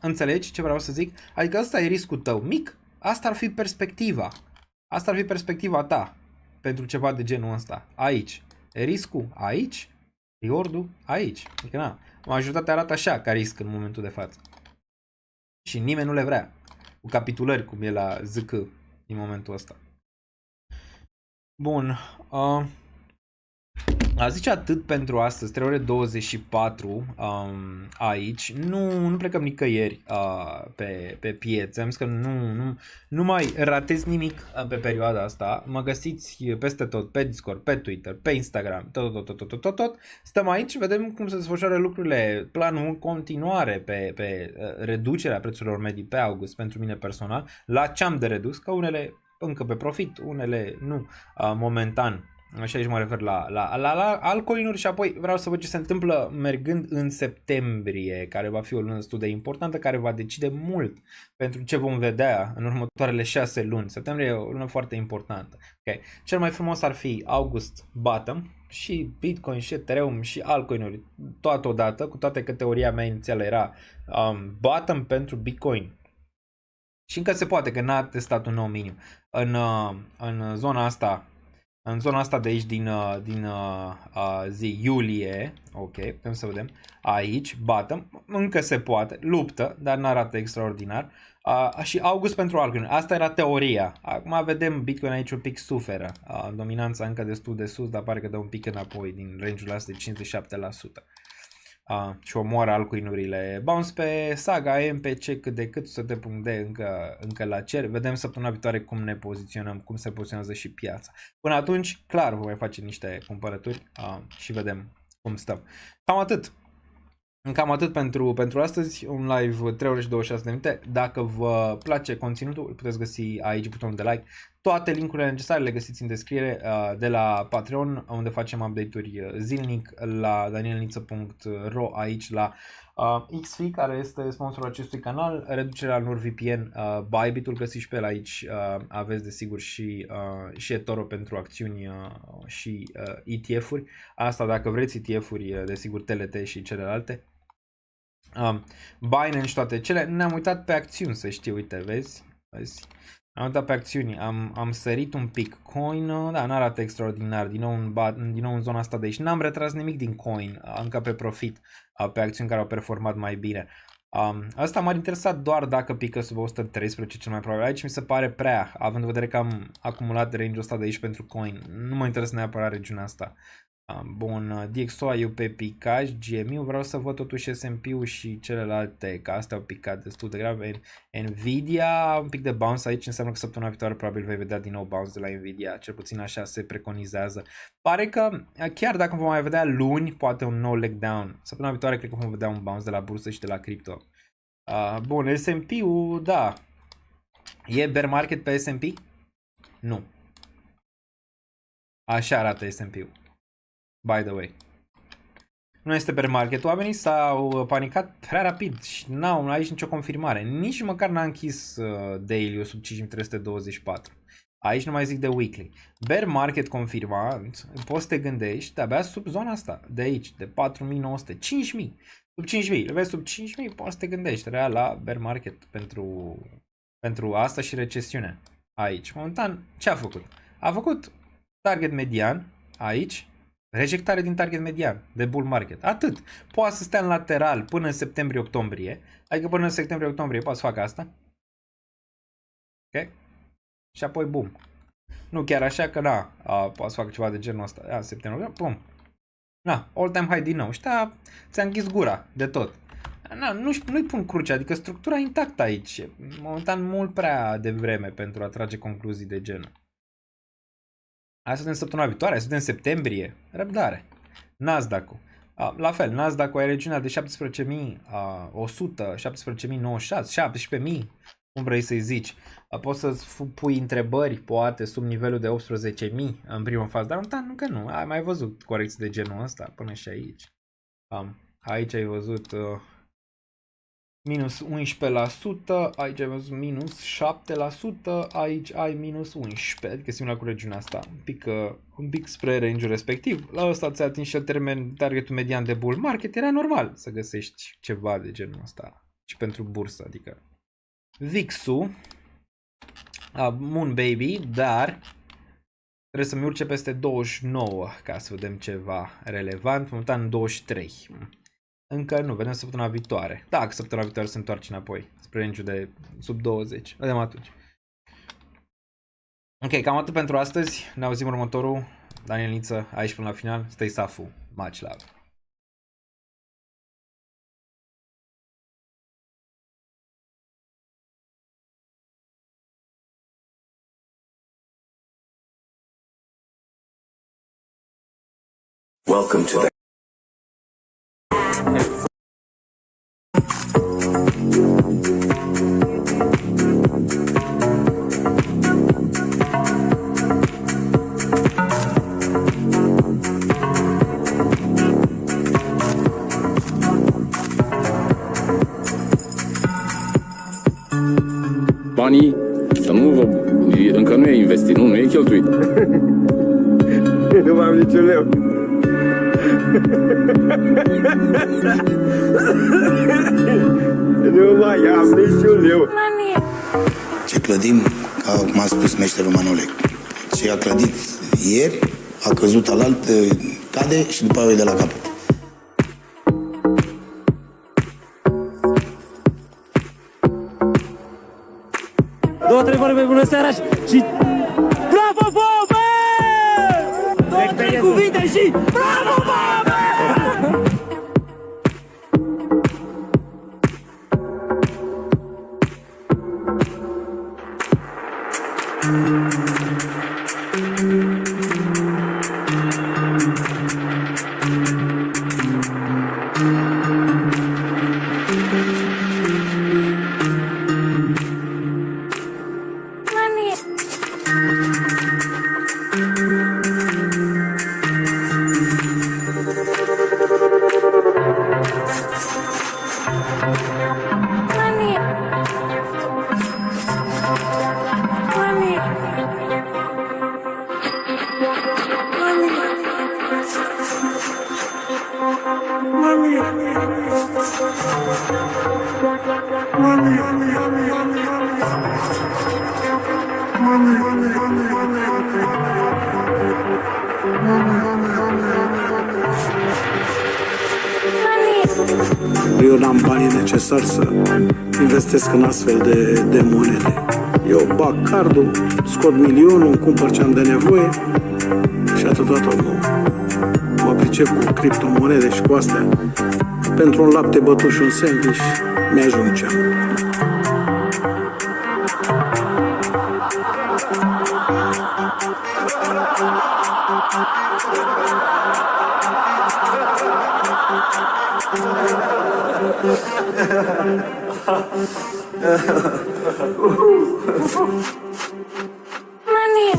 Înțelegi ce vreau să zic? Adică ăsta e riscul tău mic, asta ar fi perspectiva. Asta ar fi perspectiva ta pentru ceva de genul ăsta. Aici. Riscul aici, reward-ul aici. Adică na, majoritatea arată așa ca risc în momentul de față. Și nimeni nu le vrea. Cu capitulări cum e la ZK din momentul ăsta. Bun. A zice atât pentru astăzi, 3 ore 24 aici, nu plecăm nicăieri pe piețe, am zis că nu mai ratez nimic pe perioada asta, mă găsiți peste tot, pe Discord, pe Twitter, pe Instagram, tot, stăm aici, vedem cum se desfășoară lucrurile, planul în continuare pe reducerea prețurilor medii pe august pentru mine personal, la ce am de redus, că unele încă pe profit, unele nu, momentan. Așa aici mă refer la altcoin-uri și apoi vreau să văd ce se întâmplă mergând în septembrie, care va fi o lună destul de importantă, care va decide mult pentru ce vom vedea în următoarele 6 luni. Septembrie e o lună foarte importantă. Okay. Cel mai frumos ar fi august bottom și Bitcoin și Ethereum și altcoin-uri toate odată, cu toate că teoria mea inițială era bottom pentru Bitcoin. Și încă se poate că n-a testat un nou minim. În zona asta, în zona asta de aici din zi iulie, ok, putem să vedem, aici, bottom, încă se poate, luptă, dar nu arată extraordinar, și august pentru altcoin, asta era teoria, acum vedem Bitcoin aici un pic suferă, dominanța încă destul de sus, dar pare că dă un pic înapoi din range-ul ăsta de 57%. Și omoară altcoin-urile. Bounce pe Saga, MPC cât de cât, $100.d încă la cer. Vedem săptămâna viitoare cum ne poziționăm, cum se poziționează și piața. Până atunci, clar, vom mai face niște cumpărături și vedem cum stăm. Cam atât pentru astăzi, un live 3 ore și 26 de minute. Dacă vă place conținutul, îl puteți găsi aici, butonul de like. Toate linkurile necesare le găsiți în descriere, de la Patreon, unde facem update-uri zilnic, la danielniță.ro, aici la XFi, care este sponsorul acestui canal, reducerea la NordVPN, Bybit-ul găsiți și pe el aici, aveți desigur și eToro pentru acțiuni și ETF-uri. Asta dacă vreți ETF-uri, desigur TLT și celelalte. Binance și toate cele. Ne-am uitat pe acțiuni, să știi, uite, vezi? Am uitat pe acțiuni, am sărit un pic. Coin, da, n-arată extraordinar, din nou în zona asta de aici. N-am retras nimic din coin, încă pe profit, pe acțiuni care au performat mai bine. Asta m-ar interesa doar dacă pică sub 113 cel mai probabil. Aici mi se pare prea, având în vedere că am acumulat range-ul ăsta de aici pentru coin. Nu mă interesează neapărat regiunea asta. Bun, DXO, eu pe picaj, GMU, vreau să văd totuși S&P-ul și celelalte, că astea au picat destul de grav. Nvidia, un pic de bounce aici, înseamnă că săptămâna viitoare probabil vei vedea din nou bounce de la Nvidia, cel puțin așa se preconizează. Pare că chiar dacă vom mai vedea luni, poate un nou leg down, săptămâna viitoare cred că vom vedea un bounce de la bursă și de la cripto. Bun, S&P-ul, da, e bear market pe S&P? Nu. Așa arată S&P-ul. By the way. Nu este bear market. Oamenii s-au panicat prea rapid și n-au aici nicio confirmare. Nici măcar n-a închis daily-ul sub 5324. Aici nu mai zic de weekly. Bear market confirmat, poți să te gândești, de-abia sub zona asta, de aici, de 4900, 5000. Sub 5000, le vezi sub 5000, poți să te gândești real la bear market pentru asta și recesiune. Aici, momentan, ce a făcut? A făcut target median, aici, rejectare din target median de bull market. Atât. Poate să stea în lateral până în septembrie-octombrie. Adică până în septembrie-octombrie poate să facă asta. Ok? Și apoi boom. Nu chiar așa că na, poate să facă ceva de genul ăsta. Septembrie, boom. Na, all time high din nou. Ăștia ți-a închis gura de tot. Na, nu-i pun cruce, adică structura intactă aici. Momentan mult prea devreme pentru a trage concluzii de genul. Hai să vedem săptămâna viitoare, hai să vedem septembrie. Răbdare. Nasdaq-ul. La fel, Nasdaq-ul are regiunea de 17.100, 17.096, 17.000, cum vrei să-i zici. Poți să pui întrebări, poate, sub nivelul de 18.000 în primă fază, dar încă nu. Ai mai văzut corecții de genul ăsta până și aici. Aici ai văzut minus 11%, aici ai văzut minus 7%, aici ai minus 11%, adică similar cu regiunea asta, un pic spre range-ul respectiv. La ăsta ți-a atins și targetul median de bull market, era normal să găsești ceva de genul ăsta și pentru bursă, adică VIX-ul, Moon Baby, dar trebuie să-mi urce peste 29 ca să vedem ceva relevant, momentan 23. Încă nu, vedem săptămâna viitoare. Da, că săptămâna viitoare se întoarce înapoi spre range-ul de sub 20. Vedem atunci. Ok, cam atât pentru astăzi. Ne auzim următorul. Daniel Niță, aici până la final. Stay safu. Much love. Welcome to the Banii, să nu vă... încă nu e investit, nu e cheltuit. Nu mai am niciun leu. Nu mai am niciun leu. Ce clădim, ca cum a spus meșterul Manole, ce a clădit ieri, a căzut alalt, cade și după aia e de la capăt. Două, trei vorbe, bună seara și... Bravo, Bobe! Două, trei cuvinte și... Bravo, Bobe! Eu n-am banii necesari să investesc în astfel de monede. Eu bag cardul, scot milionul, îmi cumpăr ce am de nevoie și atâta tot. Nu mă pricep cu criptomonede și cu astea. Pentru un lapte bătut și un sandwich mi-ajunge. Money.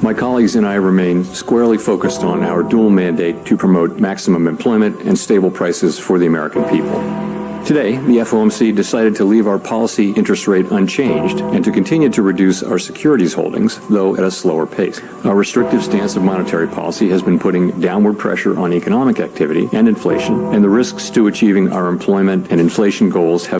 My colleagues and I remain squarely focused on our dual mandate to promote maximum employment and stable prices for the American people. Today, the FOMC decided to leave our policy interest rate unchanged and to continue to reduce our securities holdings, though at a slower pace. Our restrictive stance of monetary policy has been putting downward pressure on economic activity and inflation, and the risks to achieving our employment and inflation goals have